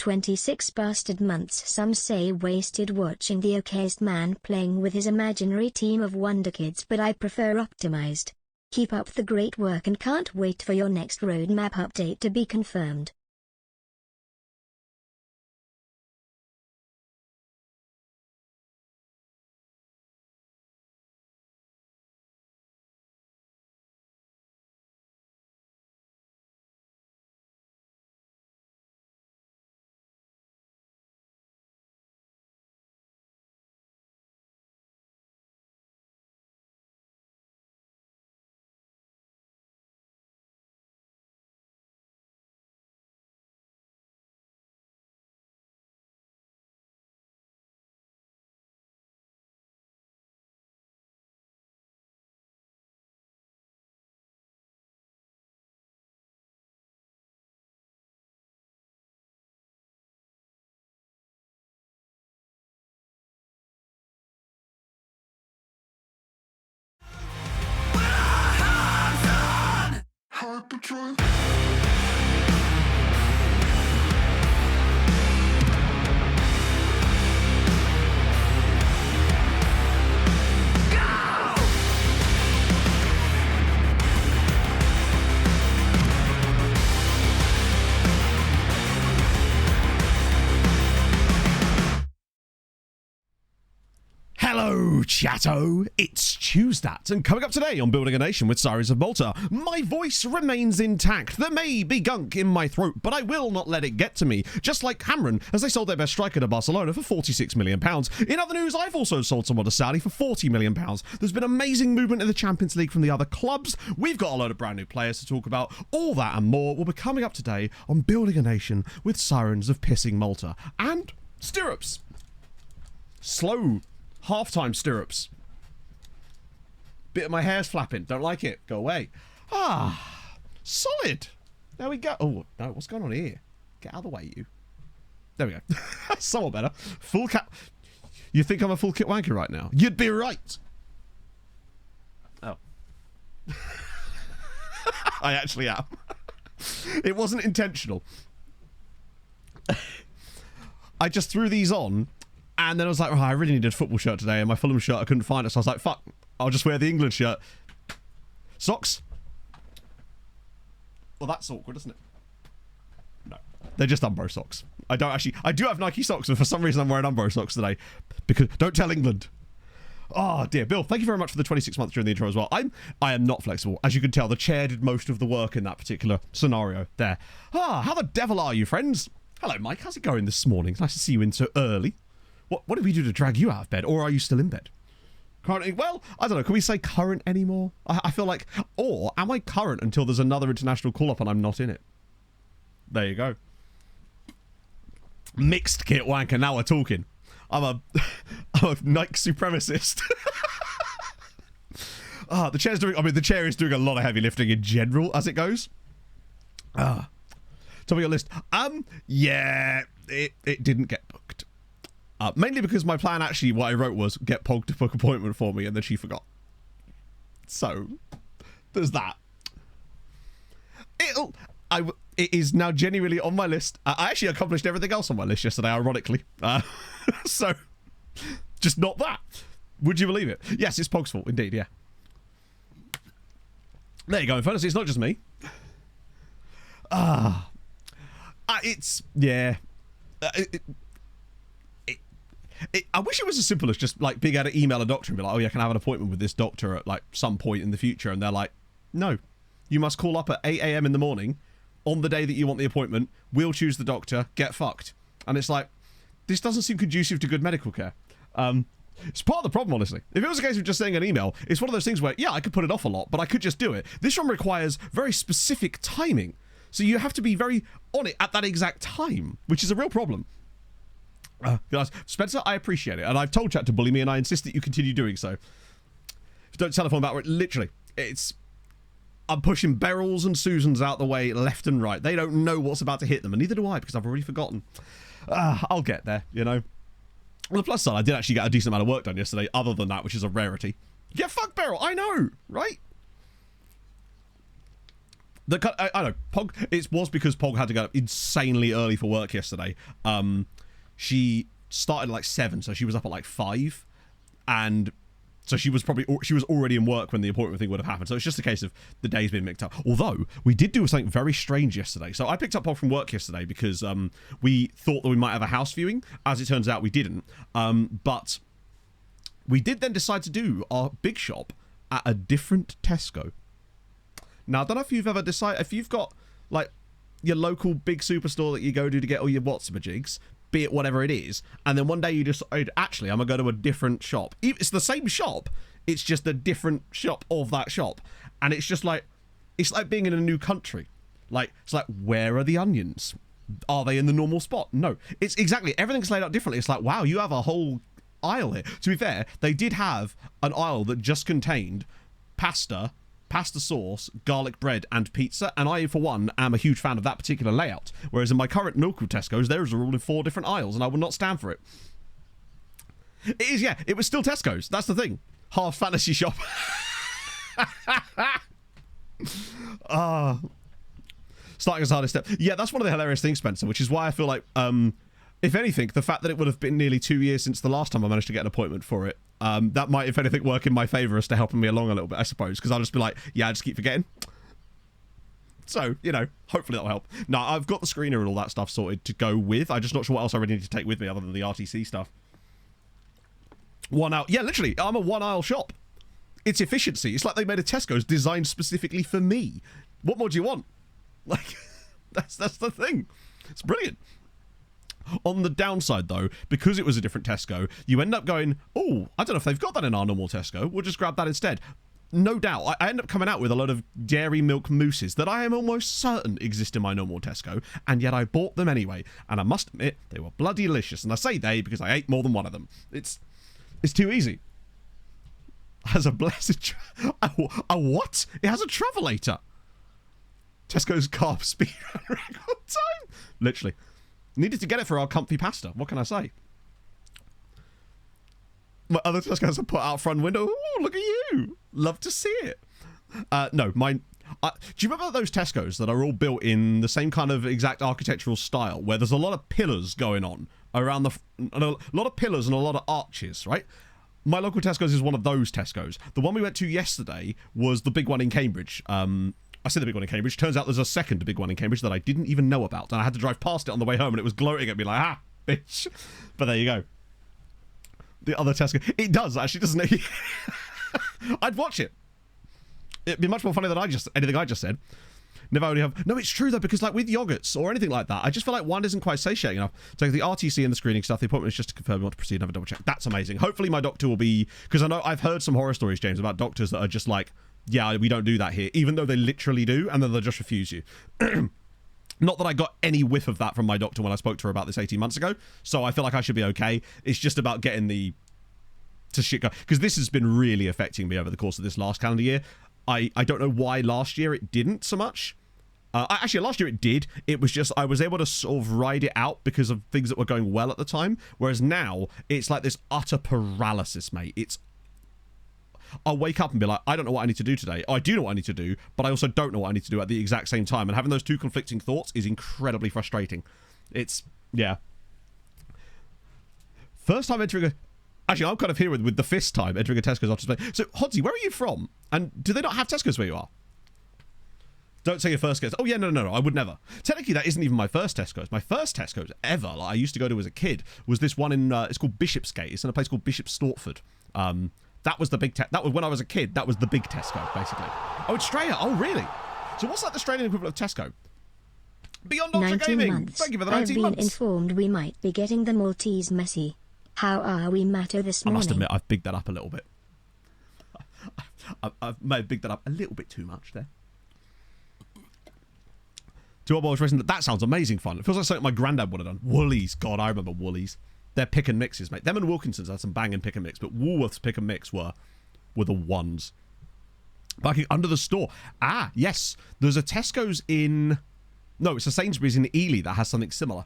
26 bastard months some say wasted watching the okayest man playing with his imaginary team of wonder kids, but I prefer optimized. Keep up the great work and can't wait for your next roadmap update to be confirmed. Patrol. Hello, chatto! It's Tuesdat, and coming up today on Building a Nation with Sirens of Malta, my voice remains intact. There may be gunk in my throat, but I will not let it get to me, just like Cameron, as they sold their best striker to Barcelona for £46 million. In other news, I've also sold someone to Saudi for £40 million. There's been amazing movement in the Champions League from the other clubs. We've got a load of brand new players to talk about. All that and more will be coming up today on Building a Nation with Sirens of Pissing Malta. And stirrups. Slow half-time stirrups. Bit of my hair's flapping. Don't like it. Go away. Ah, solid. There we go. Oh, no, what's going on here? Get out of the way, you. There we go. Somewhat better. Full cap. You think I'm a full kit wanker right now? You'd be right. Oh. I actually am. It wasn't intentional. I just threw these on, and then I was like, oh, I really needed a football shirt today, and my Fulham shirt, I couldn't find it, so I was like, fuck, I'll just wear the England shirt. Socks? Well, that's awkward, isn't it? No. They're just Umbro socks. I do have Nike socks, but for some reason I'm wearing Umbro socks today. Because, don't tell England. Oh, dear. Bill, thank you very much for the 26 months during the intro as well. I am not flexible. As you can tell, the chair did most of the work in that particular scenario there. Ah, how the devil are you, friends? Hello, Mike. How's it going this morning? It's nice to see you in so early. What did we do to drag you out of bed? Or are you still in bed? Currently, well, I don't know. Can we say current anymore? I feel like... Or am I current until there's another international call-up and I'm not in it? There you go. Mixed kit wanker. Now we're talking. I'm a Nike supremacist. The chair's doing... I mean, the chair is doing a lot of heavy lifting in general as it goes. Top of your list. Yeah, it didn't get booked. Mainly because my plan, actually, what I wrote was get Pog to book an appointment for me, and then she forgot. So, there's that. It is now genuinely on my list. I actually accomplished everything else on my list yesterday, ironically. So, just not that. Would you believe it? Yes, it's Pog's fault, indeed, yeah. There you go, in fairness, it's not just me. It's, yeah. I wish it was as simple as just like being able to email a doctor and be like, oh yeah, can I have an appointment with this doctor at like some point in the future? And they're like, no, you must call up at 8 a.m. in the morning on the day that you want the appointment. We'll choose the doctor, get fucked. And it's like, this doesn't seem conducive to good medical care. It's part of the problem, honestly. If it was a case of just sending an email, it's one of those things where, yeah, I could put it off a lot, but I could just do it. This one requires very specific timing. So you have to be very on it at that exact time, which is a real problem. Guys, Spencer, I appreciate it, and I've told chat to bully me, and I insist that you continue doing so. Don't telephone about it. Literally, I'm pushing Beryls and Susans out the way left and right. They don't know what's about to hit them, and neither do I, because I've already forgotten. I'll get there, you know. On the plus side, I did actually get a decent amount of work done yesterday, other than that, which is a rarity. Yeah, fuck Beryl, I know, right? I know Pog. It was because Pog had to go insanely early for work yesterday. She started at like 7, so she was up at like 5, and so she was already in work when the appointment thing would have happened. So it's just a case of the days being mixed up. Although we did do something very strange yesterday. So I picked up Pog from work yesterday because we thought that we might have a house viewing. As it turns out, we didn't. But we did then decide to do our big shop at a different Tesco. Now, I don't know if you've ever decided, if you've got, like, your local big superstore that you go to get all your whatsamajigs, be it whatever it is, and then one day you decide, actually, I'm going to go to a different shop. It's the same shop, it's just a different shop of that shop. And it's just like, it's like being in a new country. Like, it's like, where are the onions? Are they in the normal spot? No. It's exactly, everything's laid out differently. It's like, wow, you have a whole aisle here. To be fair, they did have an aisle that just contained pasta sauce, garlic bread, and pizza, and I, for one, am a huge fan of that particular layout. Whereas in my current local Tesco's, there is a rule in 4 different aisles, and I would not stand for it. It is, yeah, it was still Tesco's. That's the thing. Half fantasy shop. Starting as hardest step. Yeah, that's one of the hilarious things, Spencer, which is why I feel like, if anything, the fact that it would have been nearly 2 years since the last time I managed to get an appointment for it, that might, if anything, work in my favour as to helping me along a little bit, I suppose, because I'll just be like, yeah, I just keep forgetting. So, you know, hopefully that'll help. No, I've got the screener and all that stuff sorted to go with. I'm just not sure what else I really need to take with me other than the RTC stuff. 1 aisle. Yeah, literally, I'm a 1 aisle shop. It's efficiency. It's like they made a Tesco's designed specifically for me. What more do you want? Like, that's the thing. It's brilliant. On the downside, though, because it was a different Tesco, you end up going, oh, I don't know if they've got that in our normal Tesco. We'll just grab that instead. No doubt. I end up coming out with a lot of dairy milk mousses that I am almost certain exist in my normal Tesco, and yet I bought them anyway. And I must admit, they were bloody delicious. And I say they because I ate more than one of them. It's too easy. It has a blessed... a what? It has a travelator. Tesco's carb speed record time. Literally. Needed to get it for our comfy pasta. What can I say? My other Tesco's have put out front window. Oh, look at you. Love to see it. No, mine... do you remember those Tesco's that are all built in the same kind of exact architectural style, where there's a lot of pillars going on around the... a lot of pillars and a lot of arches, right? My local Tesco's is one of those Tesco's. The one we went to yesterday was the big one in Cambridge. I said the big one in Cambridge. Turns out there's a second big one in Cambridge that I didn't even know about. And I had to drive past it on the way home, and it was gloating at me like, ah, bitch. But there you go. The other Tesco. It does, actually, doesn't it? I'd watch it. It'd be much more funny than anything I just said. Never only have... No, it's true, though, because like with yogurts or anything like that, I just feel like one isn't quite satiating enough. So the RTC and the screening stuff, the appointment is just to confirm you want to proceed and have a double check. That's amazing. Hopefully my doctor will be... Because I know I've heard some horror stories, James, about doctors that are just like, yeah, we don't do that here, even though they literally do, and then they'll just refuse you. Not that I got any whiff of that from my doctor when I spoke to her about this 18 months ago, so I feel like I should be okay. It's just about getting the... to shit go. Because this has been really affecting me over the course of this last calendar year. I don't know why last year it didn't so much. Actually, last year it did. It was just, I was able to sort of ride it out because of things that were going well at the time. Whereas now, it's like this utter paralysis, mate. It's... I'll wake up and be like, I don't know what I need to do today. I do know what I need to do, but I also don't know what I need to do at the exact same time. And having those two conflicting thoughts is incredibly frustrating. It's, yeah. First time entering a... Actually, I'm kind of here with the fifth time entering a Tesco's after Spain. So, Hodsy, where are you from? And do they not have Tesco's where you are? Don't say your first guess. Oh, yeah, no, I would never. Technically, that isn't even my first Tesco's. My first Tesco's ever, like I used to go to as a kid, was this one in, it's called Bishopsgate. It's in a place called Bishop Stortford. That was the big, that was when I was a kid. That was the big Tesco, basically. Oh, it's Australia. Oh, really? So what's like the Australian equivalent of Tesco? Beyond Ultra Gaming. Months. Thank you for the 19 months. I've been informed we might be getting the Maltese Messi. How are we, Matto, this morning? I must admit, I've bigged that up a little bit. I may have bigged that up a little bit too much there. Two old boys racing. That sounds amazing fun. It feels like something my granddad would have done. Woolies. God, I remember Woolies. They're pick and mixes, mate. Them and Wilkinson's had some banging pick and mix, but Woolworth's pick and mix were the ones. Back under the store. Ah, yes. There's a Tesco's in... No, it's a Sainsbury's in Ely that has something similar.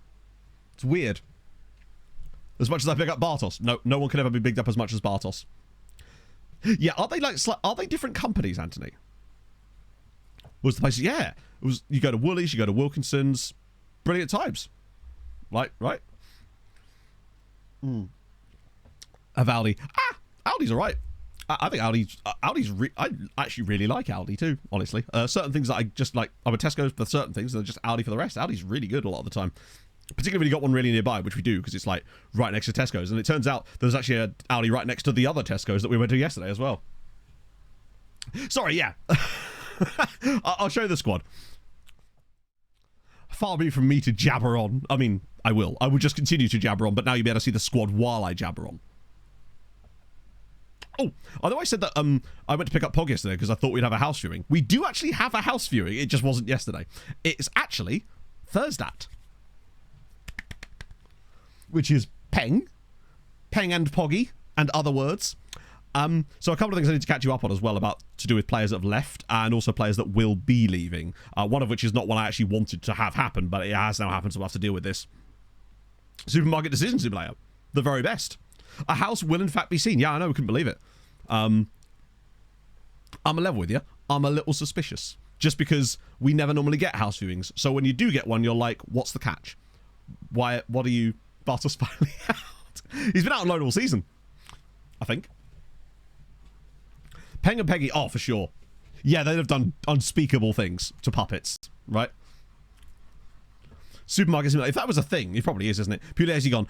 It's weird. As much as I pick up Bartos. No one can ever be bigged up as much as Bartos. Yeah, are they different companies, Anthony? Was the place... Yeah. You go to Woolies, you go to Wilkinson's, brilliant times. Like, right? Of Aldi. Aldi's alright. I think I actually really like Aldi too, honestly. Certain things that I just like, I'm a Tesco's for certain things, and just Aldi for the rest. Aldi's really good a lot of the time. Particularly when you got one really nearby, which we do, because it's like right next to Tesco's. And it turns out there's actually a Aldi right next to the other Tesco's that we went to yesterday as well. Sorry, yeah. I'll show you the squad. Far be from me to jabber on. I mean, I will. I will just continue to jabber on, but now you'll be able to see the squad while I jabber on. Oh, although I said that I went to pick up Pog yesterday because I thought we'd have a house viewing. We do actually have a house viewing. It just wasn't yesterday. It's actually Thursday. Which is Peng and Poggy, and other words. So a couple of things I need to catch you up on as well about to do with players that have left and also players that will be leaving. One of which is not one I actually wanted to have happen, but it has now happened, so we'll have to deal with this. Supermarket Decision Simulator. The very best. A house will in fact be seen. Yeah, I know, we couldn't believe it. I'm a level with you. I'm a little suspicious. Just because we never normally get house viewings. So when you do get one, you're like, what's the catch? What are you... Bartos finally out. He's been out on loan all season, I think. Peng and Peggy, oh, for sure. Yeah, they'd have done unspeakable things to puppets, right? Supermarket Simulator, if that was a thing, he probably is, isn't it? Pule, has he gone?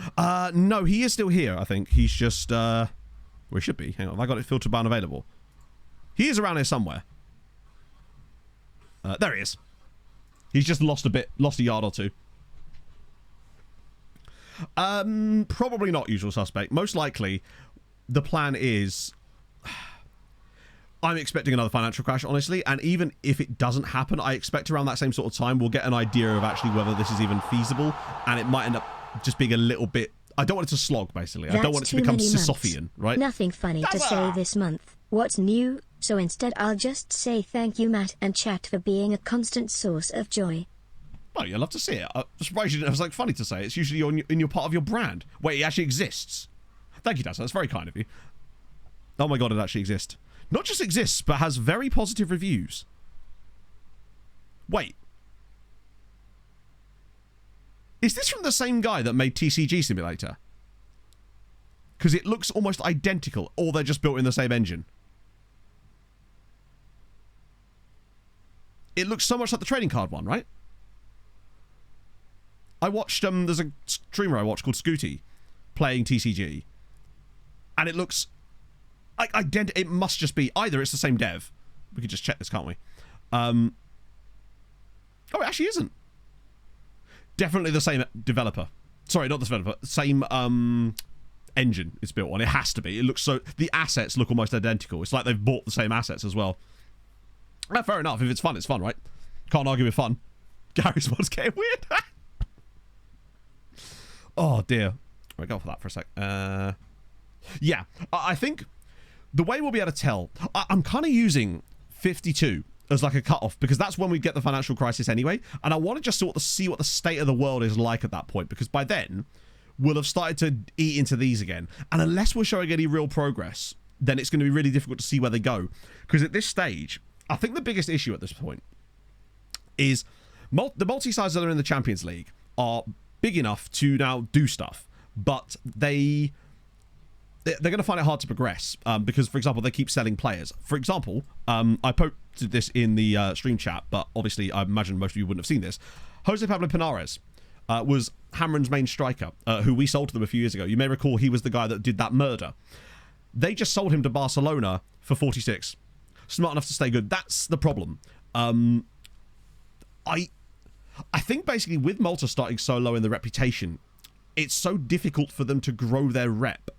No, he is still here, I think. He's just, where he should be. Hang on, have I got it filtered by unavailable? He is around here somewhere. There he is. He's just lost a yard or two. Probably not usual suspect. Most likely, the plan is... I'm expecting another financial crash, honestly, and even if it doesn't happen, I expect around that same sort of time we'll get an idea of actually whether this is even feasible, and it might end up just being a little bit... I don't want it to slog, basically. I don't want it to become Sisyphean, right? Nothing funny to say this month. What's new? So instead I'll just say thank you, Matt and chat, for being a constant source of joy. Oh, you'd love to see it. I'm surprised you didn't have something funny to say. It's usually in your part of your brand. Wait, it actually exists. Thank you, Dazza. That's very kind of you. Oh my god, it actually exists. Not just exists, but has very positive reviews. Wait. Is this from the same guy that made TCG Simulator? Because it looks almost identical, or they're just built in the same engine. It looks so much like the trading card one, right? I watched, there's a streamer I watched called Scooty playing TCG. And it looks... it must just be... Either it's the same dev. We could just check this, can't we? Oh, it actually isn't. Definitely the same developer. Sorry, not the developer. Same engine it's built on. It has to be. It looks so... The assets look almost identical. It's like they've bought the same assets as well. Fair enough. If it's fun, right? Can't argue with fun. Gary's one's getting weird. Oh, dear. Right, go for that for a sec. Yeah, I think the way we'll be able to tell... I'm kind of using 52 as like a cutoff because that's when we get the financial crisis anyway. And I want to just sort of see what the state of the world is like at that point, because by then we'll have started to eat into these again. And unless we're showing any real progress, then it's going to be really difficult to see where they go. Because at this stage, I think the biggest issue at this point is the multi-sides that are in the Champions League are big enough to now do stuff, but they're going to find it hard to progress because, for example, they keep selling players. For example, I posted this in the stream chat, but obviously I imagine most of you wouldn't have seen this. Jose Pablo Pinares was Hamren's main striker, who we sold to them a few years ago. You may recall he was the guy that did that murder. They just sold him to Barcelona for 46. Smart enough to stay good. That's the problem. I think basically with Malta starting so low in the reputation, it's so difficult for them to grow their rep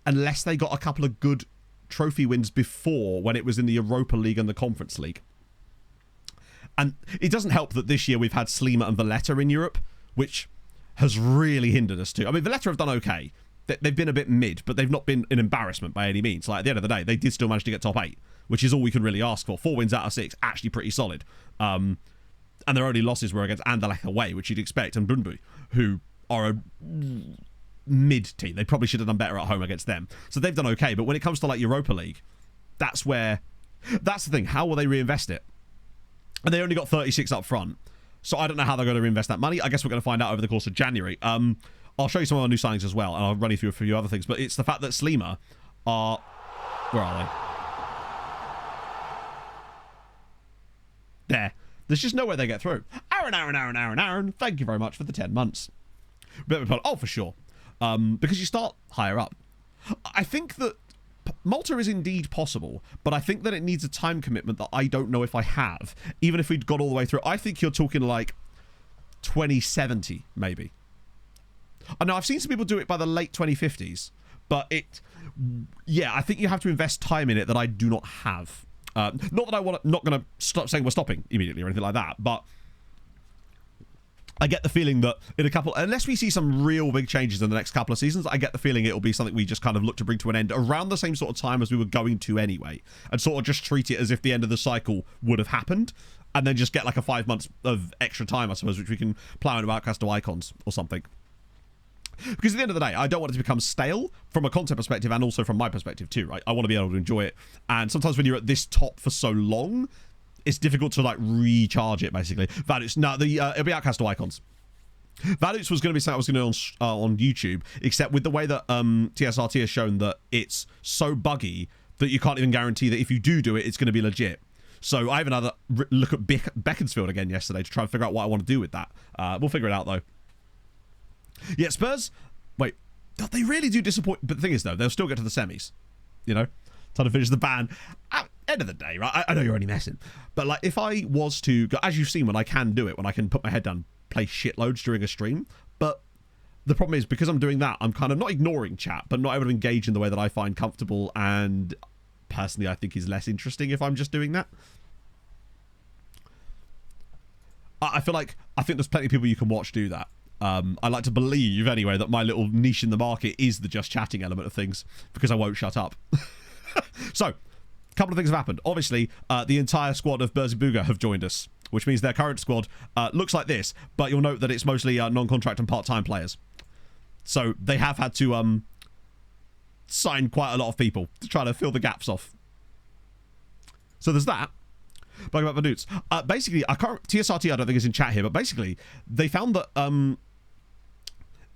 unless they got a couple of good trophy wins before, when it was in the Europa League and the Conference League. And it doesn't help that this year we've had Slima and Valletta in Europe, which has really hindered us too. I mean, Valletta have done okay. They've been a bit mid, but they've not been an embarrassment by any means. Like, at the end of the day, they did still manage to get top 8, which is all we can really ask for. 4 wins out of 6, actually pretty solid. And their only losses were against Anderlecht away, which you'd expect, and Brøndby, who are a mid team. They probably should have done better at home against them. So they've done okay, but when it comes to like Europa League, that's the thing. How will they reinvest it? And they only got 36 up front. So I don't know how they're going to reinvest that money. I guess we're going to find out over the course of January. I'll show you some of our new signings as well, and I'll run you through a few other things. But it's the fact that Slima are... Where are they? There. There's just no way they get through. Aaron. Thank you very much for the 10 months. Oh, for sure. Because you start higher up. I think that Malta is indeed possible, but I think that it needs a time commitment that I don't know if I have. Even if we'd got all the way through, I think you're talking like 2070, maybe. I know I've seen some people do it by the late 2050s, but yeah, I think you have to invest time in it that I do not have. Not that not going to stop saying we're stopping immediately or anything like that, but I get the feeling that in a couple, unless we see some real big changes in the next couple of seasons, I get the feeling it'll be something we just kind of look to bring to an end around the same sort of time as we were going to anyway, and sort of just treat it as if the end of the cycle would have happened, and then just get like a 5 months of extra time, I suppose, which we can plow into Outcast to Icons or something. Because at the end of the day, I don't want it to become stale from a content perspective and also from my perspective too, right? I want to be able to enjoy it. And sometimes when you're at this top for so long, it's difficult to like recharge it, basically. Valutes, no, it'll be Outcast to Icons. Valutes was going to be something I was going to do on YouTube, except with the way that TSRT has shown that it's so buggy that you can't even guarantee that if you do it, it's going to be legit. So I have another look at Beaconsfield again yesterday to try and figure out what I want to do with that. We'll figure it out though. Yeah, Spurs, wait, they really do disappoint. But the thing is, though, they'll still get to the semis, you know, trying to finish the ban. At the end of the day, right, I know you're only messing, but like if I was to go, as you've seen when I can do it, when I can put my head down, play shitloads during a stream, but the problem is because I'm doing that, I'm kind of not ignoring chat, but not able to engage in the way that I find comfortable and personally I think is less interesting if I'm just doing that. I think there's plenty of people you can watch do that. I like to believe, anyway, that my little niche in the market is the just chatting element of things, because I won't shut up. So, a couple of things have happened. Obviously, the entire squad of Berzibuga have joined us, which means their current squad looks like this, but you'll note that it's mostly non-contract and part-time players. So, they have had to sign quite a lot of people to try to fill the gaps off. So, there's that. Talking about Vaduz. Basically, TSRT I don't think is in chat here, but basically, they found that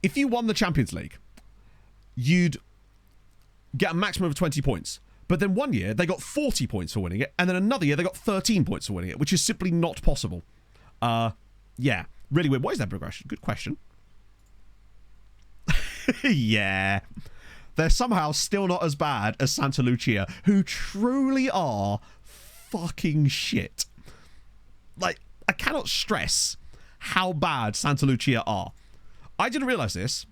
if you won the Champions League, you'd get a maximum of 20 points. But then one year, they got 40 points for winning it, and then another year, they got 13 points for winning it, which is simply not possible. Yeah, really weird. What is that progression? Good question. Yeah. They're somehow still not as bad as Santa Lucia, who truly are fucking shit. Like, I cannot stress how bad Santa Lucia are. I didn't realize this.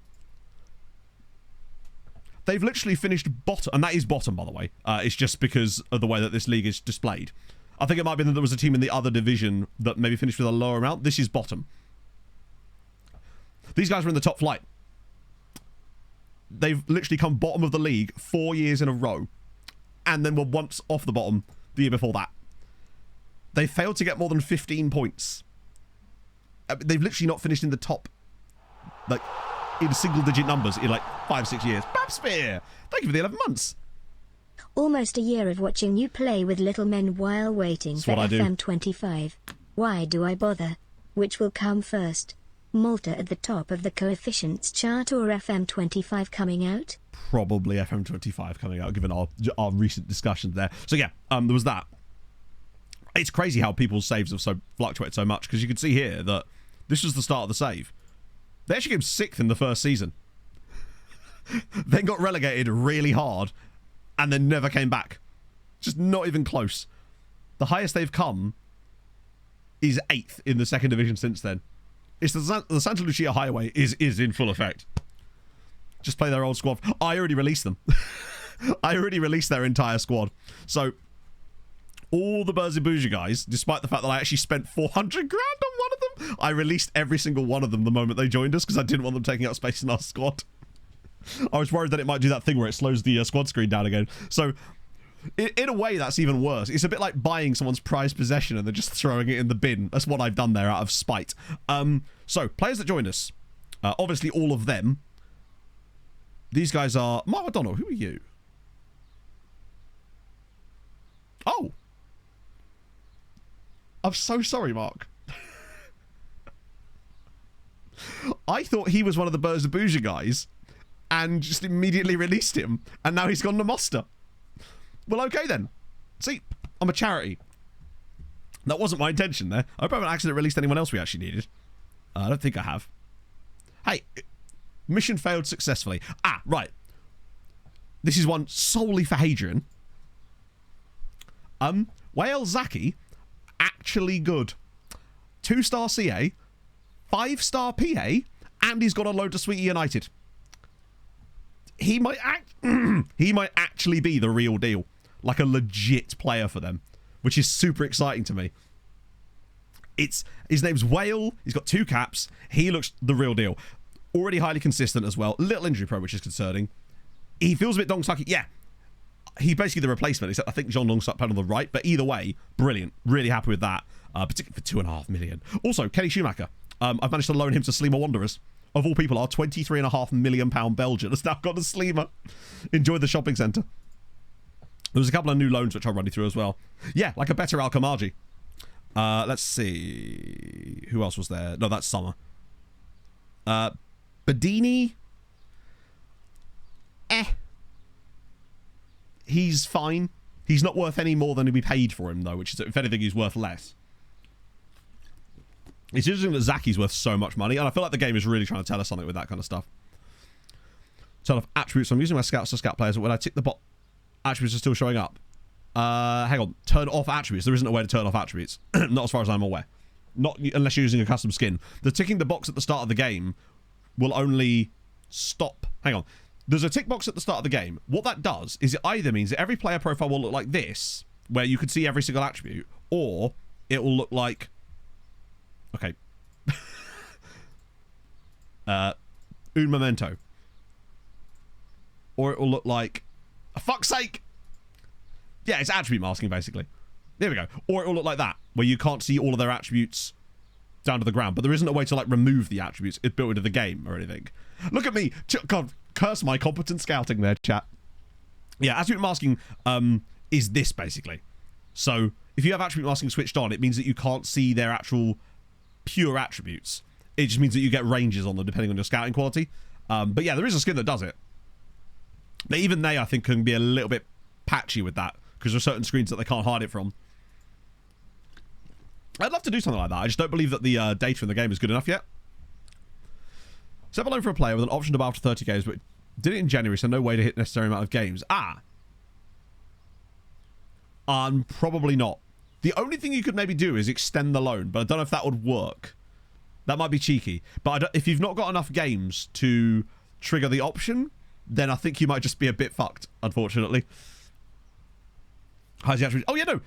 They've literally finished bottom, and that is bottom, by the way. It's just because of the way that this league is displayed. I think it might be that there was a team in the other division that maybe finished with a lower amount. This is bottom. These guys are in the top flight. They've literally come bottom of the league 4 years in a row, and then were once off the bottom the year before that. They failed to get more than 15 points. They've literally not finished in the top, like, in single-digit numbers in, like, 5-6 years. Babsphere! Thank you for the 11 months. Almost a year of watching you play with little men while waiting for FM25. Why do I bother? Which will come first? Malta at the top of the coefficients chart or FM25 coming out? Probably FM25 coming out, given our recent discussions there. So yeah, there was that. It's crazy how people's saves have fluctuated so much, because you can see here that this was the start of the save. They actually came 6th in the first season. Then got relegated really hard, and then never came back. Just not even close. The highest they've come is 8th in the second division since then. It's the Santa Lucia Highway is in full effect. Just play their old squad. I already released them. I already released their entire squad. So, all the Berzibuja guys, despite the fact that I actually spent 400 grand on one of them, I released every single one of them the moment they joined us, because I didn't want them taking up space in our squad. I was worried that it might do that thing where it slows the squad screen down again. So, in a way, that's even worse. It's a bit like buying someone's prized possession and then just throwing it in the bin. That's what I've done there out of spite. So, players that joined us. Obviously, all of them. These guys are... Mark O'Donnell, who are you? Oh. I'm so sorry, Mark. I thought he was one of the Birds of Bougie guys and just immediately released him, and now he's gone to Monster. Well, okay then. See, I'm a charity. That wasn't my intention there. I hope I haven't accidentally released anyone else we actually needed. I don't think I have. Hey, mission failed successfully. Ah, right. This is one solely for Hadrian. Wael Zaki, actually good. 2-star CA, 5-star PA, and he's got a load to Sweetie United. He might actually be the real deal. Like a legit player for them, which is super exciting to me. His name's Whale. He's got 2 caps. He looks the real deal. Already highly consistent as well. Little injury pro, which is concerning. He feels a bit Dong-Sucky. Yeah. He's basically the replacement, except I think John Dong-Suck played on the right. But either way, brilliant. Really happy with that. Particularly for 2.5 million. Also, Kenny Schumacher. I've managed to loan him to Sleemer Wanderers. Of all people, our £23.5 million Belgian has now got a Sleemer. Enjoy the shopping centre. There was a couple of new loans which I'll run you through as well. Yeah, like a better Al-Kamaji. Let's see. Who else was there? No, that's Summer. Badini. He's fine. He's not worth any more than to be paid for him, though, which is, if anything, he's worth less. It's interesting that Zaki's worth so much money, and I feel like the game is really trying to tell us something with that kind of stuff. Turn off attributes. So I'm using my scouts to scout players, but when I tick the bot, attributes are still showing up. Hang on. Turn off attributes. There isn't a way to turn off attributes. Not as far as I'm aware. Not unless you're using a custom skin. The ticking the box at the start of the game will only stop. Hang on. There's a tick box at the start of the game. What that does is it either means that every player profile will look like this, where you can see every single attribute, or it will look like... Okay. Un momento. Or it will look like... For fuck's sake! Yeah, it's attribute masking, basically. There we go. Or it will look like that, where you can't see all of their attributes down to the ground. But there isn't a way to, like, remove the attributes built into the game or anything. Look at me! God, curse my competent scouting there, chat. Yeah, attribute masking is this, basically. So, if you have attribute masking switched on, it means that you can't see their actual pure attributes. It just means that you get ranges on them, depending on your scouting quality. But yeah, there is a skin that does it. But even they, I think, can be a little bit patchy with that, because there are certain screens that they can't hide it from. I'd love to do something like that. I just don't believe that the data in the game is good enough yet. Set a loan for a player with an option to buy after 30 games, but did it in January, so no way to hit necessary amount of games. Probably not. The only thing you could maybe do is extend the loan, but I don't know if that would work. That might be cheeky. But if you've not got enough games to trigger the option, then I think you might just be a bit fucked, unfortunately. How's the attributes? Oh, yeah, no.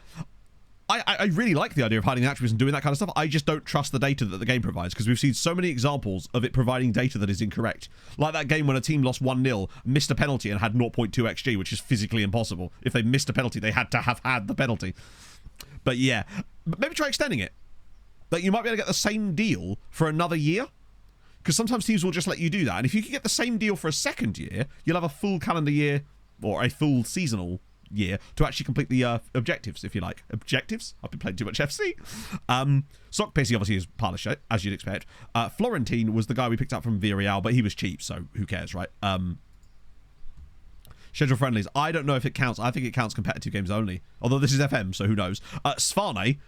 I really like the idea of hiding the attributes and doing that kind of stuff. I just don't trust the data that the game provides, because we've seen so many examples of it providing data that is incorrect. Like that game when a team lost 1-0, missed a penalty and had 0.2 XG, which is physically impossible. If they missed a penalty, they had to have had the penalty. But yeah, maybe try extending it. Like, you might be able to get the same deal for another year, because sometimes teams will just let you do that. And if you can get the same deal for a second year, you'll have a full calendar year, or a full seasonal year, to actually complete the objectives, if you like. Objectives? I've been playing too much FC. Sock Pacey obviously is part of the show, as you'd expect. Florentine was the guy we picked up from Villarreal, but he was cheap, so who cares, right? Schedule friendlies. I don't know if it counts. I think it counts competitive games only. Although this is FM, so who knows. Svane,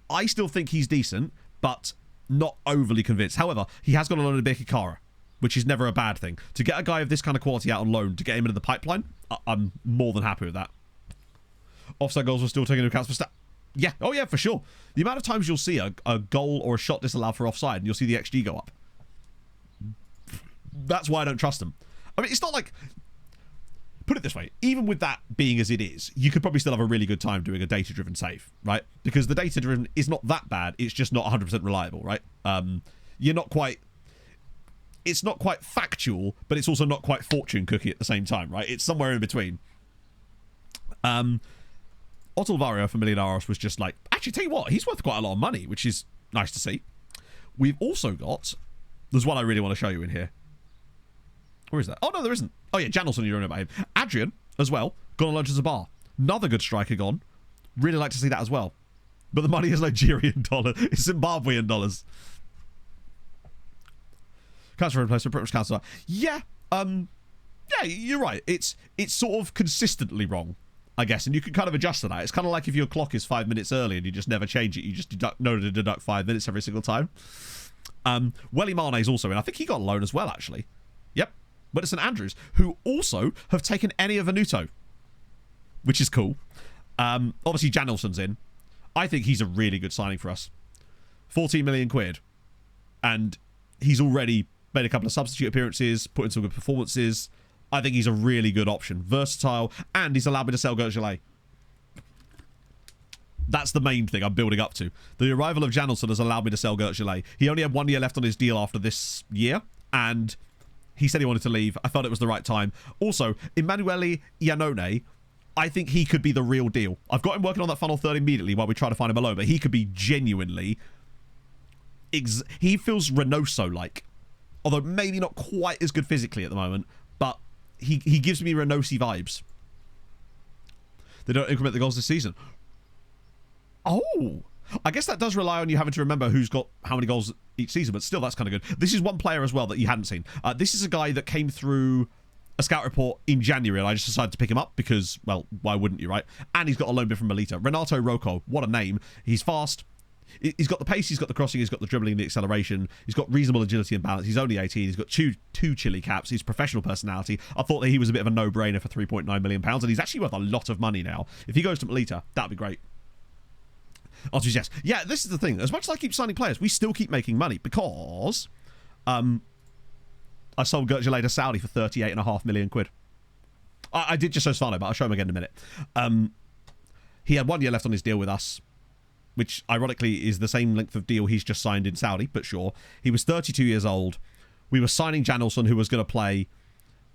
I still think he's decent, but not overly convinced. However, he has got a loan of Bekikara, which is never a bad thing. To get a guy of this kind of quality out on loan, to get him into the pipeline, I'm more than happy with that. Offside goals are still taking into account for stat. Yeah, oh yeah, for sure. The amount of times you'll see a goal or a shot disallowed for offside, and you'll see the XG go up. That's why I don't trust them. I mean, it's not like... Put it this way, even with that being as it is, you could probably still have a really good time doing a data-driven save, right? Because the data-driven is not that bad, it's just not 100% reliable, right? You're not quite... It's not quite factual, but it's also not quite fortune cookie at the same time, right? It's somewhere in between. Otelvario for Millionaires was just like... Actually, tell you what, he's worth quite a lot of money, which is nice to see. We've also got... There's one I really want to show you in here. Where is that? Oh, no, there isn't. Oh, yeah, Janelson, you don't know about him. Adrian, as well, gone on loan to Zabar. Another good striker gone. Really like to see that as well. But the money is Nigerian dollar. It's Zimbabwean dollars. Transfer replacement, pretty much cancel. Yeah, yeah, you're right. It's sort of consistently wrong, I guess, and you can kind of adjust to that. It's kind of like if your clock is 5 minutes early and you just never change it. You just know to deduct 5 minutes every single time. Welly Mane's also in. I think he got a loan as well, actually. Yep. But it's St Andrews, who also have taken Eni Venuto, which is cool. Obviously, Jan Nilsson's in. I think he's a really good signing for us. 14 million quid. And he's already made a couple of substitute appearances, put in some good performances. I think he's a really good option. Versatile, and he's allowed me to sell Gertjelay. That's the main thing I'm building up to. The arrival of Janelson has allowed me to sell Gertjelay. He only had 1 year left on his deal after this year, and he said he wanted to leave. I felt it was the right time. Also, Emanuele Iannone, I think he could be the real deal. I've got him working on that funnel third immediately while we try to find him alone, but he could be genuinely... he feels Reynoso-like. Although maybe not quite as good physically at the moment, but he gives me Reynosi vibes. They don't increment the goals this season. Oh, I guess that does rely on you having to remember who's got how many goals each season, but still, that's kind of good. This is one player as well that you hadn't seen. This is a guy that came through a scout report in January, and I just decided to pick him up because, well, why wouldn't you, right? And he's got a loan bid from Melita. Renato Rocco, what a name. He's fast. He's got the pace, he's got the crossing, he's got the dribbling, the acceleration. He's got reasonable agility and balance. He's only 18. He's got two chili caps. He's professional personality. I thought that he was a bit of a no-brainer for £3.9 million, and he's actually worth a lot of money now. If he goes to Melita, that'd be great. Answer is yes. Yeah, this is the thing. As much as I keep signing players, we still keep making money because I sold Gertjelay to Saudi for 38.5 million quid. I did just so Svane, but I'll show him again in a minute. He had 1 year left on his deal with us, which ironically is the same length of deal he's just signed in Saudi, but sure. He was 32 years old. We were signing Janelson, who was going to play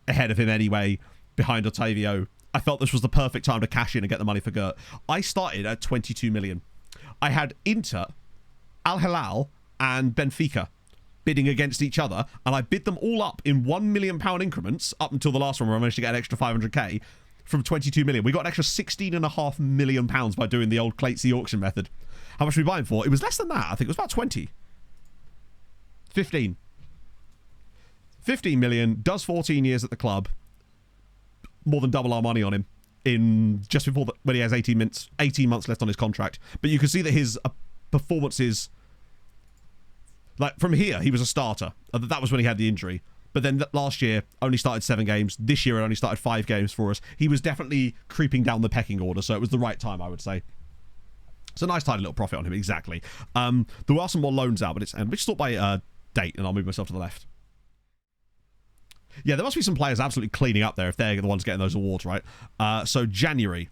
ahead of him anyway, behind Otavio. I felt this was the perfect time to cash in and get the money for Gert. I started at 22 million. I had Inter, Al Hilal, and Benfica bidding against each other, and I bid them all up in £1 million increments up until the last one where I managed to get an extra 500k from 22 million. We got an extra £16.5 million by doing the old Clatesy auction method. How much were we buying for? It was less than that. I think it was about 20. 15 million, does 14 years at the club. More than double our money on him in just before when he has 18 months left on his contract. But you can see that his performances, like from here, he was a starter. That was when he had the injury. But then last year, only started 7 games. This year, it only started 5 games for us. He was definitely creeping down the pecking order, so it was the right time, I would say. It's a nice, tiny little profit on him, exactly. There are some more loans out, but it's... we sort by date, and I'll move myself to the left. Yeah, there must be some players absolutely cleaning up there if they're the ones getting those awards, right? So, January.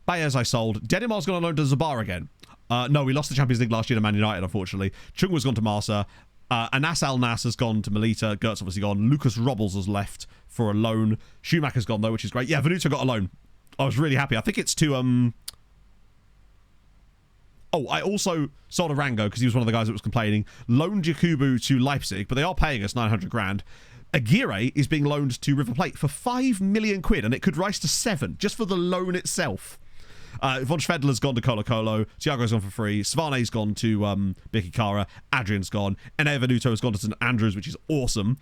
Baez I sold. Denimar's gone on loan to Zabar again. No, we lost the Champions League last year to Man United, unfortunately. Chung was gone to Marsa. Anas Al Nas has gone to Melita. Gert's obviously gone. Lucas Robles has left for a loan. Schumacher's gone, though, which is great. Yeah, Venuto got a loan. I was really happy. I think it's to... Oh, I also sold Arango because he was one of the guys that was complaining. Loaned Jakubu to Leipzig, but they are paying us 900 grand. Aguirre is being loaned to River Plate for 5 million quid, and it could rise to 7 just for the loan itself. Von Schvedler's gone to Colo Colo. Thiago's gone for free. Svane's gone to Bikikara. Adrian's gone. Ene Venuto has gone to St Andrews, which is awesome,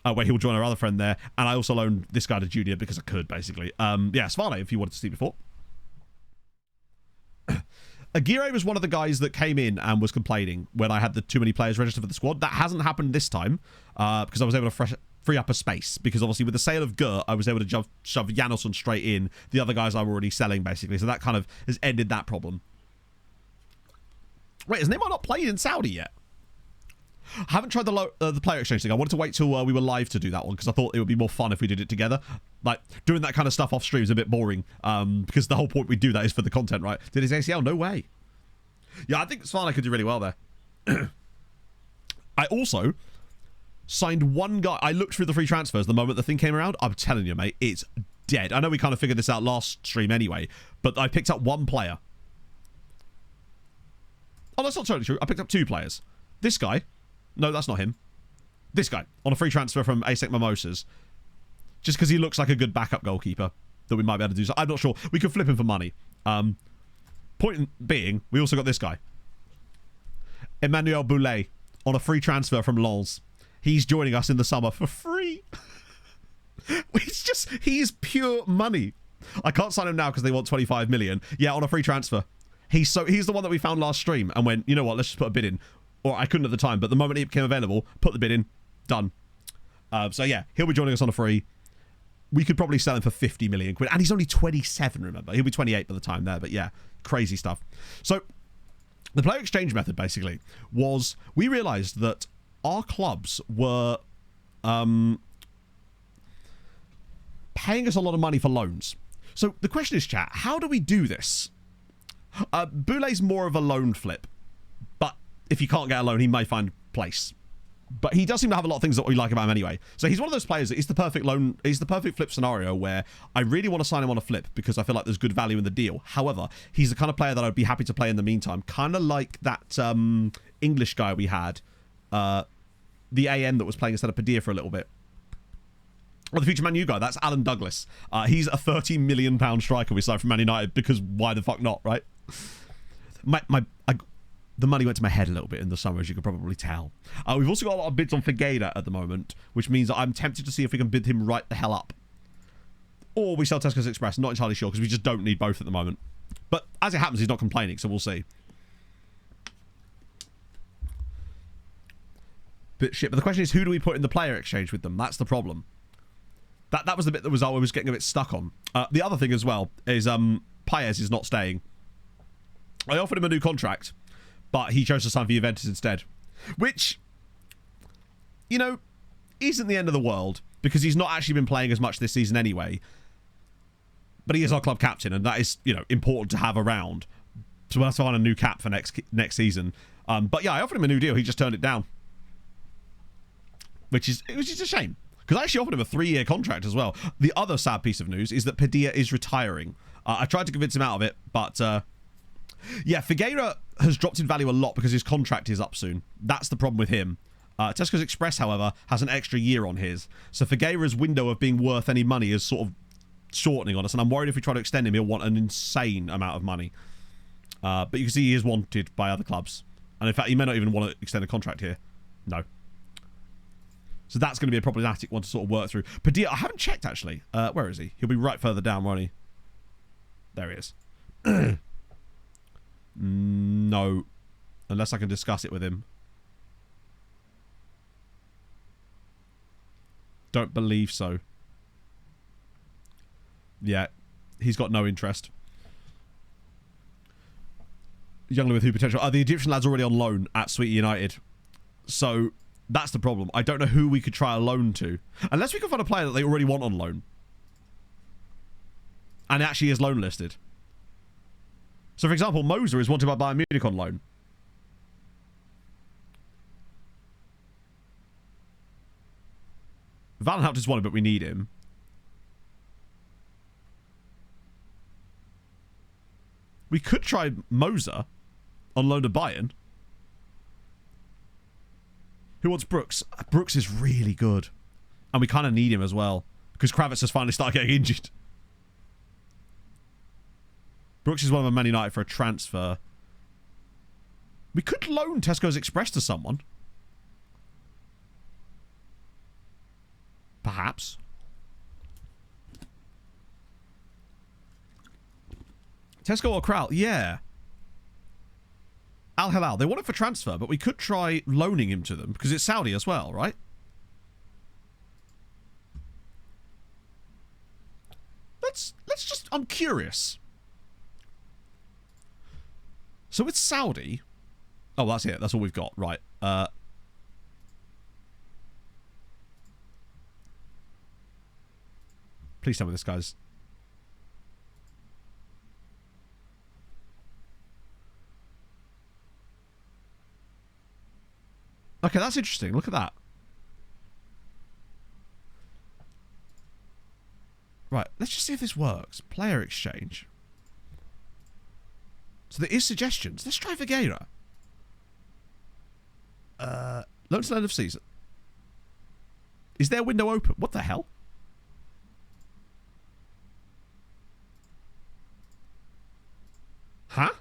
where he'll join our other friend there. And I also loaned this guy to Junior because I could, basically. Yeah, Svane, if you wanted to see before. Aguirre was one of the guys that came in and was complaining when I had the too many players registered for the squad. That hasn't happened this time because I was able to free up a space. Because obviously with the sale of Gert, I was able to shove Janelson straight in. The other guys I were already selling, basically. So that kind of has ended that problem. Wait, has Neymar not played in Saudi yet? I haven't tried the player exchange thing. I wanted to wait till we were live to do that one because I thought it would be more fun if we did it together. Like, doing that kind of stuff off stream is a bit boring because the whole point we do that is for the content, right? Did his ACL? No way. Yeah, I think Svane could do really well there. I also signed one guy. I looked through the free transfers the moment the thing came around. I'm telling you, mate, it's dead. I know we kind of figured this out last stream anyway, but I picked up one player. Oh, that's not totally true. I picked up 2 players. This guy. No, that's not him. This guy, on a free transfer from ASEC Mimosas. Just because he looks like a good backup goalkeeper that we might be able to do. So I'm not sure. We could flip him for money. Point being, we also got this guy. Emmanuel Boulet on a free transfer from Lens. He's joining us in the summer for free. It's just, he's pure money. I can't sign him now because they want 25 million. Yeah, on a free transfer. He's the one that we found last stream and went, you know what, let's just put a bid in. Or I couldn't at the time, but the moment he became available, put the bid in, done. So yeah, he'll be joining us on a free. We could probably sell him for 50 million quid. And he's only 27, remember. He'll be 28 by the time there, but yeah, crazy stuff. So the player exchange method, basically, was we realised that our clubs were paying us a lot of money for loans. So the question is, chat, how do we do this? Boulet's more of a loan flip. But if you can't get a loan, he may find place. But he does seem to have a lot of things that we like about him anyway. So he's one of those players that is the perfect loan. He's the perfect flip scenario where I really want to sign him on a flip because I feel like there's good value in the deal. However, he's the kind of player that I'd be happy to play in the meantime. Kind of like that English guy we had. The AN that was playing instead of Padilla for a little bit. Or the future Man U guy. That's Alan Douglas. He's a £30 million striker we signed from Man United because why the fuck not, right? The money went to my head a little bit in the summer, as you can probably tell. We've also got a lot of bids on Figueira at the moment, which means that I'm tempted to see if we can bid him right the hell up. Or we sell Tesco's Express. Not entirely sure, because we just don't need both at the moment. But as it happens, he's not complaining, so we'll see. But shit, but the question is, who do we put in the player exchange with them? That's the problem. That was the bit that I was getting a bit stuck on. The other thing as well is Paez is not staying. I offered him a new contract, but he chose to sign for Juventus instead. Which, you know, isn't the end of the world, because he's not actually been playing as much this season anyway. But he is our club captain, and that is, you know, important to have around. So we'll have to find a new cap for next season. But yeah, I offered him a new deal. He just turned it down. Which is a shame. Because I actually offered him a 3-year contract as well. The other sad piece of news is that Padilla is retiring. I tried to convince him out of it, but... yeah, Figueira has dropped in value a lot because his contract is up soon. That's the problem with him. Tesco's Express, however, has an extra year on his. So Figueira's window of being worth any money is sort of shortening on us. And I'm worried if we try to extend him, he'll want an insane amount of money. But you can see he is wanted by other clubs. And in fact, he may not even want to extend a contract here. No. So that's going to be a problematic one to sort of work through. Padilla, I haven't checked, actually. Where is he? He'll be right further down, won't he? There he is. No. Unless I can discuss it with him. Don't believe so. Yeah. He's got no interest. Youngly with who potential? The Egyptian lad's already on loan at Sweetie United. So... that's the problem. I don't know who we could try a loan to. Unless we can find a player that they already want on loan. And actually is loan listed. So, for example, Moser is wanted by Bayern Munich on loan. Van Hout is wanted, but we need him. We could try Moser on loan to Bayern. Who wants Brooks? Brooks is really good. And we kind of need him as well. Because Kravitz has finally started getting injured. Brooks is one of them Man United for a transfer. We could loan Tesco's Express to someone. Perhaps. Tesco or Kral? Yeah. Al Hilal. They want it for transfer, but we could try loaning him to them because it's Saudi as well, right? Let's just... I'm curious. So it's Saudi. Oh, that's it. That's all we've got. Right. Please tell me this guy's... Okay, that's interesting. Look at that. Right, let's just see if this works. Player exchange. So there is suggestions. Let's try Figueira. Loan to end of season. Is their window open? What the hell? Huh?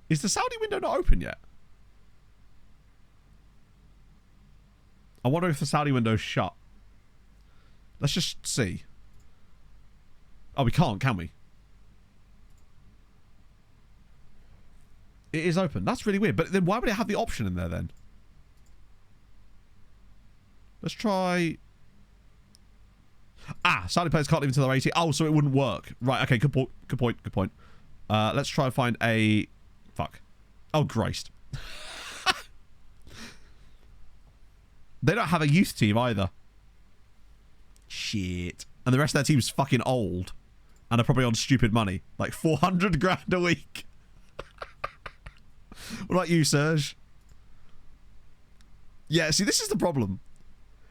Is the Saudi window not open yet? I wonder if the Saudi window's shut. Let's just see. Oh, we can't, can we? It is open. That's really weird. But then why would it have the option in there then? Let's try... Ah, Saudi players can't leave until they're 80. Oh, so it wouldn't work. Right, okay, good point. Good point. Good point. Let's try and find a... Fuck. Oh, Christ. They don't have a youth team either. Shit. And the rest of their team's fucking old. And are probably on stupid money. Like 400 grand a week. What about you, Serge? Yeah, see, this is the problem.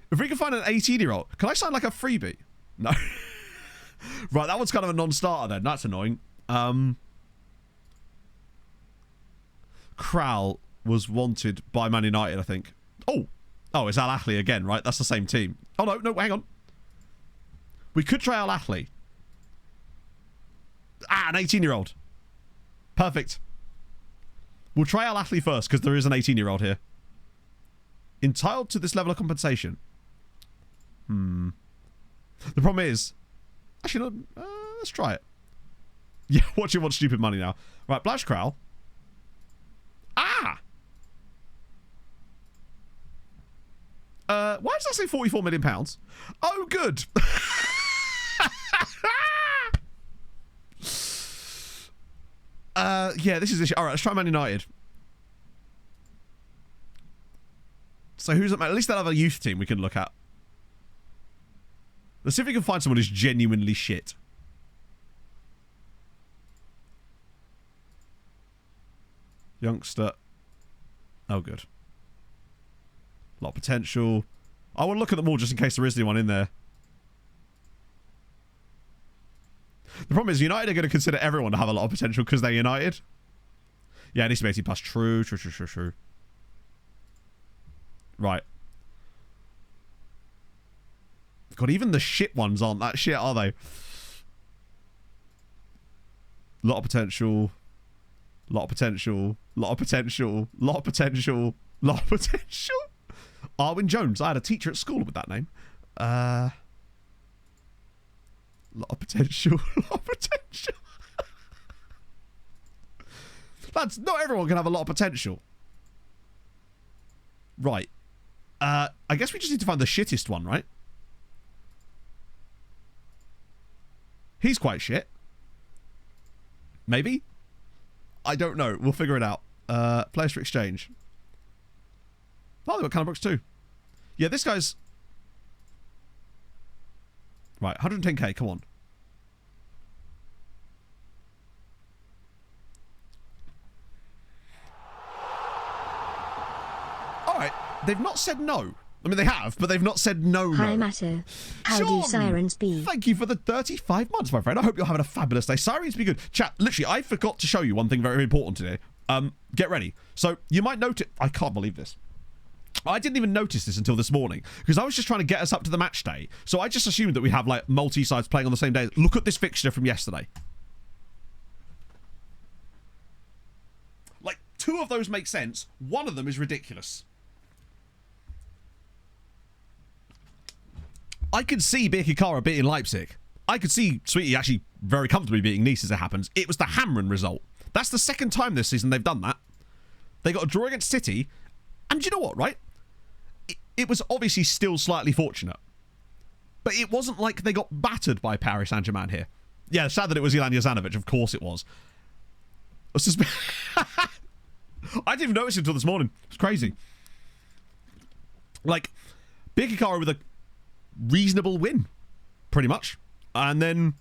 If we can find an 18-year-old, can I sign like a freebie? No. Right, that one's kind of a non-starter then. That's annoying. Kral was wanted by Man United, I think. Oh, it's Al Ahly again, right? That's the same team. Oh, no, hang on. We could try Al Ahly. Ah, an 18-year-old. Perfect. We'll try Al Ahly first, because there is an 18-year-old here. Entitled to this level of compensation. The problem is... Actually, no, let's try it. Yeah, watch it want stupid money now. Right, Blash Kral. Ah! Why does that say £44 million? Oh, good. Yeah, this is this. All right, let's try Man United. So who's at least they'll have a youth team we can look at. Let's see if we can find someone who's genuinely shit. Youngster. Oh, good. A lot of potential. I want to look at them all just in case there is anyone in there. The problem is United are going to consider everyone to have a lot of potential because they're United. Yeah, it needs to be 18 plus. True. Right. God, even the shit ones aren't that shit, are they? Lot of potential. Lot of potential. Lot of potential. Lot of potential. Lot of potential. Arwin Jones. I had a teacher at school with that name. Lot of potential. Lot of potential. Lads, not everyone can have a lot of potential. Right. I guess we just need to find the shittest one, right? He's quite shit. Maybe? I don't know. We'll figure it out. Players for exchange. Oh, they've got Cannon Brooks too. Yeah, this guy's... Right, 110k, come on. Alright, they've not said no. I mean, they have, but they've not said no. Hi, Matto. How do Sirens be? Thank you for the 35 months, my friend. I hope you're having a fabulous day. Sirens be good. Chat, literally, I forgot to show you one thing very important today. Get ready. So, you might notice... I can't believe this. I didn't even notice this until this morning, because I was just trying to get us up to the match day. So I just assumed that we have, like, multi-sides playing on the same day. Look at this fixture from yesterday. Like, 2 of those make sense. 1 of them is ridiculous. I could see Birkirkara beating Leipzig. I could see Sweetie actually very comfortably beating Nice as it happens. It was the hammering result. That's the second time this season they've done that. They got a draw against City. And you know what, right? It was obviously still slightly fortunate. But it wasn't like they got battered by Paris Saint-Germain here. Yeah, sad that it was Ilan Jozanovic. Of course it was. I didn't even notice it until this morning. It's crazy. Like, Birkirkara with a reasonable win, pretty much. And then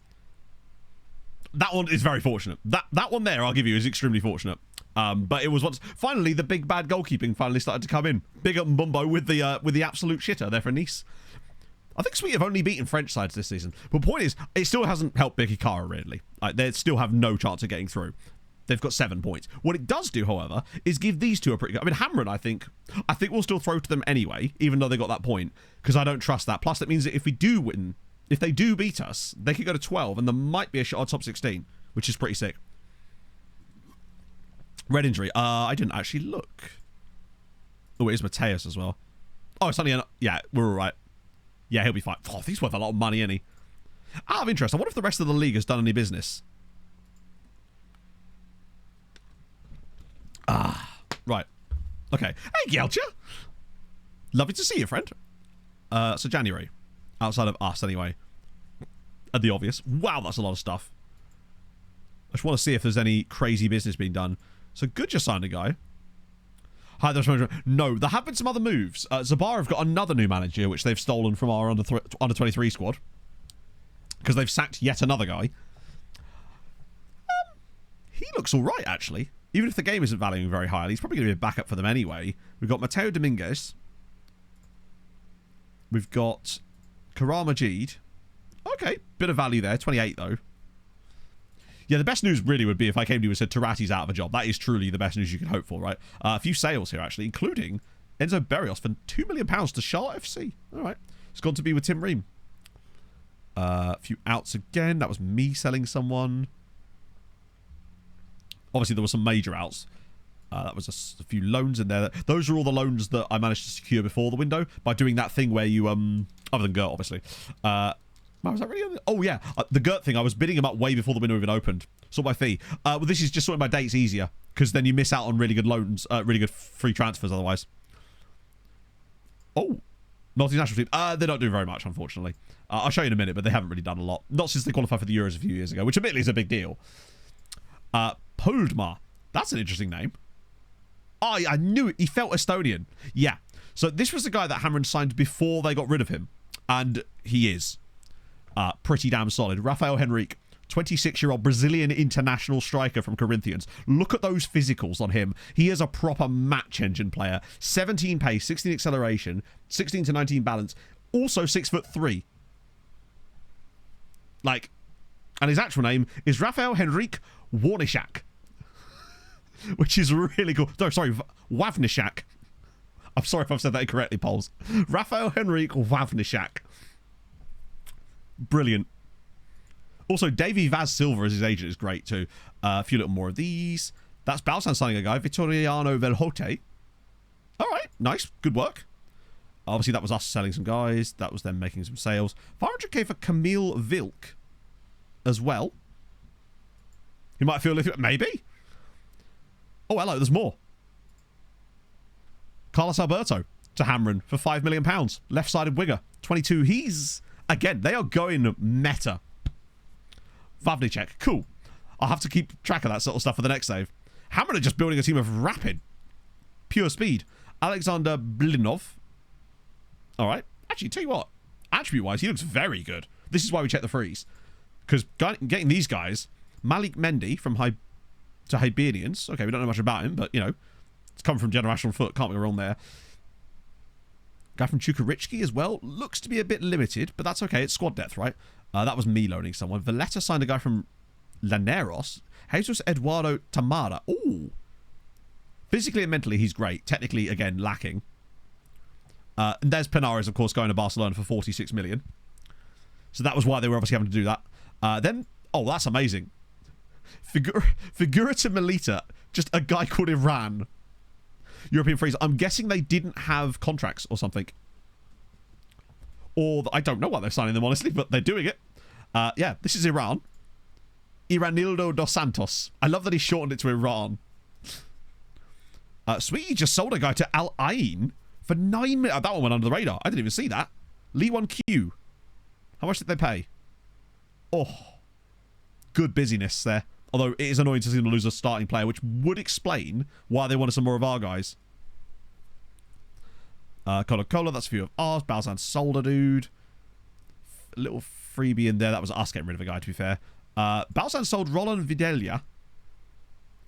that one is very fortunate. That one there, I'll give you, is extremely fortunate. But it was once finally the big bad goalkeeping finally started to come in. Big up Mbumbo with the absolute shitter there for Nice. I think Sweet have only beaten French sides this season. But the point is, it still hasn't helped Birkirkara really. Like, they still have no chance of getting through. They've got 7 points. What it does do, however, is give these two a pretty good... I mean, Hamron, I think we'll still throw to them anyway, even though they got that point, because I don't trust that. Plus, that means that if we do win, if they do beat us, they could go to 12, and there might be a shot at top 16, which is pretty sick. Red injury. I didn't actually look. Oh, it is Mateus as well. Oh, it's only yeah, we're all right. Yeah, he'll be fine. Oh, he's worth a lot of money, isn't he? Out of interest, I wonder if the rest of the league has done any business. Ah, right. Okay. Hey, Gelcha. Lovely to see you, friend. So January. Outside of us, anyway. And the obvious. Wow, that's a lot of stuff. I just want to see if there's any crazy business being done. So good just signed a guy. Hi, there's no, there have been some other moves. Zabar have got another new manager, which they've stolen from our under 23 squad. Because they've sacked yet another guy. He looks all right, actually. Even if the game isn't valuing very highly, he's probably going to be a backup for them anyway. We've got Mateo Dominguez. We've got Karam Majid. Okay, bit of value there. 28, though. Yeah, the best news really would be if I came to you and said Tarati's out of a job. That is truly the best news you could hope for, right? A few sales here, actually, including Enzo Berrios for £2 million to Charlotte FC. All right. It's gone to be with Tim Ream. A few outs again. That was me selling someone. Obviously, there were some major outs. That was a few loans in there. Those are all the loans that I managed to secure before the window by doing that thing where you, other than Gert, obviously. Was that really on the... Oh, yeah. The Gert thing, I was bidding him up way before the window even opened. Sort my fee. Well, this is just sorting my dates easier because then you miss out on really good loans, really good free transfers otherwise. Oh. Multinational team. They're not doing very much, unfortunately. I'll show you in a minute, but they haven't really done a lot. Not since they qualified for the Euros a few years ago, which admittedly is a big deal. Poldmar. That's an interesting name. Oh, I knew it. He felt Estonian. Yeah. So this was the guy that Hamren signed before they got rid of him. And he is. Pretty damn solid. Rafael Henrique, 26-year-old Brazilian international striker from Corinthians. Look at those physicals on him. He is a proper match engine player. 17 pace, 16 acceleration, 16 to 19 balance. Also 6'3". Like, and his actual name is Rafael Henrique Warnishak. Which is really cool. No, sorry, Wawniszak. I'm sorry if I've said that incorrectly, Pols. Rafael Henrique Wawniszak. Brilliant. Also, Davy Vaz Silva as his agent is great too. A few little more of these. That's Balsan signing a guy. Vittoriano Velhote. All right, nice. Good work. Obviously, that was us selling some guys. That was them making some sales. 500k for Camille Vilk as well. He might feel a little bit... Maybe. Oh, hello, there's more. Carlos Alberto to Hamren for £5 million. Left-sided winger. 22. He's... Again, they are going meta. Vavnicek. Cool. I'll have to keep track of that sort of stuff for the next save. Hamren are just building a team of rapid. Pure speed. Alexander Blinov. All right. Actually, tell you what. Attribute-wise, he looks very good. This is why we check the freeze. Because getting these guys... Malik Mendy from Hibernians. Okay, we don't know much about him, but, you know, it's come from Generational Foot. Can't be wrong there. Guy from Chukwuemeka as well. Looks to be a bit limited, but that's okay. It's squad depth, right? That was me loaning someone. Valletta signed a guy from Laneros. Jesus Eduardo Tamara. Ooh. Physically and mentally, he's great. Technically, again, lacking. And there's Penares, of course, going to Barcelona for 46 million. So that was why they were obviously having to do that. Then, oh, that's amazing. Figura to Melita. Just a guy called Iran. European freeze. I'm guessing they didn't have contracts or something. Or I don't know why they're signing them, honestly, but they're doing it. Yeah, this is Iran. Iranildo dos Santos. I love that he shortened it to Iran. Sweetie just sold a guy to Al Ain for 9 million. That one went under the radar. I didn't even see that. Lee 1Q. How much did they pay? Oh. Good busyness there. Although it is annoying to see them lose a starting player, which would explain why they wanted some more of our guys. Cola, that's a few of ours. Balzan sold a dude. A little freebie in there. That was us getting rid of a guy, to be fair. Balzan sold Roland Videlia.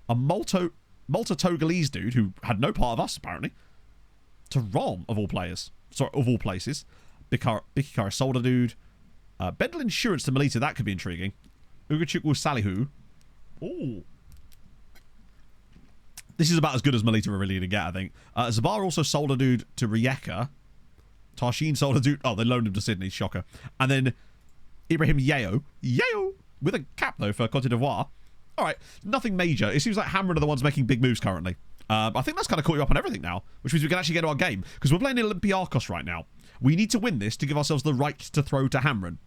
A Malta Togolese dude who had no part of us, apparently. To Rom, of all players. Sorry, of all places. Bikikara sold a dude. Bendel Insurance to Melita. That could be intriguing. Ugachukwu Salihu. Ooh. This is about as good as Melita are really going to get, I think. Zabar also sold a dude to Rijeka. Tarshin sold a dude... Oh, they loaned him to Sydney. Shocker. And then Ibrahim Yeo. Yeo! With a cap, though, for Cote d'Ivoire. All right, nothing major. It seems like Hamren are the ones making big moves currently. I think that's kind of caught you up on everything now, which means we can actually get to our game. Because we're playing Olympiakos right now. We need to win this to give ourselves the right to throw to Hamren.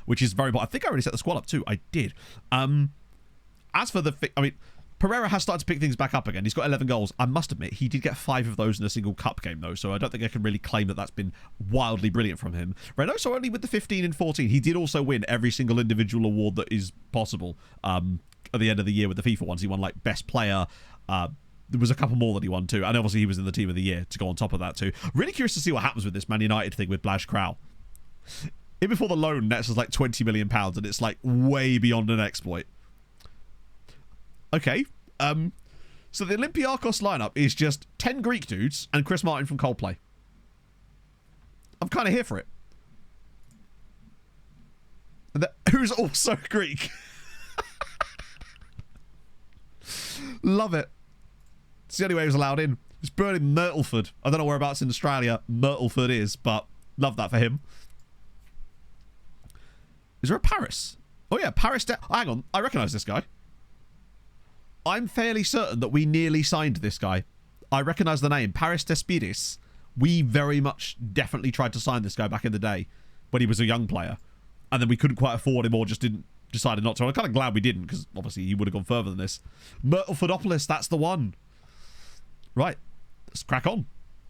Which is very... I think I already set the squad up too. I did. As for the... I mean, Pereira has started to pick things back up again. He's got 11 goals. I must admit, he did get 5 of those in a single cup game, though, so I don't think I can really claim that that's been wildly brilliant from him. Reynoso only with the 15 and 14. He did also win every single individual award that is possible at the end of the year with the FIFA ones. He won, like, Best Player. There was a couple more that he won, too. And obviously, he was in the Team of the Year to go on top of that, too. Really curious to see what happens with this Man United thing with Blaž Krau. In before the loan nets us, like, £20 million, and it's, like, way beyond an exploit. Okay. So the Olympiakos lineup is just 10 Greek dudes and Chris Martin from Coldplay. I'm kind of here for it. And who's also Greek. Love it. It's the only way he was allowed in. He's born in Myrtleford. I don't know whereabouts in Australia Myrtleford is, but love that for him. Is there a Paris? Oh yeah, Paris. Hang on, I recognise this guy. I'm fairly certain that we nearly signed this guy. I recognise the name, Paris Despides. We very much definitely tried to sign this guy back in the day when he was a young player. And then we couldn't quite afford him or just decided not to. I'm kind of glad we didn't because obviously he would have gone further than this. Myrtlefordopolis, that's the one. Right, let's crack on.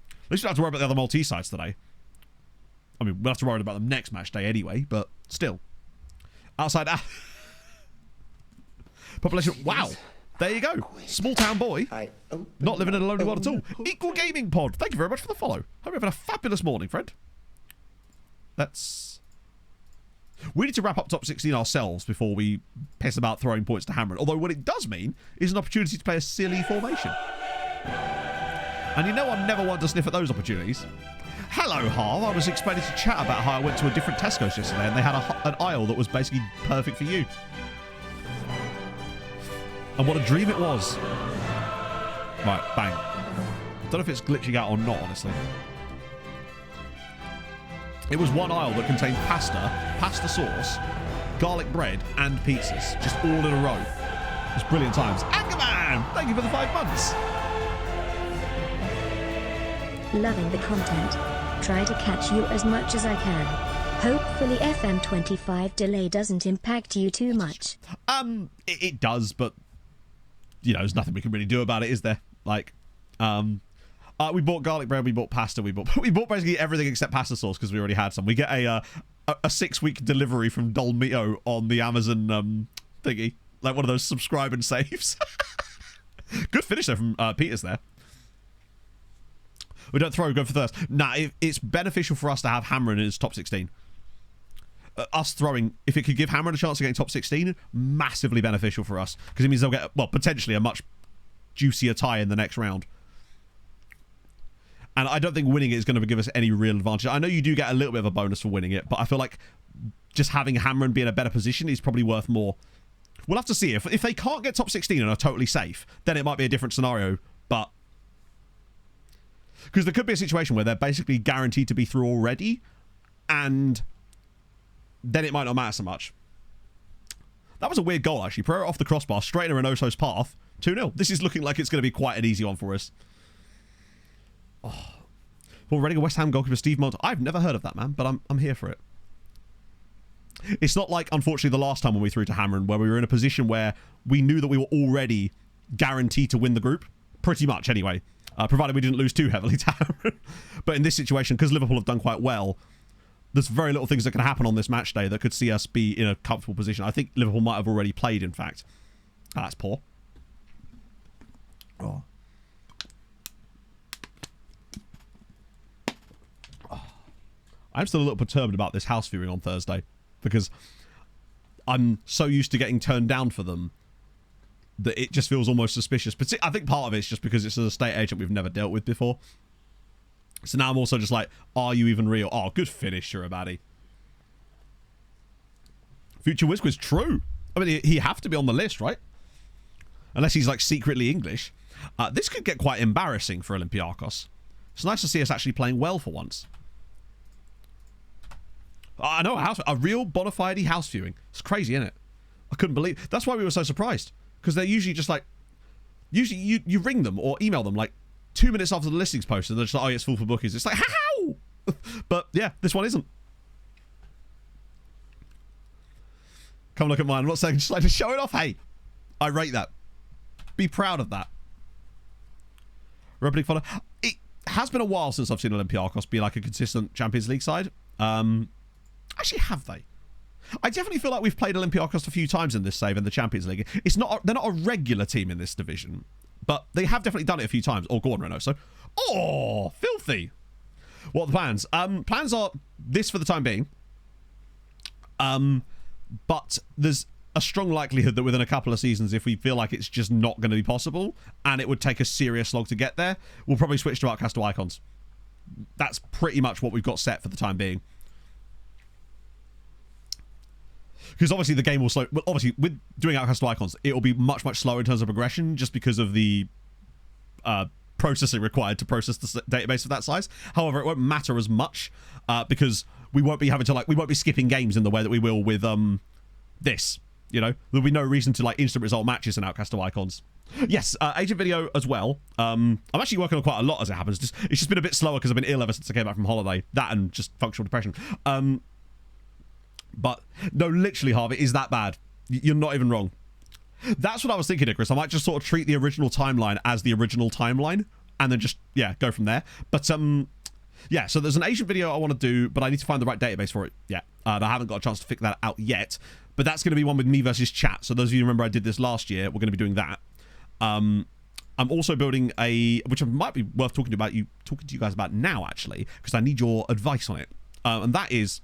At least we don't have to worry about the other Maltese sides today. I mean, we'll have to worry about them next match day anyway, but still. Outside... Population... Wow. There you go. Small town boy. Not living in a lonely world at all. Equal Gaming Pod. Thank you very much for the follow. Hope you're having a fabulous morning, friend. We need to wrap up top 16 ourselves before we piss about throwing points to Hamren. Although what it does mean is an opportunity to play a silly formation. And you know I'm never one to sniff at those opportunities. Hello, Harv. I was explaining to chat about how I went to a different Tesco's yesterday and they had an aisle that was basically perfect for you. And what a dream it was. Right, bang. Don't know if it's glitching out or not, honestly. It was one aisle that contained pasta sauce, garlic bread, and pizzas. Just all in a row. It was brilliant times. Angerman! Thank you for the 5 months. Loving the content. Try to catch you as much as I can. Hopefully FM25 delay doesn't impact you too much. It does, but... You know, there's nothing we can really do about it, is there? Like, we bought garlic bread, we bought pasta, we bought basically everything except pasta sauce because we already had some. We get a 6-week delivery from Dolmio on the Amazon thingy, like one of those subscribe and saves. Good finish there from Peters there. We don't throw, go for thirst. Nah, it's beneficial for us to have Hamren in his top 16. Us throwing, if it could give Hamren a chance of getting top 16, massively beneficial for us. Because it means they'll get, well, potentially a much juicier tie in the next round. And I don't think winning it is going to give us any real advantage. I know you do get a little bit of a bonus for winning it, but I feel like just having Hamren be in a better position is probably worth more. We'll have to see. If they can't get top 16 and are totally safe, then it might be a different scenario. But... Because there could be a situation where they're basically guaranteed to be through already, and... then it might not matter so much. That was a weird goal, actually. Pereira off the crossbar, straight in Reynoso's path. 2-0. This is looking like it's going to be quite an easy one for us. Oh. Well, Reading West Ham goalkeeper Steve Mont. I've never heard of that, man, but I'm here for it. It's not like, unfortunately, the last time when we threw to Hamren, where we were in a position where we knew that we were already guaranteed to win the group. Pretty much, anyway. Provided we didn't lose too heavily to Hamren. But in this situation, because Liverpool have done quite well... There's very little things that can happen on this match day that could see us be in a comfortable position. I think Liverpool might have already played, in fact. Oh, that's poor. Oh. I'm still a little perturbed about this house viewing on Thursday because I'm so used to getting turned down for them that it just feels almost suspicious. But I think part of it's just because it's an estate agent we've never dealt with before. So now I'm also just like, are you even real? Oh, good finish, Shirabadi. Future Whiz true. I mean, he have to be on the list, right? Unless he's like secretly English. This could get quite embarrassing for Olympiakos. It's nice to see us actually playing well for once. I know, a real bona fide house viewing. It's crazy, isn't it? I couldn't believe. That's why we were so surprised, because they're usually just like, usually you ring them or email them like 2 minutes after the listing's posted, and they're just like, oh, yeah, it's full for bookings. It's like, how? But yeah, this one isn't. Come look at mine. I'm not saying just like to show it off. Hey, I rate that. Be proud of that. Republic follow. It has been a while since I've seen Olympiacos be like a consistent Champions League side. Actually, have they? I definitely feel like we've played Olympiacos a few times in this save in the Champions League. It's not. They're not a regular team in this division, but they have definitely done it a few times. Oh, go on, Renault. So, oh, filthy. What are the plans? Plans are this for the time being. But there's a strong likelihood that within a couple of seasons, if we feel like it's just not going to be possible and it would take a serious slog to get there, we'll probably switch to Outcast to Icons. That's pretty much what we've got set for the time being. Because obviously the game will slow. Well, obviously with doing Outcast to Icons, it will be much, much slower in terms of progression just because of the processing required to process the database of that size. However, it won't matter as much because we won't be having to we won't be skipping games in the way that we will with this. You know, there'll be no reason to like instant result matches in Outcast to Icons. Yes, agent video as well. I'm actually working on quite a lot as it happens. It's just been a bit slower because I've been ill ever since I came back from holiday. That and just functional depression. But no, literally, Harvey, is that bad? You're not even wrong. That's what I was thinking, Chris. I might just sort of treat the original timeline as the original timeline and then just, yeah, go from there. But, yeah, so there's an agent video I want to do, but I need to find the right database for it. Yeah, and I haven't got a chance to figure that out yet. But that's going to be one with me versus chat. So those of you who remember I did this last year, we're going to be doing that. I'm also building which might be worth talking to you guys about now, actually, because I need your advice on it. And that is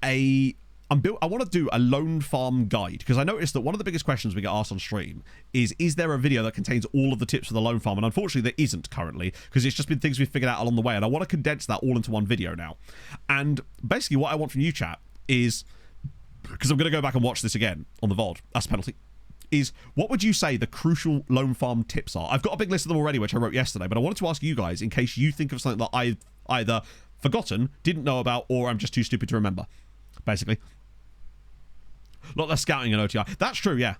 I want to do a loan farm guide, because I noticed that one of the biggest questions we get asked on stream is there a video that contains all of the tips for the loan farm? And unfortunately there isn't currently, because it's just been things we've figured out along the way, and I want to condense that all into one video now. And basically what I want from you, chat, is, because I'm going to go back and watch this again on the VOD, that's a penalty, is what would you say the crucial loan farm tips are? I've got a big list of them already, which I wrote yesterday, but I wanted to ask you guys in case you think of something that I've either forgotten, didn't know about, or I'm just too stupid to remember, basically. A lot less scouting in OTI. That's true, yeah.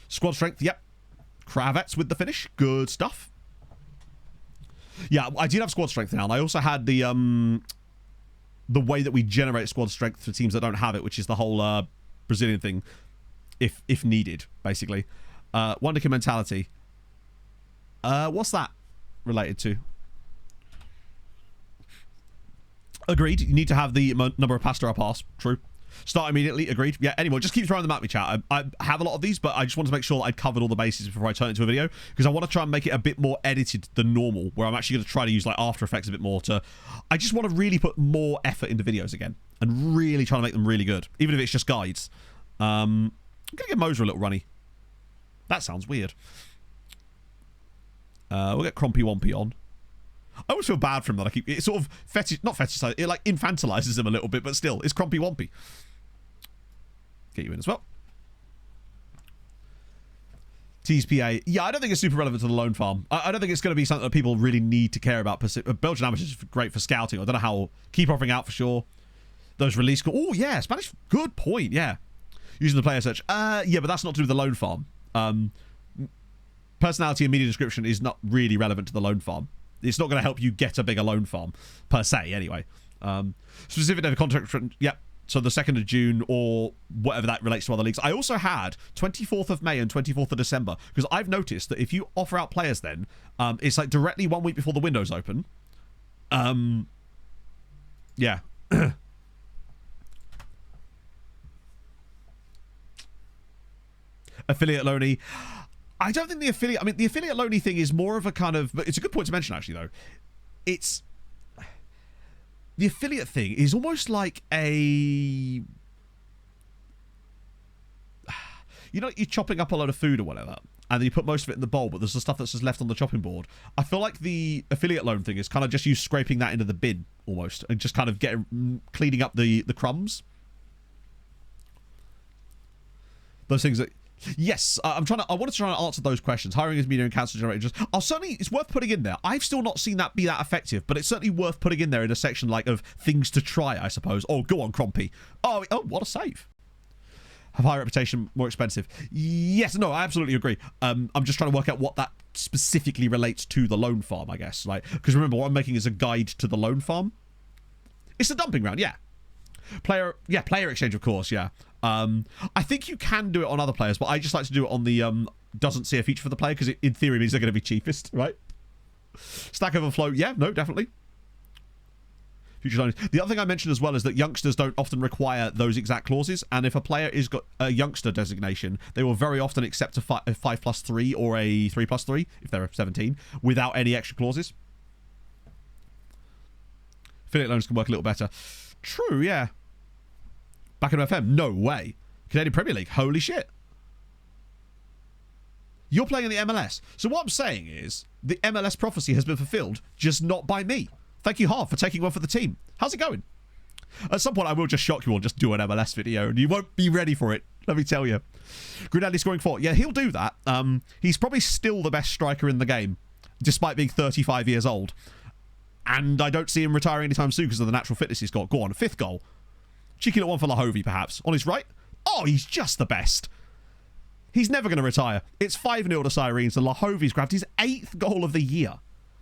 Squad strength, yep. Kravets with the finish. Good stuff. Yeah, I did have squad strength now, and I also had the way that we generate squad strength for teams that don't have it, which is the whole Brazilian thing, if needed, basically. Wonderkid mentality. What's that related to? Agreed. You need to have the number of pasta or pass. True. Start immediately. Agreed. Yeah, anyway, just keep throwing them at me, chat. I have a lot of these, but I just want to make sure that I covered all the bases before I turn it into a video, because I want to try and make it a bit more edited than normal, where I'm actually going to try to use like After Effects a bit more I just want to really put more effort into videos again and really try to make them really good, even if it's just guides. I'm going to give Moser a little runny. That sounds weird. We'll get Crompy Wompy on. I always feel bad for him that I keep... It sort of not fetishizes, it like infantilizes him a little bit, but still, it's Crompy Wompy. Get you in as well. TSPA. Yeah, I don't think it's super relevant to the loan farm. I don't think it's going to be something that people really need to care about. Belgian amateurs is great for scouting. I don't know how... Keep offering out for sure. Those release... Oh, yeah, Spanish... Good point, yeah. Using the player search. Yeah, but that's not to do with the loan farm. Personality and media description is not really relevant to the loan farm. It's not going to help you get a bigger loan farm, per se, anyway. Specific date of contract, yep. So the 2nd of June or whatever that relates to other leagues. I also had 24th of May and 24th of December, because I've noticed that if you offer out players then, it's like directly 1 week before the window's open. Yeah. Affiliate loanee. I don't think the affiliate... I mean, the affiliate loanee thing is more of a kind of... But it's a good point to mention, actually, though. It's... The affiliate thing is almost like a... You know, you're chopping up a load of food or whatever, and then you put most of it in the bowl, but there's the stuff that's just left on the chopping board. I feel like the affiliate loan thing is kind of just you scraping that into the bin, almost, and just kind of cleaning up the crumbs. Those things that... Yes, I want to try and answer those questions. Hiring as media and council generators. It's worth putting in there. I've still not seen that be that effective, but it's certainly worth putting in there in a section like of things to try, I suppose. Oh, go on, Crompy. Oh, what a save. Have high reputation, more expensive. Yes, no, I absolutely agree. I'm just trying to work out what that specifically relates to the loan farm, I guess. Like, because remember, what I'm making is a guide to the loan farm. It's a dumping ground, yeah. Player exchange, of course, yeah. I think you can do it on other players, but I just like to do it on the doesn't see a feature for the player because it, in theory, means they're going to be cheapest, right? Stack Overflow, yeah, no, definitely. Future loans. The other thing I mentioned as well is that youngsters don't often require those exact clauses, and if a player has got a youngster designation, they will very often accept a 5+3 or a 3+3 if they're 17 without any extra clauses. Affiliate loans can work a little better. True, yeah. Back in FM? No way. Canadian Premier League? Holy shit. You're playing in the MLS. So what I'm saying is the MLS prophecy has been fulfilled, just not by me. Thank you, Harv, for taking one for the team. How's it going? At some point, I will just shock you all, just do an MLS video, and you won't be ready for it. Let me tell you. Grinaldi scoring 4. Yeah, he'll do that. He's probably still the best striker in the game, despite being 35 years old. And I don't see him retiring anytime soon because of the natural fitness he's got. Go on, 5th goal. Cheeky little one for Lahovi, perhaps. On his right. Oh, he's just the best. He's never going to retire. It's 5-0 to Sirens, and Lahovi's grabbed his 8th goal of the year.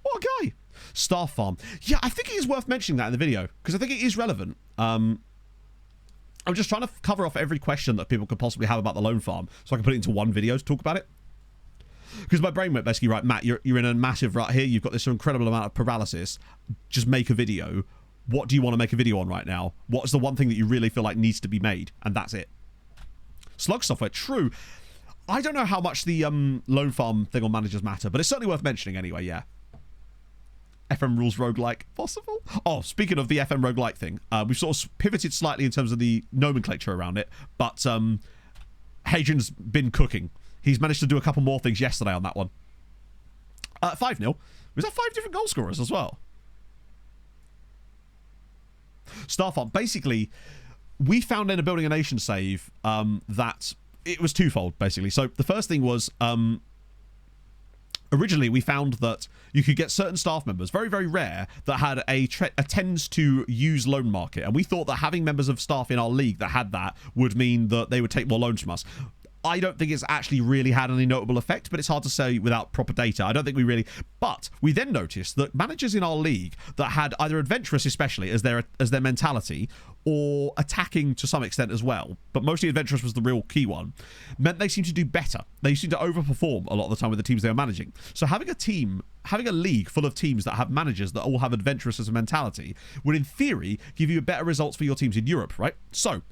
What a guy. Staff farm. Yeah, I think it is worth mentioning that in the video, because I think it is relevant. I'm just trying to cover off every question that people could possibly have about the loan farm, so I can put it into one video to talk about it. Because my brain went basically, right, Matt, you're in a massive rut here. You've got this incredible amount of paralysis. Just make a video. What do you want to make a video on right now? What's the one thing that you really feel like needs to be made? And that's it. Slug software, true. I don't know how much the loan farm thing on managers matter, but it's certainly worth mentioning anyway, yeah. FM rules roguelike possible? Oh, speaking of the FM roguelike thing, we've sort of pivoted slightly in terms of the nomenclature around it, but Hadrian's been cooking. He's managed to do a couple more things yesterday on that one. 5-0. Was that 5 different goal scorers as well? Star Farm. Basically, we found in a Building a Nation save that it was twofold, basically. So the first thing was originally we found that you could get certain staff members, very, very rare, that had a tends to use loan market. And we thought that having members of staff in our league that had that would mean that they would take more loans from us. I don't think it's actually really had any notable effect, but it's hard to say without proper data. I don't think we really... But we then noticed that managers in our league that had either adventurous especially as their mentality or attacking to some extent as well, but mostly adventurous was the real key one, meant they seemed to do better. They seemed to overperform a lot of the time with the teams they were managing. So having a league full of teams that have managers that all have adventurous as a mentality would in theory give you better results for your teams in Europe, right? So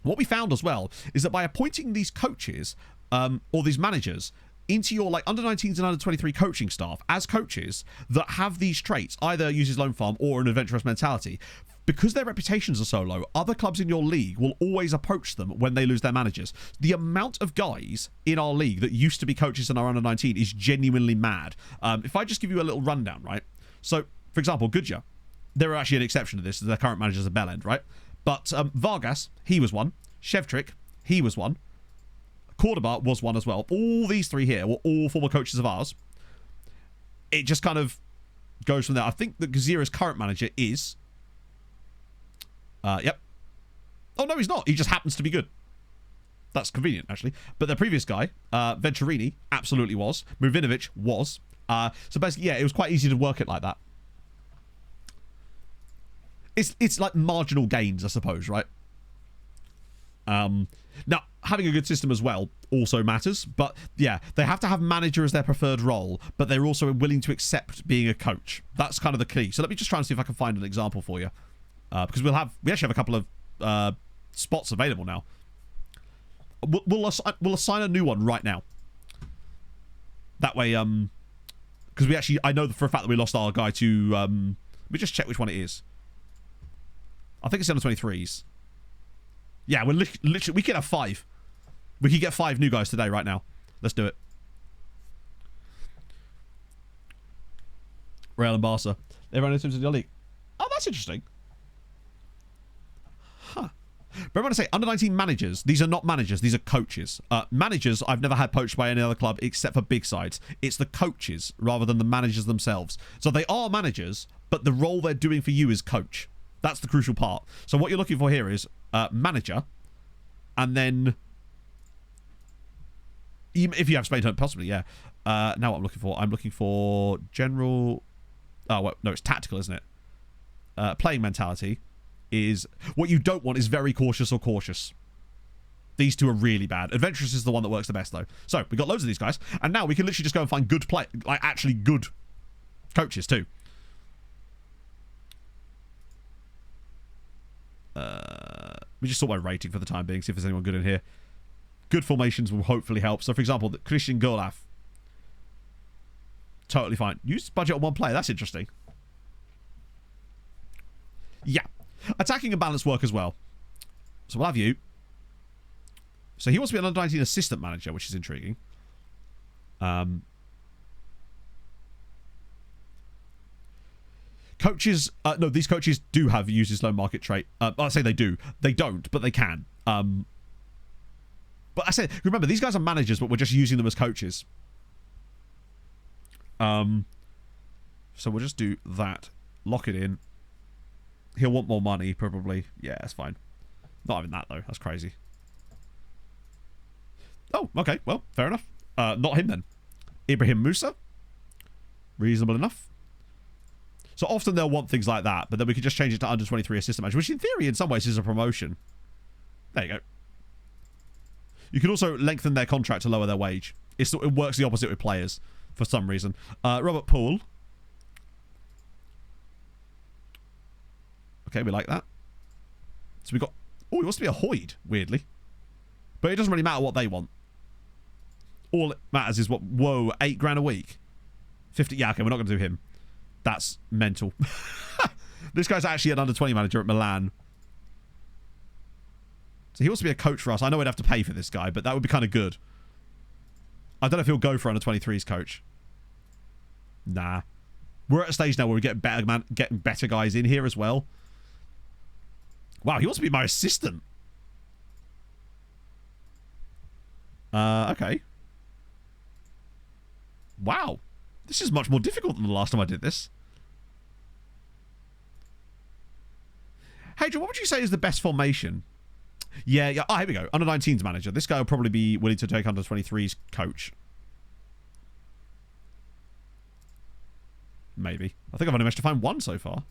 what we found as well is that by appointing these coaches or these managers into your like under 19s and under 23 coaching staff as coaches that have these traits, either uses loan farm or an adventurous mentality, because their reputations are so low, other clubs in your league will always approach them when they lose their managers. The amount of guys in our league that used to be coaches and are under 19 is genuinely mad. If I just give you a little rundown, right? So, for example, Goodyear, they're actually an exception to this. Their current manager's a bell end, right? But Vargas, he was one. Shevtrick, he was one. Cordoba was one as well. All these three here were all former coaches of ours. It just kind of goes from there. I think that Gazira's current manager is... yep. Oh, no, he's not. He just happens to be good. That's convenient, actually. But the previous guy, Venturini, absolutely was. Muvinovic was. So basically, yeah, it was quite easy to work it like that. It's like marginal gains, I suppose, right? Now, having a good system as well also matters. But, yeah, they have to have manager as their preferred role, but they're also willing to accept being a coach. That's kind of the key. So let me just try and see if I can find an example for you. Because we actually have a couple of spots available now. We'll assign a new one right now. That way, because I know for a fact that we lost our guy to, let me just check which one it is. I think it's under 23s. Yeah, we're literally, we can have 5. We can get 5 new guys today, right now. Let's do it. Real and Barca. Everyone in terms of your league. Oh, that's interesting. Huh. Remember when I say under 19 managers, these are not managers, these are coaches. Managers I've never had poached by any other club except for big sides. It's the coaches rather than the managers themselves. So they are managers, but the role they're doing for you is coach. That's the crucial part. So what you're looking for here is manager, and then if you have Spain, possibly, yeah. Now what I'm looking for general. Oh, well, no, it's tactical, isn't it? Playing mentality is what you don't want is very cautious or cautious. These two are really bad. Adventurous is the one that works the best, though. So we got loads of these guys, and now we can literally just go and find good like actually good coaches too. We just sort by rating for the time being, see if there's anyone good in here. Good formations will hopefully help. So, for example, Christian Golaf. Totally fine. Use budget on one player. That's interesting. Yeah. Attacking and balance work as well. So we'll have you. So he wants to be an under 19 assistant manager, which is intriguing. Coaches, no, these coaches do have uses low market trait. I say they do. They don't, but they can. But I say, remember, these guys are managers, but we're just using them as coaches. So we'll just do that. Lock it in. He'll want more money, probably. Yeah, that's fine. Not even that, though. That's crazy. Oh, okay. Well, fair enough. Not him, then. Ibrahim Musa. Reasonable enough. So often they'll want things like that, but then we can just change it to under 23 assistant manager, which in theory, in some ways, is a promotion. There you go. You can also lengthen their contract to lower their wage. It works the opposite with players, for some reason. Robert Poole. Okay, we like that. So we got... Oh, he wants to be a Hoyd, weirdly. But it doesn't really matter what they want. All it matters is what... Whoa, 8 grand a week? 50... Yeah, okay, we're not going to do him. That's mental. This guy's actually an under-20 manager at Milan. So he wants to be a coach for us. I know we'd have to pay for this guy, but that would be kind of good. I don't know if he'll go for under-23's coach. Nah. We're at a stage now where we get getting better guys in here as well. Wow, he wants to be my assistant. Okay. Wow. This is much more difficult than the last time I did this. Hadrian, what would you say is the best formation? Yeah. Oh, here we go. Under 19's manager. This guy will probably be willing to take under 23's coach. Maybe. I think I've only managed to find one so far.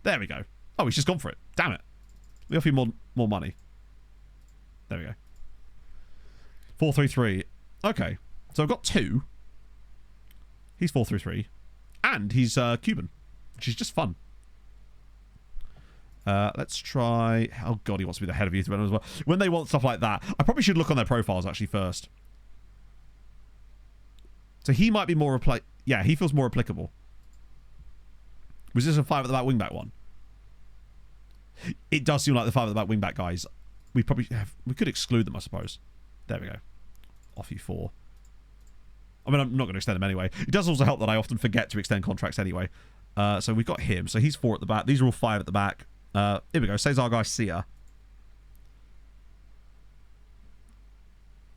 There we go. Oh, he's just gone for it. Damn it. We offer you more money. There we go. 433. Okay. So I've got 2. He's 433. And he's Cuban, which is just fun. Let's try... Oh, God, he wants to be the head of youth development as well. When they want stuff like that, I probably should look on their profiles, actually, first. So he might be more... Yeah, he feels more applicable. Was this a 5 at the back wingback one? It does seem like the 5 at the back wingback guys. We probably have... We could exclude them, I suppose. There we go. Off you 4. I mean, I'm not going to extend them anyway. It does also help that I often forget to extend contracts anyway. So we've got him. So he's 4 at the back. These are all 5 at the back. Here we go. Cesar Garcia.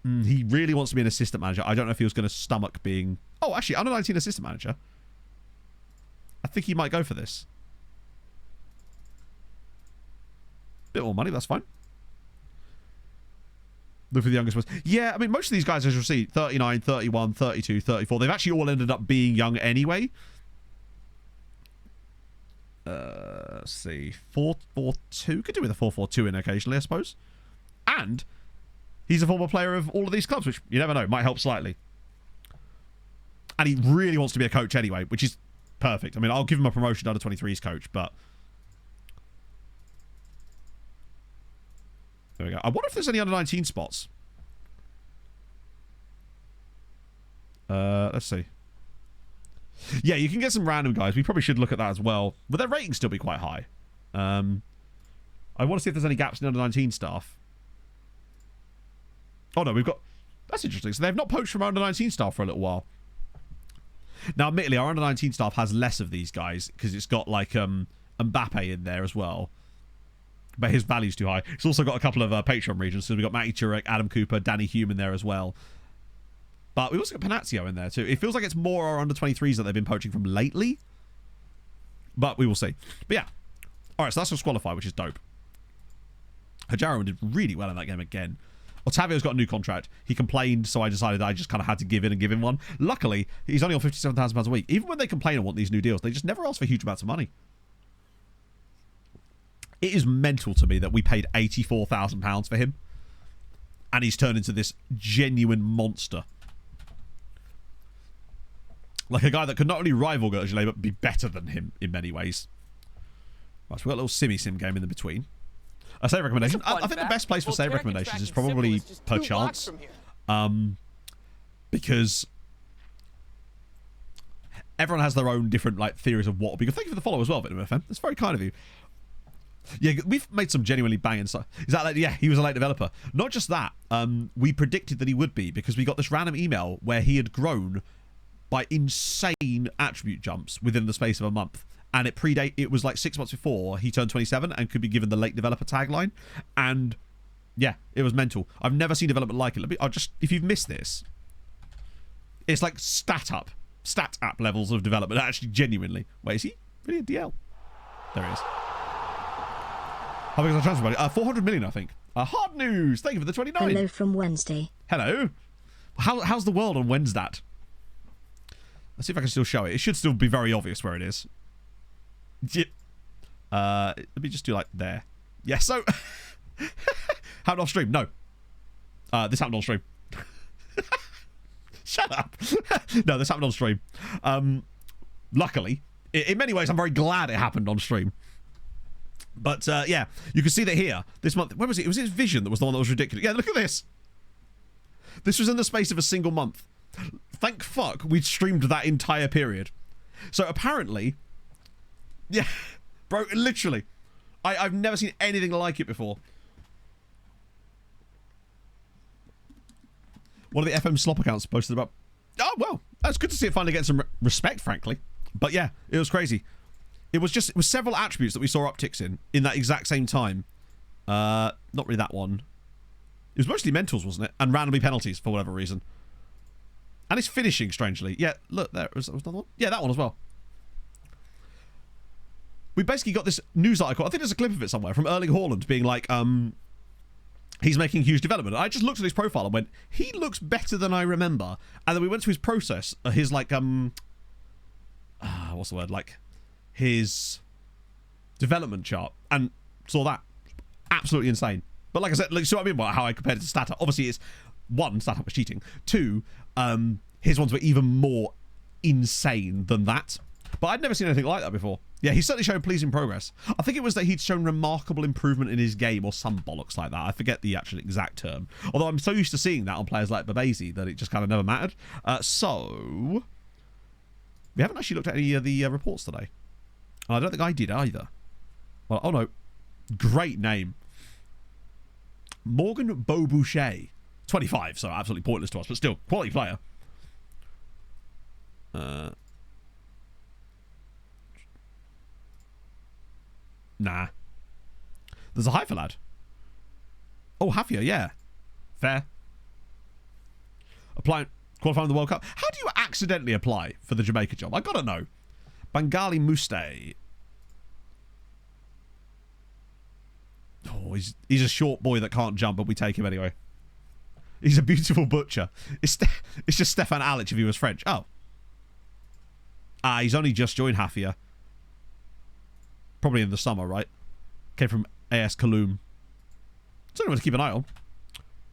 He really wants to be an assistant manager. I don't know if he was going to stomach being... Oh, actually, under 19 assistant manager. I think he might go for this. Bit more money, that's fine. Look for the youngest ones. Yeah, I mean, most of these guys, as you'll see, 39, 31, 32, 34, they've actually all ended up being young anyway. Let's see. 4-4-2. Could do with a 4-4-2 in occasionally, I suppose. And he's a former player of all of these clubs, which you never know, might help slightly. And he really wants to be a coach anyway, which is perfect. I mean, I'll give him a promotion to under 23's coach, but... There we go. I wonder if there's any under 19 spots. Let's see. Yeah, you can get some random guys. We probably should look at that as well. But their ratings still be quite high. I want to see if there's any gaps in under 19 staff. Oh, no, we've got... That's interesting. So they've not poached from under 19 staff for a little while. Now, admittedly, our under 19 staff has less of these guys because it's got, like, Mbappe in there as well. but his value's too high. It's also got a couple of Patreon regions. So we've got Matty Turek, Adam Cooper, Danny Hume in there as well. But we also got Panazio in there too. It feels like it's more our under 23s that they've been poaching from lately. But we will see. But yeah. Alright, so that's Disqualify, which is dope. Hajaro did really well in that game again. Ottavio's got a new contract. He complained, so I decided I just kind of had to give in and give him one. Luckily, he's only on £57,000 a week. Even when they complain and want these new deals, they just never ask for huge amounts of money. It is mental to me that we paid £84,000 for him. And he's turned into this genuine monster. Like a guy that could not only rival Gertrude, but be better than him in many ways. Right, so we've got a little Simmy Sim game in the between. A save recommendation. I think the best place for save recommendations is probably per chance. Because everyone has their own different like theories of what would be good. Thank you for the follow as well, Vitamin FM. That's very kind of you. Yeah, we've made some genuinely banging stuff. Is that like, yeah, he was a late developer. Not just that, we predicted that he would be because we got this random email where he had grown by insane attribute jumps within the space of a month. And it was like 6 months before he turned 27 and could be given the late developer tagline. And yeah, it was mental. I've never seen development like it. If you've missed this, it's like stat app levels of development, actually, genuinely. Wait, is he really a DL? There he is. How big is our transfer budget? 400 million, I think. Hard news. Thank you for the 29. Hello from Wednesday. Hello. How's the world on Wednesday? Let's see if I can still show it. It should still be very obvious where it is. Let me just do like there. Yeah, so happened off stream. No. This happened on stream. Shut up. No, this happened on stream. Luckily, in many ways, I'm very glad it happened on stream. But yeah, you can see that here this month. Where was it? It was his Vision that was the one that was ridiculous. Yeah, look at this. This was in the space of a single month. Thank fuck we'd streamed that entire period. So apparently, yeah, bro, literally, I've never seen anything like it before. One of the FM slop accounts posted about. Oh well, that's good to see it finally getting some respect, frankly. But yeah, it was crazy. It was several attributes that we saw upticks in that exact same time. Not really that one. It was mostly mentals, wasn't it? And randomly penalties for whatever reason. And it's finishing, strangely. Yeah, look, there was another one. Yeah, that one as well. We basically got this news article. I think there's a clip of it somewhere from Erling Haaland being like, he's making huge development. And I just looked at his profile and went, he looks better than I remember. And then we went to his process, his like, what's the word? Like, his development chart, and saw that. Absolutely insane. But like I said, like, see what I mean by how I compared it to StatUp. Obviously, it's one, StatUp was cheating. Two, his ones were even more insane than that. But I'd never seen anything like that before. Yeah, he's certainly shown pleasing progress. I think it was that he'd shown remarkable improvement in his game or some bollocks like that. I forget the actual exact term. Although I'm so used to seeing that on players like Babesi that it just kind of never mattered. So, we haven't actually looked at any of the reports today. And I don't think I did either. Well, oh no. Great name. Morgan Beauboucher. 25, so absolutely pointless to us, but still, quality player. Nah. There's a Haifa lad. Oh, Hafia, yeah. Fair. Qualifying for the World Cup. How do you accidentally apply for the Jamaica job? I gotta know. Bengali Muste. Oh, he's a short boy that can't jump, but we take him anyway. He's a beautiful butcher. It's just Stefan Alic if he was French. Oh. He's only just joined Hafia. Probably in the summer, right? Came from AS Kaloum. Something to keep an eye on.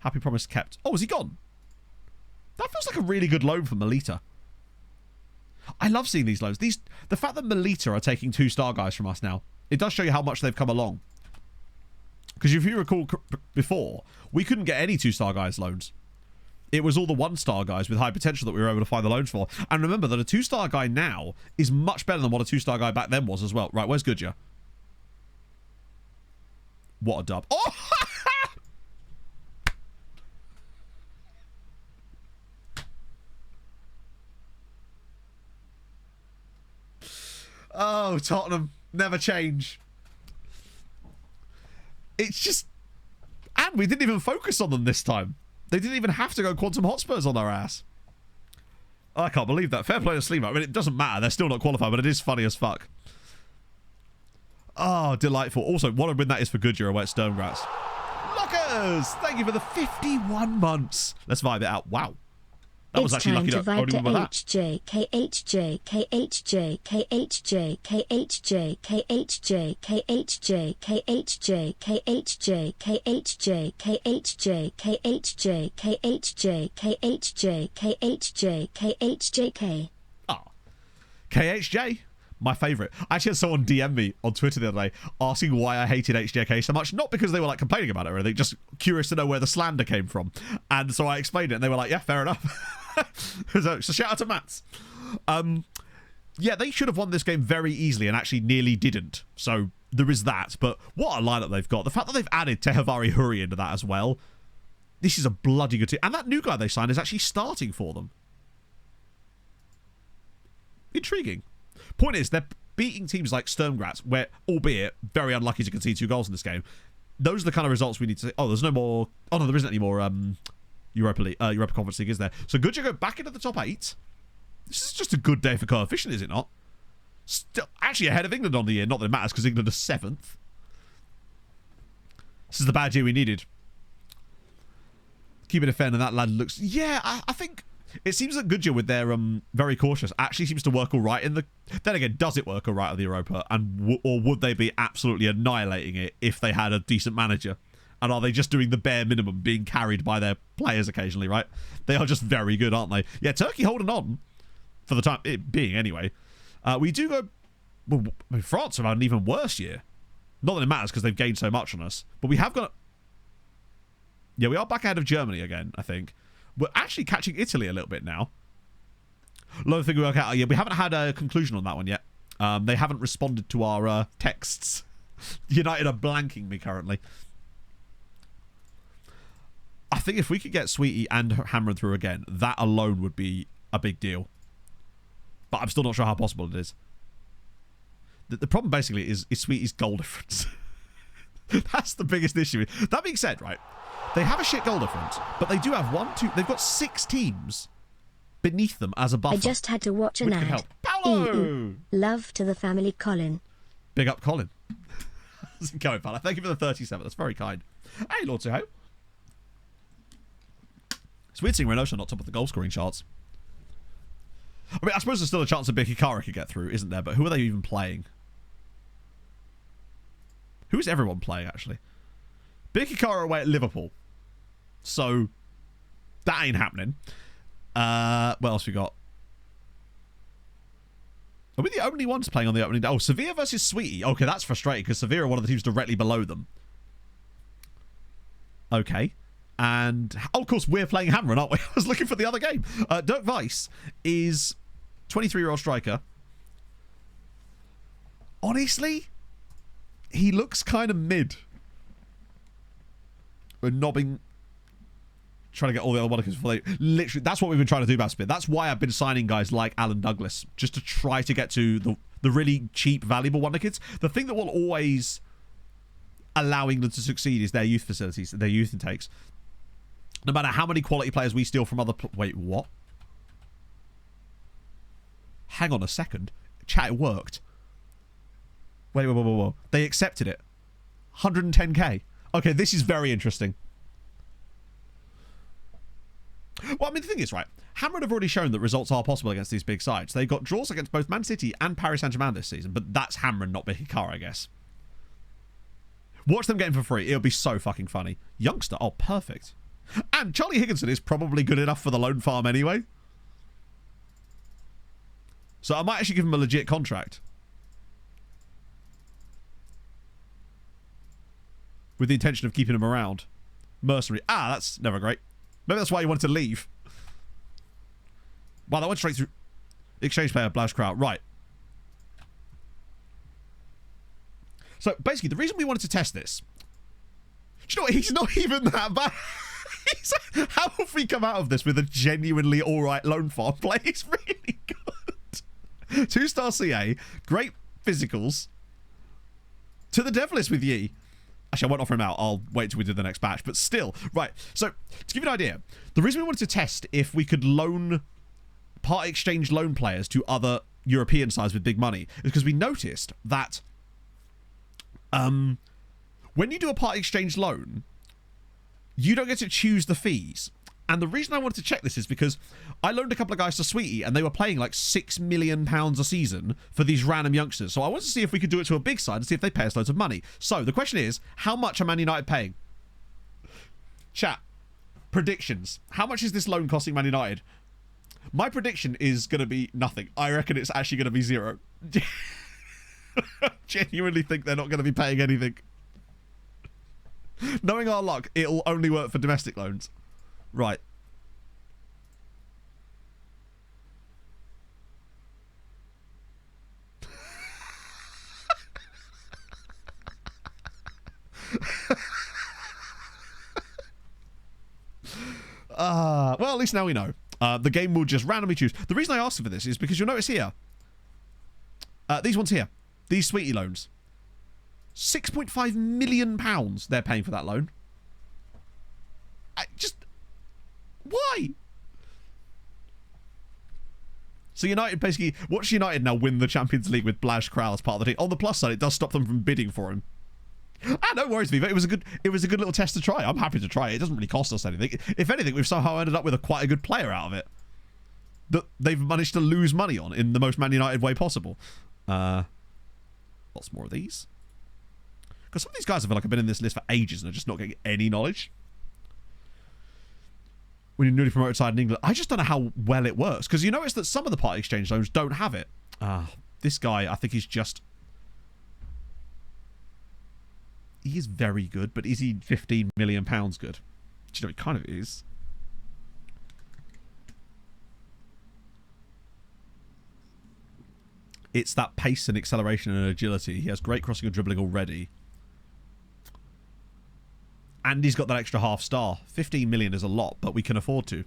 Happy promise kept. Oh, is he gone? That feels like a really good loan for Melita. I love seeing these loans. The fact that Melita are taking 2-star guys from us now, it does show you how much they've come along. Because if you recall before, we couldn't get any 2-star guys loans. It was all the 1-star guys with high potential that we were able to find the loans for. And remember that a 2-star guy now is much better than what a 2-star guy back then was as well. Right, where's Goodyear? What a dub. Oh! Oh, Tottenham. Never change. It's just... And we didn't even focus on them this time. They didn't even have to go Quantum Hotspurs on our ass. I can't believe that. Fair play to Sleemo. I mean, it doesn't matter. They're still not qualified, but it is funny as fuck. Oh, delightful. Also, what a win that is for Goodyear away at Sturmgratz. Lockers! Thank you for the 51 months. Let's vibe it out. Wow. That was actually lucky to only win by that. HJ, KHJ, KHJ, KHJ, KHJ, KHJ, KHJ, KHJ, KHJ, KHJ, KHJ, KHJ, KHJ, KHJ, KHJ, KHJK. Oh. KHJ. My favourite. I actually had someone DM me on Twitter the other day asking why I hated HJK so much. Not because they were like complaining about it or anything, just curious to know where the slander came from. And so I explained it and they were like, yeah, fair enough. So shout out to Mats. Yeah, they should have won this game very easily and actually nearly didn't. So there is that. But what a lineup they've got. The fact that they've added Tehavari Huri into that as well. This is a bloody good team. And that new guy they signed is actually starting for them. Intriguing. Point is, they're beating teams like Sturmgratz, where, albeit very unlucky to concede 2 goals in this game. Those are the kind of results we need to... Oh, there's no more... Oh, no, there isn't any more Europa Conference League, is there? So Goodyear go back into the top 8. This is just a good day for coefficient, is it not? Still, actually ahead of England on the year. Not that it matters, because England are 7th. This is the bad year we needed. Keeping a fan, and that lad looks... Yeah, I think... It seems that Goodyear, with their very cautious, actually seems to work all right in the... Then again, does it work all right in the Europa? And or would they be absolutely annihilating it if they had a decent manager? And are they just doing the bare minimum, being carried by their players occasionally, right? They are just very good, aren't they? Yeah, Turkey holding on for the time it being, anyway. We do go... Well, I mean, France have had an even worse year. Not that it matters, because they've gained so much on us. But we have got... Yeah, we are back ahead of Germany again, I think. We're actually catching Italy a little bit now. Low thing we work out. Yeah, we haven't had a conclusion on that one yet. They haven't responded to our texts. United are blanking me currently. I think if we could get Sweetie and Hammered through again, that alone would be a big deal. But I'm still not sure how possible it is. The problem basically is Sweetie's goal difference. That's the biggest issue. That being said, right, they have a shit goal difference, but they do have they've got 6 teams beneath them as a buffer. I just had to watch an ad. Paolo! Love to the family, Colin. Big up, Colin. How's it going, pal? Thank you for the 37. That's very kind. Hey, Lord Suho. It's weird seeing Reynoso not top of the goal scoring charts. I mean, I suppose there's still a chance that Bikikara could get through, isn't there? But who are they even playing? Who is everyone playing, actually? Bikikara away at Liverpool. So, that ain't happening. What else we got? Are we the only ones playing on the opening day? Oh, Sevilla versus Sweetie. Okay, that's frustrating because Sevilla are one of the teams directly below them. Okay. And, oh, of course, we're playing Hamron, aren't we? I was looking for the other game. Dirk Weiss is 23-year-old striker. Honestly, he looks kind of mid. We're knobbing, trying to get all the other Monikers before they... Literally, that's what we've been trying to do, Baspin. That's why I've been signing guys like Alan Douglas, just to try to get to the really cheap, valuable Wonder Kids. The thing that will always allow England to succeed is their youth facilities, their youth intakes. No matter how many quality players we steal from other... Wait, what? Hang on a second. Chat, it worked. Wait. They accepted it. 110k. Okay, this is very interesting. Well, I mean, the thing is, right, Hammered have already shown that results are possible against these big sides. They got draws against both Man City and Paris Saint-Germain this season, but that's Hammered, not Bihikara, I guess. Watch them getting for free. It'll be so fucking funny. Youngster. Oh, perfect. And Charlie Higginson is probably good enough for the loan farm anyway. So I might actually give him a legit contract. With the intention of keeping him around. Mercenary. Ah, that's never great. Maybe that's why he wanted to leave. Wow, that went straight through. Exchange player, Blash Kraut. Right. So, basically, the reason we wanted to test this... Do you know what? He's not even that bad. How have we come out of this with a genuinely alright loan farm play? He's really good. 2-star CA. Great physicals. To the Devilists with Yi. Actually, I won't offer him out. I'll wait till we do the next batch. But still, right. So, to give you an idea, the reason we wanted to test if we could loan part exchange loan players to other European sides with big money is because we noticed that when you do a part exchange loan, you don't get to choose the fees. And the reason I wanted to check this is because I loaned a couple of guys to Sweetie and they were playing like £6 million a season for these random youngsters. So I wanted to see if we could do it to a big side and see if they pay us loads of money. So the question is, how much are Man United paying? Chat, predictions. How much is this loan costing Man United? My prediction is going to be nothing. I reckon it's actually going to be zero. Genuinely think they're not going to be paying anything. Knowing our luck, it'll only work for domestic loans. Right. Well, at least now we know. The game will just randomly choose. The reason I asked for this is because you'll notice here. These ones here. These Sweetie loans. £6.5 million they're paying for that loan. Why? So United basically, watch United now win the Champions League with Blaž Král as part of the team. On the plus side, it does stop them from bidding for him. No worries, Viva. It was a good little test to try. I'm happy to try it. It doesn't really cost us anything. If anything, we've somehow ended up with quite a good player out of it that they've managed to lose money on in the most Man United way possible. Lots more of these. Because some of these guys I feel like have been in this list for ages and are just not getting any knowledge. When you're newly promoted side in England, I just don't know how well it works. Because you notice that some of the part exchange loans don't have it. This guy, I think he's just... He is very good, but is he £15 million good? Do you know, he kind of is. It's that pace and acceleration and agility. He has great crossing and dribbling already. And he's got that extra half star. 15 million is a lot, but we can afford to.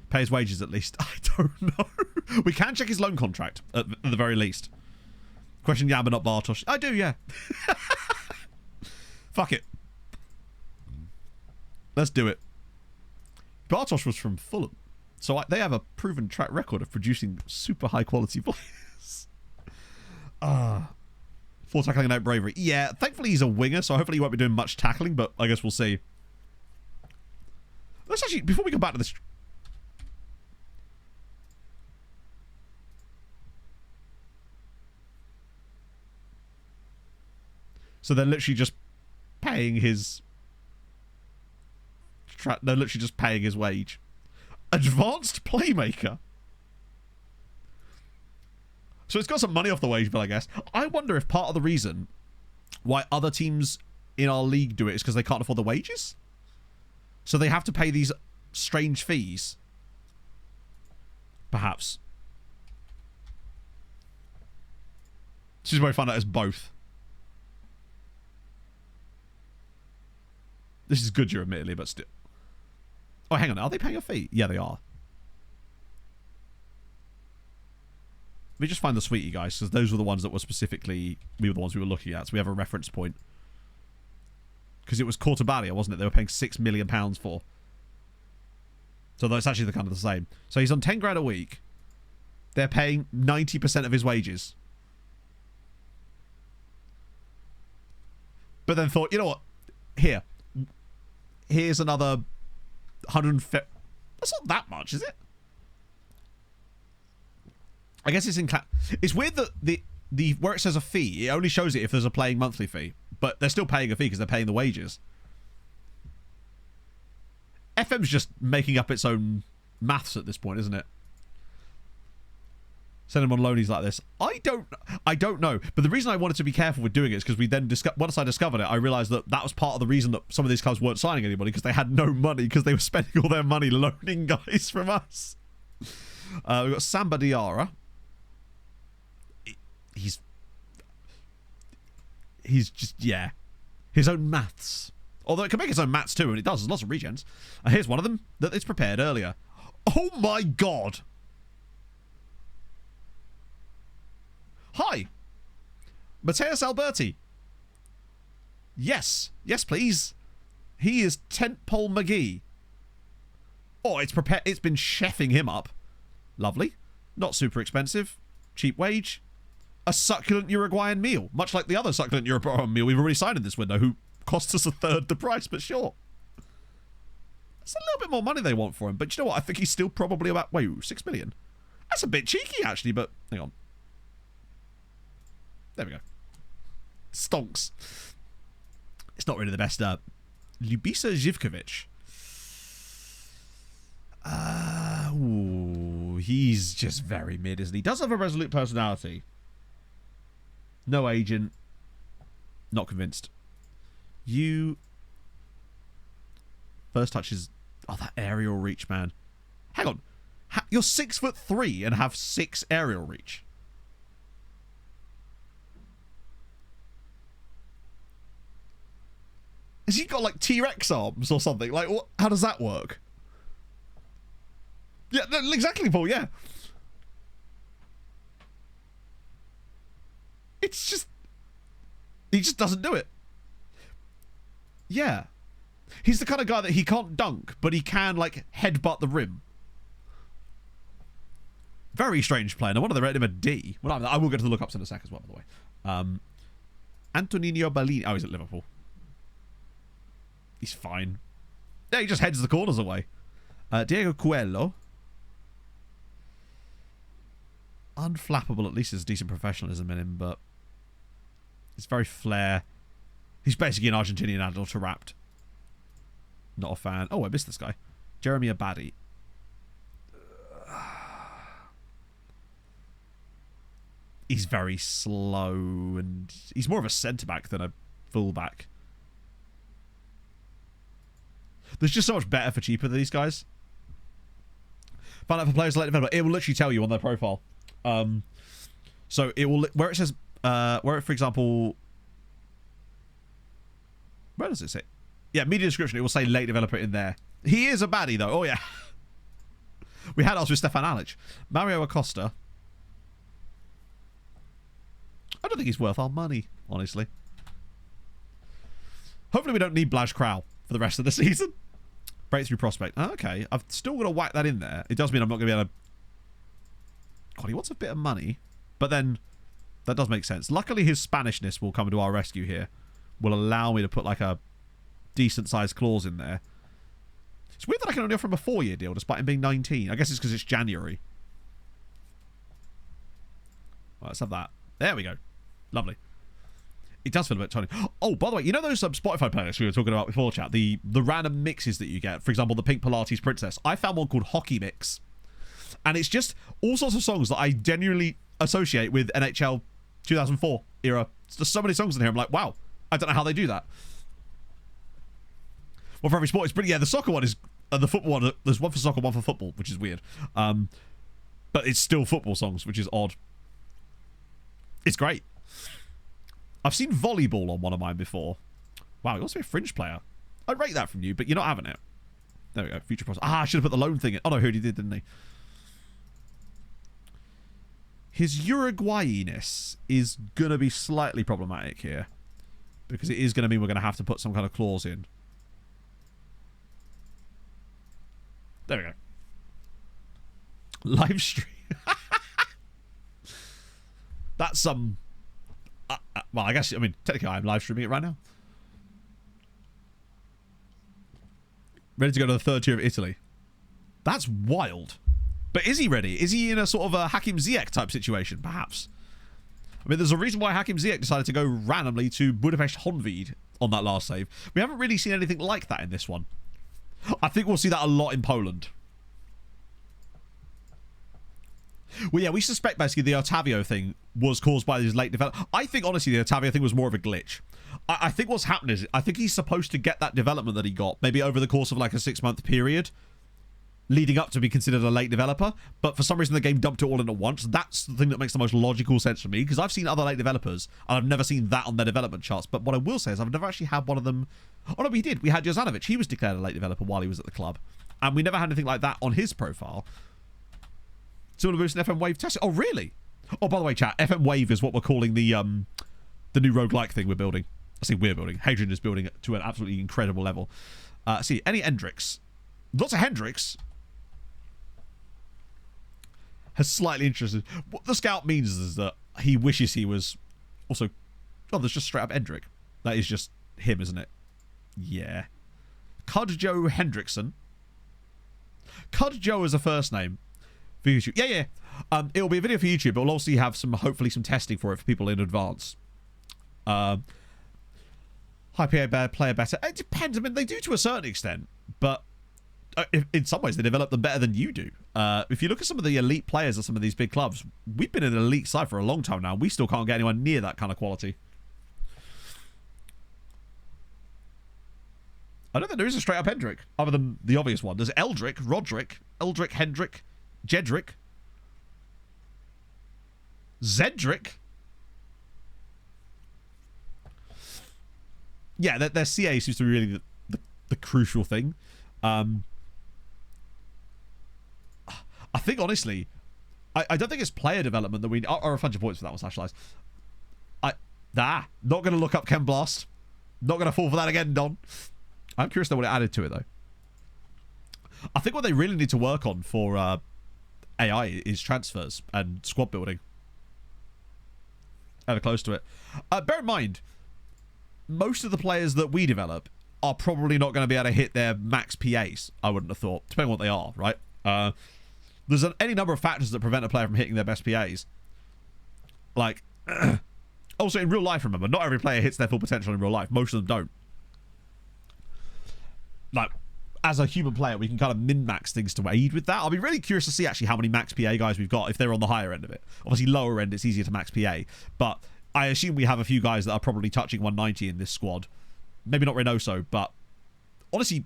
Pay his wages at least. I don't know. We can check his loan contract at the very least. Question Yamba, not Bartosz. I do, yeah. Fuck it. Let's do it. Bartosz was from Fulham. So they have a proven track record of producing super high quality players. For tackling and out bravery. Yeah, thankfully he's a winger, so hopefully he won't be doing much tackling, but I guess we'll see. Let's actually, before we come back to this... So they're literally just paying his... They're literally just paying his wage. Advanced playmaker. So it's got some money off the wage bill, I guess. I wonder if part of the reason why other teams in our league do it is because they can't afford the wages. So they have to pay these strange fees. Perhaps. This is where I find out it's both. This is Goodyear, admittedly, but still. Oh, hang on. Are they paying a fee? Yeah, they are. Let me just find the Sweetie guys, because those were the ones that were specifically... We were the ones we were looking at, so we have a reference point. Because it was Cortabalia, wasn't it? They were paying £6 million for. So that's actually kind of the same. So he's on 10 grand a week. They're paying 90% of his wages. But then thought, you know what? Here's another 150... That's not that much, is it? I guess it's in... It's weird that the where it says a fee, it only shows it if there's a playing monthly fee. But they're still paying a fee because they're paying the wages. FM's just making up its own maths at this point, isn't it? Send him on loanies like this. I don't know. But the reason I wanted to be careful with doing it is because we then once I discovered it, I realised that that was part of the reason that some of these clubs weren't signing anybody, because they had no money, because they were spending all their money loaning guys from us. We've got Samba Diarra. He's just, yeah, his own maths. Although it can make its own maths too, and it does. There's lots of regens. Here's one of them that it's prepared earlier. Oh my god. Hi. Mateus Alberti. Yes. Yes, please. He is Tentpole McGee. Oh, it's prepared. It's been chefing him up. Lovely. Not super expensive. Cheap wage. A succulent Uruguayan meal. Much like the other succulent Uruguayan meal we've already signed in this window, who costs us a third the price, but sure. It's a little bit more money they want for him. But you know what? I think he's still probably about... Wait, 6 million? That's a bit cheeky, actually, but... Hang on. There we go. Stonks. It's not really the best. Ljubisa Zivkovic. Ooh, he's just very mid, isn't he? Does have a resolute personality. No agent. Not convinced. You... First touch is... Oh, that aerial reach, man. Hang on. You're 6'3" and have 6 aerial reach. Has he got like T-Rex arms or something? Like, what, how does that work? Yeah, exactly, Paul, yeah. It's just... He just doesn't do it. Yeah. He's the kind of guy that he can't dunk, but he can, like, headbutt the rim. Very strange player. No wonder they rated him a D. Well, I will get to the lookups in a sec as well, by the way. Antonino Bellini. Oh, he's at Liverpool. He's fine. Yeah, he just heads the corners away. Diego Coelho. Unflappable, at least there's decent professionalism in him, but it's very flair. He's basically an Argentinian adult wrapped. Not a fan. Oh, I missed this guy. Jeremy Abadi. He's very slow, and he's more of a centre-back than a full-back. There's just so much better for cheaper than these guys. Find out for players like developer. It will literally tell you on their profile. So it will, where it says, where it, for example, where does it say? Yeah, media description. It will say late developer in there. He is a baddie though. Oh yeah. We had us with Stefan Alic. Mario Acosta. I don't think he's worth our money, honestly. Hopefully we don't need Blaj Krau for the rest of the season. Breakthrough prospect. Oh, okay. I've still got to whack that in there. It does mean I'm not going to be able to... God, he wants a bit of money. But then, that does make sense. Luckily, his Spanishness will come to our rescue here. Will allow me to put like a decent-sized clause in there. It's weird that I can only offer him a 4-year deal despite him being 19. I guess it's because it's January. Right, let's have that. There we go. Lovely. It does feel a bit tiny. Oh, by the way, you know those Spotify playlists we were talking about before, chat? The random mixes that you get. For example, the Pink Pilates Princess. I found one called Hockey Mix. And it's just all sorts of songs that I genuinely associate with NHL 2004 era. There's so many songs in here. I'm like, wow, I don't know how they do that. Well, for every sport, it's pretty... Yeah, the soccer one is... the football one, there's one for soccer, one for football, which is weird. But it's still football songs, which is odd. It's great. I've seen volleyball on one of mine before. Wow, he wants to be a fringe player. I'd rate that from you, but you're not having it. There we go. Future prospect. Ah, I should have put the loan thing in. Oh, no, he did, didn't he? His Uruguayness is going to be slightly problematic here. Because it is going to mean we're going to have to put some kind of clause in. There we go. Live stream. That's some... well, I guess, I mean, technically I'm live streaming it right now. Ready to go to the 3rd tier of Italy. That's wild. But is he ready? Is he in a sort of a Hakim Ziyech type situation, perhaps? I mean, there's a reason why Hakim Ziyech decided to go randomly to Budapest Honvéd on that last save. We haven't really seen anything like that in this one. I think we'll see that a lot in Poland. Well, yeah, we suspect basically the Otavio thing was caused by his late development. I think, honestly, the Otavio thing was more of a glitch. I think what's happened is, I think he's supposed to get that development that he got, maybe over the course of like a 6-month period, leading up to be considered a late developer, but for some reason the game dumped it all in at once. That's the thing that makes the most logical sense for me, because I've seen other late developers, and I've never seen that on their development charts, but what I will say is I've never actually had one of them... Oh no, we did. We had Jozanovic. He was declared a late developer while he was at the club, and we never had anything like that on his profile. Similar boost in FM Wave testing. Oh, really? Oh, by the way, chat, FM Wave is what we're calling the new roguelike thing we're building. I say we're building. Hadrian is building to an absolutely incredible level. See, any Hendricks. Lots of Hendricks. Has slightly interested. What the scout means is that he wishes he was also... Oh, there's just straight up Hendrick. That is just him, isn't it? Yeah. Cudjoe Hendrickson. Cudjoe is a first name for YouTube. Yeah. It'll be a video for YouTube, but we'll also have hopefully some testing for it for people in advance. High PA player better. It depends. I mean, they do to a certain extent, but in some ways they develop them better than you do. If you look at some of the elite players at some of these big clubs, we've been in an elite side for a long time now. We still can't get anyone near that kind of quality. I don't think there is a straight up Hendrick, other than the obvious one. There's Eldrick, Roderick, Eldrick, Hendrick, Jedrick, Zedrick. Yeah, their CA seems to be really the crucial thing. I think, honestly, I don't think it's player development that we... Or a bunch of points for that one, Slash Lies. Not going to look up Chem Blast. Not going to fall for that again, Don. I'm curious to know what it added to it, though. I think what they really need to work on for AI is transfers and squad building. Ever close to it. Bear in mind, most of the players that we develop are probably not going to be able to hit their max PAs, I wouldn't have thought, depending on what they are, right? There's any number of factors that prevent a player from hitting their best PAs. Like, also in real life, remember, not every player hits their full potential in real life. Most of them don't. Like, as a human player, we can kind of min-max things to aid with that. I'll be really curious to see actually how many max PA guys we've got if they're on the higher end of it. Obviously, lower end, it's easier to max PA. But I assume we have a few guys that are probably touching 190 in this squad. Maybe not Reynoso, but honestly,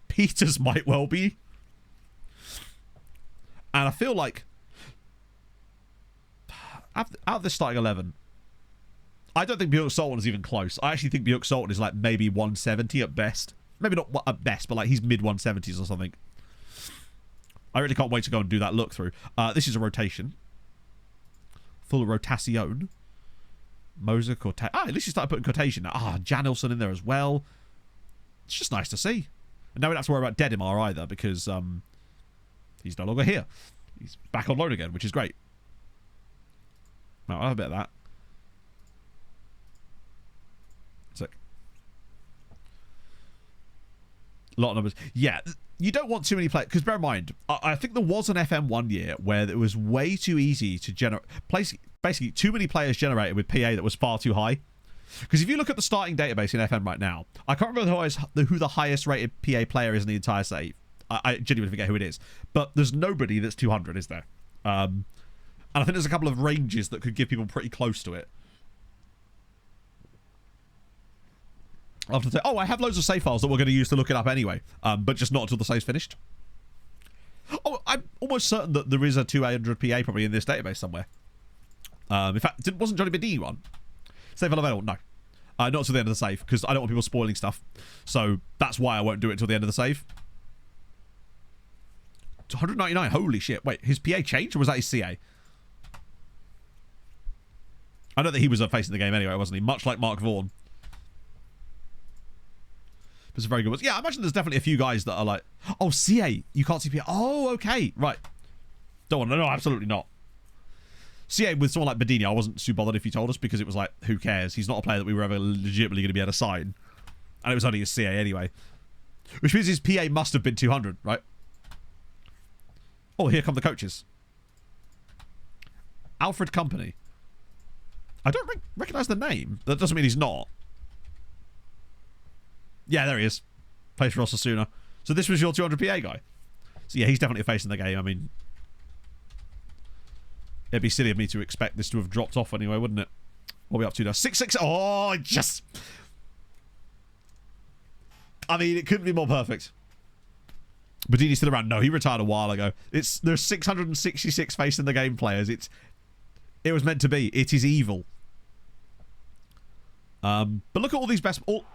Peters might well be. And I feel like out of this starting 11, I don't think Bjork Sultan is even close. I actually think Bjork Sultan is like maybe 170 at best. Maybe not at best, but like he's mid 170s or something. I really can't wait to go and do that look through. This is a rotation. Full rotation. Moser Corte. At least you started putting quotation. Janilson in there as well. It's just nice to see. And now we don't have to worry about Dedimar either because he's no longer here. He's back on loan again, which is great. Now, I'll have a bit of that. Sick. A lot of numbers. Yeah, you don't want too many players. Because bear in mind, I think there was an FM one year where it was way too easy to generate. Basically, too many players generated with PA that was far too high. Because if you look at the starting database in FM right now, I can't remember who the highest rated PA player is in the entire save. I genuinely forget who it is. But there's nobody that's 200, is there? And I think there's a couple of ranges that could give people pretty close to it. I'll have to say, I have loads of save files that we're going to use to look it up anyway. But just not until the save's finished. Oh, I'm almost certain that there is a 200 PA probably in this database somewhere. In fact, wasn't Johnny Bedini one? Save file available? No. Not until the end of the save, because I don't want people spoiling stuff. So that's why I won't do it until the end of the save. 199, holy shit. Wait, his PA changed, or was that his CA? I know that he was facing the game anyway, wasn't he? Much like Mark Vaughan. It's a very good one. Yeah, I imagine there's definitely a few guys that are like, oh, CA, you can't see PA. Oh, okay, right. Don't want to know, absolutely not. CA with someone like Bedini, I wasn't too bothered if he told us because it was like, who cares? He's not a player that we were ever legitimately going to be able to sign. And it was only his CA anyway. Which means his PA must have been 200, right? Oh, here come the coaches. Alfred Company. I don't recognise the name. That doesn't mean he's not. Yeah, there he is. Plays for Osasuna. So this was your 200 PA guy. So yeah, he's definitely a face in the game. I mean, it'd be silly of me to expect this to have dropped off anyway, wouldn't it? What are we up to now? 6-6. Oh, just... I mean, it couldn't be more perfect. Bedini's still around. No, he retired a while ago. There's 666 face in the game players. It was meant to be. It is evil. But look at all these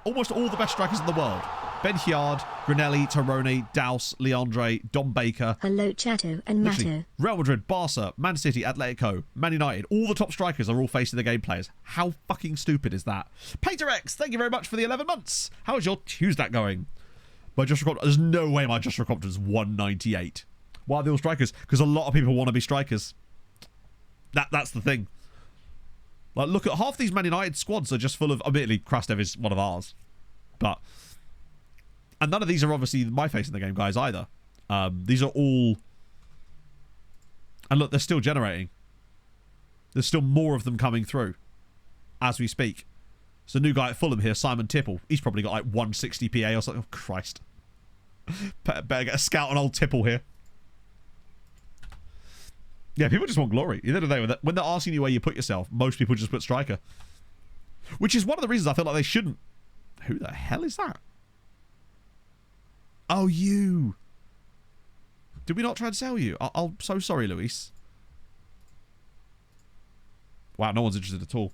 almost all the best strikers in the world. Ben Chiard, Granelli, Torone, Douse, Leandre, Don Baker. Hello, Chato and Matto. Real Madrid, Barca, Man City, Atletico, Man United. All the top strikers are all facing the game players. How fucking stupid is that? Pater X, thank you very much for the 11 months. How is your Tuesday going? My just record. There's no way my just record is 198. Why are they all strikers? Because a lot of people want to be strikers. That's the thing. Like, look at half these Man United squads are just full of. Admittedly, Krastev is one of ours, but and none of these are obviously my face in the game guys either. These are all, and look, they're still generating. There's still more of them coming through as we speak. So, new guy at Fulham here, Simon Tipple. He's probably got like 160 PA or something. Oh, Christ. Better get a scout on old Tipple here. Yeah, people just want glory. At the end of the day, when they're asking you where you put yourself, most people just put striker. Which is one of the reasons I feel like they shouldn't. Who the hell is that? Oh, you. Did we not try and sell you? I'm so sorry, Luis. Wow, no one's interested at all.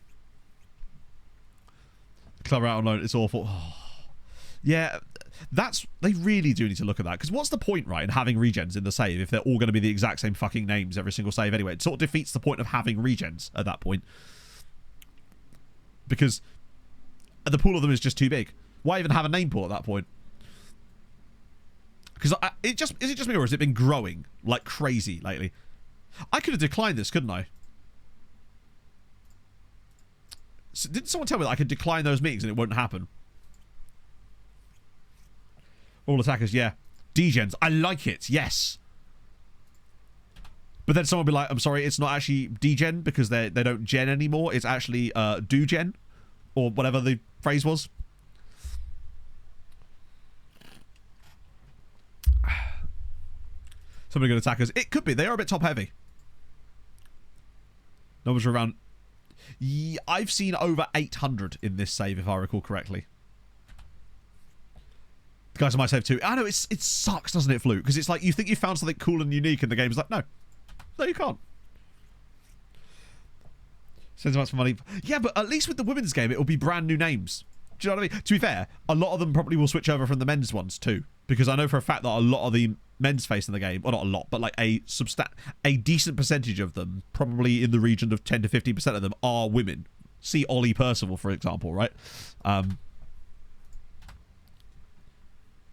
Club out on loan, it's awful. Oh. Yeah, they really do need to look at that, because what's the point, right, in having regens in the save if they're all going to be the exact same fucking names every single save anyway? It sort of defeats the point of having regens at that point, because the pool of them is just too big. Why even have a name pool at that point? Because is it just me, or has it been growing like crazy lately? I could have declined this, couldn't I? So, didn't someone tell me that I could decline those meetings and it won't happen? All attackers, yeah. Degens, I like it, yes. But then someone will be like, I'm sorry, it's not actually degen because they don't gen anymore. It's actually do gen, or whatever the phrase was. Somebody good attackers. It could be. They are a bit top heavy. Numbers are around. Yeah, I've seen over 800 in this save, if I recall correctly. The guys on my save too. I know it sucks, doesn't it, Fluke? Because it's like you think you found something cool and unique, and the game's like, no, you can't. Sends much for money. Yeah, but at least with the women's game, it will be brand new names. Do you know what I mean? To be fair, a lot of them probably will switch over from the men's ones too, because I know for a fact that a lot of the men's face in the game, or not a lot, but like a decent percentage of them, probably in the region of 10 to 15% of them, are women. See Ollie Percival, for example, right? Going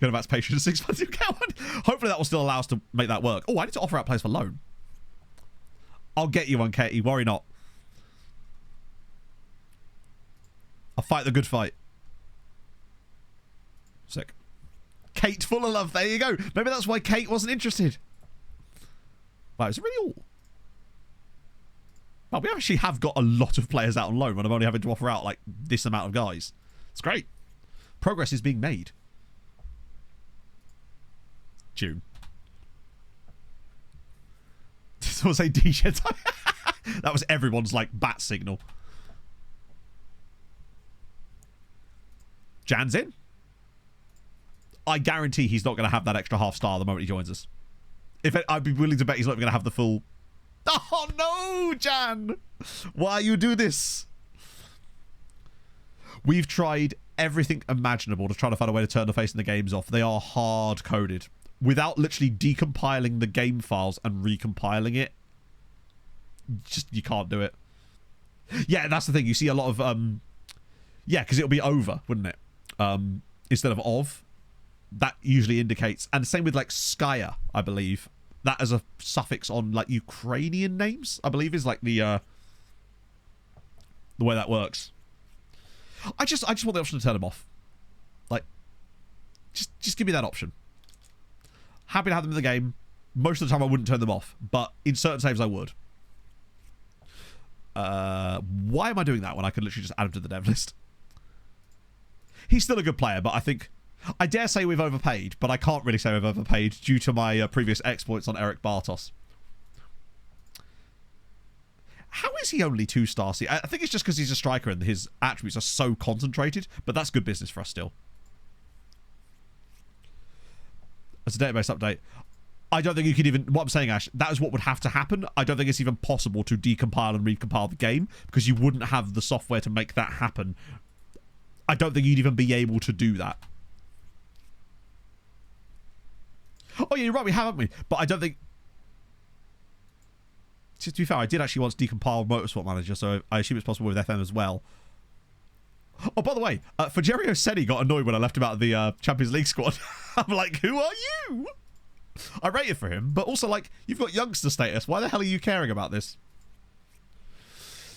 about patient 6 months. Hopefully that will still allow us to make that work. Oh, I need to offer out players for loan. I'll get you one, Katie. Worry not. I'll fight the good fight. Sick. Kate, full of love. There you go. Maybe that's why Kate wasn't interested. Wow, is it really all? Well, we actually have got a lot of players out on loan when I'm only having to offer out like this amount of guys. It's great. Progress is being made. June. Someone say D-Shed. That was everyone's like bat signal. Jan's in. I guarantee he's not going to have that extra half star the moment he joins us. I'd be willing to bet he's not going to have the full. Oh no, Jan! Why you do this? We've tried everything imaginable to try to find a way to turn the face in the games off. They are hard coded. Without literally decompiling the game files and recompiling it, just you can't do it. Yeah, that's the thing. You see a lot of yeah, because it'll be over, wouldn't it? Instead of. That usually indicates, and same with like Skya, I believe. That as a suffix on like Ukrainian names, I believe, is like the way that works. I just want the option to turn them off. Like, just give me that option. Happy to have them in the game. Most of the time I wouldn't turn them off, but in certain saves I would. Why am I doing that when I could literally just add him to the dev list? He's still a good player, but I think I dare say we've overpaid, but I can't really say we've overpaid due to my previous exploits on Eric Bartos. How is he only 2-star? I think it's just because he's a striker and his attributes are so concentrated, but that's good business for us still. As a database update, I don't think you could even... What I'm saying, Ash, that is what would have to happen. I don't think it's even possible to decompile and recompile the game because you wouldn't have the software to make that happen. I don't think you'd even be able to do that. Oh, yeah, you're right, we have, haven't we? But I don't think... To be fair, I did actually once decompile Motorsport Manager, so I assume it's possible with FM as well. Oh, by the way, Fugerio said he got annoyed when I left him out of the Champions League squad. I'm like, who are you? I rated for him, but also, like, you've got youngster status. Why the hell are you caring about this?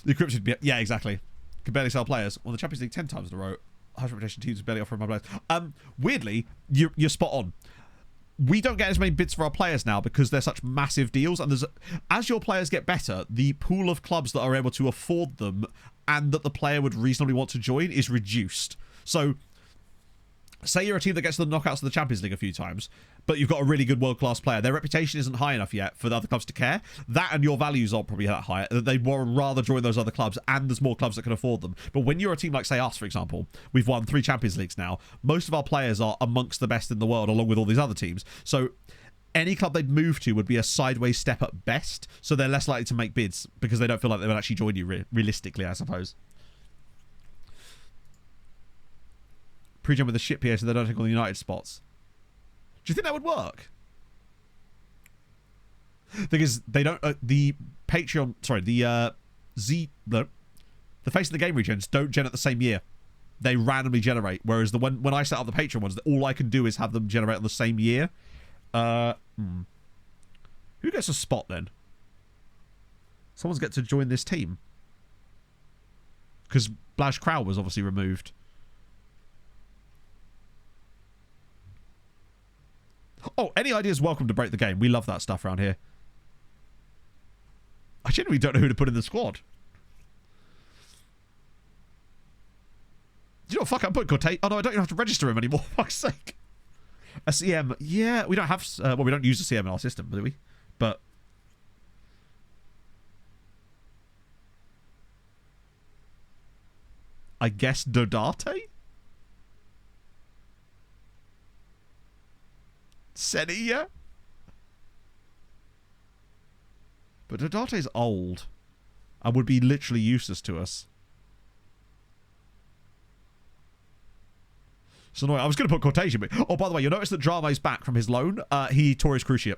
The encryption... Yeah, exactly. Can barely sell players. Well, the Champions League 10 times in a row. High reputation teams barely offering my players. Weirdly, you're spot on. We don't get as many bids for our players now because they're such massive deals, and as your players get better, the pool of clubs that are able to afford them and that the player would reasonably want to join is reduced. So, say you're a team that gets to the knockouts of the Champions League a few times, but you've got a really good world-class player. Their reputation isn't high enough yet for the other clubs to care. That and your values aren't probably that high. They'd rather join those other clubs, and there's more clubs that can afford them. But when you're a team like, say, us, for example, we've won 3 Champions Leagues now. Most of our players are amongst the best in the world, along with all these other teams. So any club they'd move to would be a sideways step at best, so they're less likely to make bids because they don't feel like they would actually join you realistically, I suppose. Pre-gen with a shit PA so they don't take all the United spots. Do you think that would work? Thing is, they don't... the Patreon... Sorry, the Face of the Game regens don't gen at the same year. They randomly generate, whereas when I set up the Patreon ones, all I can do is have them generate on the same year. Who gets a spot then? Someone's got to join this team. Because Blaž Krau was obviously removed. Oh, any ideas welcome to break the game. We love that stuff around here. I genuinely don't know who to put in the squad. Do you know what? Fuck, I'm putting Cortez. Oh no, I don't even have to register him anymore. Fuck's sake. A CM. Yeah, we don't have... well, we don't use a CM in our system, do we? But... I guess Dodate? Senia? But Dodate's old and would be literally useless to us. So annoying. I was going to put Cortez, but... Oh, by the way, you'll notice that Drama is back from his loan. He tore his cruciate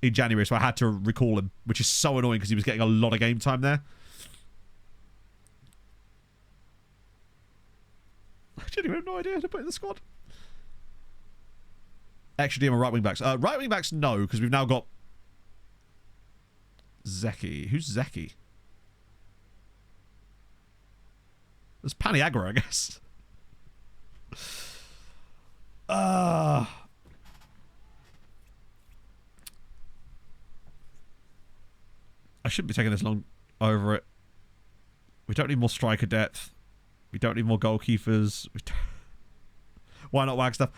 in January, so I had to recall him, which is so annoying because he was getting a lot of game time there. I genuinely have no idea who to put in the squad. Extra DM on right wing backs. Right wing backs, no, because we've now got Zeki. Who's Zeki? There's Paniagua, I guess. I shouldn't be taking this long over it. We don't need more striker depth. We don't need more goalkeepers. Why not Wagstaff?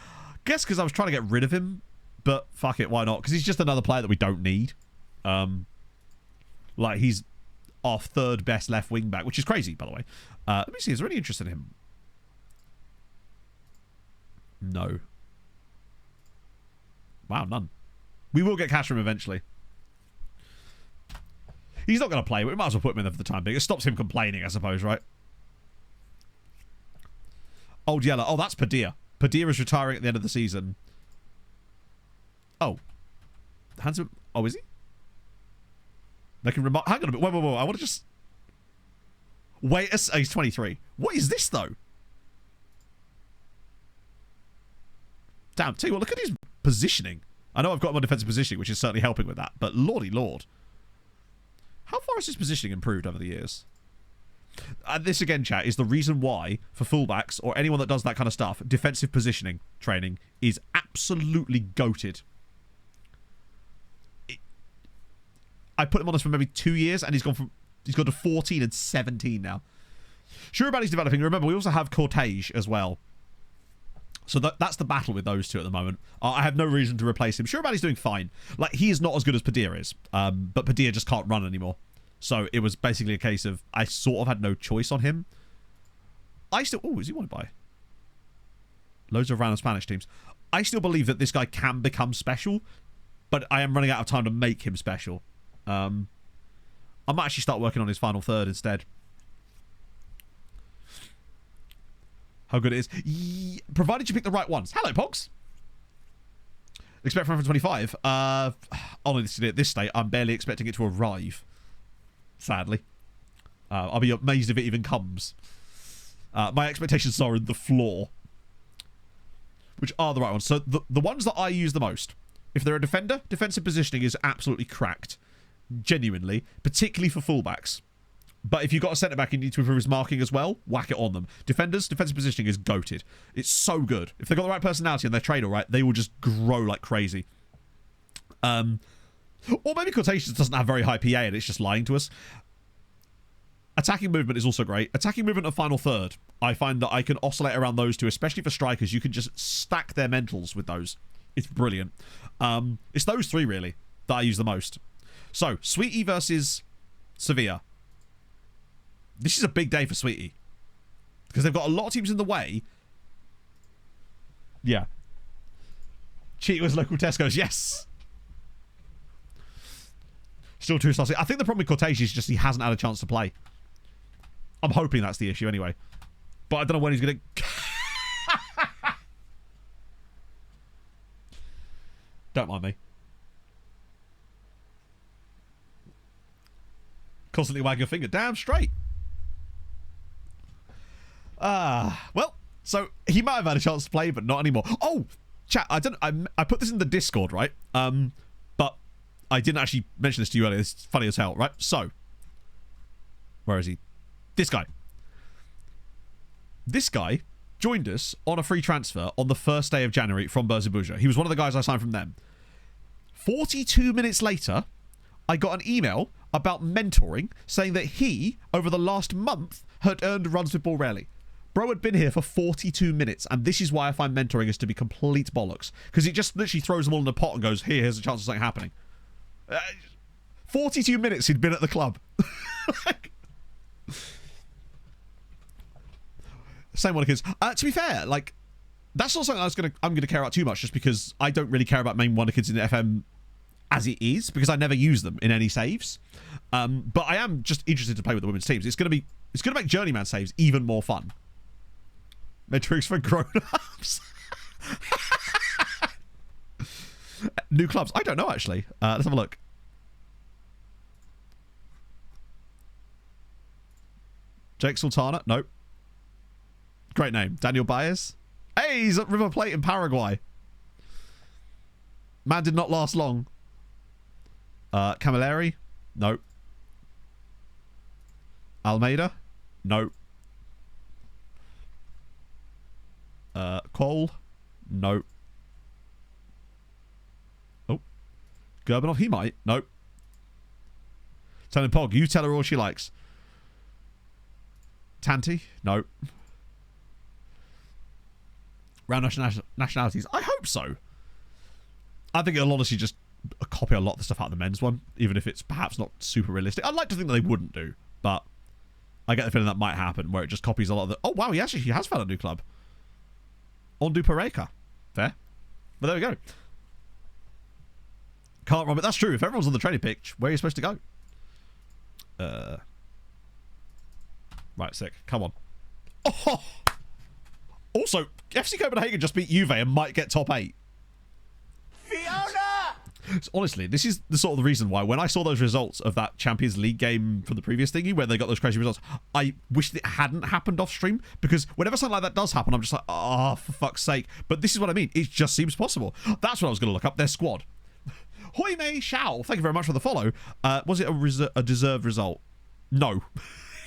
Guess because I was trying to get rid of him, but fuck it, why not? Because he's just another player that we don't need. Like, he's our 3rd best left wing back, which is crazy, by the way. Let me see, is there any interest in him? No. Wow, none. We will get cash from him eventually. He's not going to play, but we might as well put him in there for the time being. It stops him complaining, I suppose, right? Old Yeller. Oh, that's Padilla. Padilla is retiring at the end of the season. Oh. Handsome. Oh, is he? They can remark. Hang on a bit. Whoa, whoa, whoa. I want to just... Wait. Oh, he's 23. What is this, though? Damn. Tell you what, look at his positioning. I know I've got him on defensive positioning, which is certainly helping with that. But lordy lord. How far has his positioning improved over the years? And this, again, chat, is the reason why, for fullbacks, or anyone that does that kind of stuff, defensive positioning training is absolutely goated. I put him on this for maybe 2 years, and he's gone to 14 and 17 now. Shurabali's developing. Remember, we also have Cortez as well. So that's the battle with those two at the moment. I have no reason to replace him. Shurabali's doing fine. Like, he is not as good as Padilla is. But Padilla just can't run anymore. So it was basically a case of I sort of had no choice on him. I still... Oh, is he wanted by? Loads of random Spanish teams. I still believe that this guy can become special, but I am running out of time to make him special. I might actually start working on his final third instead. How good it is. Provided you pick the right ones. Hello, Pogs. Expect from 25. Honestly, at this state, I'm barely expecting it to arrive. Sadly. I'll be amazed if it even comes. My expectations are in the floor. Which are the right ones. So the ones that I use the most. If they're a defender, defensive positioning is absolutely cracked. Genuinely. Particularly for fullbacks. But if you've got a centre-back and you need to improve his marking as well, whack it on them. Defenders, defensive positioning is goated. It's so good. If they've got the right personality and they're trained all right, they will just grow like crazy. Or maybe Quotations doesn't have very high PA and it's just lying to us. Attacking movement is also great. Attacking movement and final third. I find that I can oscillate around those two, especially for strikers. You can just stack their mentals with those. It's brilliant. It's those three, really, that I use the most. So, Sweetie versus Sevilla. This is a big day for Sweetie. Because they've got a lot of teams in the way. Yeah. Cheetah's local Tesco's, yes. Still 2 stars. I think the problem with Cortez is just he hasn't had a chance to play. I'm hoping that's the issue anyway. But I don't know when he's going to... Don't mind me. Constantly wag your finger. Damn straight. Well, so he might have had a chance to play, but not anymore. Oh, chat, I put this in the Discord, right? But I didn't actually mention this to you earlier. It's funny as hell, right? So, where is he? This guy. This guy joined us on a free transfer on the first day of January from Berzibuja. He was one of the guys I signed from them. 42 minutes later, I got an email about mentoring saying that he, over the last month, had earned runs with ball rarely. Bro had been here for 42 minutes, and this is why I find mentoring is to be complete bollocks. Because it just literally throws them all in a pot and goes, here's a chance of something happening. 42 minutes he'd been at the club. Like, same one of kids. To be fair, like, that's not something I'm gonna care about too much, just because I don't really care about main wonder kids in the FM as it is, because I never use them in any saves. But I am just interested to play with the women's teams. It's gonna make journeyman saves even more fun. Metrics for grown-ups. New clubs. I don't know actually. Let's have a look. Jake Sultana. Nope. Great name. Daniel Baez. Hey, he's at River Plate in Paraguay. Man did not last long. Camilleri? Nope. Almeida? Nope. Cole? Nope. Oh. Gerbanov? He might. Nope. Tell him Pog. You tell her all she likes. Tanti? Nope. Round nationalities? I hope so. I think it'll honestly just copy a lot of the stuff out of the men's one, even if it's perhaps not super realistic. I'd like to think that they wouldn't do, but I get the feeling that might happen, where it just copies a lot of the... Oh, wow, he has found a new club. Ondu Pareka. Fair. But there we go. Can't run it. That's true. If everyone's on the training pitch, where are you supposed to go? Right, sick. Come on. Oh! Also, FC Copenhagen just beat Juve and might get top 8. Fiona! So honestly, this is the sort of the reason why when I saw those results of that Champions League game from the previous thingy where they got those crazy results, I wish it hadn't happened off stream, because whenever something like that does happen, I'm just like, oh, for fuck's sake. But this is what I mean. It just seems possible. That's what I was going to look up. Their squad. Hoi Mei Shao, thank you very much for the follow. Was it a deserved result? No.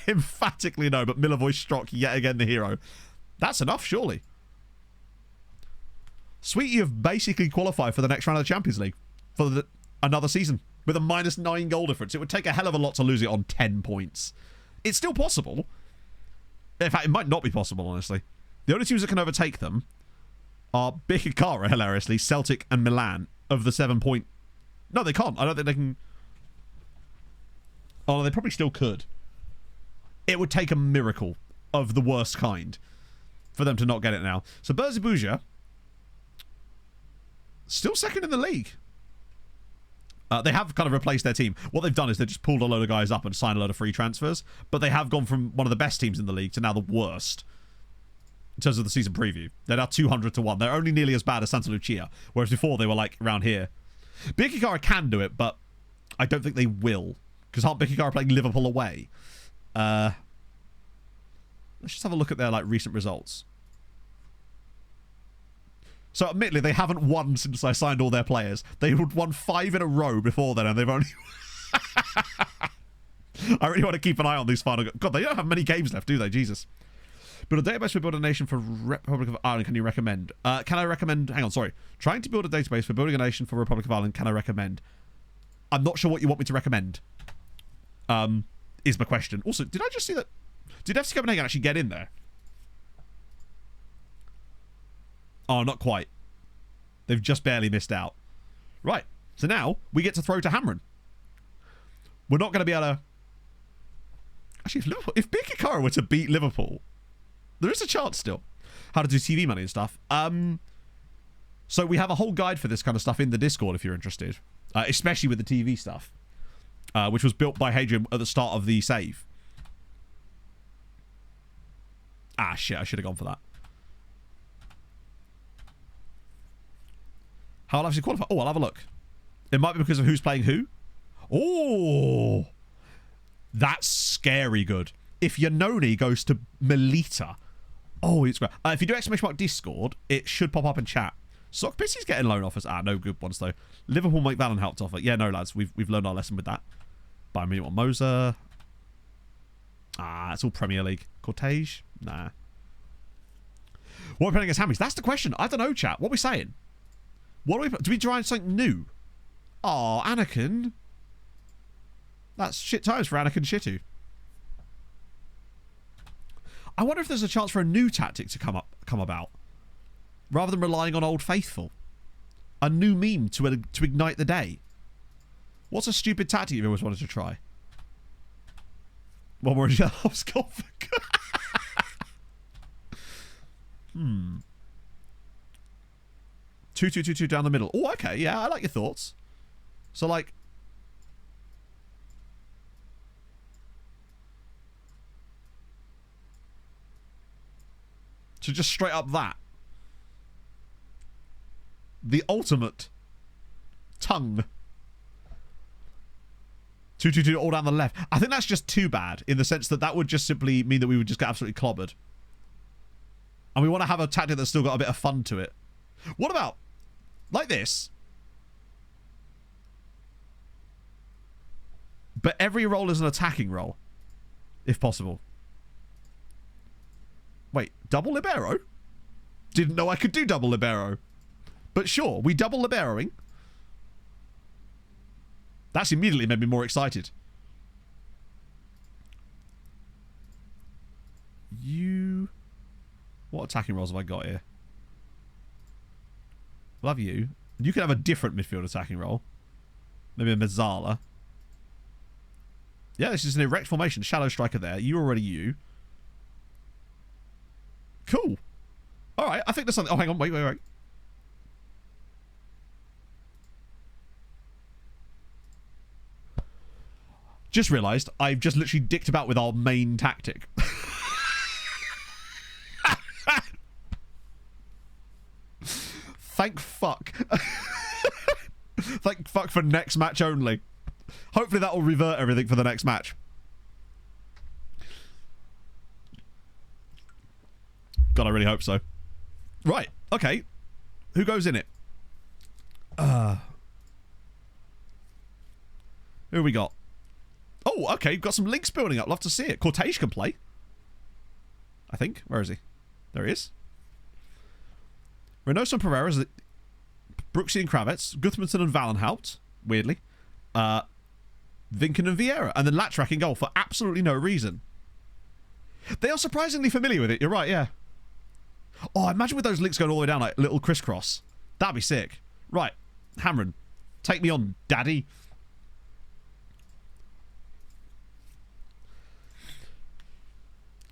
Emphatically no, but Milivoje Strock, yet again the hero. That's enough, surely. Sweetie have basically qualified for the next round of the Champions League for another season with a -9 goal difference. It would take a hell of a lot to lose it on 10 points. It's still possible. In fact, it might not be possible, honestly. The only teams that can overtake them are Bicicara, hilariously, Celtic and Milan of the 7 point... No, they can't. I don't think they can... Oh, they probably still could. It would take a miracle of the worst kind for them to not get it now. So Berzibuja, still second in the league. They have kind of replaced their team. What they've done is they've just pulled a load of guys up and signed a load of free transfers. But they have gone from one of the best teams in the league to now the worst. in terms of the season preview. They're now 200 to 1. They're only nearly as bad as Santa Lucia, whereas before they were like around here. Bikikara can do it, but I don't think they will, because aren't Bikikara playing Liverpool away? Let's just have a look at their like recent results. So admittedly, they haven't won since I signed all their players. They would won 5 in a row before then, and they've only... I really want to keep an eye on these final... God, they don't have many games left, do they? Jesus. Build a database for building a nation for Republic of Ireland. Can you recommend? Can I recommend... Hang on, sorry. Trying to build a database for building a nation for Republic of Ireland. Can I recommend? I'm not sure what you want me to recommend. Is my question. Also, did I just see that... Did FC Copenhagen actually get in there? Oh, not quite. They've just barely missed out. Right. So now we get to throw to Hamron. We're not going to be able to... Actually, if Bikikara were to beat Liverpool, there is a chance still. How to do TV money and stuff. So we have a whole guide for this kind of stuff in the Discord if you're interested. Especially with the TV stuff. Which was built by Hadrian at the start of the save. Ah, shit. I should have gone for that. How will I actually qualify? Oh, I'll have a look. It might be because of who's playing who. Oh, that's scary good. If Yanoni goes to Melita, oh, it's great. If you do exclamation mark Discord, it should pop up in chat. Sock Pissy's getting loan offers. Ah, no good ones though. Liverpool McVallen helped offer. Yeah, no lads, we've learned our lesson with that. Bayern Munich Moser. Ah, it's all Premier League. Cortege? Nah. What are we playing against Hammies? That's the question. I don't know, chat. What are we saying? What do we try something new? Oh, Anakin. That's shit times for Anakin Shitu. I wonder if there's a chance for a new tactic to come about, rather than relying on Old Faithful. A new meme to ignite the day. What's a stupid tactic you've always wanted to try? One more jobs. 2-2-2-2 down the middle. Oh, okay. Yeah, I like your thoughts. So, like... So just straight up that. The ultimate tongue. 2-2-2 all down the left. I think that's just too bad in the sense that that would just simply mean that we would just get absolutely clobbered. And we want to have a tactic that's still got a bit of fun to it. What about... like this. But every role is an attacking role. If possible. Wait, double libero? Didn't know I could do double libero. But sure, we double liberoing. That's immediately made me more excited. You... What attacking roles have I got here? Love you. You could have a different midfield attacking role. Maybe a Mazzala. Yeah, this is an erect formation. Shadow striker there. You're already you. Cool. Alright, I think there's something... Oh, hang on. Wait. Just realised I've just literally dicked about with our main tactic. Thank fuck. Thank fuck for next match only. Hopefully that will revert everything for the next match. God, I really hope so. Right, okay. Who goes in it? Who we got? Oh, okay, got some links building up. Love to see it. Cortege can play. I think. Where is he? There he is. Reynoso and Pereira, Brooksy and Kravitz, Gudmundsson and Valenhout, weirdly. Vinken and Vieira. And then Latrak in goal for absolutely no reason. They are surprisingly familiar with it. You're right, yeah. Oh, imagine with those links going all the way down, like little crisscross. That'd be sick. Right, Hamron, take me on, daddy.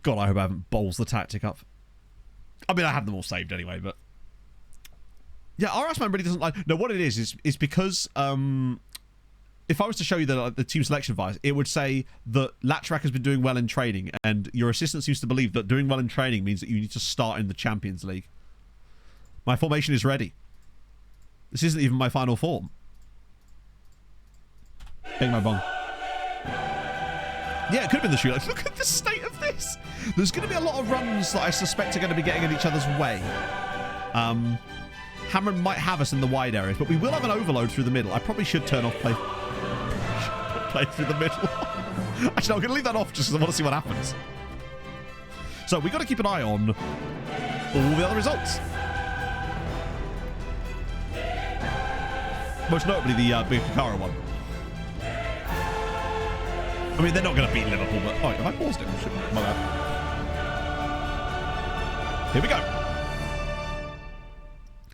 God, I hope I haven't bowls the tactic up. I mean, I had them all saved anyway, but... Yeah, RS Man really doesn't like... No, what it is because... if I was to show you the team selection advice, it would say that Latrak has been doing well in training, and your assistant seems to believe that doing well in training means that you need to start in the Champions League. My formation is ready. This isn't even my final form. Bang my bong. Yeah, it could have been the shootout. Look at the state of this. There's going to be a lot of runs that I suspect are going to be getting in each other's way. Hamron might have us in the wide areas, but we will have an overload through the middle. I probably should turn off play through the middle. Actually, no, I'm going to leave that off just because I want to see what happens. So we've got to keep an eye on all the other results. Most notably the Big Kakara one. I mean, they're not going to beat Liverpool, but... Oh, have I paused it? My bad. Here we go.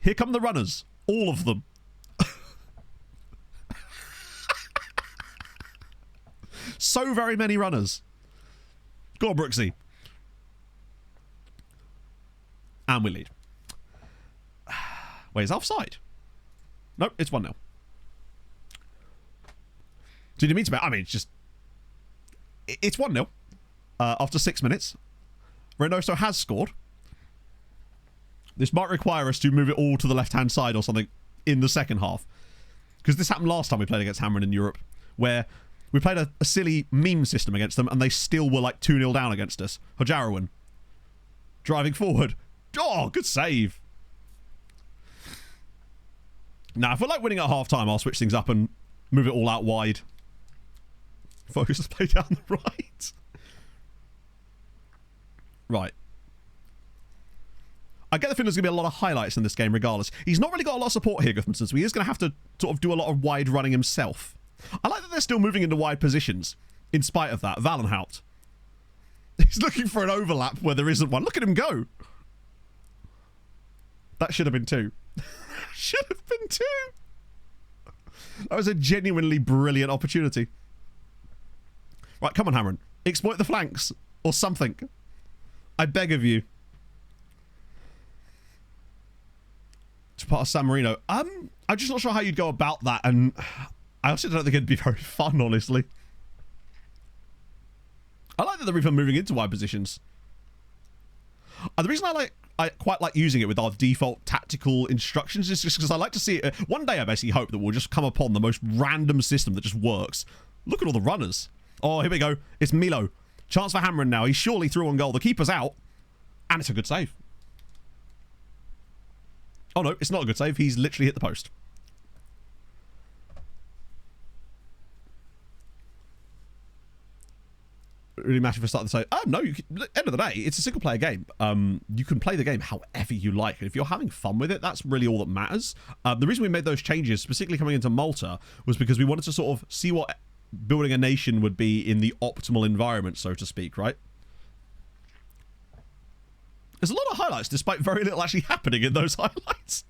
Here come the runners. All of them. So very many runners. Go on, Brooksy. And we lead. Wait, is offside? Nope, it's 1-0. Did you mean to me? I mean, it's just... It's 1-0 after 6 minutes. Reynoso has scored. This might require us to move it all to the left-hand side or something in the second half. Because this happened last time we played against Hamron in Europe, where we played a silly meme system against them, and they still were like 2-0 down against us. Hojarowan. Driving forward. Oh, good save. Now, if we're like winning at half-time, I'll switch things up and move it all out wide. Focus us play down the right. Right. I get the feeling there's going to be a lot of highlights in this game regardless. He's not really got a lot of support here, Guthmanson, so he is going to have to sort of do a lot of wide running himself. I like that they're still moving into wide positions, in spite of that. Valenhout. He's looking for an overlap where there isn't one. Look at him go. That should have been 2. Should have been 2. That was a genuinely brilliant opportunity. Right, come on, Hamron. Exploit the flanks. Or something. I beg of you. To part of San Marino. I'm just not sure how you'd go about that, and I also don't think it'd be very fun, honestly. I like that they're even moving into wide positions. And the reason I quite like using it with our default tactical instructions is just because I like to see it. One day I basically hope that we'll just come upon the most random system that just works. Look at all the runners. Oh, here we go. It's Milo. Chance for Hamron now. He's surely through on goal. The keeper's out. And it's a good save. Oh, no. It's not a good save. He's literally hit the post. Really matter for starting to say, oh, no. End of the day, it's a single-player game. You can play the game however you like. And if you're having fun with it, that's really all that matters. The reason we made those changes, specifically coming into Malta, was because we wanted to sort of see what building a nation would be in the optimal environment, so to speak, right? There's a lot of highlights, despite very little actually happening in those highlights.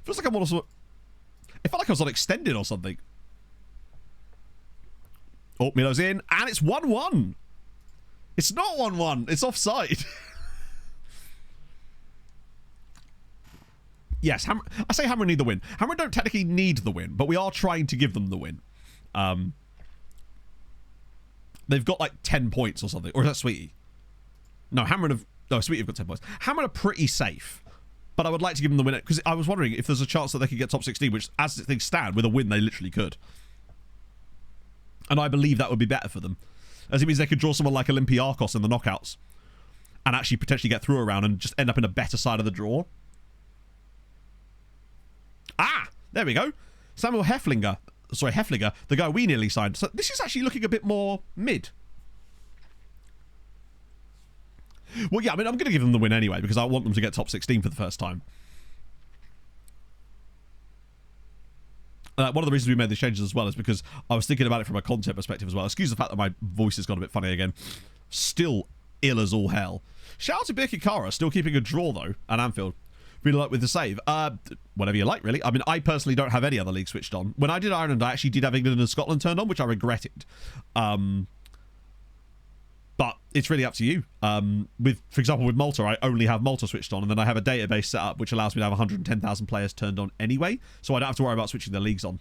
Feels like I'm also... It felt like I was on extended or something. Oh, Milo's in, and it's 1-1. It's not 1-1. It's offside. Yes, I say Hamron need the win. Hamron don't technically need the win, but we are trying to give them the win. They've got like 10 points or something. Or is that Sweetie? No, Hamron have... No, Sweetie have got 10 points. Hamron are pretty safe. But I would like to give them the win. Because I was wondering if there's a chance that they could get top 16, which, as things stand, with a win, they literally could. And I believe that would be better for them. As it means they could draw someone like Olympiakos in the knockouts. And actually potentially get through a round and just end up in a better side of the draw. Ah! There we go. Samuel Heflinger, the guy we nearly signed. So this is actually looking a bit more mid. Well, yeah, I mean, I'm going to give them the win anyway, because I want them to get top 16 for the first time. One of the reasons we made these changes as well is because I was thinking about it from a content perspective as well. Excuse the fact that my voice has gone a bit funny again. Still ill as all hell. Shout out to Birki Kara, still keeping a draw, though, at Anfield. Really like with the save. Whatever you like, really. I mean, I personally don't have any other league switched on. When I did Ireland, I actually did have England and Scotland turned on, which I regretted. But it's really up to you. For example, with Malta, I only have Malta switched on, and then I have a database set up which allows me to have 110,000 players turned on anyway, so I don't have to worry about switching the leagues on.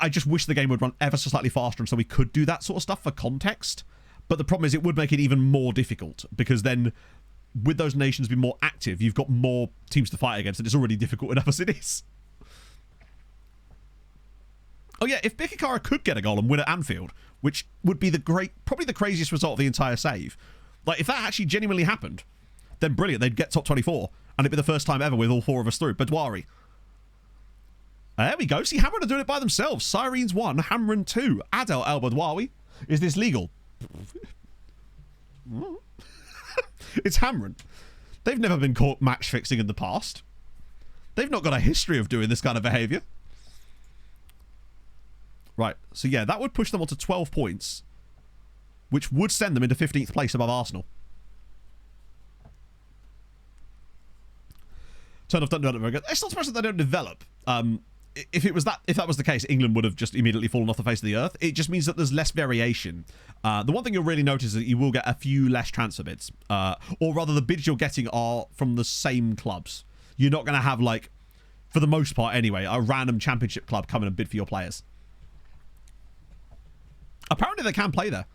I just wish the game would run ever so slightly faster and so we could do that sort of stuff for context. But the problem is it would make it even more difficult, because then with those nations being more active, you've got more teams to fight against, and it's already difficult enough as it is. Oh yeah, if Bikikara could get a goal and win at Anfield, which would be probably the craziest result of the entire save. Like, if that actually genuinely happened, then brilliant, they'd get top 24, and it'd be the first time ever with all 4 of us through. Badwari. There we go. See, Hamren are doing it by themselves. Sirens 1, Hamren 2. Adel El Badwawi. Is this legal? It's Hamren. They've never been caught match fixing in the past. They've not got a history of doing this kind of behaviour. Right, so yeah, that would push them on to 12 points, which would send them into 15th place above Arsenal. Turn off, don't develop very good. It's not surprising that they don't develop. If that was the case, England would have just immediately fallen off the face of the earth. It just means that there's less variation. The one thing you'll really notice is that you will get a few less transfer bids. Or rather, the bids you're getting are from the same clubs. You're not going to have, like, for the most part anyway, a random championship club come in and bid for your players. Apparently they can play there.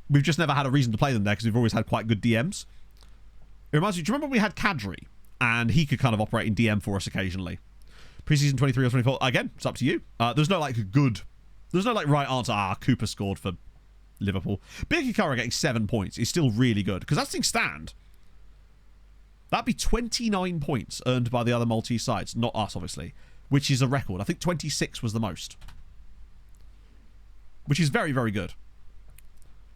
We've just never had a reason to play them there because we've always had quite good DMs. It reminds me, do you remember when we had Kadri? And he could kind of operate in DM for us occasionally. Preseason 23 or 24. Again, it's up to you. There's no right answer. Cooper scored for Liverpool. Bikikara getting 7 points is still really good, because that thing stand. That'd be 29 points earned by the other Maltese sides. Not us, obviously. Which is a record. I think 26 was the most. Which is very, very good.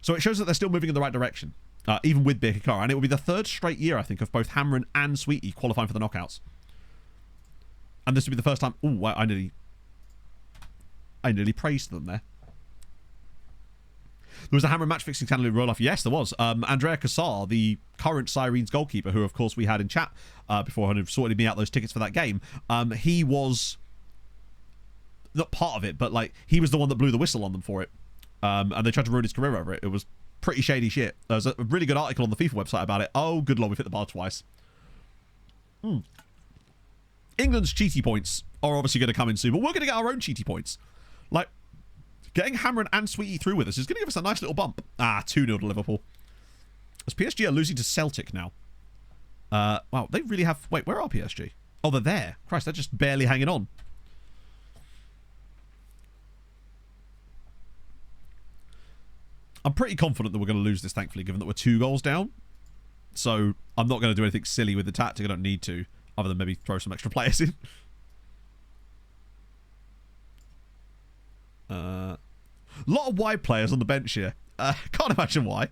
So it shows that they're still moving in the right direction. Even with Bikikara. And it will be the 3rd straight year, I think, of both Hamren and Sweetie qualifying for the knockouts. And this will be the first time... Ooh, I nearly praised them there. There was a Hamren match-fixing channel in real life. Yes, there was. Andrea Cassar, the current Sirens goalkeeper, who, of course, we had in chat before and sorted me out those tickets for that game. He was... not part of it, but, like, he was the one that blew the whistle on them for it. And they tried to ruin his career over it. It was pretty shady shit. There's a really good article on the FIFA website about it. Oh, good lord, we've hit the bar twice. England's cheaty points are obviously going to come in soon, but we're going to get our own cheaty points. Like, getting Hamren and Sweetie through with us is going to give us a nice little bump. 2-0 to Liverpool. As PSG are losing to Celtic now. Wow, they really have... Wait, where are PSG? Oh, they're there. Christ, they're just barely hanging on. I'm pretty confident that we're going to lose this, thankfully, given that we're 2 goals down. So I'm not going to do anything silly with the tactic. I don't need to, other than maybe throw some extra players in. A lot of wide players on the bench here. Can't imagine why.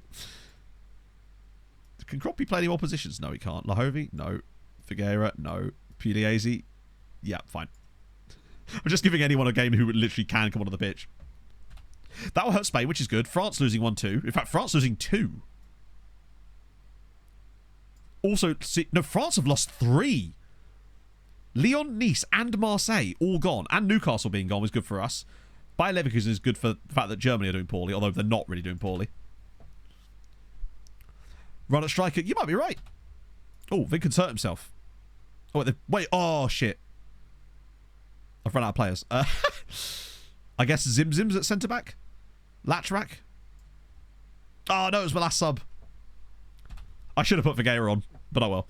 Can Kroppy play any more positions? No, he can't. Lahovi? No. Figueira? No. Pugliese? Yeah, fine. I'm just giving anyone a game who literally can come onto the pitch. That will hurt Spain, which is good. France losing 1-2. In fact, France losing 2. Also, no, France have lost 3. Lyon, Nice, and Marseille all gone. And Newcastle being gone was good for us. Bayer Leverkusen is good for the fact that Germany are doing poorly, although they're not really doing poorly. Run at striker. You might be right. Oh, Vincent's hurt himself. Oh, wait. Oh, shit. I've run out of players. I guess Zim's at centre-back? Latchrack? Oh, no, it was my last sub. I should have put Figueira on, but oh well.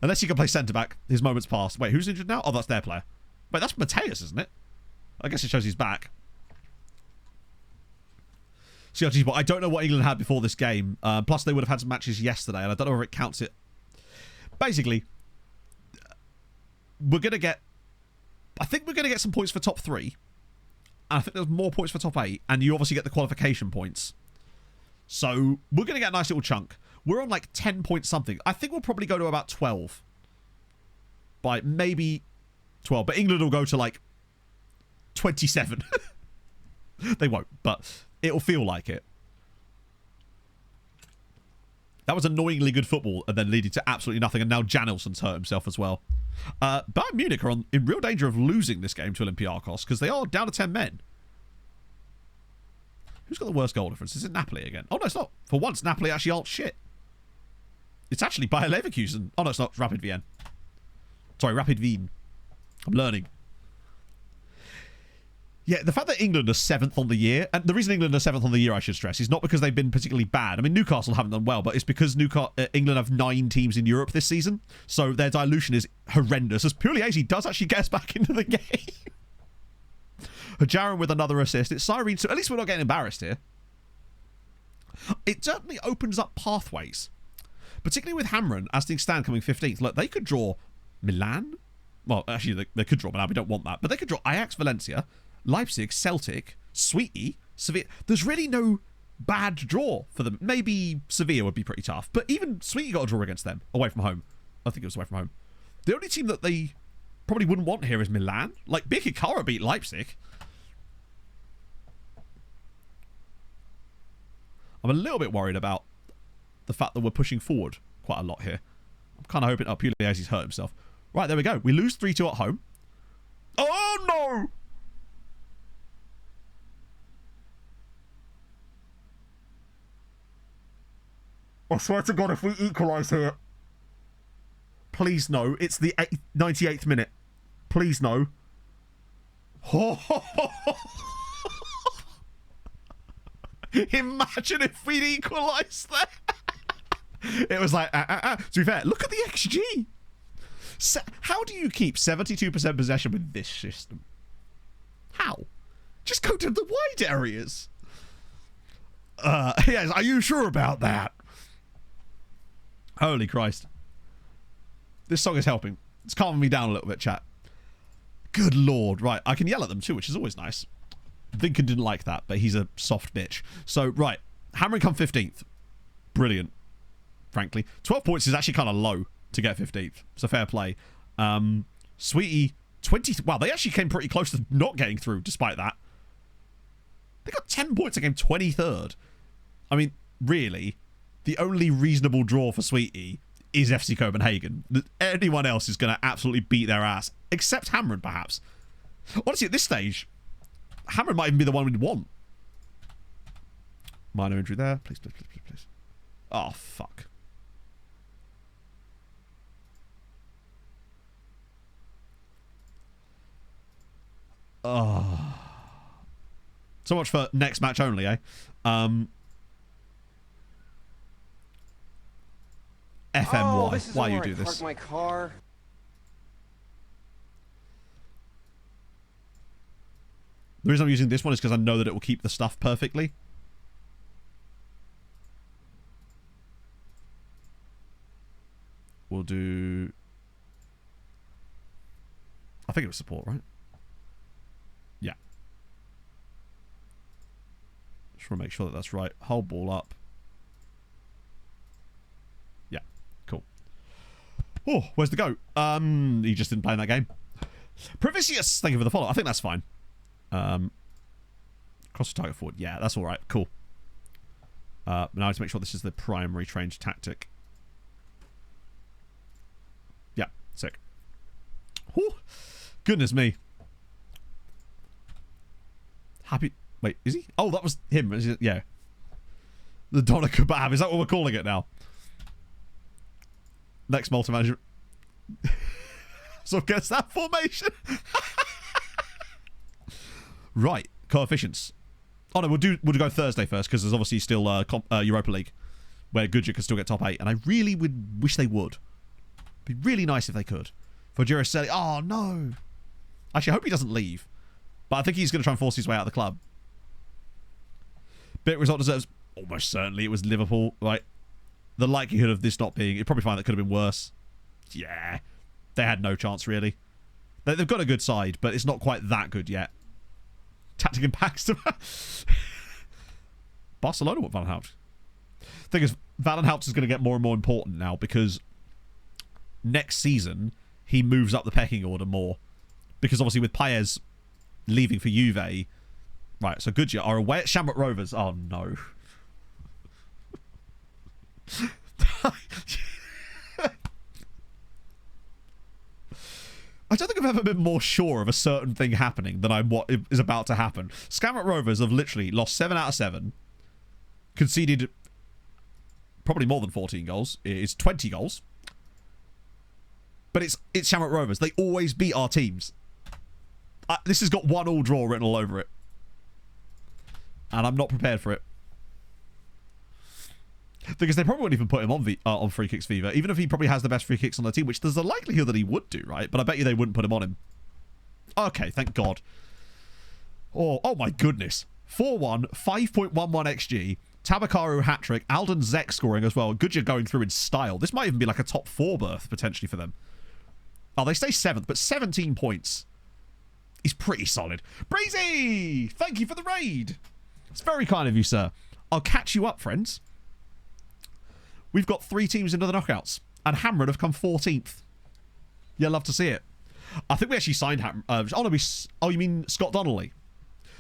Unless he can play centre-back. His moment's passed. Wait, who's injured now? Oh, that's their player. Wait, that's Mateus, isn't it? I guess it shows he's back. CRG's, but I don't know what England had before this game. Plus, they would have had some matches yesterday, and I don't know if it counts it. Basically, we're going to get... I think we're going to get some points for top 3. And I think there's more points for top 8. And you obviously get the qualification points. So, we're going to get a nice little chunk. We're on like 10 points something. I think we'll probably go to about 12. By maybe 12. But England will go to like 27. They won't, but it'll feel like it. That was annoyingly good football and then leading to absolutely nothing. And now Janelson's hurt himself as well. Bayern Munich are in real danger of losing this game to Olympiacos because they are down to 10 men. Who's got the worst goal difference? Is it Napoli again? Oh, no, it's not. For once, Napoli actually aren't shit. It's actually Bayer Leverkusen. Oh, no, it's not. It's Rapid Wien. Sorry, Rapid Wien. I'm learning. Yeah, the fact that England are 7th on the year, and the reason England are 7th on the year, I should stress, is not because they've been particularly bad. I mean, Newcastle haven't done well, but it's because England have 9 teams in Europe this season, so their dilution is horrendous, as purely Azy does actually get us back into the game. Hajaran with another assist. It's Sirens, so at least we're not getting embarrassed here. It certainly opens up pathways, particularly with Hamren, as things stand, coming 15th. Look, they could draw Milan. Well, actually, they could draw Milan. We don't want that. But they could draw Ajax, Valencia, Leipzig, Celtic, Sweetie, Sevilla. There's really no bad draw for them. Maybe Sevilla would be pretty tough. But even Sweetie got a draw against them, away from home. I think it was away from home. The only team that they probably wouldn't want here is Milan. Like, Birkirkara beat Leipzig. I'm a little bit worried about the fact that we're pushing forward quite a lot here. I'm kind of hoping... Oh, purely as he's hurt himself. Right, there we go. We lose 3-2 at home. Oh, no! I swear to God, if we equalise here... Please no. It's the 98th minute. Please no. Imagine if we'd equalised there. It was like, To be fair, look at the XG. How do you keep 72% possession with this system? How? Just go to the wide areas. Yes, are you sure about that? Holy Christ. This song is helping. It's calming me down a little bit, chat. Good Lord. Right, I can yell at them too, which is always nice. Vinken didn't like that, but he's a soft bitch. So, right. Hammering come 15th. Brilliant, frankly. 12 points is actually kind of low to get 15th. So, fair play. Sweetie, 20... Wow, they actually came pretty close to not getting through, despite that. They got 10 points and came 23rd. I mean, really, the only reasonable draw for Sweetie is FC Copenhagen. Anyone else is going to absolutely beat their ass, except Hamren, perhaps. Honestly, at this stage... Hammer might even be the one we'd want. Minor injury there. Please, please, please, please, please. Oh, fuck. Oh. So much for next match only, eh? FMY. Why you do this? Park my car. The reason I'm using this one is because I know that it will keep the stuff perfectly. We'll do... I think it was support, right? Yeah. Just want to make sure that that's right. Hold ball up. Yeah, cool. Oh, where's the go? He just didn't play in that game. Provicius, thank you for the follow. I think that's fine. Cross the target forward. Yeah, that's all right. Cool. Now I have to make sure this is the primary change tactic. Yeah, sick. Whew. Goodness me. Happy. Wait, is he? Oh, that was him. Is it? Yeah. The Doner Kebab. Is that what we're calling it now? Next Malta manager. So guess that formation. Right, coefficients. Oh no, we'll go Thursday first because there's obviously still Europa League, where Goodyear can still get top 8, and I really would wish they would. It'd be really nice if they could. For Jiraselli, oh no. Actually, I hope he doesn't leave, but I think he's going to try and force his way out of the club. Bit result deserves almost certainly it was Liverpool. Right, the likelihood of this not being, you'd probably find that could have been worse. Yeah, they had no chance really. They've got a good side, but it's not quite that good yet. Tactic impacts. Barcelona with Van Hout. Thing is, Van Hout is going to get more and more important now because next season he moves up the pecking order more. Because obviously with Paez leaving for Juve, right? So Goodyear are away at Shamrock Rovers. Oh no. I don't think I've ever been more sure of a certain thing happening than I'm what is about to happen. Shamrock Rovers have literally lost 7 out of 7, conceded probably more than 14 goals. It's 20 goals, but it's Shamrock Rovers. They always beat our teams. This has got 1-1 draw written all over it. And I'm not prepared for it. Because they probably wouldn't even put him on free kicks fever, even if he probably has the best free kicks on the team, which there's a likelihood that he would do, right? But I bet you they wouldn't put him on him. Okay, thank God. Oh my goodness. 4-1, 5.11 XG, Tabakaru hat-trick, Alden Zek scoring as well. Goodyear going through in style. This might even be like a top 4 berth, potentially, for them. Oh, they stay 7th, but 17 points. He's pretty solid. Breezy! Thank you for the raid. It's very kind of you, sir. I'll catch you up, friends. We've got 3 teams into the knockouts, and Hamron have come 14th. Yeah, love to see it. I think we actually signed Hamron. Oh, you mean Scott Donnelly?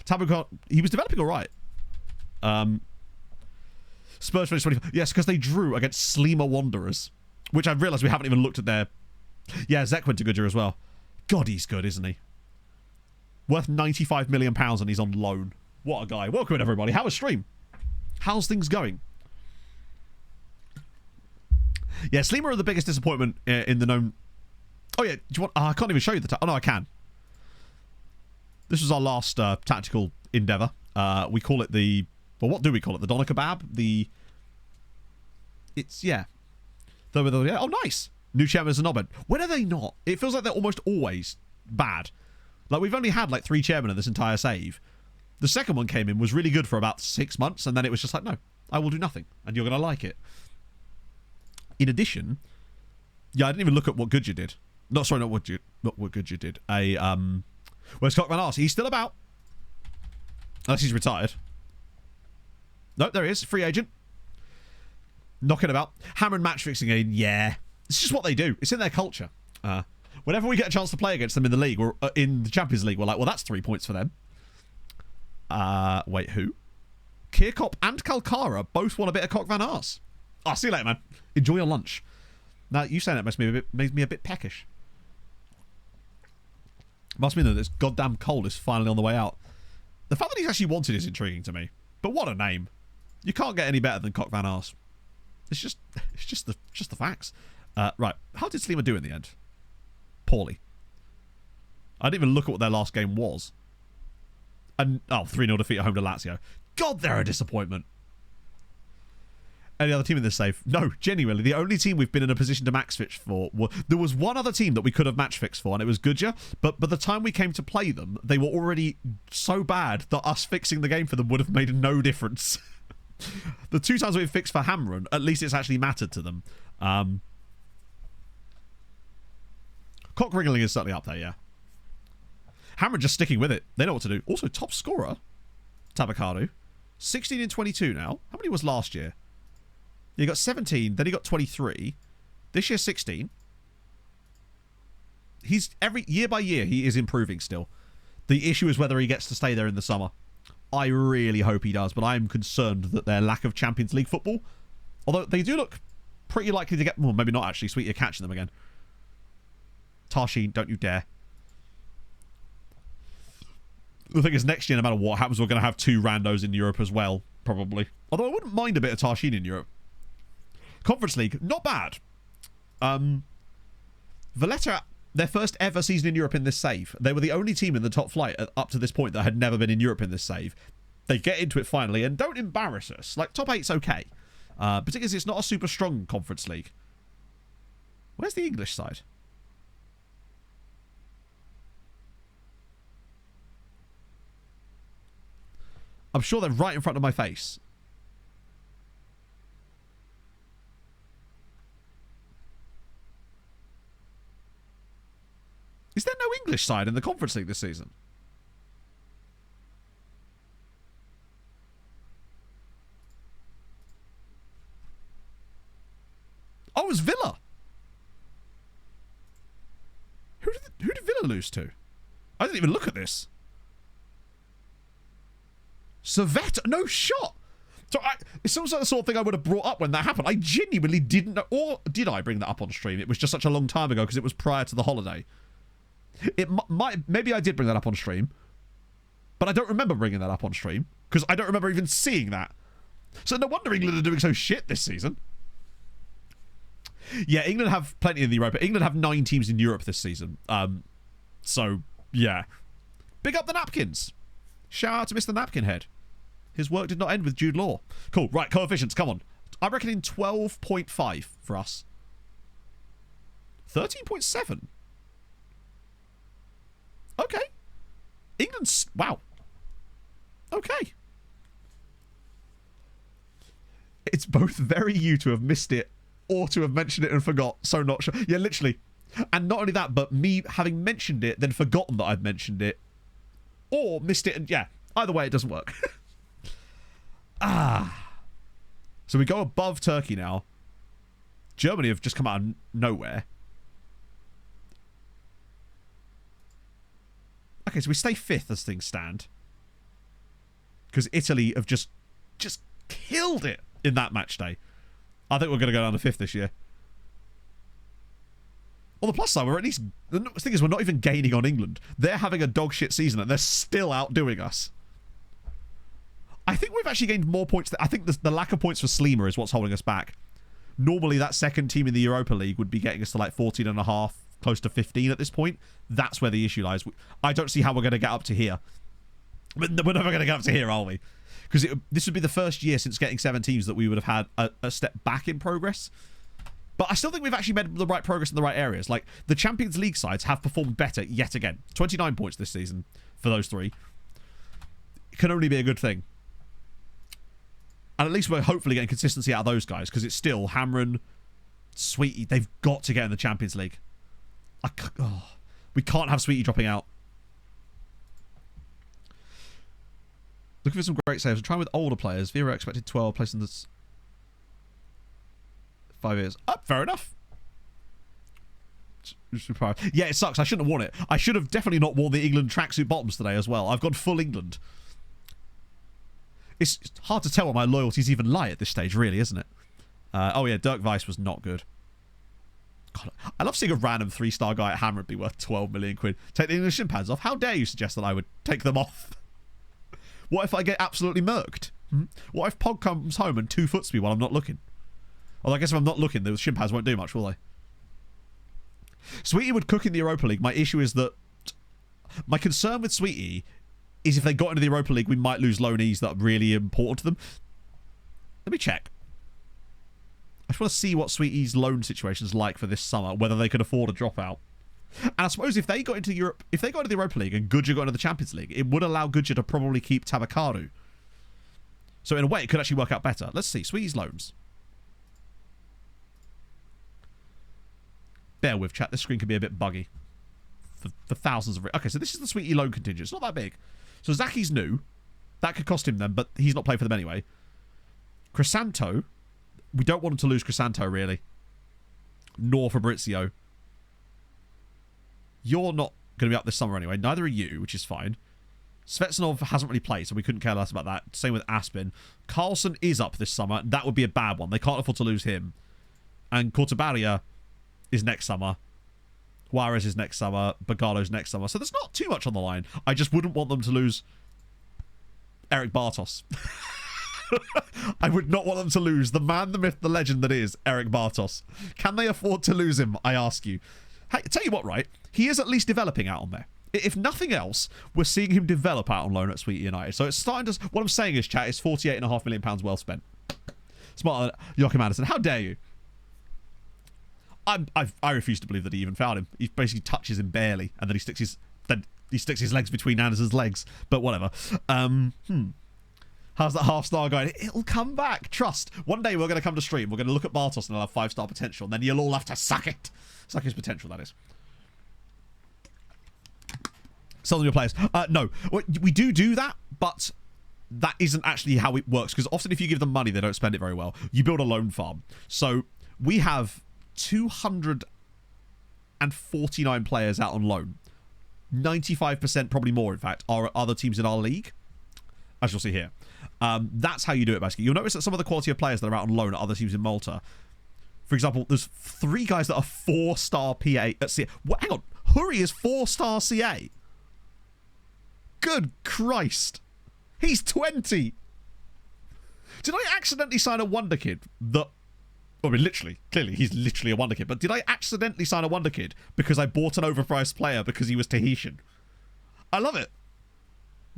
Tabakaru, he was developing all right. Spurs 2025. Yes, because they drew against Sleemer Wanderers, which I've realised we haven't even looked at their... Yeah, Zek went to Goodyear as well. God, he's good, isn't he? Worth £95 million and he's on loan. What a guy. Welcome in, everybody. How was stream? How's things going? Yeah, Sleemer are the biggest disappointment in the known... Oh, yeah. Do you want... I can't even show you the... Oh, no, I can. This was our last tactical endeavour. We call it the... Well, what do we call it? The doner kebab? The... It's... Yeah. Yeah. Oh, nice. New chairman's a knobhead. When are they not? It feels like they're almost always bad. Like, we've only had, like, 3 chairmen in this entire save. The second one came in, was really good for about 6 months, and then it was just like, no, I will do nothing, and you're going to like it. In addition... Yeah, I didn't even look at what Goodyear did. Not what Goodyear did. Where's Cock Van Arsey? He's still about. Unless he's retired. No, there he is. Free agent. Knocking about. Hammer and match fixing in. Yeah. It's just what they do. It's in their culture. Whenever we get a chance to play against them in the league, or in the Champions League, we're like, well, that's 3 points for them. Wait, who? Kirkop and Kalkara both want a bit of Cock Van Ars. Oh, see you later, man. Enjoy your lunch. Now, you saying that makes me a bit peckish. Must mean that this goddamn cold is finally on the way out. The fact that he's actually wanted is intriguing to me. But what a name. You can't get any better than Cock Van Ars. It's just the facts. Right. How did Sleemer do in the end? Poorly. I didn't even look at what their last game was. And 3-0 defeat at home to Lazio. God, they're a disappointment. Any other team in this save? No, genuinely. The only team we've been in a position to match fix for... There was one other team that we could have match fixed for, and it was Goodyear. But by the time we came to play them, they were already so bad that us fixing the game for them would have made no difference. The 2 times we've fixed for Hamron, at least it's actually mattered to them. Cock wriggling is certainly up there, yeah. Hamron just sticking with it. They know what to do. Also, top scorer, Tabakaru. 16 in 22 now. How many was last year? He got 17, then he got 23. This year, 16. He's year by year, he is improving still. The issue is whether he gets to stay there in the summer. I really hope he does, but I am concerned that their lack of Champions League football, although they do look pretty likely to get... Well, maybe not actually. Sweet, you're catching them again. Tarshin, don't you dare. The thing is, next year, no matter what happens, we're going to have 2 randos in Europe as well, probably. Although I wouldn't mind a bit of Tarshin in Europe. Conference League, not bad. Valletta, their first ever season in Europe in this save. They were the only team in the top flight up to this point that had never been in Europe in this save. They get into it finally, and don't embarrass us. Like, top 8's okay. Particularly as it's not a super strong Conference League. Where's the English side? I'm sure they're right in front of my face. Is there no English side in the Conference League this season? Oh, it's Villa. Who did Villa lose to? I didn't even look at this. Servette, no shot. So it's some sort of thing I would have brought up when that happened. I genuinely didn't know. Or did I bring that up on stream? It was just such a long time ago because it was prior to the holiday. It might, maybe I did bring that up on stream, but I don't remember bringing that up on stream because I don't remember even seeing that. So no wonder England are doing so shit this season. Yeah, England have plenty in the Europa. England have 9 teams in Europe this season. So yeah, Big up the napkins. Shout out to Mr. Napkin Head. His work did not end with Jude Law. Cool. Right, coefficients. Come on. I'm reckoning 12.5 for us. 13.7. Okay. England's... Wow. Okay. It's both very you to have missed it or to have mentioned it and forgot. So not sure. Yeah, literally. And not only that, but me having mentioned it, then forgotten that I'd mentioned it. Or missed it and... Yeah. Either way, it doesn't work. So we go above Turkey now. Germany have just come out of nowhere. Okay, so we stay 5th as things stand. Because Italy have just killed it in that match day. I think we're going to go down to 5th this year. On the plus side, we're at least... The thing is, we're not even gaining on England. They're having a dog shit season and they're still outdoing us. I think we've actually gained more points. I think the lack of points for Sleemer is what's holding us back. Normally, that second team in the Europa League would be getting us to like 14.5, close to 15 at this point. That's where the issue lies. I don't see how we're going to get up to here. We're never going to get up to here, are we? Because this would be the first year since getting 7 teams that we would have had a step back in progress. But I still think we've actually made the right progress in the right areas. Like, the Champions League sides have performed better yet again. 29 points this season for those 3. It can only be a good thing. And at least we're hopefully getting consistency out of those guys, because it's still Hamren, Sweetie. They've got to get in the Champions League. We can't have Sweetie dropping out. Looking for some great saves. I'm trying with older players. Vera expected 12, placed in this 5 years. Oh, fair enough. Yeah, it sucks. I shouldn't have worn it. I should have definitely not worn the England tracksuit bottoms today as well. I've gone full England. It's hard to tell what my loyalties even lie at this stage, really, isn't it? Oh, yeah, Dirk Weiss was not good. God, I love seeing a random 3-star guy at Hammer be worth 12 million quid. Take the English shin pads off. How dare you suggest that I would take them off? What if I get absolutely murked? What if Pog comes home and 2-foots me while I'm not looking? Well, I guess if I'm not looking, the shin pads won't do much, will they? Sweetie would cook in the Europa League. My issue is that... My concern with Sweetie is if they got into the Europa League, we might lose loanees that are really important to them. Let me check. I just want to see what Sweetie's loan situation's like for this summer, whether they could afford a dropout. And I suppose if they got into Europe, if they got into the Europa League and Gudja got into the Champions League, it would allow Gudja to probably keep Tabakaru. So in a way, it could actually work out better. Let's see. Sweetie's loans. Bear with, chat. This screen can be a bit buggy. For thousands of... Okay, so this is the Sweetie loan contingent. It's not that big. So Zaki's new. That could cost him then, but he's not playing for them anyway. Crisanto. We don't want him to lose Crisanto, really. Nor Fabrizio. You're not going to be up this summer anyway. Neither are you, which is fine. Svetsnov hasn't really played, so we couldn't care less about that. Same with Aspin. Carlson is up this summer. That would be a bad one. They can't afford to lose him. And Cortabaria is next summer. Juarez is next summer. Bagalo's next summer. So there's not too much on the line. I just wouldn't want them to lose Eric Bartos. I would not want them to lose the man, the myth, the legend that is Eric Bartos. Can they afford to lose him, I ask you? Hey, tell you what, right? He is at least developing out on there. If nothing else, we're seeing him develop out on loan at Sweetie United. So it's starting to... What I'm saying is, chat, is £48.5 million well spent. Smarter than Joachim Anderson. How dare you? I refuse to believe that he even fouled him. He basically touches him barely, and then he sticks his legs between Anderson's legs. But whatever. How's that half-star going? It'll come back. Trust. One day we're going to come to stream. We're going to look at Bartos and he'll have 5-star potential. And then you'll all have to suck it. Suck his potential, that is. Sell them your players. No. We do that, but that isn't actually how it works. Because often if you give them money, they don't spend it very well. You build a loan farm. So we have 249 players out on loan. 95%, probably more, in fact, are other teams in our league. As you'll see here. That's how you do it, basically. You'll notice that some of the quality of players that are out on loan at other teams in Malta. For example, there's 3 guys that are 4-star PA at CA. What? Hang on. Hurry is 4-star CA. Good Christ. He's 20. Did I accidentally sign a wonder kid that... I mean, literally. Clearly, he's literally a wonder kid. But did I accidentally sign a wonder kid because I bought an overpriced player because he was Tahitian? I love it.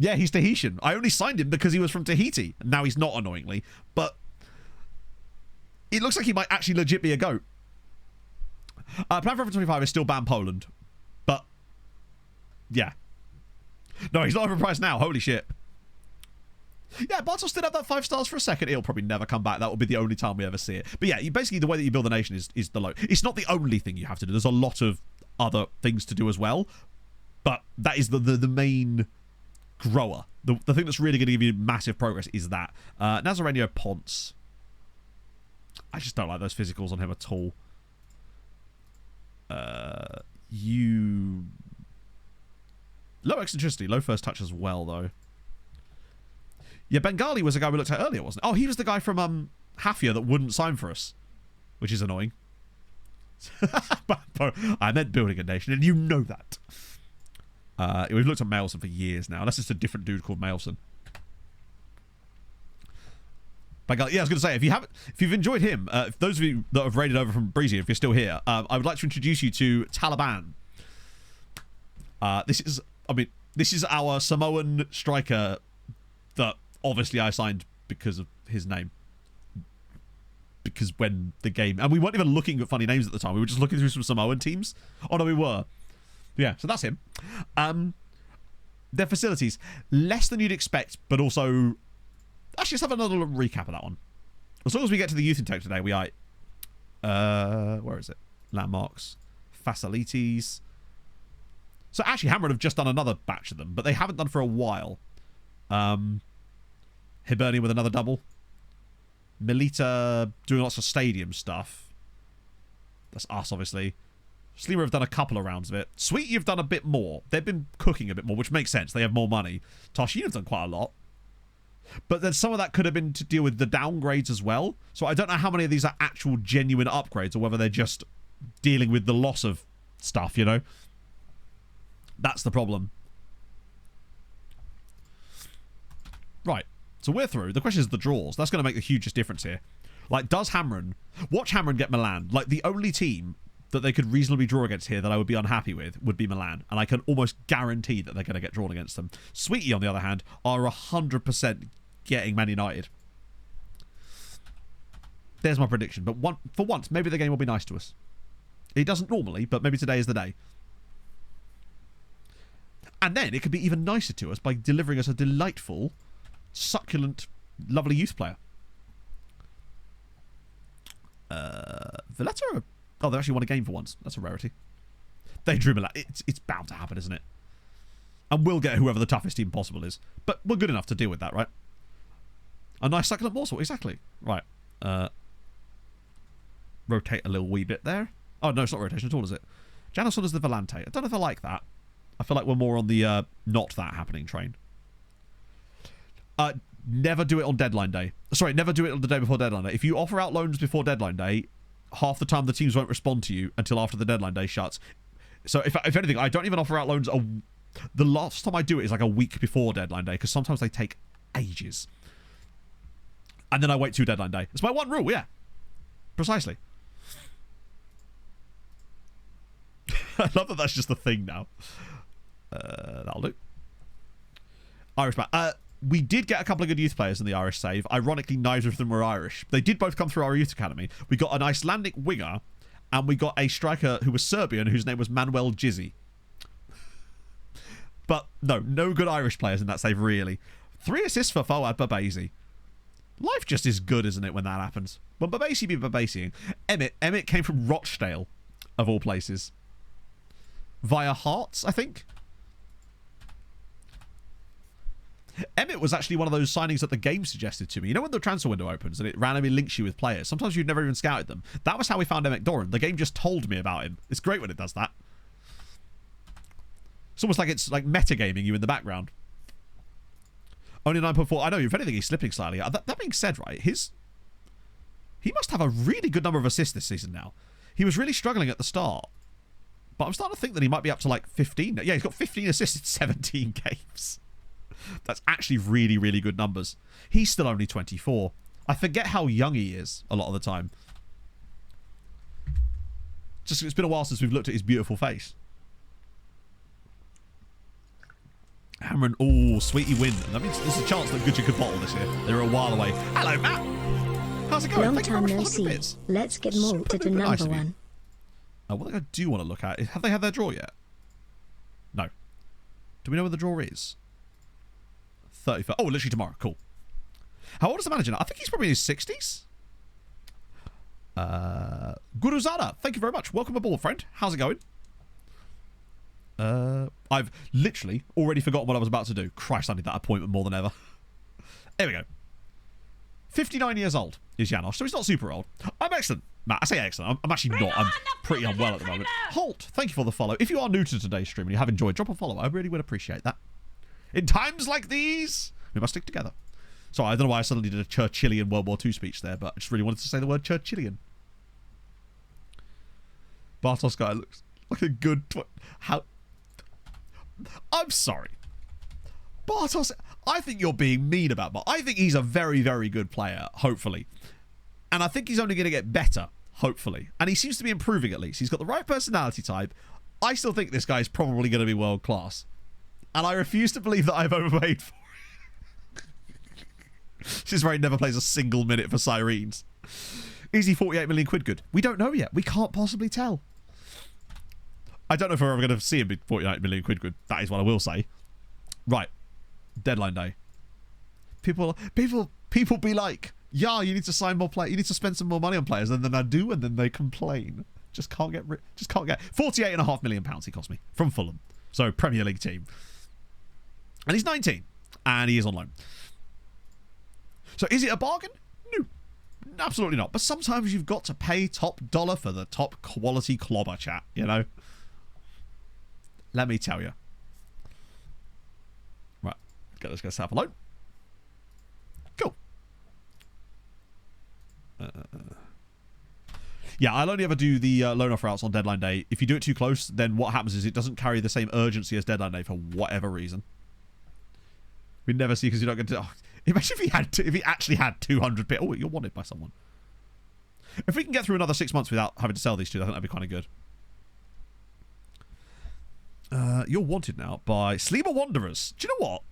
Yeah, he's Tahitian. I only signed him because he was from Tahiti. Now he's not, annoyingly. But it looks like he might actually legit be a GOAT. Plan for 25 is still ban Poland. But, yeah. No, he's not overpriced now. Holy shit. Yeah, Bartos did have that 5 stars for a second. He'll probably never come back. That will be the only time we ever see it. But yeah, basically the way that you build a nation is the low. It's not the only thing you have to do. There's a lot of other things to do as well. But that is the main grower. The thing that's really going to give you massive progress is that. Nazarenio Ponce. I just don't like those physicals on him at all. Low eccentricity, low first touch as well, though. Yeah, Bengali was a guy we looked at earlier, wasn't it? Oh, he was the guy from Hafia that wouldn't sign for us, which is annoying. I meant building a nation, and you know that. We've looked at Mailson for years now. That's just a different dude called Mailson. Bengali, yeah, I was going to say, if you've enjoyed him, if those of you that have raided over from Breezy, if you're still here, I would like to introduce you to Taliban. This is our Samoan striker that obviously I signed because of his name. Because when the game... And we weren't even looking at funny names at the time. We were just looking through some Samoan teams. Oh, no, we were. Yeah, so that's him. Their facilities, less than you'd expect, but also... Actually, let's have another recap of that one. As long as we get to the youth intake today, we are... where is it? Landmarks. Facilities. So actually, Hammered have just done another batch of them, but they haven't done for a while. Hibernian with another double. Melita doing lots of stadium stuff. That's us, obviously. Sleemer have done a couple of rounds of it. Sweet, you've done a bit more. They've been cooking a bit more, which makes sense. They have more money. Tarshin have done quite a lot. But then some of that could have been to deal with the downgrades as well. So I don't know how many of these are actual genuine upgrades or whether they're just dealing with the loss of stuff, you know? That's the problem. Right. So we're through. The question is the draws. That's going to make the hugest difference here. Like, does Hamron... Watch Hamron get Milan. Like, the only team that they could reasonably draw against here that I would be unhappy with would be Milan. And I can almost guarantee that they're going to get drawn against them. Sweetie, on the other hand, are 100% getting Man United. There's my prediction. But for once, maybe the game will be nice to us. It doesn't normally, but maybe today is the day. And then it could be even nicer to us by delivering us a delightful, succulent, lovely youth player. Valletta, oh, they actually won a game for once. That's a rarity. They drew Milan. It's bound to happen, isn't it? And we'll get whoever the toughest team possible is. But we're good enough to deal with that, right? A nice succulent morsel, exactly. Right. Rotate a little wee bit there. Oh, no, it's not rotation at all, is it? Janison is the Volante. I don't know if I like that. I feel like we're more on the not that happening train. Never do it on deadline day. Sorry, never do it on the day before deadline day. If you offer out loans before deadline day, half the time the teams won't respond to you until after the deadline day shuts. So if anything, I don't even offer out loans. The last time I do it is like a week before deadline day because sometimes they take ages. And then I wait till deadline day. It's my one rule, yeah. Precisely. I love that that's just the thing now. That'll do. Irish man. We did get a couple of good youth players in the Irish save. Ironically, neither of them were Irish. They did both come through our youth academy. We got an Icelandic winger, and we got a striker who was Serbian, whose name was Manuel Gizzi. But no good Irish players in that save, really. 3 assists for Fawad Babasi. Life just is good, isn't it, when that happens? When Babasi be Babasiing. Emmett came from Rochdale, of all places. Via Hearts, I think. Emmett was actually one of those signings that the game suggested to me. You know when the transfer window opens and it randomly links you with players? Sometimes you've never even scouted them. That was how we found Emmett Doran. The game just told me about him. It's great when it does that. It's almost like it's like metagaming you in the background. Only 9.4. I know, if anything, he's slipping slightly. That being said, right, he must have a really good number of assists this season now. He was really struggling at the start. But I'm starting to think that he might be up to like 15. Yeah, he's got 15 assists in 17 games. That's actually really, really good numbers. He's still only 24. I forget how young he is a lot of the time. Just it's been a while since we've looked at his beautiful face. Cameron. Oh, sweetie win. That means there's a chance that Gucci could bottle this year. They're a while away. Hello, Matt. How's it going? Long Thank you very time much no for 100 see. bits. Let's get Super Malta to duper number nice of you. one. One thing I do want to look at is, have they had their draw yet? No. Do we know where the draw is? 35. Oh, literally tomorrow. Cool. How old is the manager now? I think he's probably in his 60s. Guruzada, thank you very much. Welcome aboard, friend. How's it going? I've literally already forgotten what I was about to do. Christ, I need that appointment more than ever. There we go. 59 years old is Janosch, so he's not super old. I'm excellent. Matt, I say excellent. I'm actually not. I'm pretty unwell at the moment. Holt, thank you for the follow. If you are new to today's stream and you have enjoyed, drop a follow. I really would appreciate that. In times like these, we must stick together. Sorry, I don't know why I suddenly did a Churchillian World War II speech there, but I just really wanted to say the word Churchillian. Bartos guy looks like a good... How... I'm sorry. Bartos, I think you're being mean about Bartos. I think he's a very, very good player, hopefully. And I think he's only going to get better, hopefully. And he seems to be improving at least. He's got the right personality type. I still think this guy's probably going to be world class. And I refuse to believe that I've overpaid for it. This is where he never plays a single minute for Sirens. Is he 48 million quid good? We don't know yet. We can't possibly tell. I don't know if we're ever going to see him be 48 million quid good. That is what I will say. Right. Deadline day. People be like, yeah, you need to sign more players. You need to spend some more money on players. And then I do, and then they complain. Just can't get 48.5 million pounds he cost me from Fulham. So Premier League team. And he's 19. And he is on loan. So is it a bargain? No. Absolutely not. But sometimes you've got to pay top dollar for the top quality clobber, chat, you know? Let me tell you. Right. Let's go set up a loan. Cool. Yeah, I'll only ever do the loan offer outs on deadline day. If you do it too close, then what happens is it doesn't carry the same urgency as deadline day for whatever reason. We never see because you're not going to... Oh, imagine if he actually had 200 bit. Oh, you're wanted by someone. If we can get through another 6 months without having to sell these two, I think that'd be kind of good. You're wanted now by Sleeper Wanderers. Do you know what?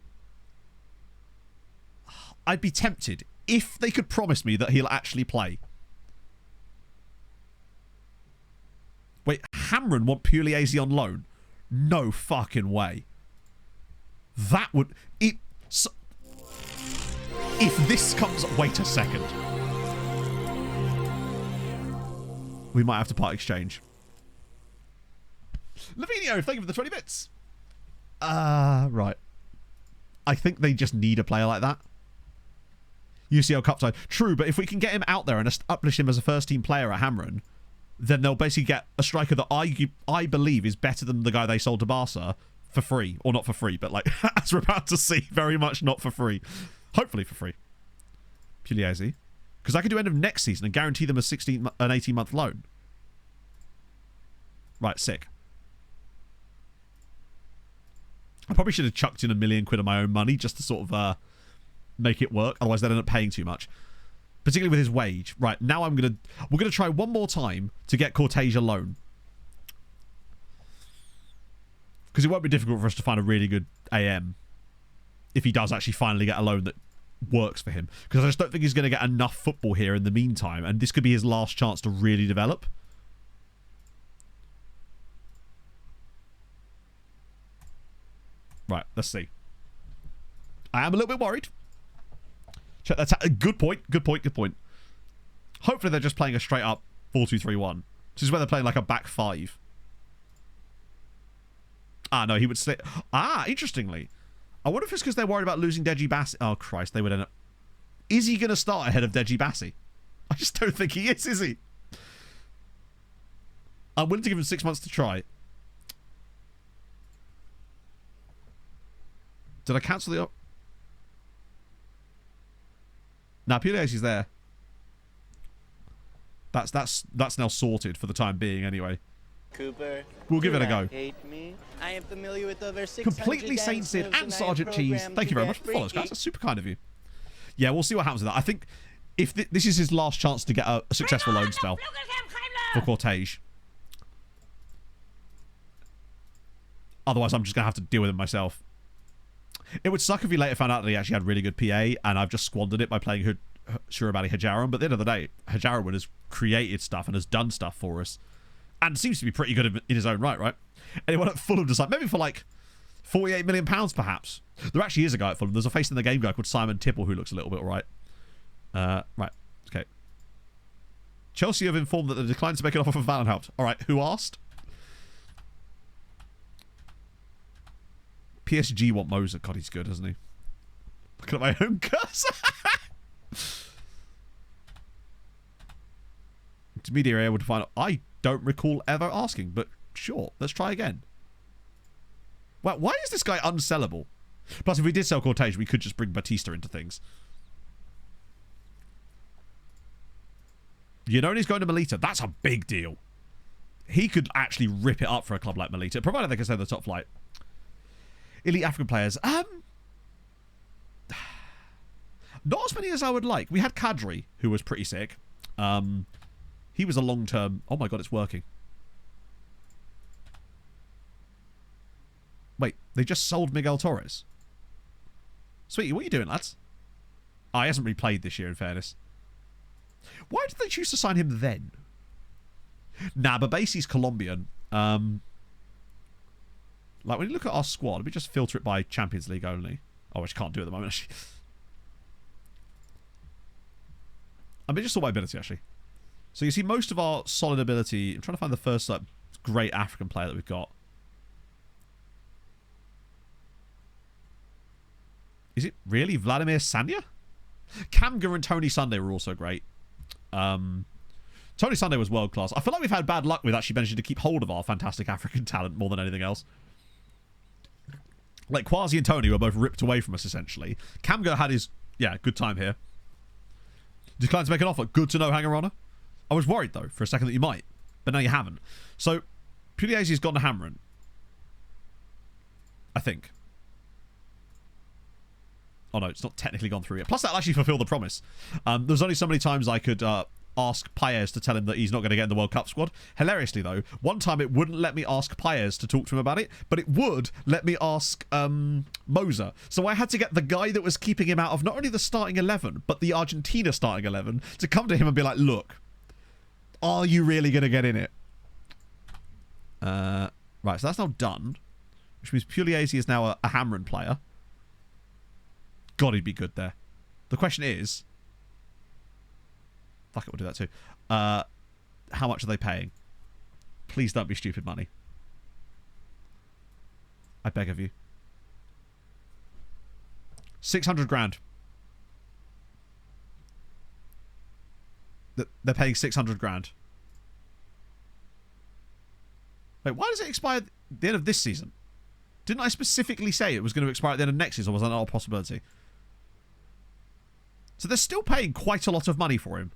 I'd be tempted if they could promise me that he'll actually play. Wait, Hamron want Pugliese on loan? No fucking way. That would... So, if this comes... Wait a second. We might have to part exchange. Lavinio, thank you for the 20 bits. Right. I think they just need a player like that. UCL Cup side. True, but if we can get him out there and establish him as a first-team player at Hamron, then they'll basically get a striker that I believe is better than the guy they sold to Barca for free. Or not for free, but like, as we're about to see, very much not for free. Hopefully for free. Pugliese. Because I could do end of next season and guarantee them an 18-month loan. Right, sick. I probably should have chucked in £1 million of my own money just to sort of make it work. Otherwise, they'd end up paying too much. Particularly with his wage. Right, now we're gonna try one more time to get Cortege a loan. Because it won't be difficult for us to find a really good AM if he does actually finally get a loan that works for him. Because I just don't think he's going to get enough football here in the meantime, and this could be his last chance to really develop. Right, let's see. I am a little bit worried. Check that's a good point. Good point. Good point. Hopefully they're just playing a straight up 4-2-3-1. This is where they're playing like a back five. Ah, no, he would slip. Ah, interestingly. I wonder if it's because they're worried about losing Deji Bassi. Oh, Christ, they would end up... Is he going to start ahead of Deji Bassi? I just don't think he is he? I'm willing to give him 6 months to try. Did I cancel the... Now, Pugliese's there. That's now sorted for the time being, anyway. Cooper, we'll give it a go. Hate me. I am familiar with over 600 Completely Sainted and Sergeant Cheese. Thank you very much for the follows, guys. That's super kind of you. Yeah, we'll see what happens with that. I think if this is his last chance to get a successful loan spell for Cortege. Otherwise, I'm just going to have to deal with it myself. It would suck if we later found out that he actually had really good PA, and I've just squandered it by playing Shurabali Hajaran. But at the end of the day, Hajaran has created stuff and has done stuff for us, and seems to be pretty good in his own right, right? Anyone at Fulham just like, maybe for like £48 million, perhaps. There actually is a guy at Fulham. There's a face in the game guy called Simon Tipple who looks a little bit alright. Right, okay. Chelsea have informed that they declined to make an offer for Valenhout. Alright, who asked? PSG want Moser. God, he's good, isn't he? Looking at my own cursor. Intermediary able to find out. I don't recall ever asking, but sure, let's try again. Well, why is this guy unsellable? Plus, if we did sell Cortege, we could just bring Batista into things. Iannoni's going to Melita. That's a big deal. He could actually rip it up for a club like Melita, provided they can stay in the top flight. Elite African players. Not as many as I would like. We had Kadri, who was pretty sick. He was a long-term... Oh my god, it's working. Wait, they just sold Miguel Torres. Sweetie, what are you doing, lads? Oh, he hasn't really played this year, in fairness. Why did they choose to sign him then? Nah, but Basie's Colombian. Like, when you look at our squad, let me just filter it by Champions League only. Oh, which I can't do at the moment, actually. I mean, just saw my ability, actually. So you see most of our solid ability... I'm trying to find the first, like, great African player that we've got. Is it really Vladimir Sanya? Kamga and Tony Sunday were also great. Tony Sunday was world class. I feel like we've had bad luck with actually managing to keep hold of our fantastic African talent more than anything else. Like, Kwasi and Tony were both ripped away from us, essentially. Kamga had his, good time here. Declined to make an offer. Good to know, Hanger Honor. I was worried, though, for a second that you might. But now you haven't. So, Pugliesi's gone to Hamren. I think. Oh, no, it's not technically gone through yet. Plus, that'll actually fulfill the promise. There's only so many times I could ask Paez to tell him that he's not going to get in the World Cup squad. Hilariously, though, one time it wouldn't let me ask Paez to talk to him about it, but it would let me ask Moser. So I had to get the guy that was keeping him out of not only the starting 11, but the Argentina starting 11, to come to him and be like, look, are you really going to get in it? Right, so that's now done, which means Pugliese is now a Hamren player. God, he'd be good there. The question is... Fuck it, we'll do that too. How much are they paying? Please don't be stupid money. I beg of you. 600 grand. They're paying 600 grand. Wait, why does it expire at the end of this season? Didn't I specifically say it was going to expire at the end of next season, or was that not a possibility? So they're still paying quite a lot of money for him.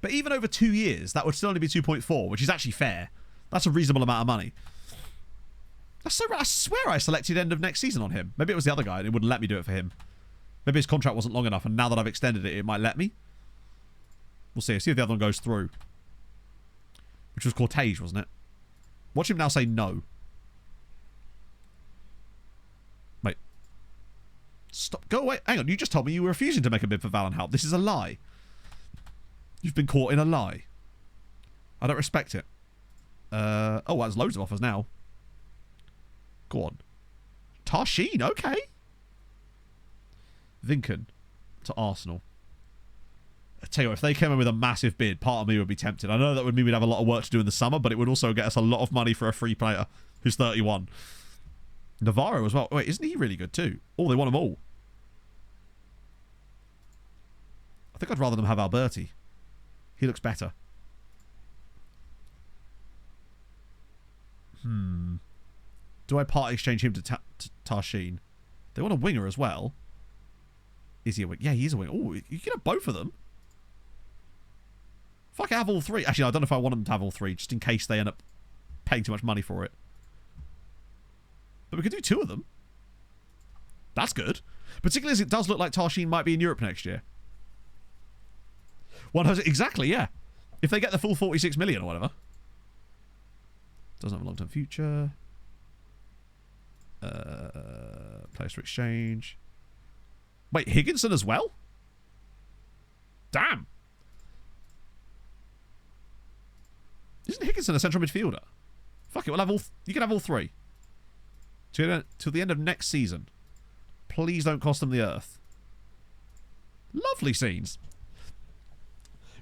But even over 2 years, that would still only be 2.4, which is actually fair. That's a reasonable amount of money. That's so I swear I selected end of next season on him. Maybe it was the other guy and it wouldn't let me do it for him. Maybe his contract wasn't long enough, and now that I've extended it, it might let me. We'll see. See if the other one goes through. Which was Cortege, wasn't it? Watch him now say no. Wait. Stop. Go away. Hang on. You just told me you were refusing to make a bid for Valenhout. This is a lie. You've been caught in a lie. I don't respect it. Oh, well, there's loads of offers now. Go on. Tarsheen, okay. Vinken to Arsenal. I tell you what, if they came in with a massive bid, part of me would be tempted. I know that would mean we'd have a lot of work to do in the summer, but it would also get us a lot of money for a free player who's 31. Navarro as well. Wait, isn't he really good too? Oh, they want them all. I think I'd rather them have Alberti. He looks better. Do I part exchange him to Tarsheen? They want a winger as well. Is he a winger? Yeah, he is a winger. Oh, you can have both of them. If I can have all three. Actually, I don't know if I want them to have all three, just in case they end up paying too much money for it. But we could do 2 of them. That's good. Particularly as it does look like Tarsheen might be in Europe next year. 100, exactly, yeah. If they get the full 46 million or whatever. Doesn't have a long-term future. Place to exchange. Wait, Higginson as well? Damn. Isn't Higginson a central midfielder? Fuck it, we'll have all... You can have all three. Till the end of next season. Please don't cost them the earth. Lovely scenes.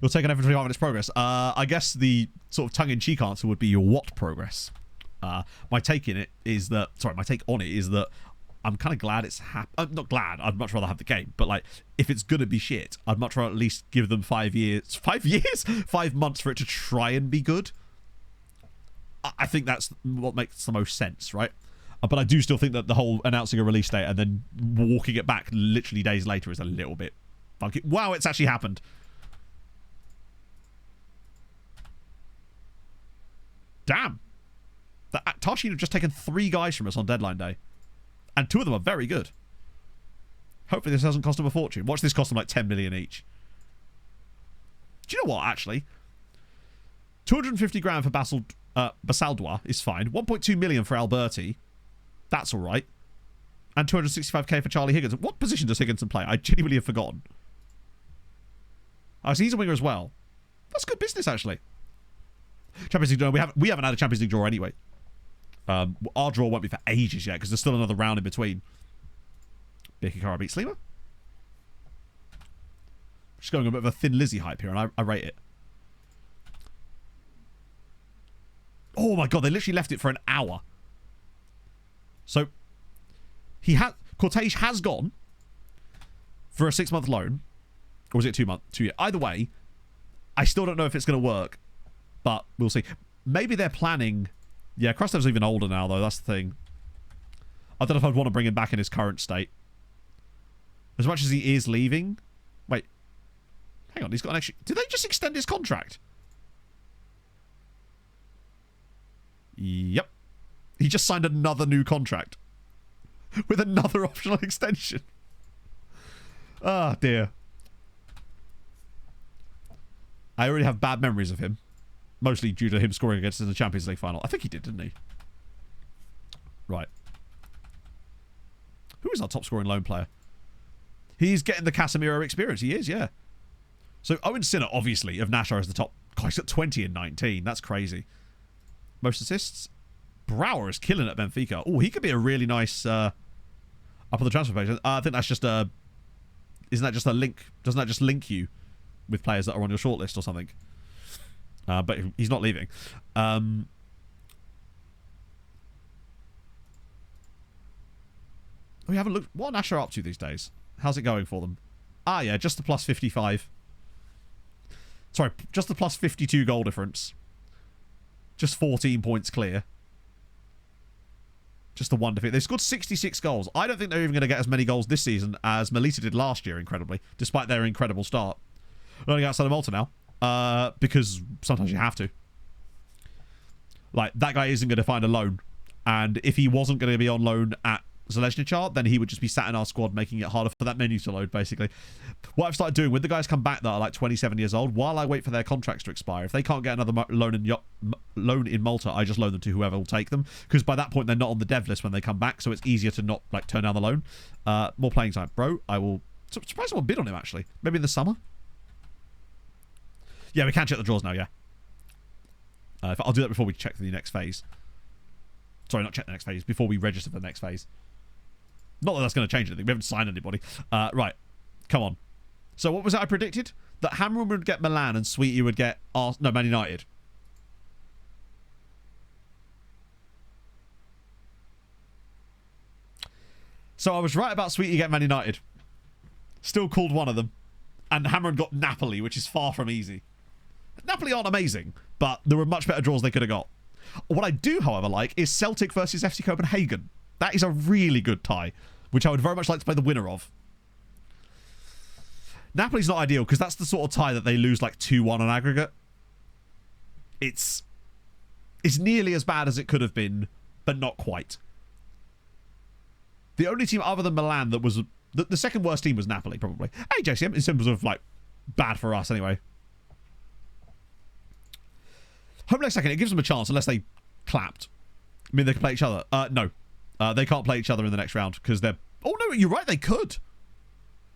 You're taking every 25 minutes progress. I guess the sort of tongue-in-cheek answer would be your what progress. My take on it is that I'm kind of glad it's I'm not glad. I'd much rather have the game. But, like, if it's going to be shit, I'd much rather at least give them 5 years. 5 years? 5 months for it to try and be good. I think that's what makes the most sense, right? But I do still think that the whole announcing a release date and then walking it back literally days later is a little bit funky. Wow, it's actually happened. Damn. Tarshin have just taken 3 guys from us on deadline day. And 2 of them are very good. Hopefully this doesn't cost them a fortune. Watch this cost them like 10 million each. Do you know what, actually? 250 grand for Basaldua is fine. 1.2 million for Alberti. That's all right. And 265k for Charlie Higgins. What position does Higginson play? I genuinely have forgotten. Oh, so he's a winger as well. That's good business, actually. Champions League draw. We haven't had a Champions League draw anyway. Our draw won't be for ages yet because there's still another round in between. Bikikara beats Slima. Just going a bit of a Thin Lizzy hype here, and I rate it. Oh my god, they literally left it for an hour. So, Cortege has gone for a 6-month loan. Or was it 2 months? 2 years. Either way, I still don't know if it's going to work. But we'll see. Maybe they're planning... Yeah, Krustev's even older now, though. That's the thing. I don't know if I'd want to bring him back in his current state. As much as he is leaving... Wait. Hang on, he's got an extra... Did they just extend his contract? Yep. He just signed another new contract. With another optional extension. Ah, dear. I already have bad memories of him. Mostly due to him scoring against us in the Champions League final. I think he did, didn't he? Right. Who is our top scoring loan player? He's getting the Casemiro experience. He is, yeah. So Owen Sinner, obviously, of Nashar is the top. God, he's got 20 in 19. That's crazy. Most assists? Brouwer is killing it at Benfica. Oh, he could be a really nice up on the transfer page. I think that's just a... Isn't that just a link? Doesn't that just link you with players that are on your shortlist or something? But he's not leaving. We haven't looked... What are Nashar up to these days? How's it going for them? Ah, yeah, just the plus 55. Sorry, just the plus 52 goal difference. Just 14 points clear. Just the one defeat. They scored 66 goals. I don't think they're even going to get as many goals this season as Melita did last year, incredibly, despite their incredible start. Only outside of Malta now. Because sometimes you have to. Like, that guy isn't going to find a loan. And if he wasn't going to be on loan at Zalesnichar, then he would just be sat in our squad, making it harder for that menu to load, basically. What I've started doing, when the guys come back that are like 27 years old, while I wait for their contracts to expire, if they can't get another loan in Malta, I just loan them to whoever will take them. Because by that point, they're not on the dev list when they come back, so it's easier to not, like, turn down the loan. More playing time. Bro, I will... Surprised someone bid on him, actually. Maybe in the summer? Yeah, we can check the draws now, yeah. I'll do that before we check the next phase. Sorry, not check the next phase. Before we register for the next phase. Not that that's going to change anything. We haven't signed anybody. Right. Come on. So what was it I predicted? That Hammer would get Milan and Sweetie would get... Man United. So I was right about Sweetie getting Man United. Still called one of them. And Hammer got Napoli, which is far from easy. Napoli aren't amazing, but there were much better draws they could have got. What I do, however, like is Celtic versus FC Copenhagen. That is a really good tie, which I would very much like to play the winner of. Napoli's not ideal because that's the sort of tie that they lose like 2-1 on aggregate. It's nearly as bad as it could have been, but not quite. The only team other than Milan that was... The second worst team was Napoli, probably. Hey, JCM, in terms of, like, bad for us, anyway. Home next second, it gives them a chance, unless they clapped. I mean, they can play each other. No. They can't play each other in the next round because they're... Oh, no, you're right. They could.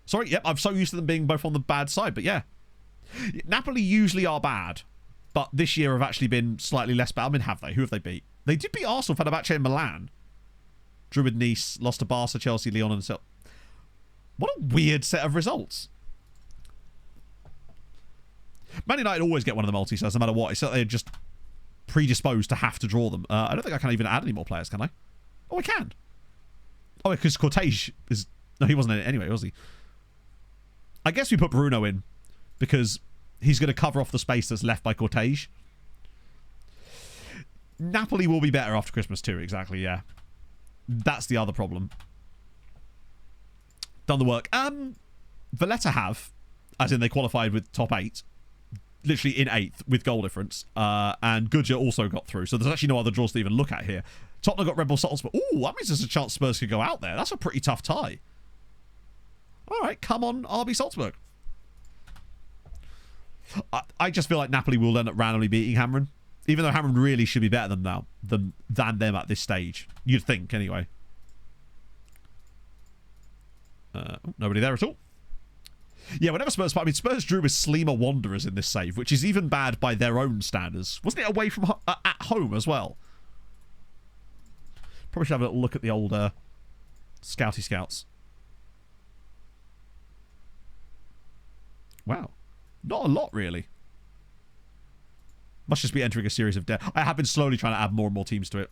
Sorry. Yep, I'm so used to them being both on the bad side. But, yeah. Napoli usually are bad. But this year have actually been slightly less bad. I mean, have they? Who have they beat? They did beat Arsenal, Fenerbahce, and Milan. Drew with Nice. Lost to Barca, Chelsea, Lyon, and so. What a weird set of results. Man United always get one of the multi-sets no matter what. It's that they're just predisposed to have to draw them. I don't think I can even add any more players, can I? Oh, I can. Oh, because Cortege is... No, he wasn't in it anyway, was he? I guess we put Bruno in because he's going to cover off the space that's left by Cortege. Napoli will be better after Christmas too, exactly, yeah. That's the other problem. Done the work. Valletta have, as in they qualified with top 8. Literally in 8th with goal difference. And Gudja also got through. So there's actually no other draws to even look at here. Tottenham got Red Bull Salzburg. Ooh, that means there's a chance Spurs could go out there. That's a pretty tough tie. Alright, come on, RB Salzburg. I just feel like Napoli will end up randomly beating Hamren. Even though Hamren really should be better than them at this stage. You'd think, anyway. Nobody there at all. Yeah, whenever Spurs... I mean, Spurs drew with Sleemer Wanderers in this save, which is even bad by their own standards. Wasn't it away from... at home as well? Probably should have a little look at the old Scouty Scouts. Wow. Not a lot, really. Must just be entering a series of death. I have been slowly trying to add more and more teams to it.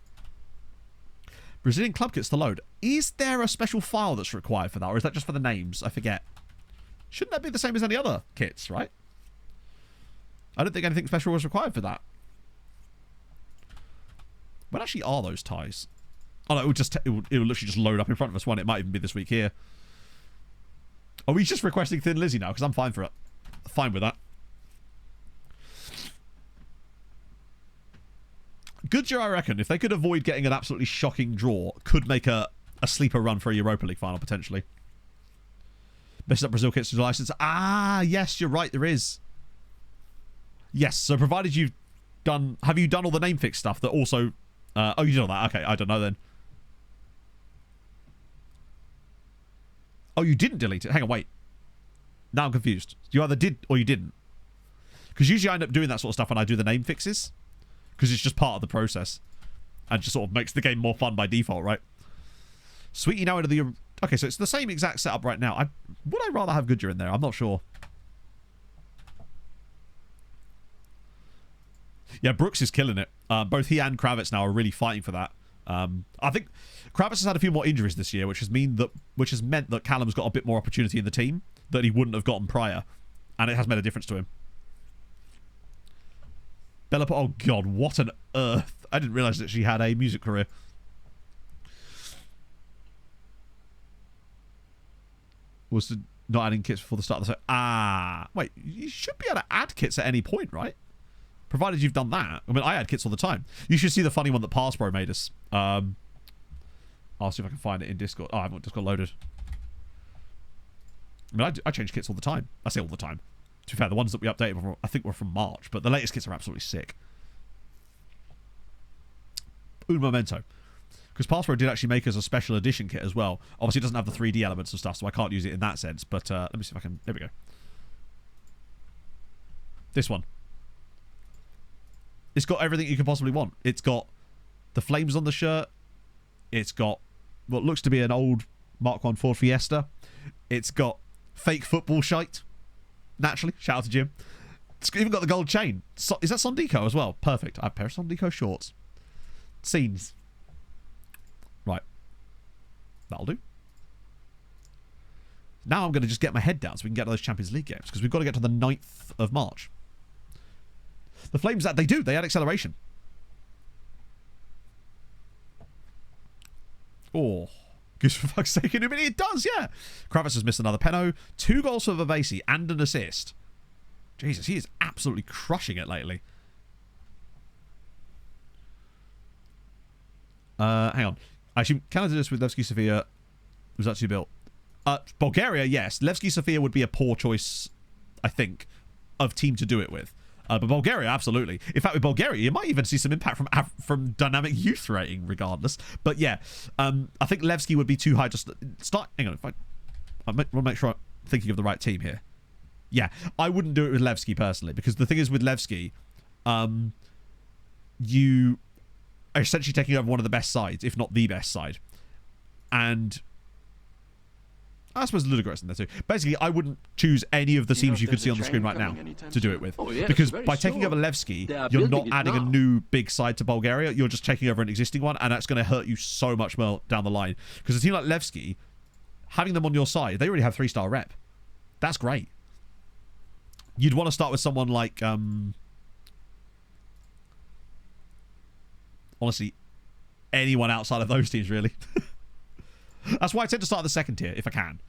Brazilian club kits to load. Is there a special file that's required for that, or is that just for the names? I forget. Shouldn't that be the same as any other kits, right? I don't think anything special was required for that. When actually are those ties? Oh no, it will literally just load up in front of us one. It might even be this week here. Are we just requesting Thin Lizzy now? Because I'm fine for it. Fine with that. Gudja, I reckon, if they could avoid getting an absolutely shocking draw, could make a sleeper run for a Europa League final, potentially. Best up Brazil kits to license. Ah, yes, you're right, there is. Yes, so provided you've done... Have you done all the name fix stuff that also... oh, you did all that. Okay, I don't know then. Oh, you didn't delete it. Hang on, wait. Now I'm confused. You either did or you didn't. Because usually I end up doing that sort of stuff when I do the name fixes. Because it's just part of the process. And just sort of makes the game more fun by default, right? Sweetie now into the... Okay, so it's the same exact setup right now. Would I rather have Gudja in there? I'm not sure. Yeah, Brooks is killing it. Both he and Kravitz now are really fighting for that. I think Kravitz has had a few more injuries this year, which has meant that Callum's got a bit more opportunity in the team that he wouldn't have gotten prior. And it has made a difference to him. Bella, oh god, what on earth. I didn't realise that she had a music career. Was not adding kits before the start of the... Ah, wait, you should be able to add kits at any point, right? Provided you've done that. I mean, I add kits all the time. You should see the funny one that Passpro made us. I'll see if I can find it in Discord. Oh, I haven't just got loaded. I mean, I change kits all the time. I say all the time. To be fair, the ones that we updated, I think, were from March. But the latest kits are absolutely sick. Un momento. Because Passpro did actually make us a special edition kit as well. Obviously, it doesn't have the 3D elements and stuff, so I can't use it in that sense. But let me see if I can... There we go. This one. It's got everything you can possibly want. It's got the flames on the shirt. It's got what looks to be an old Mark 1 Ford Fiesta. It's got fake football shite. Naturally. Shout out to Jim. It's even got the gold chain. Is that Sondico as well? Perfect. I have a pair of Sondico shorts. Scenes. Right. That'll do. Now I'm going to just get my head down so we can get to those Champions League games. Because we've got to get to the 9th of March. The Flames, that they do. They add acceleration. Oh. Goose for fuck's sake. It does, yeah. Kravitz has missed another penno. 2 goals for Vavasi and an assist. Jesus, he is absolutely crushing it lately. Hang on. Actually, can I do this with Levski Sofia? Was that too built? Bulgaria, yes. Levski Sofia would be a poor choice, I think, of team to do it with. But Bulgaria, absolutely. In fact, with Bulgaria, you might even see some impact from dynamic youth rating, regardless. But yeah, I think Levski would be too high. Just start. Hang on, I want to make sure I'm thinking of the right team here. Yeah, I wouldn't do it with Levski personally, because the thing is with Levski, you are essentially taking over one of the best sides, if not the best side, and I suppose Ludogorets in there too. Basically, I wouldn't choose any of the teams you could see on the screen right now to do it with. Because by taking over Levski, you're not adding a new big side to Bulgaria. You're just taking over an existing one, and that's going to hurt you so much more down the line. Because a team like Levski, having them on your side, they already have 3-star rep. That's great. You'd want to start with someone like, honestly, anyone outside of those teams, really. That's why I tend to start at the second tier, if I can.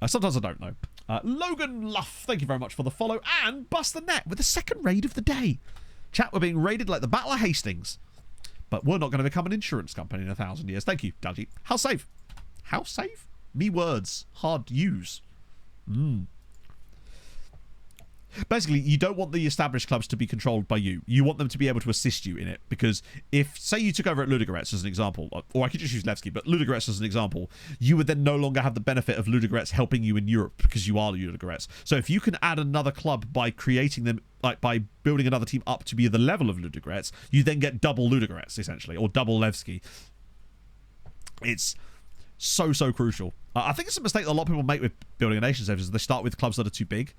Sometimes I don't, though. Logan Luff, thank you very much for the follow. And Bust the Net with the second raid of the day. Chat, we're being raided like the Battle of Hastings. But we're not going to become an insurance company in 1,000 years. Thank you, Dudgy. How safe? How safe? Me words. Hard to use. Basically, you don't want the established clubs to be controlled by you. You want them to be able to assist you in it. Because if, say you took over at Ludogorets as an example, or I could just use Levski, but Ludogorets as an example, you would then no longer have the benefit of Ludogorets helping you in Europe because you are Ludogorets. So if you can add another club by creating them, like by building another team up to be the level of Ludogorets, you then get double Ludogorets, essentially, or double Levski. It's so, so crucial. I think it's a mistake that a lot of people make with building a nation saves is they start with clubs that are too big.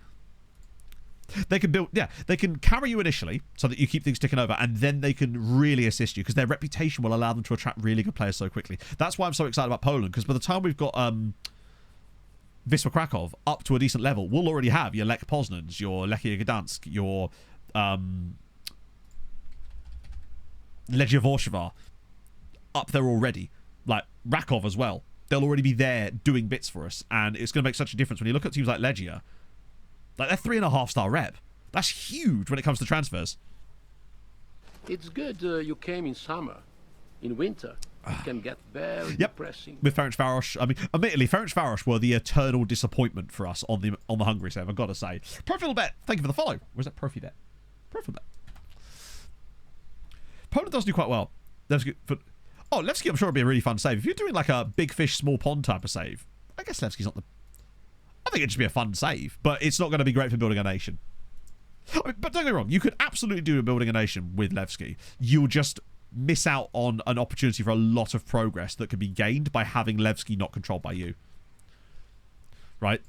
They can build, yeah, they can carry you initially so that you keep things ticking over, and then they can really assist you because their reputation will allow them to attract really good players so quickly. That's why I'm so excited about Poland, because by the time we've got Wisła Krakow up to a decent level, we'll already have your Lech Poznans, your Lechia Gdansk, your Legia Warszawa up there already. Like Rakov as well. They'll already be there doing bits for us, and it's going to make such a difference when you look at teams like Legia. Like, they're 3.5-star rep. That's huge when it comes to transfers. It's good you came in summer. In winter, it can get very depressing. With Ferencváros, I mean, admittedly, Ferencváros were the eternal disappointment for us on the Hungary save, I've got to say. Profilbet, thank you for the follow. Where's that Profibet? Profilbet. Poland does do quite well. Levski, Levski, I'm sure would be a really fun save. If you're doing like a big fish, small pond type of save, I guess Levski's not the... I think it'd just be a fun save, but it's not going to be great for building a nation. I mean, but don't get me wrong, you could absolutely do building a nation with Levski. You'll just miss out on an opportunity for a lot of progress that could be gained by having Levski not controlled by you. Right?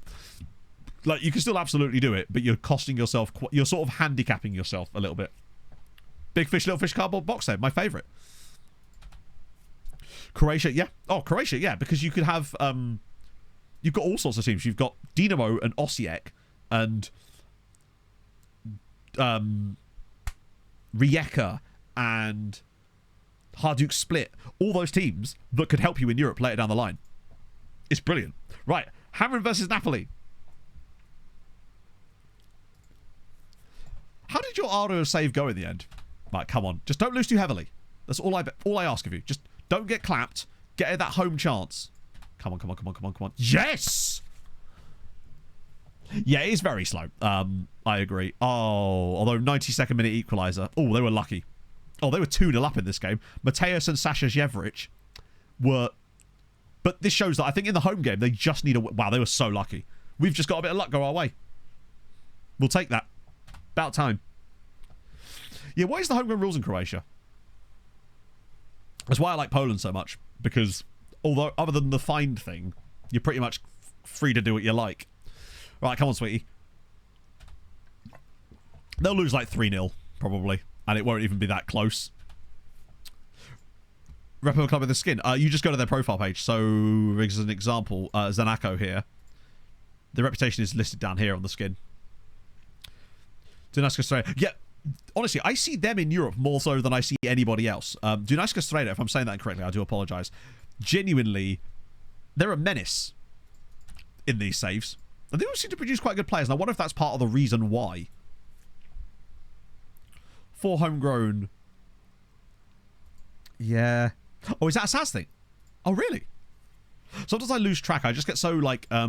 Like, you can still absolutely do it, but you're costing yourself... You're sort of handicapping yourself a little bit. Big fish, little fish cardboard box save, my favourite. Croatia, yeah. Oh, Croatia, yeah, because you could have... You've got all sorts of teams. You've got Dinamo and Osijek and Rijeka and Hajduk Split. All those teams that could help you in Europe later down the line. It's brilliant. Right, Hamrin versus Napoli. How did your Ardo save go in the end? Right, come on. Just don't lose too heavily. That's all I ask of you. Just don't get clapped. Get that home chance. Come on, come on, come on, come on, come on. Yes! Yeah, it is very slow. I agree. Oh, although 92nd minute equaliser. Oh, they were lucky. Oh, they were 2-0 up in this game. Mateus and Sasha Zjevric were... But this shows that I think in the home game, they just need a... Wow, they were so lucky. We've just got a bit of luck go our way. We'll take that. About time. Yeah, what is the homegrown rules in Croatia? That's why I like Poland so much. Because... Although, other than the find thing, you're pretty much free to do what you like. Right, come on, sweetie. They'll lose like 3-0, probably. And it won't even be that close. Repo Club with the skin. You just go to their profile page. So, as an example, Zanako here. The reputation is listed down here on the skin. Dunajska Streda. Yeah, honestly, I see them in Europe more so than I see anybody else. Dunajska Streda, if I'm saying that incorrectly, I do apologise. Genuinely, they're a menace in these saves. And they all seem to produce quite good players. And I wonder if that's part of the reason why. 4 homegrown. Yeah. Oh, is that a SAS thing? Oh, really? Sometimes I lose track. I just get so, like, I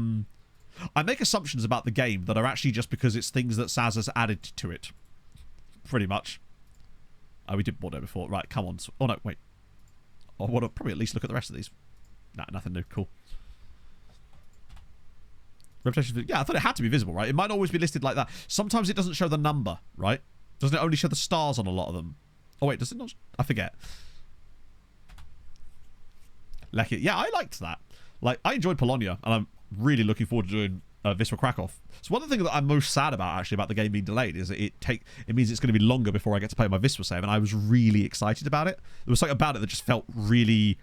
make assumptions about the game that are actually just because it's things that SAS has added to it. pretty much. We did Bordeaux before. Right, come on. Oh, no, wait. I want to probably at least look at the rest of these. Nah, nothing new. Cool. Reputation. Yeah, I thought it had to be visible, right? It might always be listed like that. Sometimes it doesn't show the number, right? Doesn't it only show the stars on a lot of them? Oh, wait, does it not? I forget. Lecky. Yeah, I liked that. Like, I enjoyed Polonia, and I'm really looking forward to doing Wisła Krakow. So one of the things that I'm most sad about, actually, about the game being delayed is that it means it's going to be longer before I get to play my Wisła save, and I was really excited about it. There was something about it that just felt really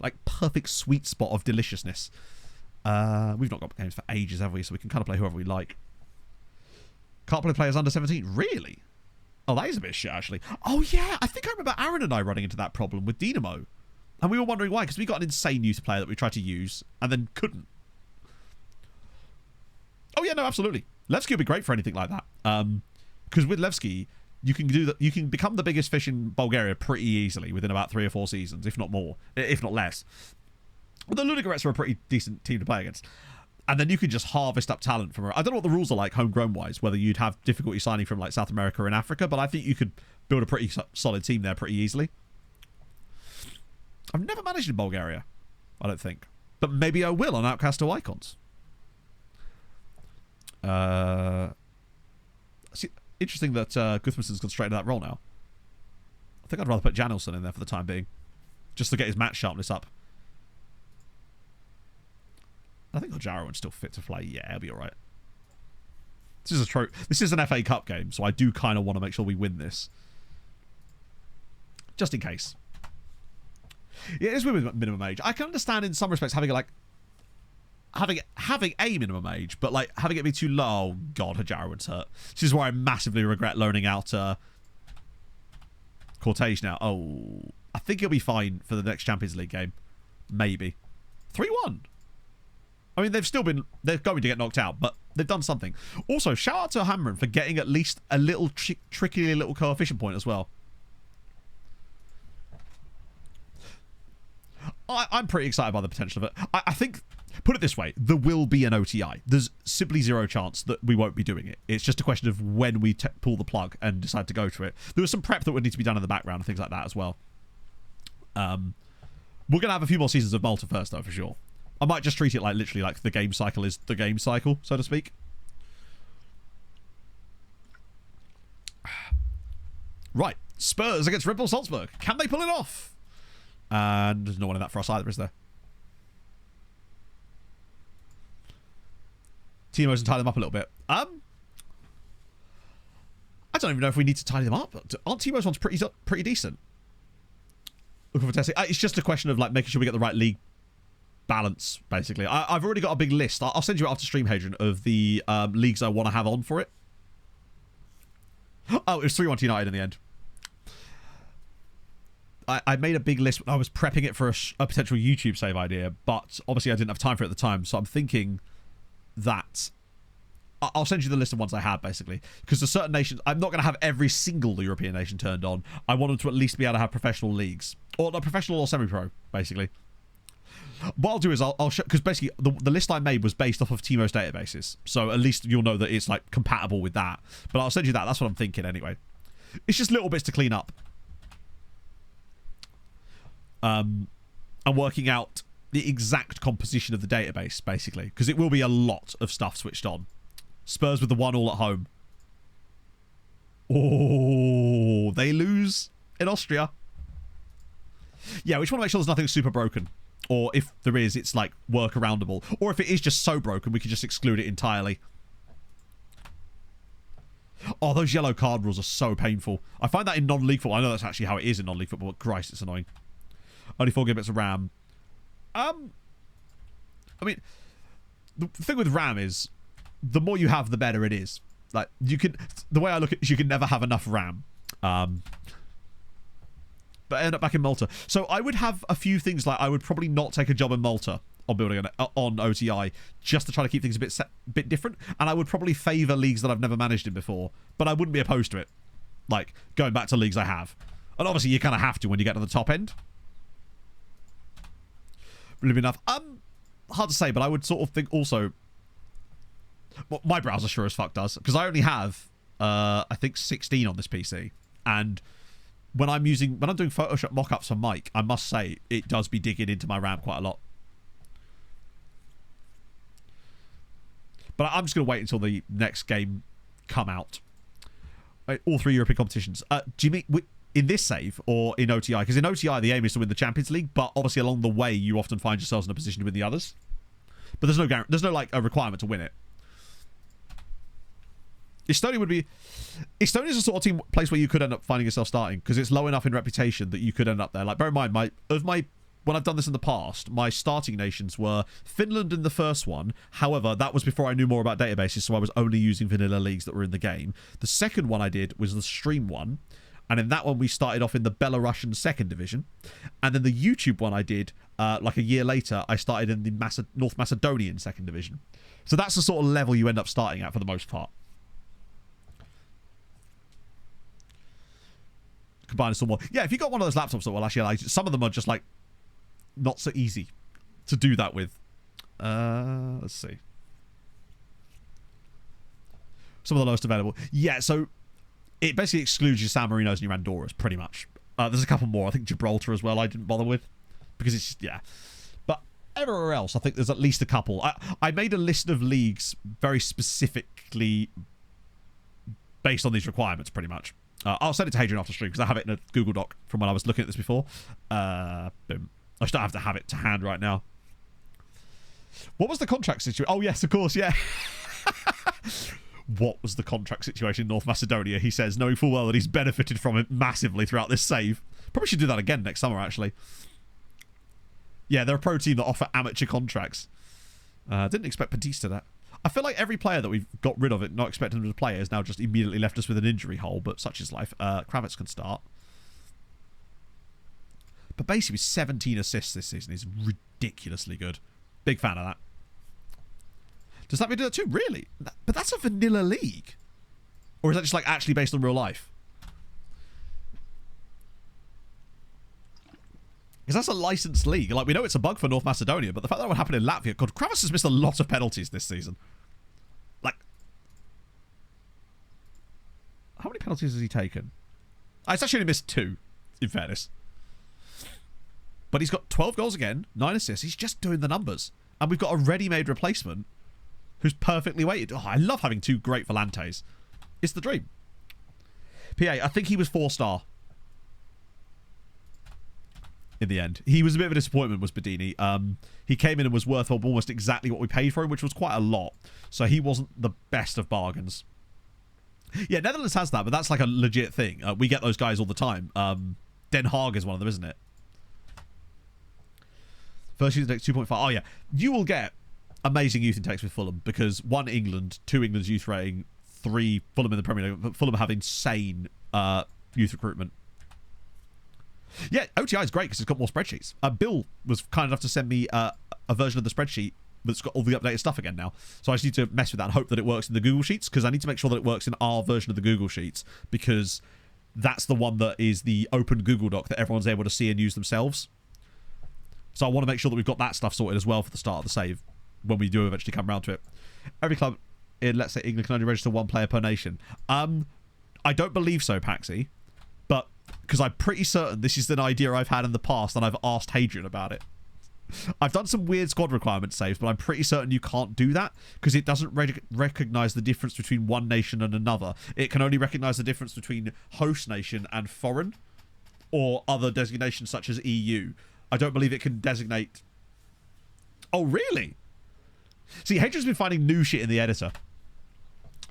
like perfect sweet spot of deliciousness. We've not got games for ages, have we? So we can kind of play whoever we like. Can't play players under 17. Really? Oh, that is a bit shit, actually. Oh, yeah. I think I remember Aaron and I running into that problem with Dynamo. And we were wondering why, because we got an insane youth player that we tried to use and then couldn't. Oh, yeah, no, absolutely. Levski would be great for anything like that. Because with Levski, you can do that. You can become the biggest fish in Bulgaria pretty easily within about 3 or 4 seasons, if not more, if not less. Well, the Ludogorets are a pretty decent team to play against. And then you can just harvest up talent from her. I don't know what the rules are like homegrown-wise, whether you'd have difficulty signing from like South America and Africa, but I think you could build a pretty solid team there pretty easily. I've never managed in Bulgaria, I don't think. But maybe I will on Outcast to Icons. Interesting that Gudmundsson's gone straight into that role now. I think I'd rather put Janilson in there for the time being. Just to get his match sharpness up. I think Ojarowen's still fit to play. Yeah, he'll be alright. This is an FA Cup game, so I do kind of want to make sure we win this. Just in case. Yeah, it is with minimum age. I can understand in some respects having having a minimum age, but like having it be too low. Oh god, Ojarowen's hurt. This is why I massively regret loaning out Cortege now. Oh, I think he'll be fine for the next Champions League game. Maybe. 3-1. I mean, they're going to get knocked out, but they've done something. Also, shout out to Hamren for getting at least a little tricky little coefficient point as well. I'm pretty excited by the potential of it. I think, put it this way, there will be an OTI. There's simply zero chance that we won't be doing it. It's just a question of when we pull the plug and decide to go to it. There was some prep that would need to be done in the background and things like that as well. We're going to have a few more seasons of Malta first, though, for sure. I might just treat it like literally like the game cycle is the game cycle, so to speak. Right. Spurs against Red Bull Salzburg. Can they pull it off? And there's no one in that for us either, is there? Timo's and tie them up a little bit. I don't even know if we need to tidy them up. Aren't Timo's ones pretty decent? Looking for testing. It's just a question of like making sure we get the right league balance, basically. I've already got a big list. I'll send you after stream, Hadrian, of the leagues I want to have on for it. Oh, it was 3-1 to United in the end. I made a big list. I was prepping it for a potential YouTube save idea, but obviously I didn't have time for it at the time, so I'm thinking that I'll send you the list of ones I have, basically, because there's certain nations. I'm not going to have every single European nation turned on. I want them to at least be able to have professional leagues, or not professional or semi-pro, basically. What I'll do is I'll show, because basically the list I made was based off of Timo's databases, so at least you'll know that it's like compatible with that. But I'll send you that. That's what I'm thinking anyway. It's just little bits to clean up. And working out the exact composition of the database, basically, because it will be a lot of stuff switched on. Spurs with the 1-1 at home. Oh, they lose in Austria. Yeah, we just want to make sure there's nothing super broken. Or if there is, it's like workaroundable. Or if it is just so broken, we can just exclude it entirely. Oh, those yellow card rules are so painful. I find that in non-league football. I know that's actually how it is in non-league football, but Christ, it's annoying. Only 4 gigabits of RAM. I mean, the thing with RAM is, the more you have, the better it is. Like, you can... The way I look at it is you can never have enough RAM. But I end up back in Malta. So I would have a few things like I would probably not take a job in Malta on building on OTI just to try to keep things a bit different. And I would probably favour leagues that I've never managed in before. But I wouldn't be opposed to it. Like, going back to leagues I have. And obviously you kind of have to when you get to the top end. Really enough. Hard to say, but I would sort of think also... Well, my browser sure as fuck does. Because I only have I think 16 on this PC, and when I'm doing Photoshop mock-ups for Mike, I must say it does be digging into my RAM quite a lot. But I'm just going to wait until the next game come out. All 3 European competitions. Do you mean in this save or in OTI? Because in OTI, the aim is to win the Champions League, but obviously along the way, you often find yourselves in a position to win the others. But there's no like a requirement to win it. Estonia is a sort of team place where you could end up finding yourself starting because it's low enough in reputation that you could end up there. Like, bear in mind, when I've done this in the past, my starting nations were Finland in the first one. However, that was before I knew more about databases, so I was only using vanilla leagues that were in the game. The second one I did was the stream one, and in that one we started off in the Belarusian second division, and then the YouTube one I did like a year later, I started in the North Macedonian second division. So that's the sort of level you end up starting at for the most part. Combine some more. Yeah, if you got one of those laptops that will actually, like, some of them are just like not so easy to do that with. Let's see. Some of the lowest available. Yeah, so it basically excludes your San Marinos and your Andorras, pretty much. There's a couple more. I think Gibraltar as well I didn't bother with. Because it's, yeah. But everywhere else, I think there's at least a couple. I made a list of leagues very specifically based on these requirements, pretty much. I'll send it to Hadrian after stream because I have it in a Google Doc from when I was looking at this before. Boom. I just don't have to have it to hand right now. What was the contract situation? Oh, yes, of course, yeah. What was the contract situation in North Macedonia? He says, knowing full well that he's benefited from it massively throughout this save. Probably should do that again next summer, actually. Yeah, they're a pro team that offer amateur contracts. Didn't expect Batista that. I feel like every player that we've got rid of it, not expecting them to play, has now just immediately left us with an injury hole, but such is life. Kravitz can start. But basically, 17 assists this season is ridiculously good. Big fan of that. Does that mean do that too? Really? But that's a vanilla league. Or is that just like actually based on real life? Because that's a licensed league. Like, we know it's a bug for North Macedonia, but the fact that would happen in Latvia... God, Kravitz has missed a lot of penalties this season. Like... How many penalties has he taken? It's actually only missed 2, in fairness. But he's got 12 goals again, 9 assists. He's just doing the numbers. And we've got a ready-made replacement who's perfectly weighted. Oh, I love having 2 great Volantes. It's the dream. PA, I think he was 4-star. In the end. He was a bit of a disappointment, was Bedini. He came in and was worth almost exactly what we paid for him, which was quite a lot. So he wasn't the best of bargains. Yeah, Netherlands has that, but that's like a legit thing. We get those guys all the time. Den Haag is one of them, isn't it? First youth index 2.5. Oh, yeah. You will get amazing youth intakes with Fulham because 1, England, 2, England's youth rating, 3, Fulham in the Premier League. But Fulham have insane youth recruitment. Yeah, OTI is great because it's got more spreadsheets. Bill was kind enough to send me a version of the spreadsheet that's got all the updated stuff again now. So I just need to mess with that and hope that it works in the Google Sheets because I need to make sure that it works in our version of the Google Sheets because that's the one that is the open Google Doc that everyone's able to see and use themselves. So I want to make sure that we've got that stuff sorted as well for the start of the save when we do eventually come around to it. Every club in, let's say, England can only register 1 player per nation. I don't believe so, Paxi. But because I'm pretty certain this is an idea I've had in the past and I've asked Hadrian about it. I've done some weird squad requirement saves, but I'm pretty certain you can't do that because it doesn't recognize the difference between one nation and another. It can only recognize the difference between host nation and foreign or other designations such as EU. I don't believe it can designate... Oh, really? See, Hadrian's been finding new shit in the editor.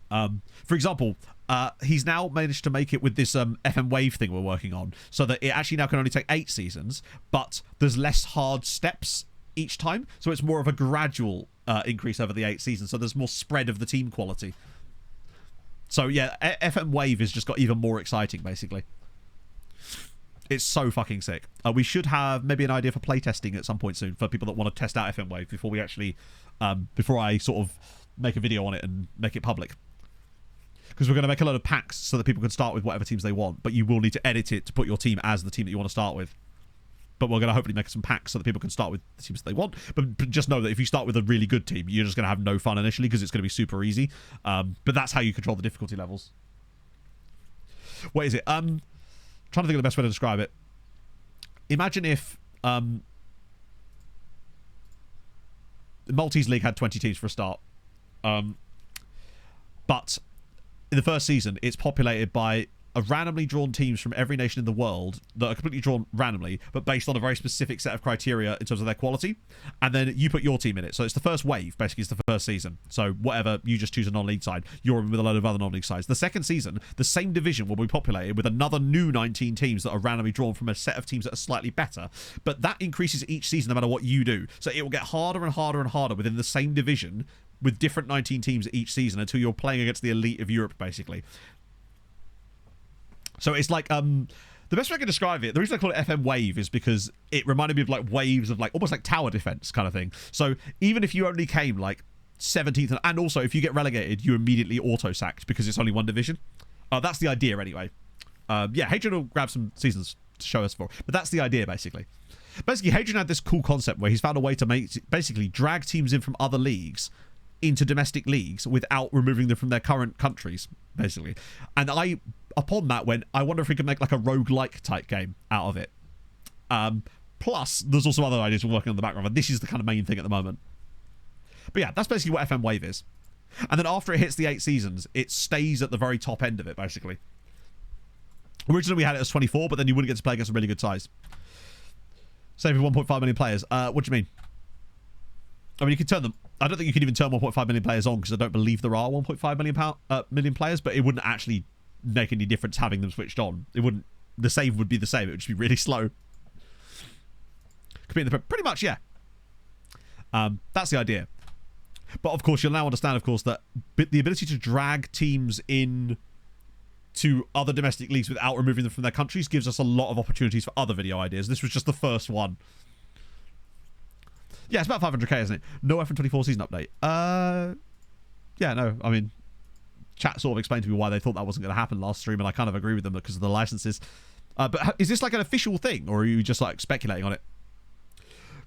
For example... he's now managed to make it with this FM Wave thing we're working on so that it actually now can only take 8 seasons, but there's less hard steps each time. So it's more of a gradual increase over the 8 seasons. So there's more spread of the team quality. So yeah, FM Wave has just got even more exciting, basically. It's so fucking sick. We should have maybe an idea for playtesting at some point soon for people that want to test out FM Wave before we actually, before I sort of make a video on it and make it public. Because we're going to make a load of packs so that people can start with whatever teams they want, but you will need to edit it to put your team as the team that you want to start with. But we're going to hopefully make some packs so that people can start with the teams that they want. But just know that if you start with a really good team, you're just going to have no fun initially because it's going to be super easy. But that's how you control the difficulty levels. What is it? Trying to think of the best way to describe it. Imagine if the Maltese League had 20 teams for a start. But in the first season, it's populated by randomly drawn teams from every nation in the world that are completely drawn randomly, but based on a very specific set of criteria in terms of their quality. And then you put your team in it. So it's the first wave, basically, it's the first season. So whatever, you just choose a non-league side. You're in with a load of other non-league sides. The second season, the same division will be populated with another new 19 teams that are randomly drawn from a set of teams that are slightly better. But that increases each season no matter what you do. So it will get harder and harder and harder within the same division with different 19 teams each season until you're playing against the elite of Europe, basically. So it's like, the best way I can describe it, the reason I call it FM Wave is because it reminded me of like waves of like, almost like tower defense kind of thing. So even if you only came like 17th, and also if you get relegated, you immediately auto-sacked because it's only one division. That's the idea anyway. Yeah, Hadrian will grab some seasons to show us for, but that's the idea basically. Basically, Hadrian had this cool concept where he's found a way to basically drag teams in from other leagues into domestic leagues without removing them from their current countries, basically. And I, upon that, went, I wonder if we could make like a roguelike type game out of it. Plus, there's also other ideas we're working on in the background, but this is the kind of main thing at the moment. But yeah, that's basically what FM Wave is. And then after it hits the 8 seasons, it stays at the very top end of it, basically. Originally, we had it as 24, but then you wouldn't get to play against a really good size. Save with 1.5 million players. What do you mean? I mean, you can turn them. I don't think you can even turn 1.5 million players on because I don't believe there are 1.5 million players, but it wouldn't actually make any difference having them switched on. It wouldn't. The save would be the same. It would just be really slow. Pretty much, yeah. That's the idea. But of course, you'll now understand, of course, that the ability to drag teams in to other domestic leagues without removing them from their countries gives us a lot of opportunities for other video ideas. This was just the first one. Yeah, it's about 500k, isn't it? No FM24 season update. Yeah, no. I mean, chat sort of explained to me why they thought that wasn't going to happen last stream, and I kind of agree with them because of the licenses. But is this like an official thing, or are you just like speculating on it?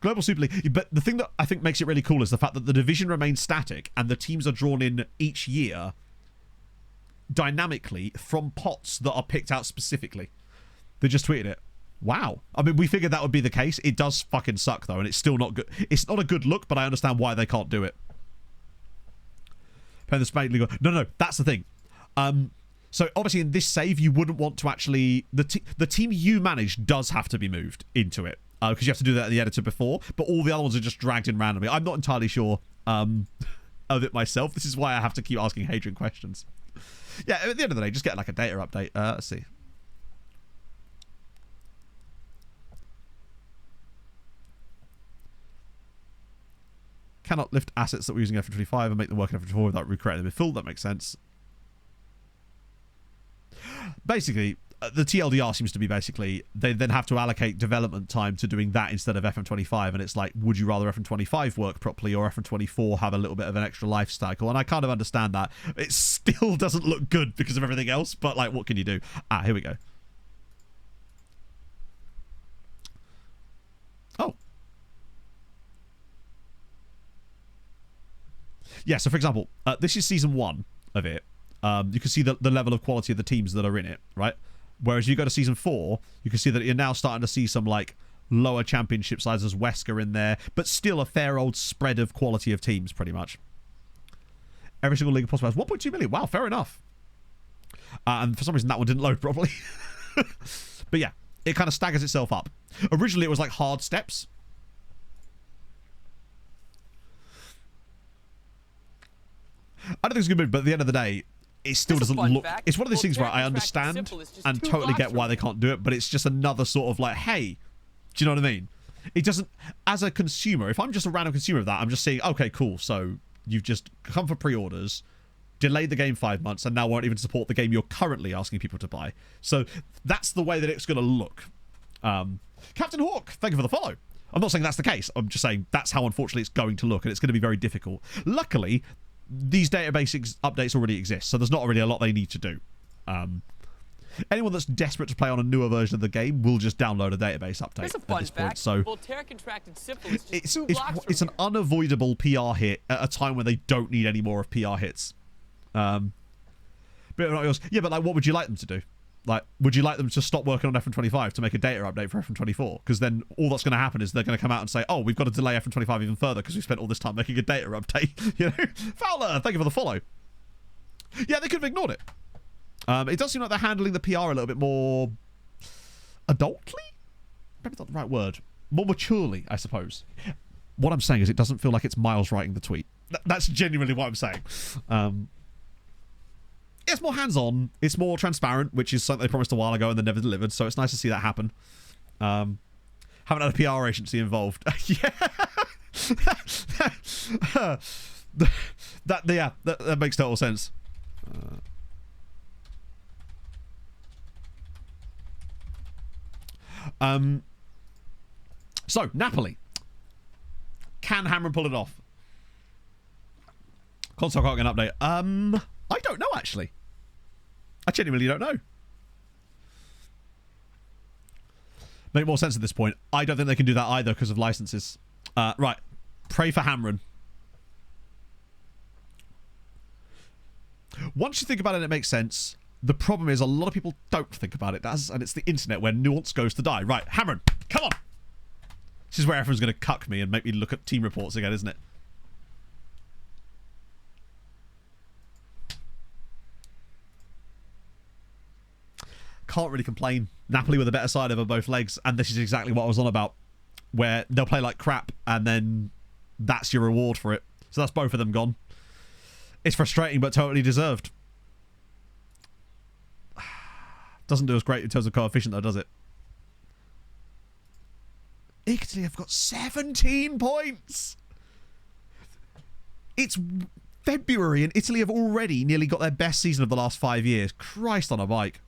Global Super League. But the thing that I think makes it really cool is the fact that the division remains static and the teams are drawn in each year dynamically from pots that are picked out specifically. They just tweeted it. Wow. I mean, we figured that would be the case. It does fucking suck, though, and it's still not good. It's not a good look, but I understand why they can't do it. Playing the Spain League. No, that's the thing. So, obviously, in this save, you wouldn't want to actually... The team you manage does have to be moved into it, because you have to do that in the editor before, but all the other ones are just dragged in randomly. I'm not entirely sure of it myself. This is why I have to keep asking Hadrian questions. Yeah, at the end of the day, just get like a data update. Let's see. Cannot lift assets that we're using F25 and make them work in F24 without recreating them in full. That makes sense. Basically, the TLDR seems to be basically they then have to allocate development time to doing that instead of FM25, and it's like, would you rather FM25 work properly or FM24 have a little bit of an extra life cycle? And I kind of understand that. It still doesn't look good because of everything else, but like, what can you do? Here we go. Oh. Yeah, so for example, this is season 1 of it. You can see the level of quality of the teams that are in it, right? Whereas you go to season 4, you can see that you're now starting to see some like lower championship sides as Wesker in there, but still a fair old spread of quality of teams, pretty much. Every single league possible has 1.2 million. Wow, fair enough. And for some reason that one didn't load properly. But yeah, it kind of staggers itself up. Originally it was like hard steps. I don't think it's a good move, but at the end of the day, it still doesn't look... It's one of those things where I understand and totally get why they can't do it, but it's just another sort of like, hey, do you know what I mean? It doesn't... As a consumer, if I'm just a random consumer of that, I'm just saying, okay, cool, so you've just come for pre-orders, delayed the game 5 months, and now won't even support the game you're currently asking people to buy. So that's the way that it's going to look. Captain Hawk, thank you for the follow. I'm not saying that's the case. I'm just saying that's how, unfortunately, it's going to look, and it's going to be very difficult. Luckily, these database updates already exist, so there's not really a lot they need to do. Anyone that's desperate to play on a newer version of the game will just download a database update at this point. So it's an unavoidable PR hit at a time when they don't need any more of PR hits. But not yours. Yeah, but like, what would you like them to do? Like, would you like them to stop working on FM25 to make a data update for FM24? Because then all that's going to happen is they're going to come out and say, oh, we've got to delay FM25 even further because we spent all this time making a data update. You know, Fowler, thank you for the follow. Yeah, they could have ignored it. It does seem like they're handling the PR a little bit more adultly? Maybe not the right word. More maturely, I suppose. What I'm saying is it doesn't feel like it's Miles writing the tweet. That's genuinely what I'm saying. It's more hands-on. It's more transparent, which is something they promised a while ago and they never delivered. So it's nice to see that happen. Haven't had a PR agency involved. Yeah. that makes total sense. So Napoli, can Hamren pull it off? Console can't get an update. I don't know, actually. I genuinely don't know. Make more sense at this point. I don't think they can do that either because of licenses. Right. Pray for Hamren. Once you think about it, it makes sense. The problem is a lot of people don't think about it, and it's the internet where nuance goes to die. Right, Hamren, come on. This is where everyone's going to cuck me and make me look at team reports again, isn't it? Can't really complain. Napoli with the better side over both legs, and this is exactly what I was on about, where they'll play like crap, and then that's your reward for it. So that's both of them gone. It's frustrating, but totally deserved. Doesn't do us great in terms of coefficient, though, does it? Italy have got 17 points. It's February, and Italy have already nearly got their best season of the last 5 years. Christ on a bike.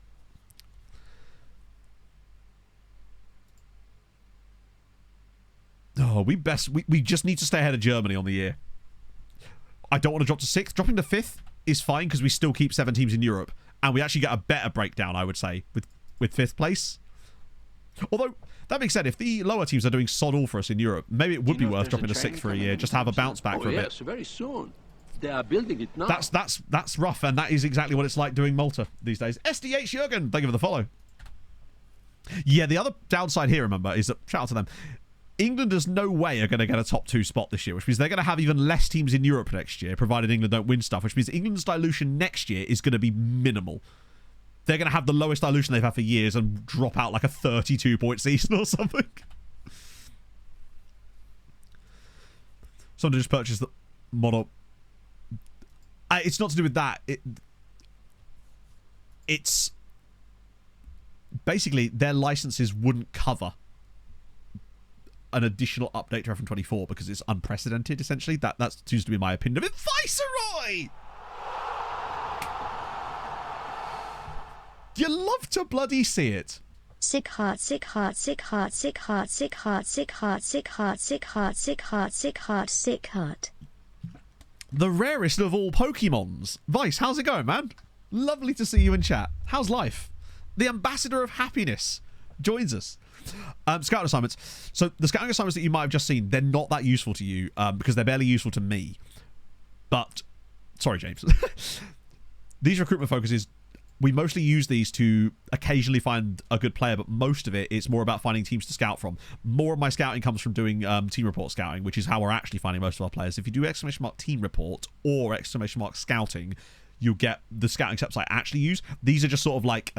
Oh, we just need to stay ahead of Germany on the year. I don't want to drop to 6th. Dropping to 5th is fine because we still keep 7 teams in Europe. And we actually get a better breakdown, I would say, with 5th place. Although, that being said, if the lower teams are doing sod all for us in Europe, maybe it would be worth dropping to 6th for a year, just to have a bounce back for a bit. Yes, very soon. They are building it now. That's rough, and that is exactly what it's like doing Malta these days. SDH Jurgen, thank you for the follow. Yeah, the other downside here, remember, is that, shout out to them, England there's no way are going to get a top 2 spot this year, which means they're going to have even less teams in Europe next year, provided England don't win stuff, which means England's dilution next year is going to be minimal. They're going to have the lowest dilution they've had for years and drop out like a 32-point season or something. Someone just purchased the model. It's not to do with that. It's basically their licenses wouldn't cover an additional update to FM24 because it's unprecedented, essentially. That seems to be my opinion of it. Viceroy! You love to bloody see it. Sick heart, sick heart, sick heart, sick heart, sick heart, sick heart, sick heart, sick heart, sick heart, sick heart, sick heart. The rarest of all Pokemons. Vice, how's it going, man? Lovely to see you in chat. How's life? The ambassador of happiness joins us. Scouting assignments. So the scouting assignments that you might have just seen, they're not that useful to you because they're barely useful to me. But, sorry, James. These recruitment focuses, we mostly use these to occasionally find a good player, but most of it's more about finding teams to scout from. More of my scouting comes from doing team report scouting, which is how we're actually finding most of our players. If you do ! Team report or ! Scouting, you'll get the scouting steps I actually use. These are just sort of like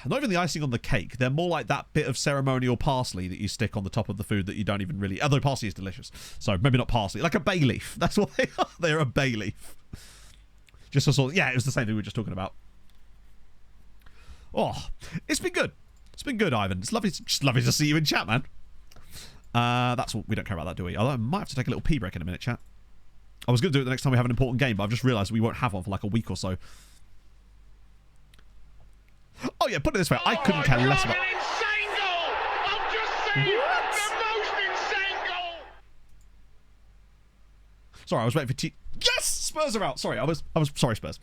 not even the icing on the cake. They're more like that bit of ceremonial parsley that you stick on the top of the food that you don't even really... Although parsley is delicious. So maybe not parsley. Like a bay leaf. That's what they are. They're a bay leaf. Just a sort of... Yeah, it was the same thing we were just talking about. Oh, it's been good. It's been good, Ivan. It's lovely, just lovely to see you in chat, man. That's what... We don't care about that, do we? Although I might have to take a little pee break in a minute, chat. I was going to do it the next time we have an important game, but I've just realised we won't have one for like a week or so. Oh yeah, put it this way, I couldn't care less about... An insane goal! I'm just saying, the most insane goal! Sorry, I was waiting for Yes! Spurs are out! Sorry, I was sorry, Spurs.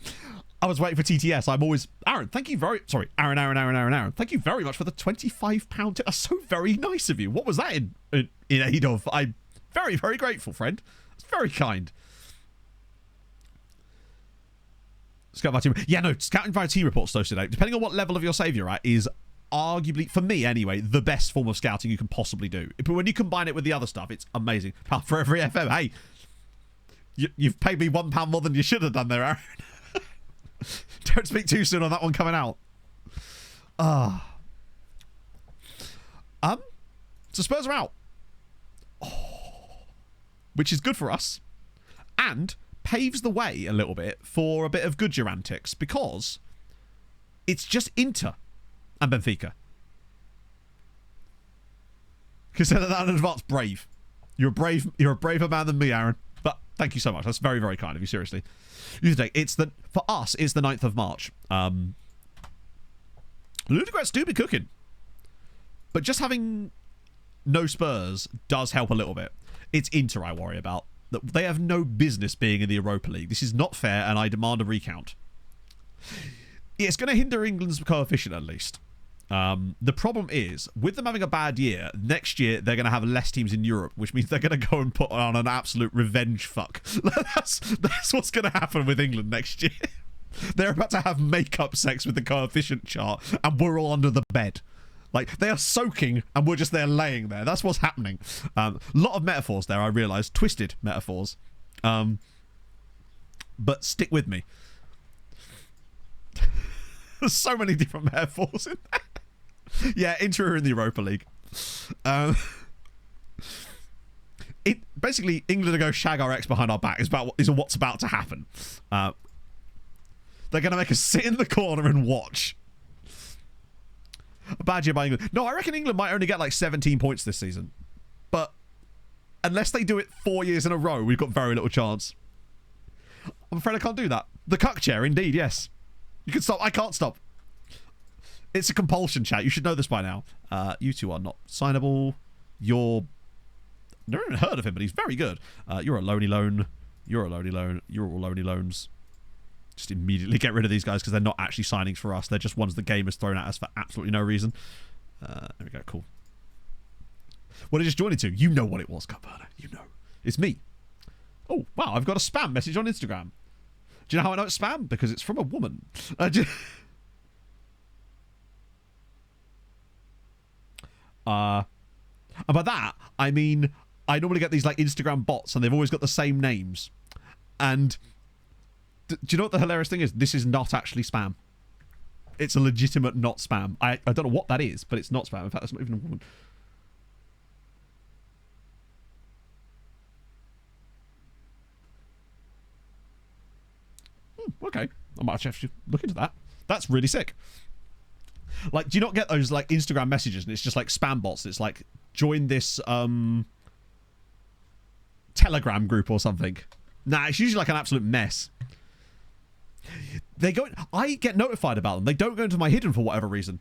I was waiting for TTS. I'm always... Aaron, thank you very... Sorry, Aaron. Thank you very much for the £25 tip. That's so very nice of you. What was that in aid of? I'm very, very grateful, friend. It's very kind. Scout by team. Yeah, no, scouting via team reports, though, today, depending on what level of your save you're at, is arguably, for me anyway, the best form of scouting you can possibly do. But when you combine it with the other stuff, it's amazing. Pal, for every FM, hey, you've paid me £1 more than you should have done there, Aaron. Don't speak too soon on that one coming out. So Spurs are out. Which is good for us. And paves the way a little bit for a bit of Goodyear antics, because it's just Inter and Benfica. Consider that in advance brave. You're a braver man than me, Aaron. But thank you so much. That's very, very kind of you, seriously. For us, it's the 9th of March. Ludogorets do be cooking. But just having no Spurs does help a little bit. It's Inter I worry about. They have no business being in the Europa League. This is not fair, and I demand a recount. It's going to hinder England's coefficient, at least. The problem is, with them having a bad year, next year they're going to have less teams in Europe, which means they're going to go and put on an absolute revenge fuck. That's what's going to happen with England next year. They're about to have make-up sex with the coefficient chart, and we're all under the bed. Like, they are soaking, and we're just there laying there. That's what's happening. A lot of metaphors there, I realise. Twisted metaphors. But stick with me. There's so many different metaphors in there. Yeah, Inter are in the Europa League. Basically, England are going to shag our ex behind our back is what's about to happen. They're going to make us sit in the corner and watch. A bad year by England. No, I reckon England might only get like 17 points this season. But unless they do it 4 years in a row, we've got very little chance. I'm afraid I can't do that. The cuck chair, indeed, yes. You can stop. I can't stop. It's a compulsion, chat. You should know this by now. You two are not signable. I've never even heard of him, but he's very good. You're a lonely loan. You're a lonely loan. You're all lonely loans. Just immediately get rid of these guys because they're not actually signings for us. They're just ones the game has thrown at us for absolutely no reason. There we go. Cool. What did you just join into? You know what it was, Cupburner. You know. It's me. Oh, wow. I've got a spam message on Instagram. Do you know how I know it's spam? Because it's from a woman. And by that, I mean, I normally get these like Instagram bots and they've always got the same names. And do you know what the hilarious thing is? This is not actually spam. It's a legitimate not spam. I don't know what that is, but it's not spam. In fact, that's not even a woman. Okay. I might have to look into that. That's really sick. Like, do you not get those like Instagram messages and it's just like spam bots? It's like, join this Telegram group or something. Nah, it's usually like an absolute mess. I get notified about them. They don't go into my hidden for whatever reason.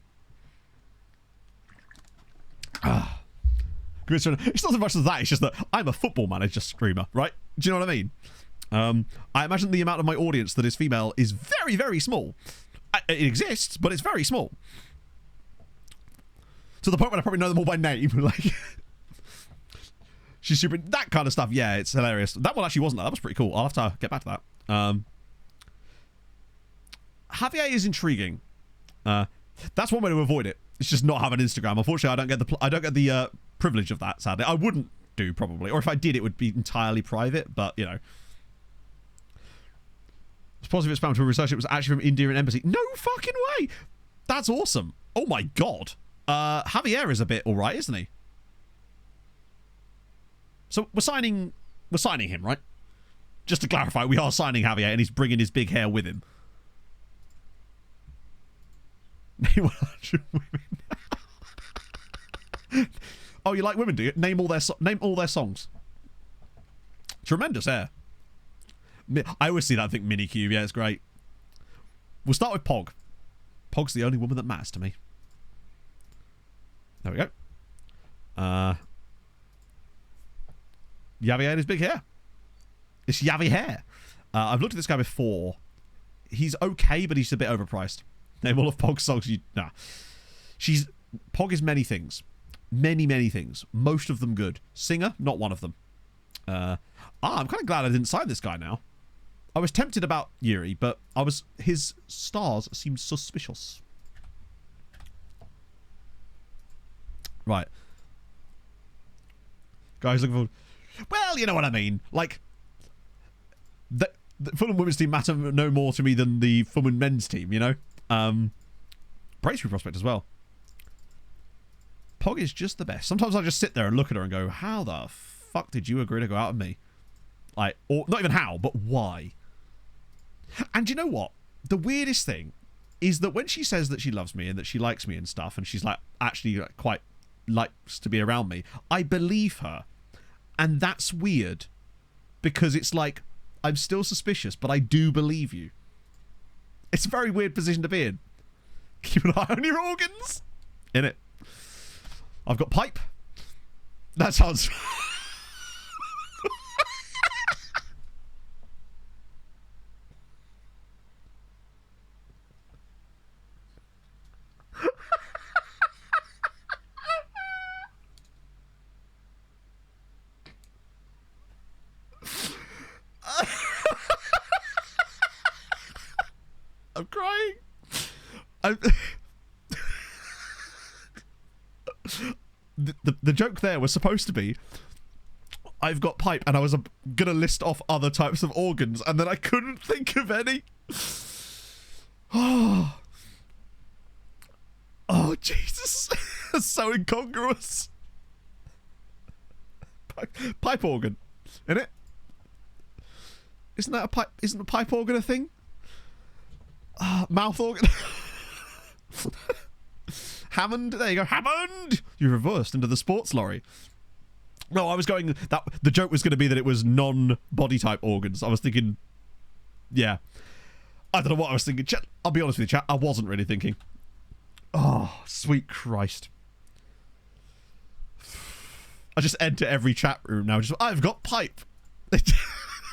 It's not so much as that. It's just that I'm a football manager streamer, right? Do you know what I mean? I imagine the amount of my audience that is female is very, very small. It exists, but it's very small. To the point where I probably know them all by name. Like, she's super. That kind of stuff. Yeah, it's hilarious. That one actually wasn't. That was pretty cool. I'll have to get back to that. Javier is intriguing. That's one way to avoid it. It's just not have an Instagram. Unfortunately, I don't get the privilege of that. Sadly, I wouldn't do probably, or if I did, it would be entirely private. But you know, it's positive spam to research. It was actually from Indian embassy. No fucking way. That's awesome. Oh my god. Javier is a bit all right, isn't he? So we're signing him, right? Just to clarify, we are signing Javier, and he's bringing his big hair with him. Name 100 women. Oh, you like women, do you? Name all their songs. Tremendous hair. I always see that and think Minikube. Yeah, it's great. We'll start with Pog. Pog's the only woman that matters to me. There we go. Javier and his big hair. It's Yavi hair. I've looked at this guy before. He's okay, but he's a bit overpriced. Name all of Pog's songs. Nah. Pog is many things. Many, many things. Most of them good. Singer, not one of them. I'm kind of glad I didn't sign this guy now. I was tempted about Yuri, but his stars seemed suspicious. Right. Guys looking for... Well, you know what I mean. Like, the Fulham women's team matter no more to me than the Fulham men's team, you know? Bracery prospect as well. Pog is just the best. Sometimes I just sit there and look at her and go, how the fuck did you agree to go out with me? Like, or not even how, but why? And you know what? The weirdest thing is that when she says that she loves me and that she likes me and stuff, and she's like actually like, quite likes to be around me, I believe her. And that's weird because it's like, I'm still suspicious, but I do believe you. It's a very weird position to be in. Keep an eye on your organs. In it. I've got pipe. That sounds... I'm crying. The joke there was supposed to be, I've got pipe, and I was gonna list off other types of organs, and then I couldn't think of any. Oh Jesus. So incongruous. Pipe organ, isn't it? Isn't that a pipe? Isn't a pipe organ a thing? Mouth organ. Hammond. There you go, Hammond. You reversed into the sports lorry. No, I was going that the joke was going to be that it was non-body type organs. I was thinking, yeah, I don't know what I was thinking. I'll be honest with you, chat. I wasn't really thinking. Oh, sweet Christ. I just enter every chat room now. Just, I've got pipe. It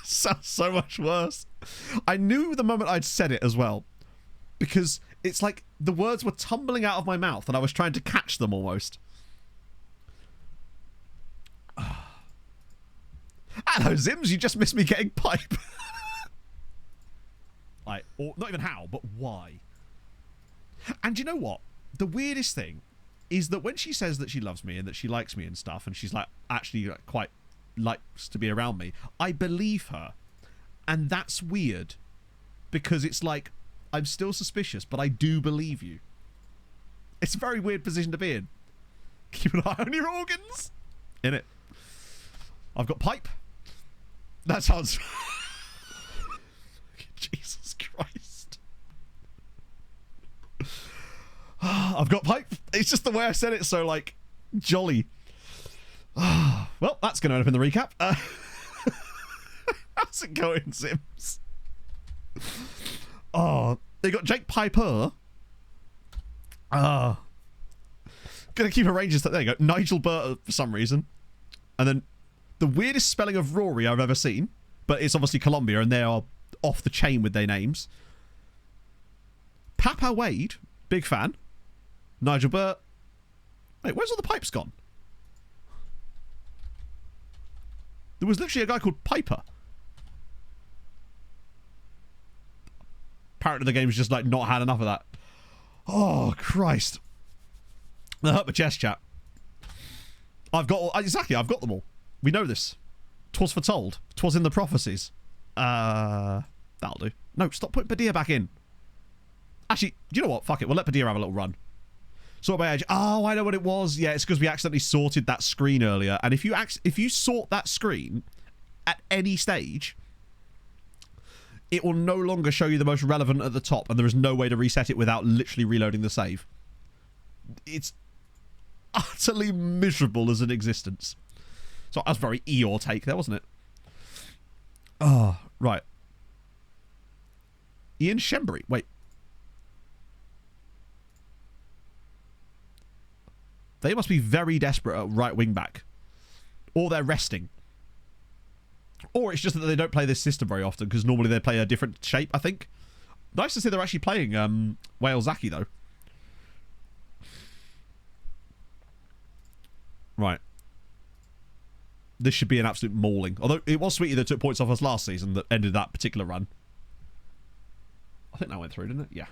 sounds so much worse. I knew the moment I'd said it as well, because it's like the words were tumbling out of my mouth and I was trying to catch them almost. Hello, Zims. You just missed me getting pipe. Like, or not even how, but why? And you know what? The weirdest thing is that when she says that she loves me and that she likes me and stuff, and she's like actually like, quite likes to be around me, I believe her. And that's weird because it's like, I'm still suspicious, but I do believe you. It's a very weird position to be in. Keep an eye on your organs. In it. I've got pipe. That sounds... Jesus Christ. I've got pipe. It's just the way I said it, so like jolly. Well, that's going to end up in the recap. How's it going, Sims? Oh, they got Jake Piper. Gonna keep a Rangers. There you go. Nigel Burt for some reason. And then the weirdest spelling of Rory I've ever seen, but it's obviously Colombia and they are off the chain with their names. Papa Wade, big fan. Nigel Burt. Wait, where's all the pipes gone? There was literally a guy called Piper. Apparently the game's just like not had enough of that. Oh, Christ. That hurt my chest, chat. I've got all, exactly, I've got them all. We know this. 'Twas foretold. 'Twas in the prophecies. That'll do. No, stop putting Padilla back in. Actually, do you know what? Fuck it. We'll let Padilla have a little run. Sort by age. Oh, I know what it was. Yeah, it's because we accidentally sorted that screen earlier. And if you sort that screen at any stage, it will no longer show you the most relevant at the top, and there is no way to reset it without literally reloading the save. It's utterly miserable as an existence. So that was very Eeyore take there, wasn't it? Oh, right. Ian Shembury. Wait. They must be very desperate at right wing back. Or they're resting. Or it's just that they don't play this system very often, because normally they play a different shape, I think. Nice to see they're actually playing Wales Zaki, though. Right. this should be an absolute mauling. Although it was Sweetie that took points off us last season that ended that particular run. I think that went through, didn't it? Yeah.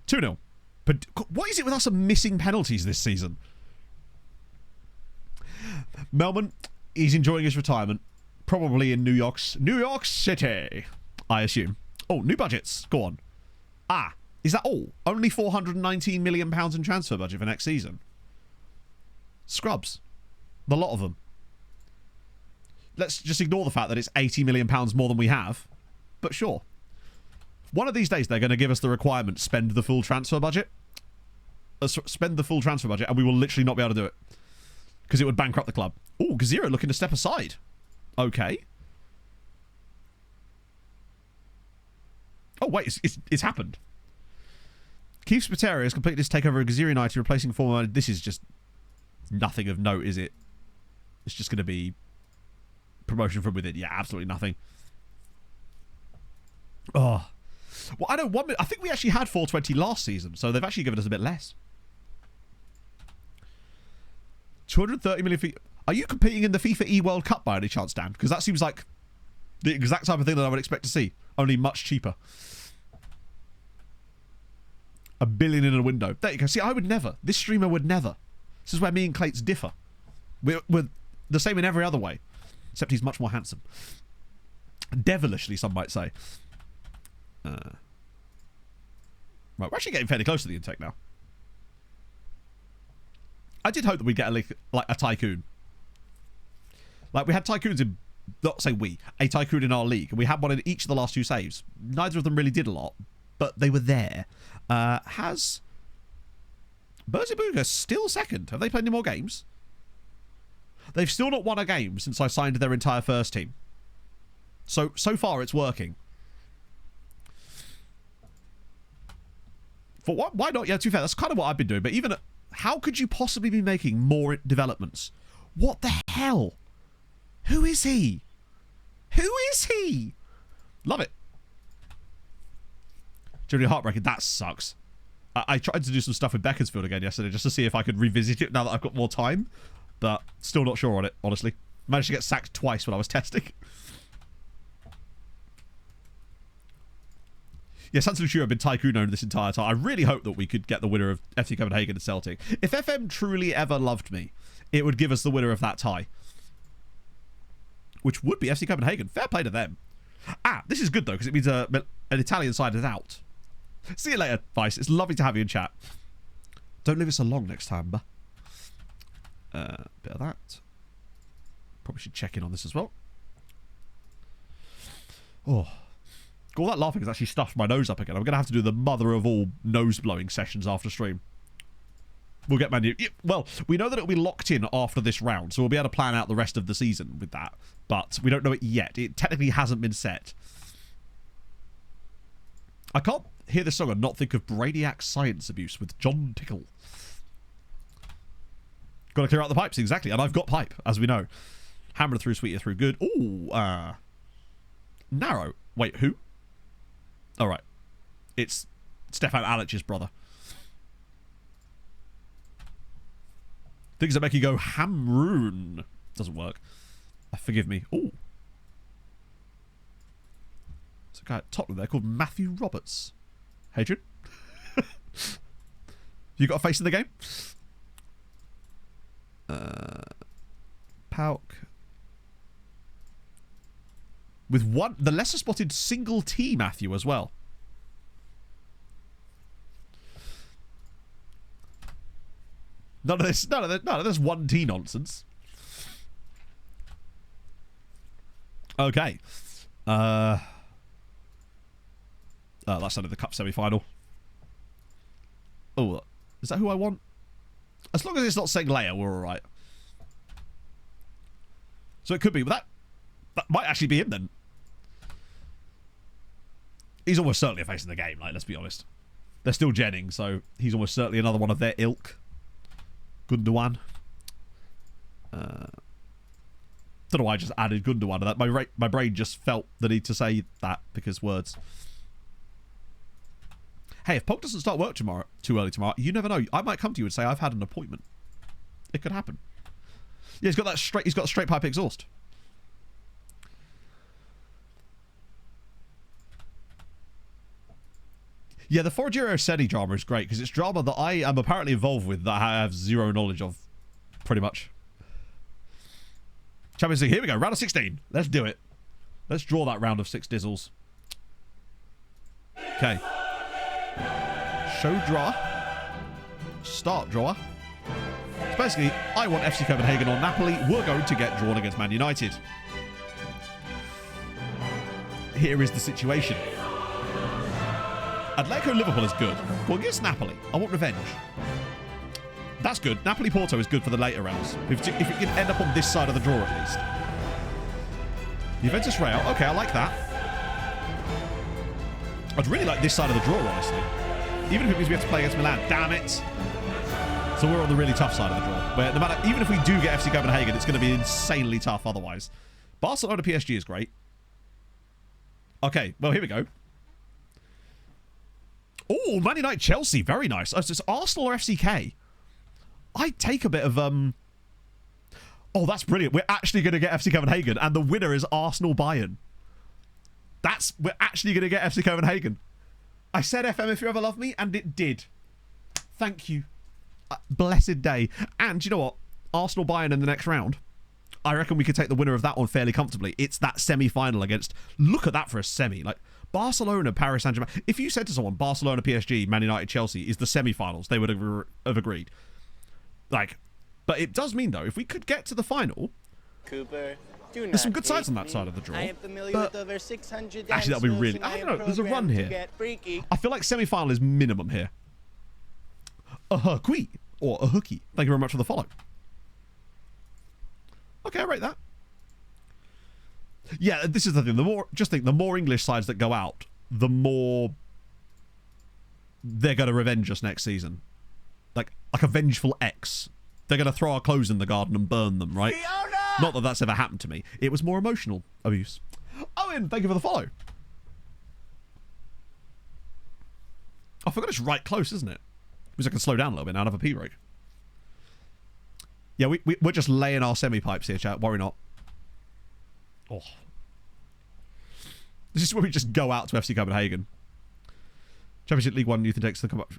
2-0. But what is it with us and missing penalties this season? Melman, he's enjoying his retirement. Probably in New York City, I assume. Oh, new budgets. Go on. Ah, is that all? Only £419 million in transfer budget for next season. Scrubs. The lot of them. Let's just ignore the fact that it's £80 million more than we have. But sure. One of these days, they're going to give us the requirement, spend the full transfer budget. Spend the full transfer budget, and we will literally not be able to do it. Because it would bankrupt the club. Oh, Gazira looking to step aside. Okay. Oh, wait, it's happened. Keith Spiteri has completed his takeover of Gazira United, replacing former... This is just nothing of note, is it? It's just going to be promotion from within. Yeah, absolutely nothing. Oh. Well, I know I think we actually had 420 last season, so they've actually given us a bit less. 230 million feet. Are you competing in the FIFA E-World Cup by any chance, Dan? Because that seems like the exact type of thing that I would expect to see, only much cheaper. $1 billion in a window. There you go. See, I would never. This streamer would never. This is where me and Clates differ. We're the same in every other way, except he's much more handsome. Devilishly, some might say. Right, we're actually getting fairly close to the intake now. I did hope that we'd get a tycoon. Like, we had tycoons in... Not say we. A tycoon in our league. And we had one in each of the last 2 saves. Neither of them really did a lot. But they were there. Has... Berzibuga still second? Have they played any more games? They've still not won a game since I signed their entire first team. So far, it's working. For what? Why not? Yeah, to be fair, that's kind of what I've been doing. But even... How could you possibly be making more developments? What the hell? Who is he? Who is he? Love it. Generally heartbreaking. That sucks. I tried to do some stuff with Beaconsfield again yesterday just to see if I could revisit it now that I've got more time. But still not sure on it, honestly. Managed to get sacked twice when I was testing. Yeah, Santa Lucia have been tycoon owned this entire time. I really hope that we could get the winner of FC Copenhagen and Celtic. If FM truly ever loved me, it would give us the winner of that tie. Which would be FC Copenhagen. Fair play to them. Ah, this is good though, because it means an Italian side is out. See you later, Vice. It's lovely to have you in chat. Don't leave us along next time, but bit of that. Probably should check in on this as well. Oh. All that laughing has actually stuffed my nose up again. I'm going to have to do the mother of all nose-blowing sessions after stream. We'll get Manu. Well, we know that it'll be locked in after this round, so we'll be able to plan out the rest of the season with that. But we don't know it yet. It technically hasn't been set. I can't hear this song and not think of Brainiac Science Abuse with John Tickle. Got to clear out the pipes, exactly. And I've got pipe, as we know. Hammer through, sweeter through, good. Ooh, narrow. Wait, who? All right. It's Stefan Alic's brother. Things that make you go Hamroon. Doesn't work. Forgive me. Ooh. There's a guy at Tottenham there called Matthew Roberts. Hadrian? You got a face in the game? Pauk. With the lesser spotted single T Matthew as well. None of this 1T nonsense. Okay. That's only the cup semi-final. Oh, is that who I want? As long as it's not saying Leia, we're alright. So it could be, but that might actually be him then. He's almost certainly a face in the game, like, let's be honest. They're still Jennings, so he's almost certainly another one of their ilk. Gundogan. Don't know why I just added Gundogan to that. My brain just felt the need to say that because words. Hey, if Pog doesn't start work too early tomorrow, you never know. I might come to you and say I've had an appointment. It could happen. Yeah, he's got that straight. He's got a straight pipe exhaust. Yeah, the Foragiro Sedi drama is great because it's drama that I am apparently involved with that I have zero knowledge of, pretty much. Champions League, here we go, round of 16. Let's do it. Let's draw that round of 6 dizzles. Okay. Show draw. Start drawer. So basically, I want FC Copenhagen or Napoli. We're going to get drawn against Man United. Here is the situation. Atletico Liverpool is good. Well, against Napoli, I want revenge. That's good. Napoli-Porto is good for the later rounds. If we can end up on this side of the draw at least. Juventus Real. Okay, I like that. I'd really like this side of the draw, honestly. Even if it means we have to play against Milan. Damn it. So we're on the really tough side of the draw. Where no matter, even if we do get FC Copenhagen, it's going to be insanely tough otherwise. Barcelona PSG is great. Okay, well, here we go. Oh, Man United Chelsea. Very nice. Oh, so it's Arsenal or FCK? I'd take a bit of... Oh, that's brilliant. We're actually going to get FC Copenhagen, and the winner is Arsenal Bayern. We're actually going to get FC Copenhagen. I said FM if you ever love me, and it did. Thank you. Blessed day. And you know what? Arsenal Bayern in the next round. I reckon we could take the winner of that one fairly comfortably. It's that semi-final against... Look at that for a semi. Like, Barcelona, Paris Saint-Germain. If you said to someone, Barcelona, PSG, Man United, Chelsea is the semi-finals, they would have agreed. Like, but it does mean, though, if we could get to the final... Cooper, there's some good sides on that side of the draw. I am familiar with over 600 actually, that'll be really... I don't know. There's a run here. I feel like semi-final is minimum here. A hooky. Or a hooky. Thank you very much for the follow. Okay, I rate that. Yeah, this is the thing. The more English sides that go out, the more they're going to revenge us next season. Like a vengeful ex. They're going to throw our clothes in the garden and burn them, right? Fiona! Not that that's ever happened to me. It was more emotional abuse. Owen, thank you for the follow. I forgot it's right close, isn't it? Because I can slow down a little bit now and have a pee break. Yeah, we're just laying our semi-pipes here, chat. Worry not. Oh. This is where we just go out to FC Copenhagen. Championship League 1 youth index to come up.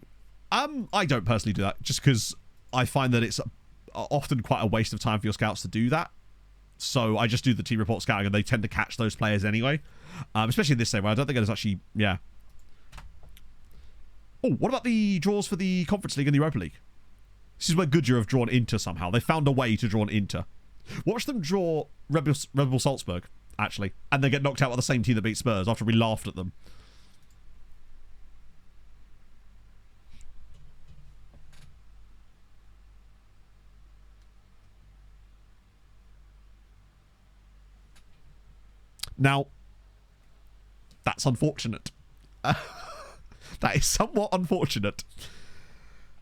I don't personally do that, just because I find that it's often quite a waste of time for your scouts to do that. So I just do the team report scouting, and they tend to catch those players anyway. Especially in this same way. I don't think there's actually... Yeah. Oh, what about the draws for the Conference League and the Europa League? This is where Goodyear have drawn Inter somehow. They found a way to draw an Inter. Watch them draw Red Bull Salzburg, actually. And they get knocked out by the same team that beat Spurs after we laughed at them. Now, that's unfortunate. That is somewhat unfortunate.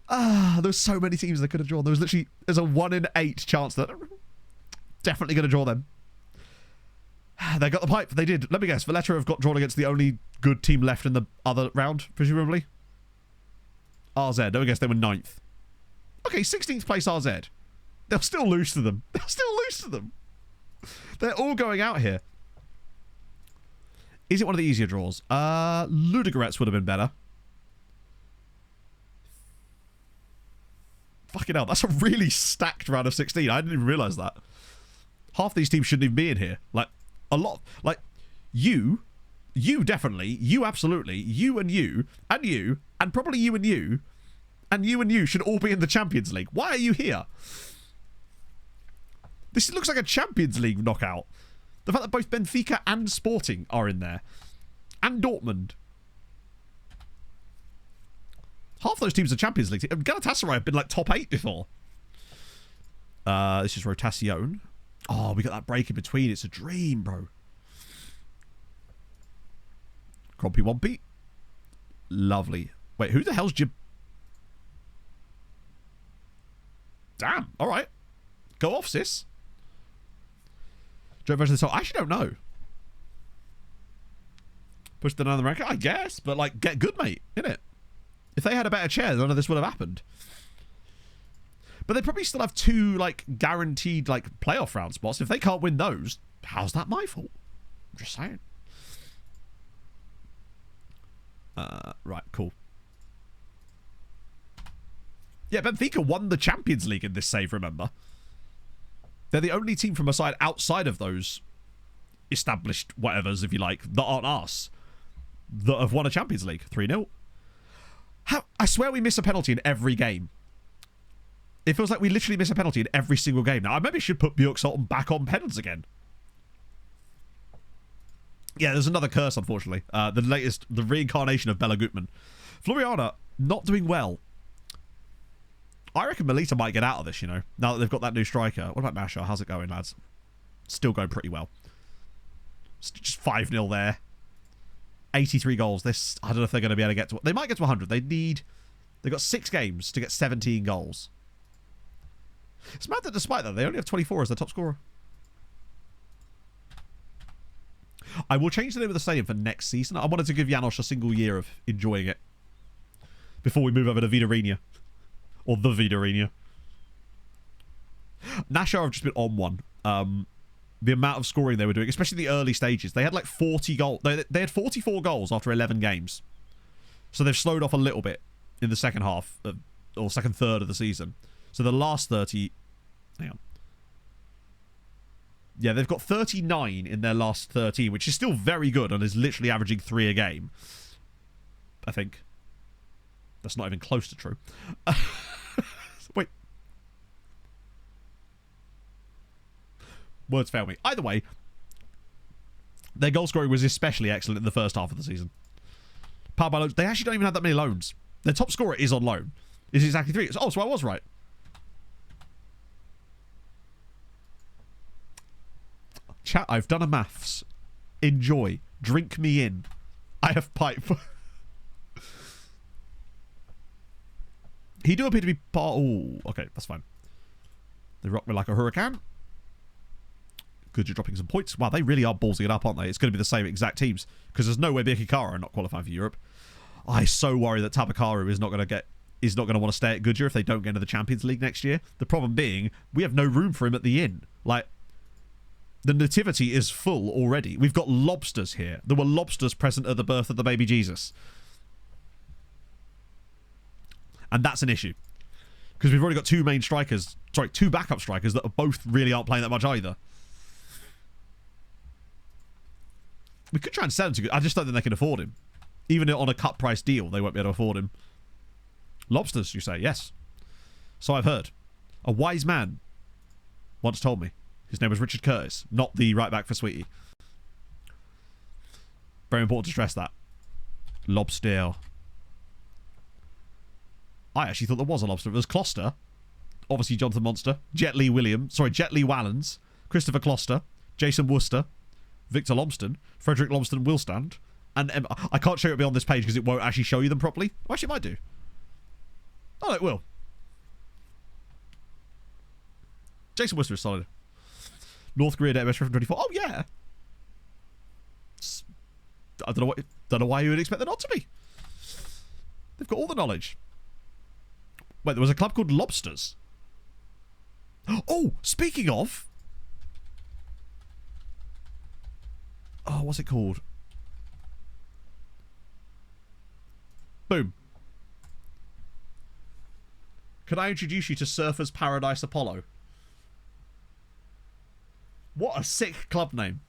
There's so many teams that could have drawn. There's a 1 in 8 chance that definitely going to draw them. They got the pipe. They did. Let me guess. Valletta have got drawn against the only good team left in the other round, presumably. RZ. Let me guess. They were 9th. Okay, 16th place RZ. They'll still lose to them. They'll still lose to them. They're all going out here. Is it one of the easier draws? Ludogorets would have been better. Fucking hell, that's a really stacked round of 16. I didn't even realise that. Half these teams shouldn't even be in here. Like, a lot. Like, you definitely, you absolutely, you, and probably you, and you should all be in the Champions League. Why are you here? This looks like a Champions League knockout. The fact that both Benfica and Sporting are in there. And Dortmund. Half those teams are Champions League. Galatasaray have been like top 8 before. This is Rotacion. Oh, we got that break in between. It's a dream, bro. Crompy Wompy. Lovely. Wait, who the hell's Jib? Damn. All right. Go off, sis. Joe version of the song. I actually don't know. Push the another ranker? I guess. But, like, get good, mate. Innit? If they had a better chair, none of this would have happened. But they probably still have 2 like guaranteed like playoff round spots. If they can't win those, how's that my fault? I'm just saying. Right, cool. Yeah, Benfica won the Champions League in this save, remember? They're the only team from a side outside of those established whatevers, if you like, that aren't us, that have won a Champions League. 3-0. I swear we miss a penalty in every game. It feels like we literally miss a penalty in every single game. Now, I maybe should put Bjork Sultan back on penalties again. Yeah, there's another curse, unfortunately. The reincarnation of Bella Gutmann. Floriana, not doing well. I reckon Melita might get out of this, you know, now that they've got that new striker. What about Nasha? How's it going, lads? Still going pretty well. Just 5-0 there. 83 goals. This, I don't know if they're going to be able to get to... They might get to 100. They've got 6 games to get 17 goals. It's mad that despite that, they only have 24 as their top scorer. I will change the name of the stadium for next season. I wanted to give Janosch a single year of enjoying it before we move over to Vida Arena. Or the Vida Arena. Nasha have just been on one. The amount of scoring they were doing, especially the early stages. They had like 40 goals. They had 44 goals after 11 games. So they've slowed off a little bit in the second half, or second third of the season. So the last 30... Hang on. Yeah, they've got 39 in their last 13, which is still very good and is literally averaging 3 a game. I think. That's not even close to true. Wait. Words fail me. Either way, their goal scoring was especially excellent in the first half of the season. Powered by loans. They actually don't even have that many loans. Their top scorer is on loan. Is exactly 3. Oh, so I was right. Chat, I've done a maths. Enjoy. Drink me in. I have pipe. He do appear to be part... Oh, okay, that's fine. They rock me like a hurricane. Good, you're dropping some points. Wow, they really are ballsing it up, aren't they? It's going to be the same exact teams. Because there's no way Birkikara are not qualifying for Europe. I so worry that Tabakaru is not going to want to stay at Goodyear if they don't get into the Champions League next year. The problem being, we have no room for him at the inn. Like... The nativity is full already. We've got lobsters here. There were lobsters present at the birth of the baby Jesus. And that's an issue. Because we've already got 2 main strikers. Sorry, 2 backup strikers that are both really aren't playing that much either. We could try and sell him to... I just don't think they can afford him. Even on a cut price deal, they won't be able to afford him. Lobsters, you say? Yes. So I've heard. A wise man once told me. His name was Richard Curtis, not the right back for Sweetie. Very important to stress that. Lobster. I actually thought there was a lobster. It was Closter. Obviously Jonathan Monster. Jet Lee Wallens. Christopher Closter. Jason Worcester. Victor Lomston. Frederick Lomston Wilstand. And I can't show it beyond this page because it won't actually show you them properly. Well, actually, it might do. Oh, it will. Jason Worcester is solid. North Korea Database from 24. Oh, yeah. I don't know why you would expect there not to be. They've got all the knowledge. Wait, there was a club called Lobsters. Oh, speaking of... Oh, what's it called? Boom. Could I introduce you to Surfers Paradise Apollo? What a sick club name.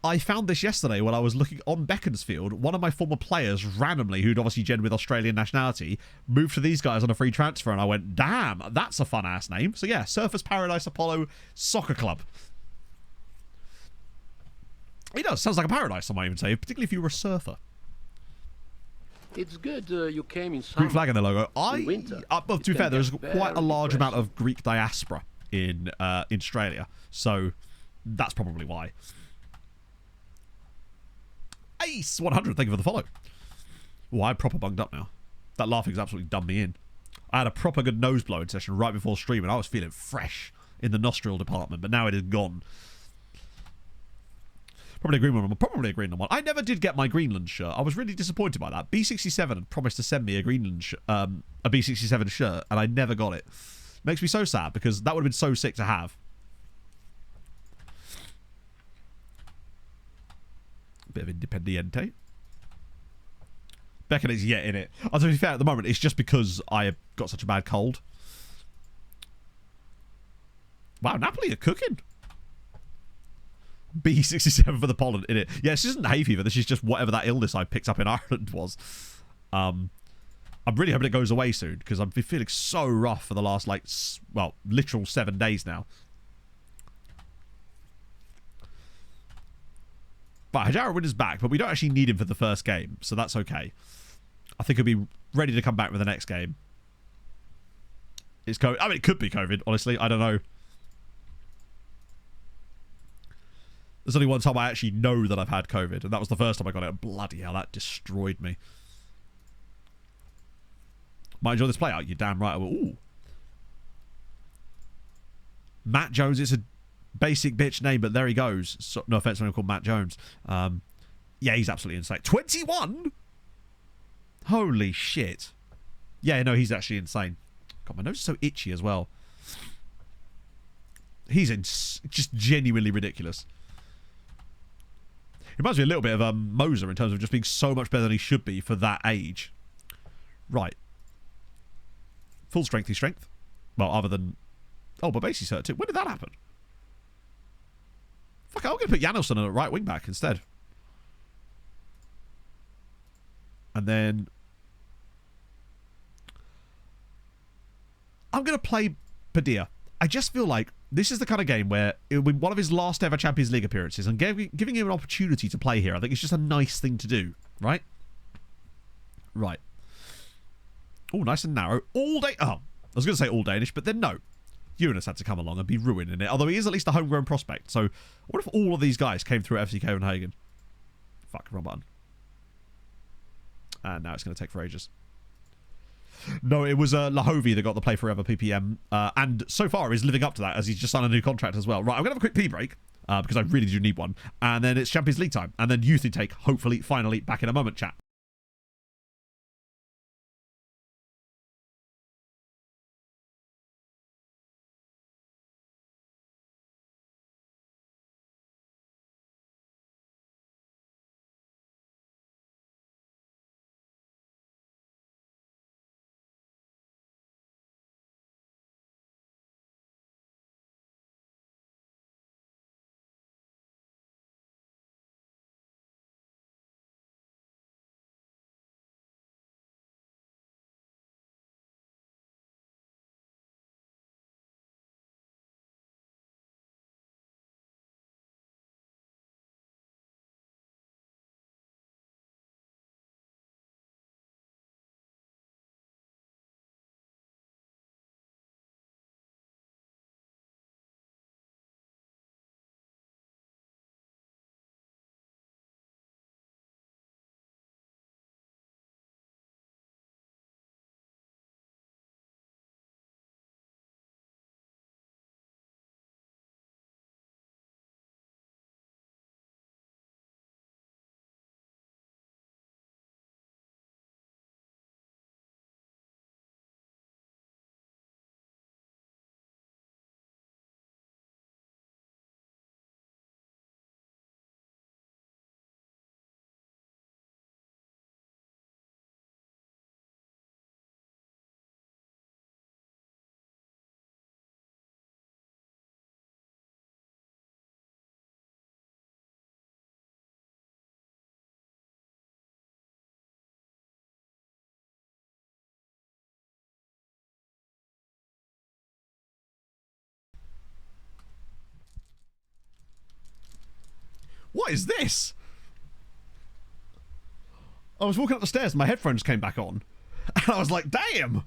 I found this yesterday when I was looking on Beaconsfield. One of my former players, randomly, who'd obviously gen with Australian nationality, moved to these guys on a free transfer, and I went, damn, that's a fun-ass name. So yeah, Surfers Paradise Apollo Soccer Club. It does. Sounds like a paradise, I might even say, particularly if you were a surfer. It's good you came in summer. Greek flag in the logo. Winter. To be fair, there's quite a large amount of Greek diaspora in Australia, so that's probably why. Ace 100, thank you for the follow. Oh, I'm proper bunged up now. That laughing's absolutely done me in. I had a proper good nose blowing session right before stream, and I was feeling fresh in the nostril department, but now it is gone. Probably a Greenland one. I never did get my Greenland shirt. I was really disappointed by that. B67 had promised to send me a Greenland a B67 shirt, and I never got it. Makes me so sad because that would have been so sick to have. Bit of Independiente. Beckonett's yet in it. To be fair, at the moment, it's just because I have got such a bad cold. Wow, Napoli are cooking. B67 for the pollen in it. Yeah, this isn't hay fever. This is just whatever that illness I picked up in Ireland was. I'm really hoping it goes away soon because I've been feeling so rough for the last, like, well, literal 7 days now. But Hajarawin is back, but we don't actually need him for the first game, so that's okay. I think he'll be ready to come back for the next game. It's COVID. I mean, it could be COVID, honestly. I don't know. There's only one time I actually know that I've had COVID, and that was the first time I got it. Bloody hell, that destroyed me. Might enjoy this play out. You're damn right I will. Ooh. Matt Jones, it's a basic bitch name, but there he goes. So, no offense to anyone called Matt Jones. Yeah, he's absolutely insane. 21? Holy shit. Yeah, no, he's actually insane. God, my nose is so itchy as well. He's just genuinely ridiculous. He reminds me a little bit of Moser in terms of just being so much better than he should be for that age. Right. Full strengthy strength. Well, other than... Oh, but basically hurt too. When did that happen? Fuck, I'm going to put Janelson on a right wing back instead. And then... I'm going to play Padilla. I just feel like this is the kind of game where it will be one of his last ever Champions League appearances, and giving him an opportunity to play here, I think it's just a nice thing to do, right? Right. Oh, nice and narrow. All day... Oh, I was going to say all Danish, but then no. Eunice had to come along and be ruining it, although he is at least a homegrown prospect. So, what if all of these guys came through FC Copenhagen? Fuck, wrong button. And now it's going to take for ages. No, it was Lahovey that got the Play Forever PPM, and so far is living up to that as he's just signed a new contract as well. Right, I'm going to have a quick pee break, because I really do need one, and then it's Champions League time, and then Youth Intake, hopefully, finally, back in a moment, chat. What is this? I was walking up the stairs and my headphones came back on. And I was like, damn!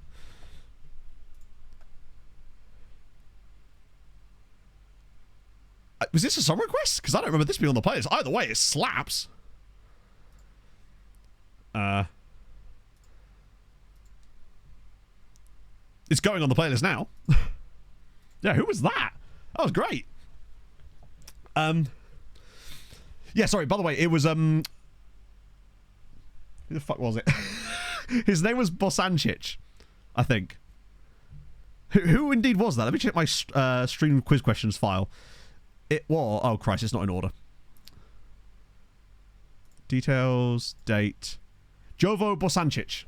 Was this a song request? Because I don't remember this being on the playlist. Either way, it slaps. It's going on the playlist now. Yeah, who was that? That was great. Yeah, sorry, by the way, it was, who the fuck was it? His name was Bosancic, I think. Who indeed was that? Let me check my stream quiz questions file. It was... Oh, Christ, it's not in order. Details, date... Jovo Bosancic.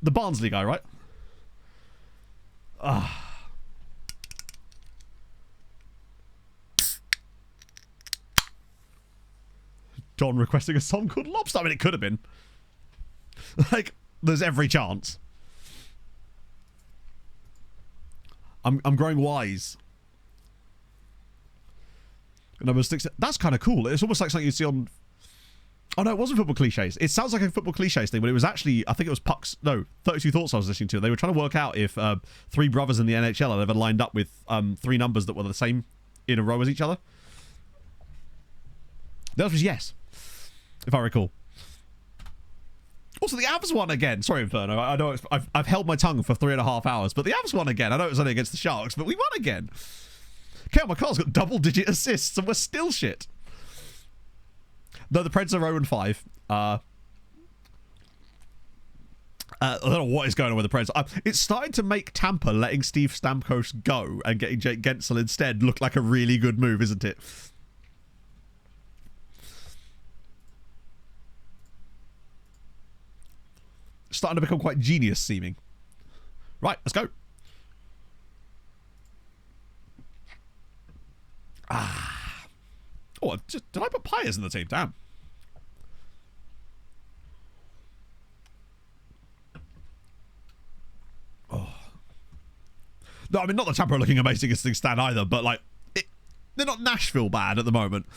The Barnsley guy, right? John requesting a song called Lobster. I mean, it could have been. Like, there's every chance. I'm growing wise. Number 6. That's kind of cool. It's almost like something you'd see on... Oh, no, it wasn't football cliches. It sounds like a football cliches thing, but it was actually... I think it was Puck's... No, 32 Thoughts I was listening to. They were trying to work out if 3 brothers in the NHL had ever lined up with 3 numbers that were the same in a row as each other. The answer was yes, if I recall. Also, the Avs won again. Sorry, Inferno. I know I've held my tongue for 3.5 hours, but the Avs won again. I know it was only against the Sharks, but we won again. Kale McCall's got double-digit assists, and we're still shit. Though the Preds are 0-5. I don't know what is going on with the Preds. It's starting to make Tampa letting Steve Stamkos go and getting Jake Gensel instead look like a really good move, isn't it? Starting to become quite genius-seeming. Right, let's go. Oh, did I put Pyers in the team? Damn. Oh. No, I mean, not that Tampa are looking amazing as things stand either, but, like, they're not Nashville bad at the moment.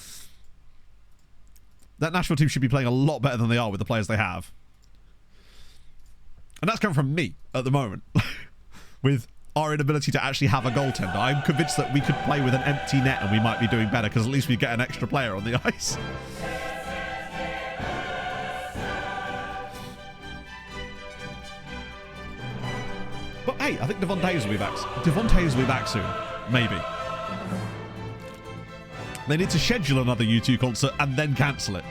That Nashville team should be playing a lot better than they are with the players they have. And that's coming from me at the moment. With our inability to actually have a goaltender. I'm convinced that we could play with an empty net and we might be doing better because at least we get an extra player on the ice. But hey, I think Devon Taves will be back. Devon Taves will be back soon. Maybe. They need to schedule another U2 concert and then cancel it.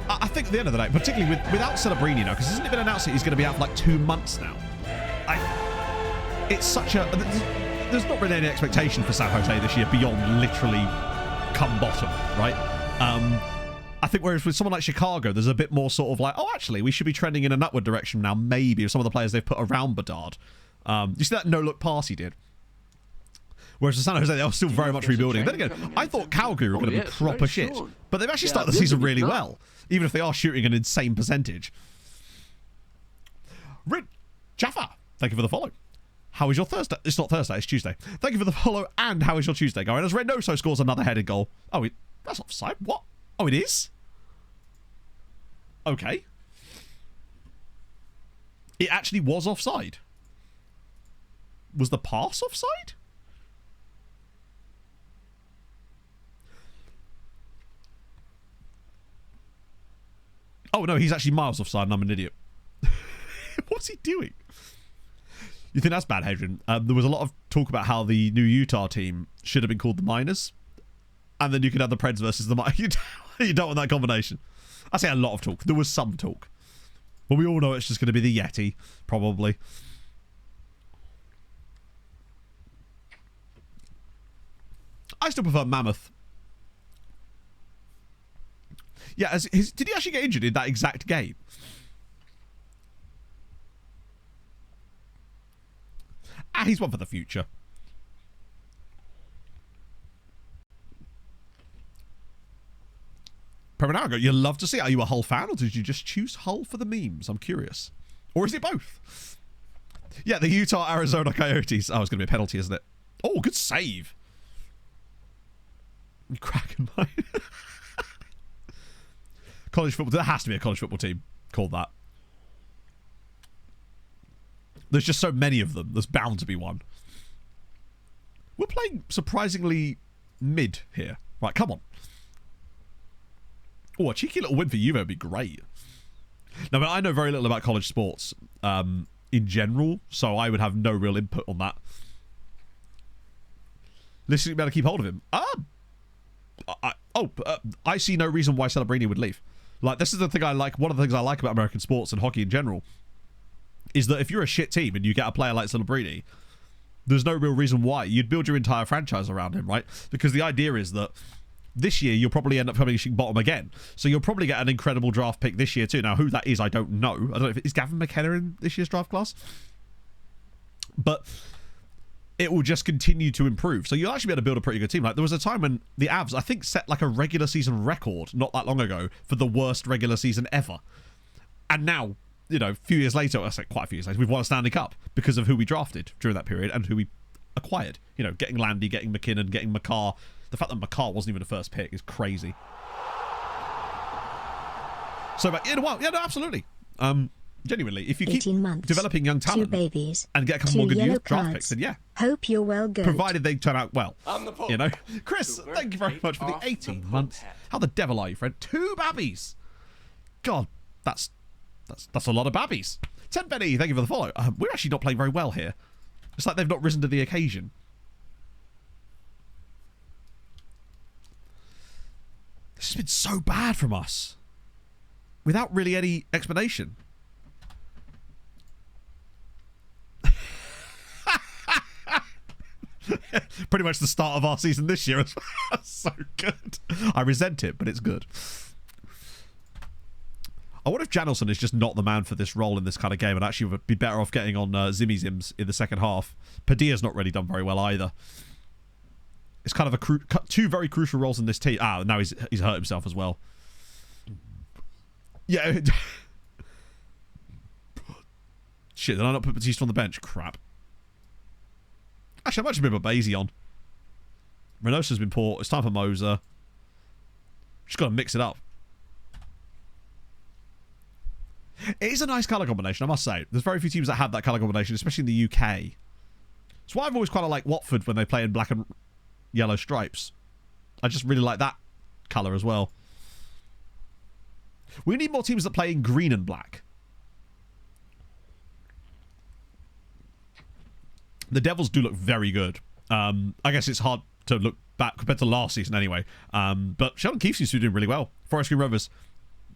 I think at the end of the day, particularly without Celebrini now, because hasn't it been announced that he's going to be out for like 2 months now? It's such a... There's not really any expectation for San Jose this year beyond literally come bottom, right? I think whereas with someone like Chicago, there's a bit more sort of like, oh, actually, we should be trending in an upward direction now, maybe, with some of the players they've put around Bedard. You see that no-look pass he did? Whereas for San Jose, they are still very much rebuilding. Then again, I thought Calgary were going to be proper shit. But they've actually started the season really well, even if they are shooting an insane percentage. Jaffa, thank you for the follow. How is your Thursday? It's not Thursday, it's Tuesday. Thank you for the follow, and how is your Tuesday going? As Reynoso scores another headed goal. Oh, that's offside. What? Oh, it is? Okay. It actually was offside. Was the pass offside? Oh, no, he's actually miles offside and I'm an idiot. What's he doing? You think that's bad, Hadrian? There was a lot of talk about how the new Utah team should have been called the Miners. And then you could have the Preds versus the Miners. You don't want that combination. I say a lot of talk. There was some talk. But we all know it's just going to be the Yeti, probably. I still prefer Mammoth. Yeah, did he actually get injured in that exact game? He's one for the future. Permanarago, you love to see it. Are you a Hull fan or did you just choose Hull for the memes? I'm curious. Or is it both? Yeah, the Utah-Arizona Coyotes. Oh, it's going to be a penalty, isn't it? Oh, good save. Cracking mine. College football. There has to be a college football team called that. There's just so many of them. There's bound to be one. We're playing surprisingly mid here. Right, come on. Oh, a cheeky little win for Juve would be great. Now, I know very little about college sports in general, so I would have no real input on that. Listening, better keep hold of him. I see no reason why Celebrini would leave. Like, this is the thing I like. One of the things I like about American sports and hockey in general is that if you're a shit team and you get a player like Celebrini, there's no real reason why. You'd build your entire franchise around him, right? Because the idea is that this year you'll probably end up finishing bottom again. So you'll probably get an incredible draft pick this year too. Now, who that is, I don't know. I don't know if is Gavin McKenna in this year's draft class? But it will just continue to improve. So you'll actually be able to build a pretty good team. Like, there was a time when the Avs, I think, set like a regular season record not that long ago for the worst regular season ever. And now, you know, a few years later, I say quite a few years later, we've won a Stanley Cup because of who we drafted during that period and who we acquired. You know, getting Landy, getting McKinnon, getting McCarr. The fact that McCarr wasn't even a first pick is crazy. So, but in a while, yeah, no, absolutely. Genuinely, if you keep developing young talent babies, and get a couple more good youth draft picks, then yeah. Hope you're well good. Provided they turn out well. You know? Chris, thank you very much for the 18 months. How the devil are you, friend? 2 babbies. God, that's a lot of babbies. 10 Benny, thank you for the follow. We're actually not playing very well here. It's like they've not risen to the occasion. This has been so bad from us. Without really any explanation. Pretty much the start of our season this year as well. So good. I resent it, but it's good. I wonder if Janelson is just not the man for this role in this kind of game and actually would be better off getting on Zimmy Zims in the second half. Padilla's not really done very well either. It's kind of two very crucial roles in this team. Ah, now he's hurt himself as well. Yeah. Shit, did I not put Batista on the bench? Crap. Actually, I might just put Basie on. Reynosa's been poor. It's time for Moser. Just got to mix it up. It is a nice colour combination, I must say. There's very few teams that have that colour combination, especially in the UK. It's why I've always quite liked Watford when they play in black and yellow stripes. I just really like that colour as well. We need more teams that play in green and black. The Devils do look very good. I guess it's hard to look back compared to last season anyway. But Sheldon Keefe seems to be doing really well. Forest Green Rovers.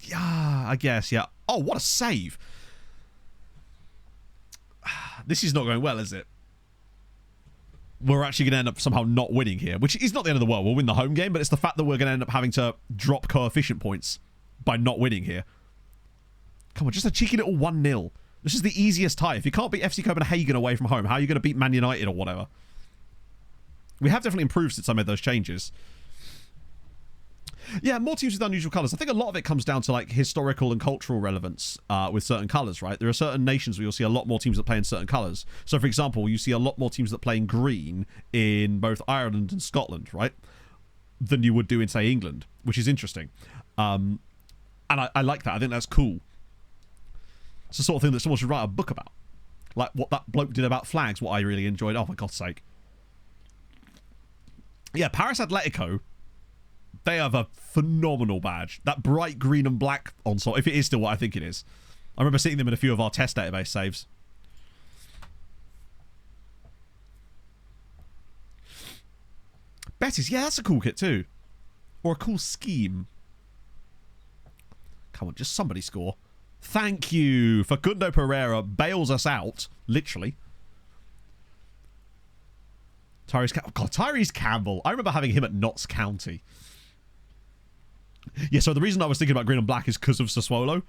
Yeah, I guess, yeah. Oh, what a save. This is not going well, is it? We're actually going to end up somehow not winning here, which is not the end of the world. We'll win the home game, but it's the fact that we're going to end up having to drop coefficient points by not winning here. Come on, just a cheeky little 1-0. This is the easiest tie. If you can't beat FC Copenhagen away from home, how are you going to beat Man United or whatever? We have definitely improved since I made those changes. Yeah, more teams with unusual colours. I think a lot of it comes down to like historical and cultural relevance with certain colours, right? There are certain nations where you'll see a lot more teams that play in certain colours. So, for example, you see a lot more teams that play in green in both Ireland and Scotland, right? Than you would do in, say, England, which is interesting. And I like that. I think that's cool. It's the sort of thing that someone should write a book about. Like what that bloke did about flags, what I really enjoyed. Oh, for God's sake. Yeah, Paris Atletico, they have a phenomenal badge. That bright green and black ensemble, if it is still what I think it is. I remember seeing them in a few of our test database saves. Betis, yeah, that's a cool kit too. Or a cool scheme. Come on, just somebody score. Thank you. Facundo Pereira bails us out, literally. Tyrese Campbell. I remember having him at Notts County. Yeah, so the reason I was thinking about green and black is because of Sassuolo.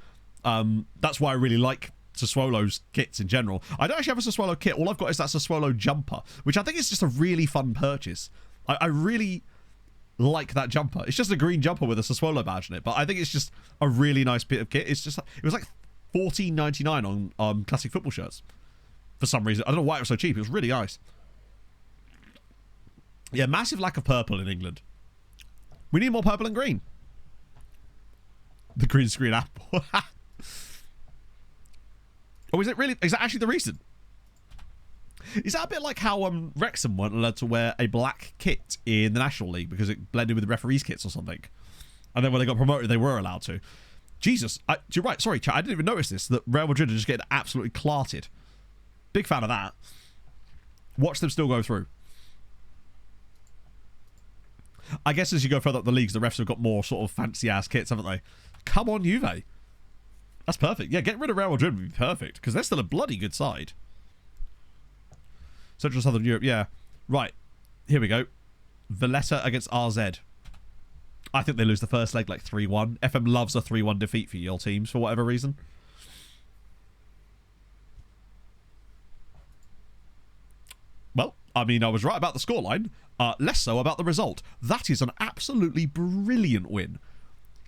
That's why I really like Sassuolo's kits in general. I don't actually have a Sassuolo kit. All I've got is that Sassuolo jumper, which I think is just a really fun purchase. I really like that jumper. It's just a green jumper with a Sassuolo badge in it, but I think it's just a really nice bit of kit. It's just, it was like $14.99 on classic football shirts for some reason. I don't know why it was so cheap. It was really nice. Yeah, massive lack of purple in England. We need more purple and green. The green screen apple. Oh, is it really? Is that actually the reason? Is that a bit like how Wrexham weren't allowed to wear a black kit in the National League because it blended with the referees' kits or something? And then when they got promoted, they were allowed to. Jesus. You're right. Sorry, chat. I didn't even notice this. That Real Madrid are just getting absolutely clarted. Big fan of that. Watch them still go through. I guess as you go further up the leagues, the refs have got more sort of fancy-ass kits, haven't they? Come on, Juve. That's perfect. Yeah, get rid of Real Madrid would be perfect, because they're still a bloody good side. Central Southern Europe, yeah. Right. Here we go. Valletta against RZ. I think they lose the first leg like 3-1. FM loves a 3-1 defeat for your teams for whatever reason. Well, I mean, I was right about the scoreline. Less so about the result. That is an absolutely brilliant win.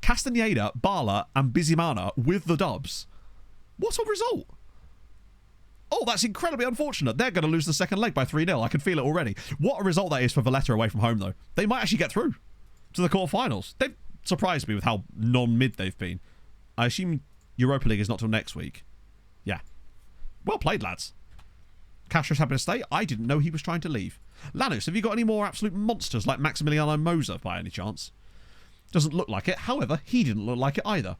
Castaneda, Bala, and Bizimana with the dubs. What a result! Oh, that's incredibly unfortunate. They're going to lose the second leg by 3-0. I can feel it already. What a result that is for Valletta away from home, though. They might actually get through to the quarterfinals. They've surprised me with how non-mid they've been. I assume Europa League is not till next week. Yeah. Well played, lads. Castro's happy to stay. I didn't know he was trying to leave. Lanus, have you got any more absolute monsters like Maximiliano Moser by any chance? Doesn't look like it. However, he didn't look like it either.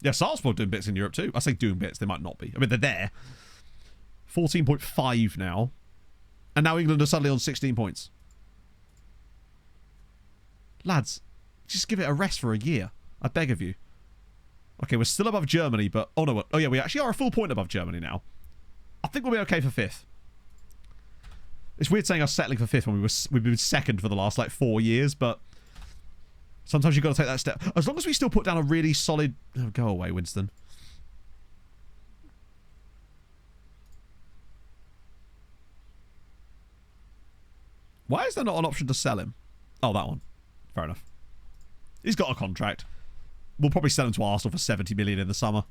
Yeah, Salzburg doing bits in Europe too. I say doing bits, they might not be. I mean, they're there. 14.5 now. And now England are suddenly on 16 points. Lads, just give it a rest for a year. I beg of you. Okay, we're still above Germany, but... Oh, no. Oh, yeah, we actually are a full point above Germany now. I think we'll be okay for 5th. It's weird saying us settling for 5th when we've been 2nd for the last, like, 4 years, but... Sometimes you've got to take that step. As long as we still put down a really solid... Oh, go away, Winston. Why is there not an option to sell him? Oh, that one. Fair enough. He's got a contract. We'll probably sell him to Arsenal for 70 million in the summer.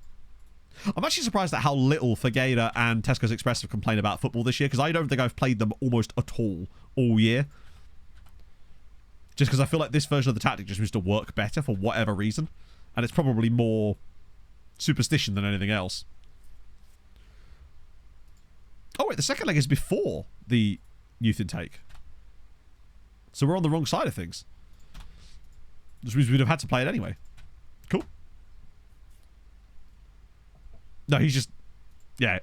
I'm actually surprised at how little Fageda and Tesco's Express have complained about football this year, because I don't think I've played them almost at all year. Just because I feel like this version of the tactic just seems to work better for whatever reason. And it's probably more superstition than anything else. Oh, wait, the second leg is before the youth intake. So we're on the wrong side of things. Which means we'd have had to play it anyway. Cool. No, he's just... Yeah.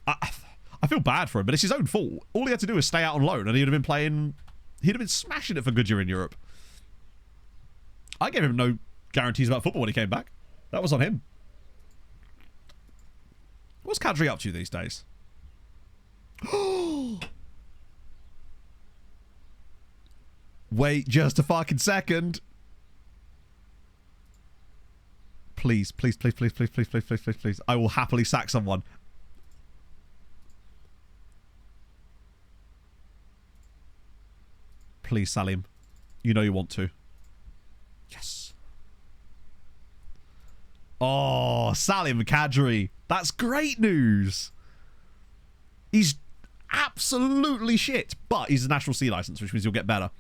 I feel bad for him, but it's his own fault. All he had to do was stay out on loan, and he'd have been playing... He'd have been smashing it for Goodyear in Europe. I gave him no guarantees about football when he came back. That was on him. What's Kadri up to these days? Wait just a fucking second. Please, please, please, please, please, please, please, please, please, please. I will happily sack someone. Please, Salim. You know you want to. Yes. Oh, Salim Kadri. That's great news. He's absolutely shit, but he's a national C license, which means you'll get better.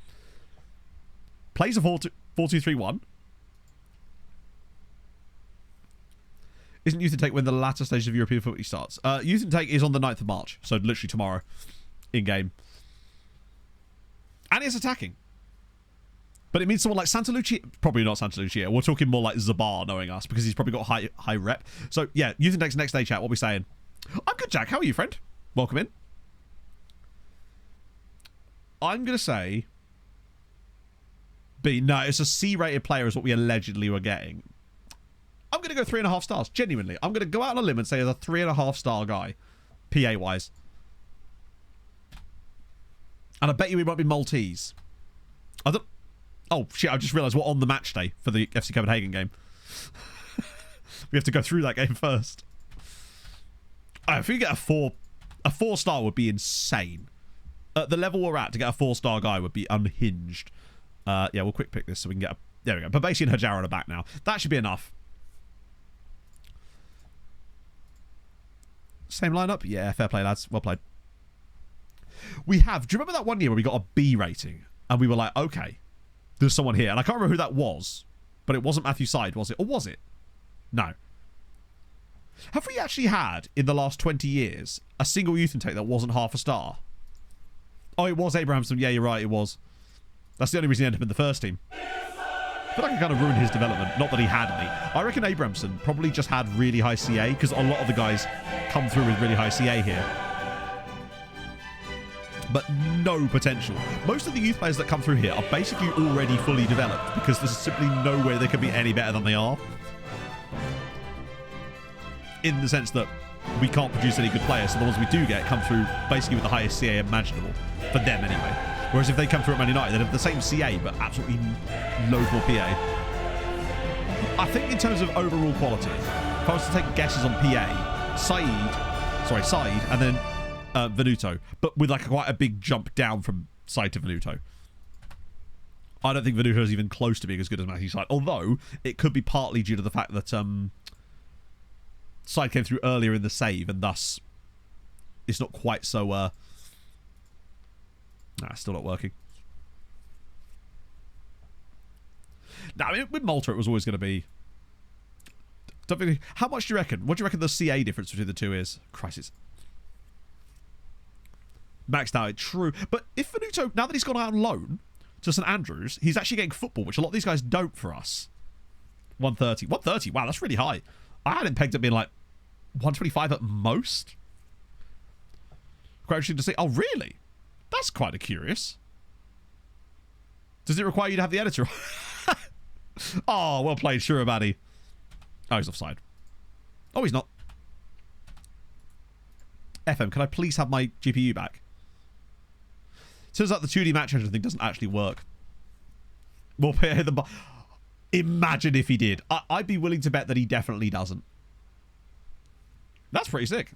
Plays a 4-2-3-1. Isn't youth intake when the latter stages of European football starts? Youth intake is on the 9th of March, so literally tomorrow, in game. And it's attacking. But it means someone like Santa Lucia... Probably not Santa Lucia. We're talking more like Zabar knowing us, because he's probably got high rep. So, yeah, youth intake's next day, chat. What are we saying? I'm good, Jack. How are you, friend? Welcome in. I'm going to say... B. No, it's a C-rated player is what we allegedly were getting. I'm going to go 3.5 stars. Genuinely. I'm going to go out on a limb and say there's a 3.5 star guy. PA-wise. And I bet you he might be Maltese. I don't... Oh, shit, I just realised we're on the match day for the FC Copenhagen game. We have to go through that game first. If we get a 4 star would be insane. At the level we're at, to get a 4 star guy would be unhinged. Yeah, we'll quick pick this so we can get a... There we go. Babesi and Hajara are back now. That should be enough. Same lineup? Yeah, fair play, lads. Well played. We have... Do you remember that one year where we got a B rating? And we were like, okay, there's someone here. And I can't remember who that was. But it wasn't Matthew Side, was it? Or was it? No. Have we actually had, in the last 20 years, a single youth intake that wasn't half a star? Oh, it was Abrahamson. Yeah, you're right, it was. That's the only reason he ended up in the first team. I feel like I kind of ruined his development. Not that he had any. I reckon Abrahamson probably just had really high CA, because a lot of the guys come through with really high CA here. but no potential. Most of the youth players that come through here are basically already fully developed because there's simply no way they can be any better than they are. In the sense that we can't produce any good players, so the ones we do get come through basically with the highest CA imaginable, for them anyway. Whereas if they come through at Man United, they'd have the same CA, but absolutely loads more PA. I think in terms of overall quality, if I was to take guesses on PA, Said, and then Venuto, but with like quite a big jump down from Said to Venuto. I don't think Venuto is even close to being as good as Matthew Said, although it could be partly due to the fact that Said came through earlier in the save, and thus it's not quite so... Nah, still not working. Now, I mean, with Malta, it was always going to be... How much do you reckon? What do you reckon the CA difference between the two is? Christ, it's... Maxed out, true. But if Venuto, now that he's gone out on loan to St Andrews, he's actually getting football, which a lot of these guys don't for us. 130. 130? Wow, that's really high. I had him pegged at being like 125 at most. Quite interesting to see. Oh, really? That's quite curious. Does it require you to have the editor? Oh, well played, Shurabadi. Oh, he's offside. Oh, he's not. FM, can I please have my GPU back? Turns out the 2D match engine thing doesn't actually work. We'll pay the... Imagine if he did. I'd be willing to bet that he definitely doesn't. That's pretty sick.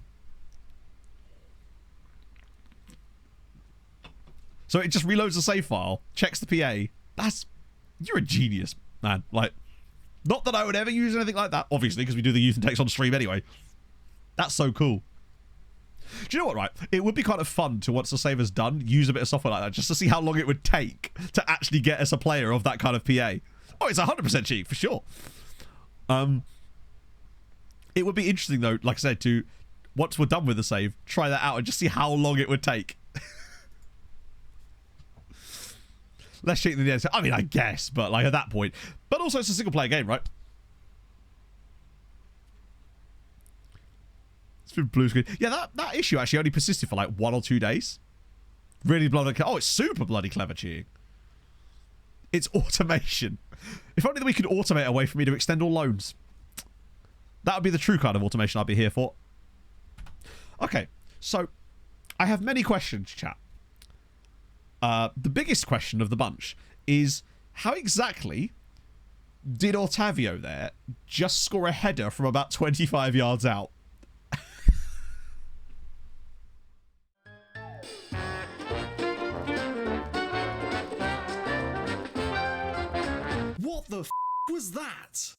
So it just reloads the save file, checks the PA. You're a genius, man. Like, not that I would ever use anything like that, obviously, because we do the youth and text on stream anyway. That's so cool. Do you know what, right? It would be kind of fun to, once the save is done, use a bit of software like that, just to see how long it would take to actually get us a player of that kind of PA. Oh, it's 100% cheap, for sure. It would be interesting, though, like I said, to, once we're done with the save, try that out and just see how long it would take. Less cheating than the editor. I mean, I guess, but like at that point. But also, it's a single-player game, right? It's been blue screen. Yeah, that issue actually only persisted for like 1 or 2 days. Really bloody... Oh, it's super bloody clever cheating. It's automation. If only we could automate a way for me to extend all loans. That would be the true kind of automation I'd be here for. Okay, so I have many questions, chat. The biggest question of the bunch is, how exactly did Otavio there just score a header from about 25 yards out? What the f was that?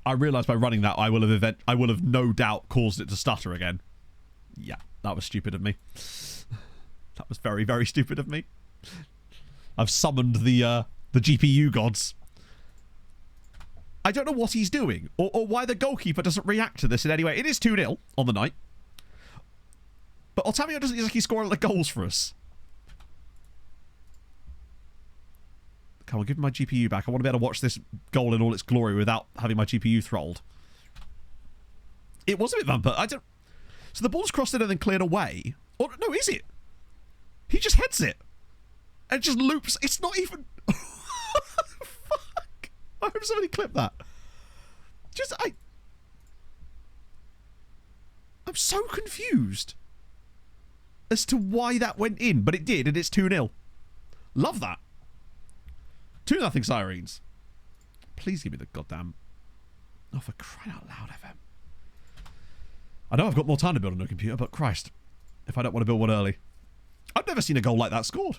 I realised by running that I will have no doubt caused it to stutter again. Yeah, that was stupid of me. That was very, very stupid of me. I've summoned the GPU gods. I don't know what he's doing, or why the goalkeeper doesn't react to this in any way. It is 2-0 on the night. But Otavio doesn't exactly score a lot of goals for us. Come on, give me my GPU back. I want to be able to watch this goal in all its glory without having my GPU throttled. It was a bit vampire. So the ball's crossed in and then cleared away. Or no, is it? He just heads it. And it just loops. It's not even... Fuck. I hope somebody clipped that. I'm so confused as to why that went in. But it did, and it's 2-0. Love that. 2-0 Sirens. Please give me the goddamn... Oh, for crying out loud, FM. I know I've got more time to build a new computer, but Christ. If I don't want to build one early. I've never seen a goal like that scored.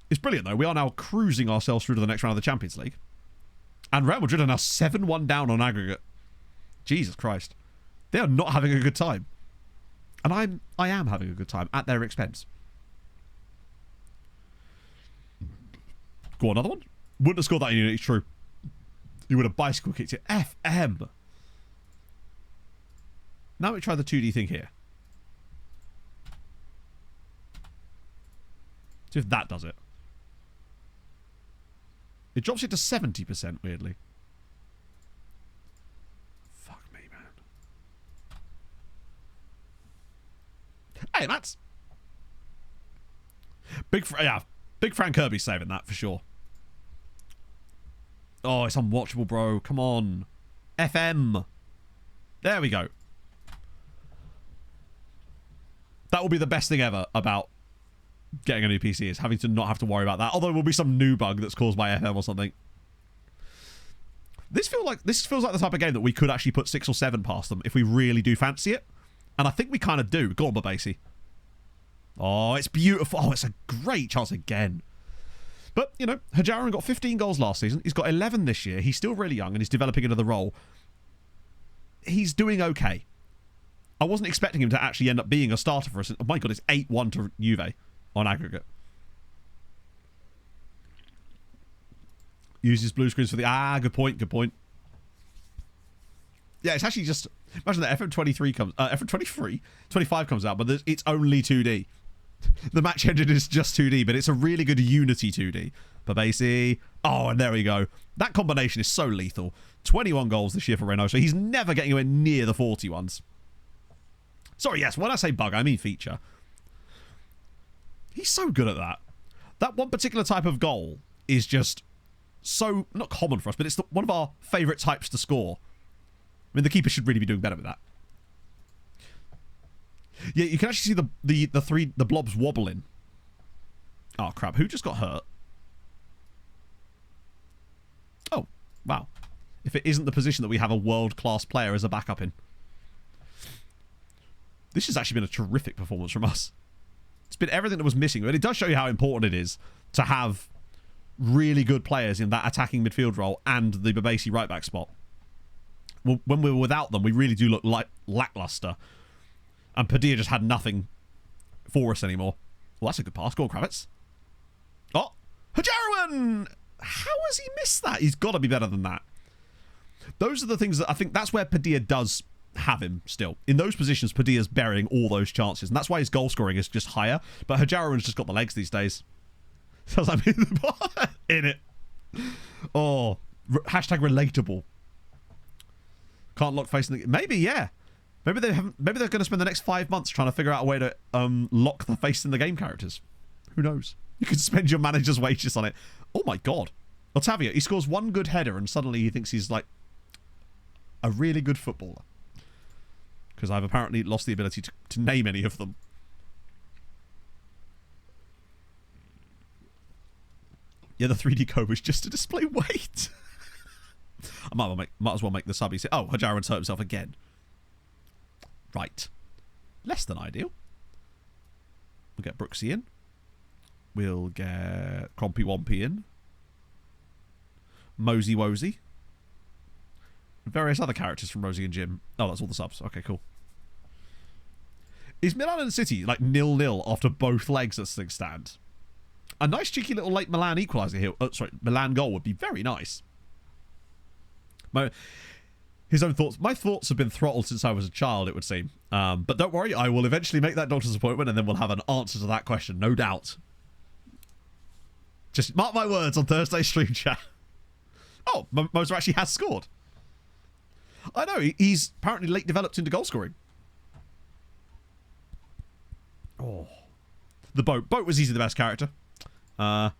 It's brilliant, though. We are now cruising ourselves through to the next round of the Champions League. And Real Madrid are now 7-1 down on aggregate. Jesus Christ. They are not having a good time. And I am having a good time at their expense. Go on, another one? Wouldn't have scored that in unit, it's true. You would have bicycle kicked it. FM. Now we try the 2D thing here. See if that does it. It drops it to 70%, weirdly. Fuck me, man. Hey, Mats. Big Frank Kirby saving that for sure. Oh, it's unwatchable, bro. Come on. FM. There we go. That will be the best thing ever about getting a new PC, is having to not have to worry about that. Although there will be some new bug that's caused by FM or something. This feels like the type of game that we could actually put 6 or 7 past them if we really do fancy it. And I think we kind of do. Go on, Babasi. Oh, it's beautiful. Oh, it's a great chance again. But, you know, Hajaran got 15 goals last season. He's got 11 this year. He's still really young and he's developing into the role. He's doing okay. I wasn't expecting him to actually end up being a starter for us. Oh my God, it's 8-1 to Juve on aggregate. Uses blue screens for the... good point, good point. Yeah, it's actually just... Imagine that FM23 comes... FM23? 25 comes out, but it's only 2D. The match engine is just 2D, but it's a really good Unity 2D. Babasi. Oh, and there we go. That combination is so lethal. 21 goals this year for Renault, so he's never getting anywhere near the 40 ones. Sorry, yes, when I say bug, I mean feature. He's so good at that. That one particular type of goal is just so, not common for us, but it's one of our favourite types to score. I mean, the keeper should really be doing better with that. Yeah, you can actually see the blobs wobbling. Oh, crap. Who just got hurt? Oh, wow. If it isn't the position that we have a world-class player as a backup in. This has actually been a terrific performance from us. It's been everything that was missing, but it does show you how important it is to have really good players in that attacking midfield role and the Babasi right-back spot. Well, when we were without them, we really do look like lackluster. And Padilla just had nothing for us anymore. Well, that's a good pass. Go on, Kravitz. Oh, Hajaruan! How has he missed that? He's got to be better than that. Those are the things that I think that's where Padilla does have him still. In those positions, Padilla's burying all those chances. And that's why his goal scoring is just higher. But Hajaruan's just got the legs these days. Sounds like in it. Oh, hashtag relatable. Can't lock facing the... Maybe, yeah. Maybe they haven't. Maybe they're going to spend the next 5 months trying to figure out a way to lock the face in the game characters. Who knows? You could spend your manager's wages on it. Oh my God. Otavio, he scores one good header and suddenly he thinks he's like a really good footballer. Because I've apparently lost the ability to name any of them. Yeah, the 3D code was just to display weight. I might as well make the subby say, oh, Hajaran's hurt himself again. Right. Less than ideal. We'll get Brooksy in. We'll get Crompy Wompy in. Mosey Wozy. Various other characters from Rosie and Jim. Oh, that's all the subs. Okay, cool. Is Milan and City like 0-0 after both legs as things stand? A nice cheeky little late Milan equaliser here. Oh, sorry, Milan goal would be very nice. His own thoughts. My thoughts have been throttled since I was a child, it would seem. But don't worry, I will eventually make that doctor's appointment and then we'll have an answer to that question, no doubt. Just mark my words on Thursday stream chat. Oh, Moser actually has scored. I know, he's apparently late developed into goal scoring. Oh. The boat. Boat was easily the best character. Oh.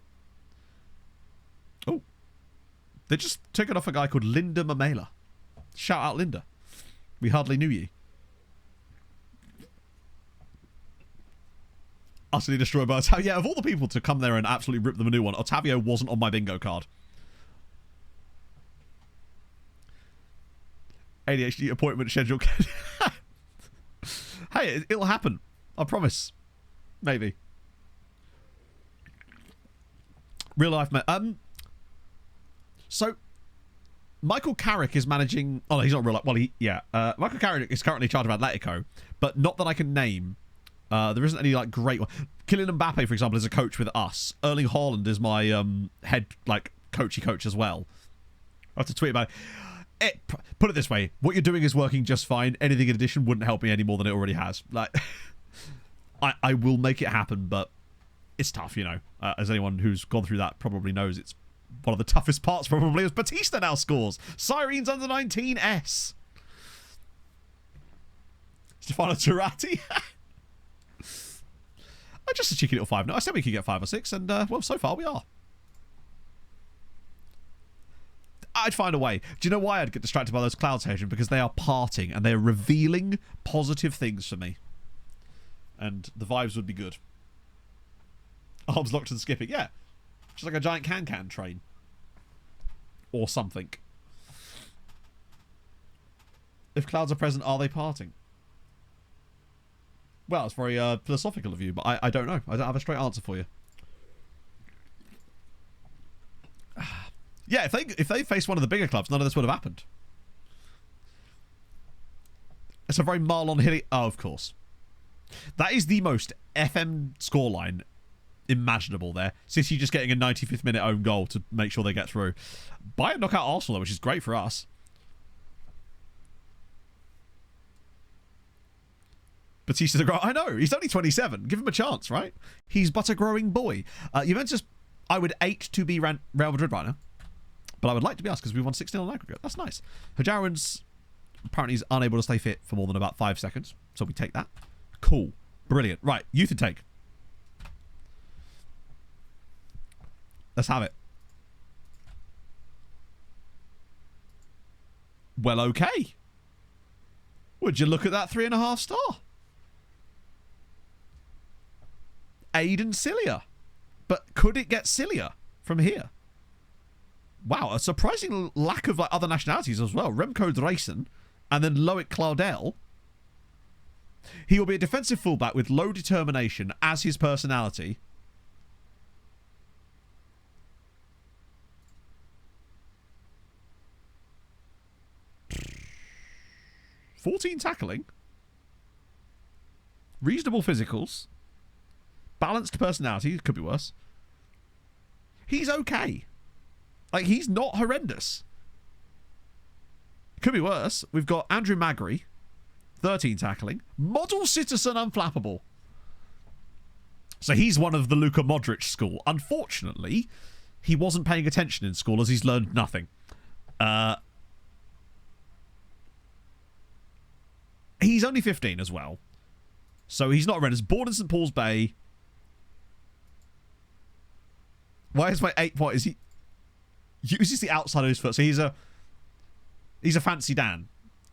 They just took it off a guy called Linda Mamela. Shout out, Linda. We hardly knew ye. Utterly destroyed by Otavio. Yeah, of all the people to come there and absolutely rip them a new one, Otavio wasn't on my bingo card. ADHD appointment schedule. Hey, it'll happen. I promise. Maybe. Real life, mate. So, Michael Carrick is managing... Oh, he's not real life. Well, Michael Carrick is currently in charge of Atletico, but not that I can name. There isn't any, like, great one. Kylian Mbappe, for example, is a coach with us. Erling Haaland is my head, like, coachy coach as well. I have to tweet about it. Put it this way. What you're doing is working just fine. Anything in addition wouldn't help me any more than it already has. Like, I will make it happen, but it's tough, you know. As anyone who's gone through that probably knows, it's one of the toughest parts probably as Batista now scores. Sirens under 19S. Stefano Turati. just a cheeky little 5. No, I said we could get 5 or 6, and, well, so far we are. I'd find a way. Do you know why I'd get distracted by those clouds, Hadrian? Because they are parting, and they're revealing positive things for me. And the vibes would be good. Arms locked and skipping. Yeah. Just like a giant can-can train. Or something. If clouds are present, are they parting? Well, it's very philosophical of you, but I don't know. I don't have a straight answer for you. Yeah, if they faced one of the bigger clubs, none of this would have happened. It's a very Marlon Hilly... Oh, of course. That is the most FM scoreline imaginable there. City just getting a 95th minute own goal to make sure they get through. Bayern knock out Arsenal, which is great for us. Batista's a grower. I know, he's only 27. Give him a chance, right? He's but a growing boy. Juventus, I would hate to be Real Madrid right now. But I would like to be us because we won 6-0 on aggregate. That's nice. Hajarin's apparently is unable to stay fit for more than about 5 seconds. So we take that. Cool. Brilliant. Right, youth intake. Let's have it. Well, okay. Would you look at that 3.5 star? Aiden Cilia. But could it get sillier from here? Wow, a surprising lack of like other nationalities as well. Remco Dreesen and then Loic Claudel. He will be a defensive fullback with low determination as his personality. $14 tackling. Reasonable physicals. Balanced personality. Could be worse. He's okay. Like, he's not horrendous. Could be worse. We've got Andrew Magri. 13 tackling. Model citizen unflappable. So he's one of the Luka Modric school. Unfortunately, he wasn't paying attention in school as he's learned nothing. He's only 15 as well. So he's not horrendous. Born in St. Paul's Bay. Why is my 8 point? Is he uses the outside of his foot? So he's a fancy Dan.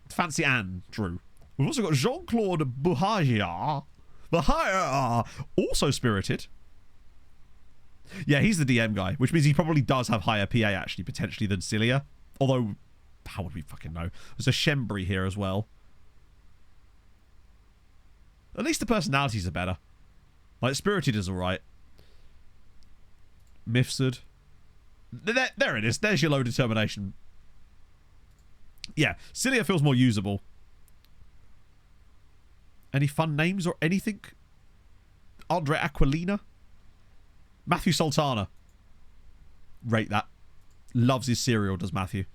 Fancy Andrew. We've also got Jean-Claude Buhagia. Also spirited. Yeah, he's the DM guy, which means he probably does have higher PA actually, potentially, than Cilia. Although, how would we fucking know? There's a Shembri here as well. At least the personalities are better. Like, spirited is alright. Mifsud. There it is. There's your low determination. Yeah, Cilia feels more usable. Any fun names or anything? Andre Aquilina? Matthew Sultana. Rate that. Loves his cereal, does Matthew.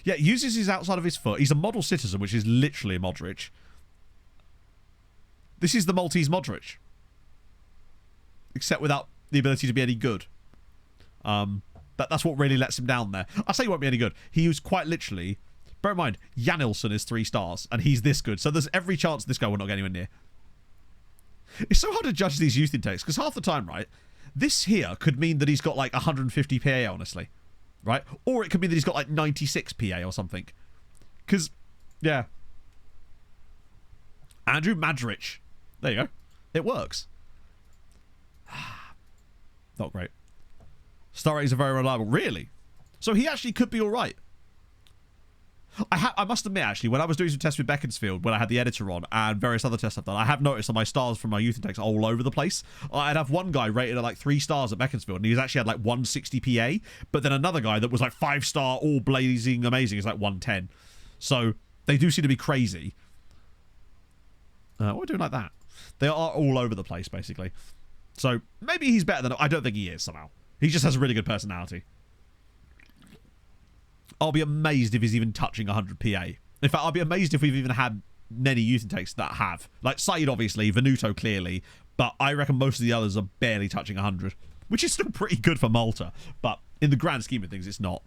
Yeah, uses his outside of his foot. He's a model citizen, which is literally a Modric. This is the Maltese Modric. Except without the ability to be any good. That's what really lets him down there. I say he won't be any good. He was quite literally... Bear in mind, Janilson is 3 stars, and he's this good. So there's every chance this guy will not get anywhere near. It's so hard to judge these youth intakes, because half the time, right, this here could mean that he's got like 150 PA, honestly. Right? Or it could mean that he's got like 96 PA or something. Because, yeah. Andrew Madrich. There you go. It works. Not great. Star ratings are very reliable. Really? So he actually could be alright. I must admit, actually, when I was doing some tests with Beaconsfield, when I had the editor on, and various other tests I've done, I have noticed that my stars from my youth intakes are all over the place. I'd have one guy rated at like 3 stars at Beaconsfield, and he's actually had like 160 PA, but then another guy that was like 5 star, all blazing amazing, is like 110. So they do seem to be crazy. What are we doing like that? They are all over the place, basically. So maybe he's better than... I don't think he is, somehow. He just has a really good personality. I'll be amazed if he's even touching 100 PA. In fact, I'll be amazed if we've even had many youth intakes that have. Like, Said, obviously. Venuto, clearly. But I reckon most of the others are barely touching 100. Which is still pretty good for Malta. But in the grand scheme of things, it's not.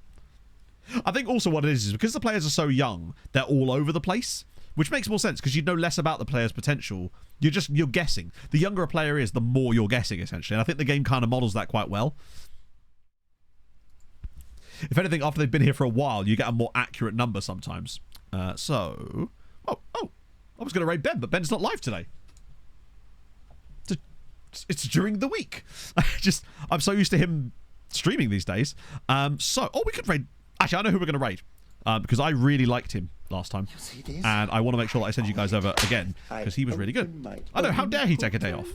I think also what it is because the players are so young, they're all over the place. which makes more sense because you know less about the player's potential. You're guessing. The younger a player is, the more you're guessing, essentially. And I think the game kind of models that quite well. If anything, after they've been here for a while, you get a more accurate number sometimes. I was going to raid Ben, but Ben's not live today. It's during the week. I'm so used to him streaming these days. We could raid. Actually, I know who we're going to raid. Because I really liked him last time. And I want to make sure that I send you guys over again. Because he was really good. I know, how dare he take a day off?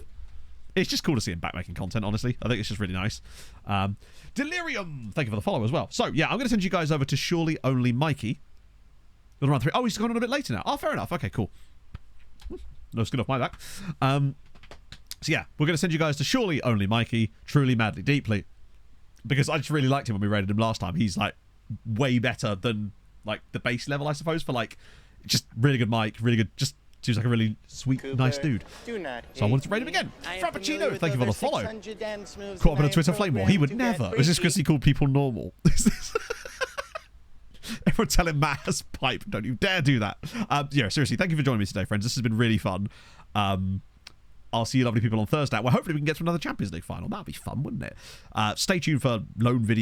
It's just cool to see him back making content, honestly. I think it's just really nice. Delirium! Thank you for the follow as well. So, yeah, I'm going to send you guys over to Surely Only Mikey. Round 3. Oh, he's gone on a bit later now. Oh, fair enough. Okay, cool. No skin off my back. So, yeah, we're going to send you guys to Surely Only Mikey, Truly, Madly, Deeply. Because I just really liked him when we raided him last time. He's, like, way better than, like, the base level, I suppose, for, like, just really good mic, really good, just seems like a really sweet, nice dude. So I wanted to raid him again. Frappuccino, thank you for the follow. Caught up in a Twitter flame war. He would never. Is this because he called people normal? Everyone tell him Matt has pipe. Don't you dare do that. Yeah, seriously, thank you for joining me today, friends. This has been really fun. I'll see you lovely people on Thursday. Well, hopefully we can get to another Champions League final. That'd be fun, wouldn't it? Stay tuned for loan video.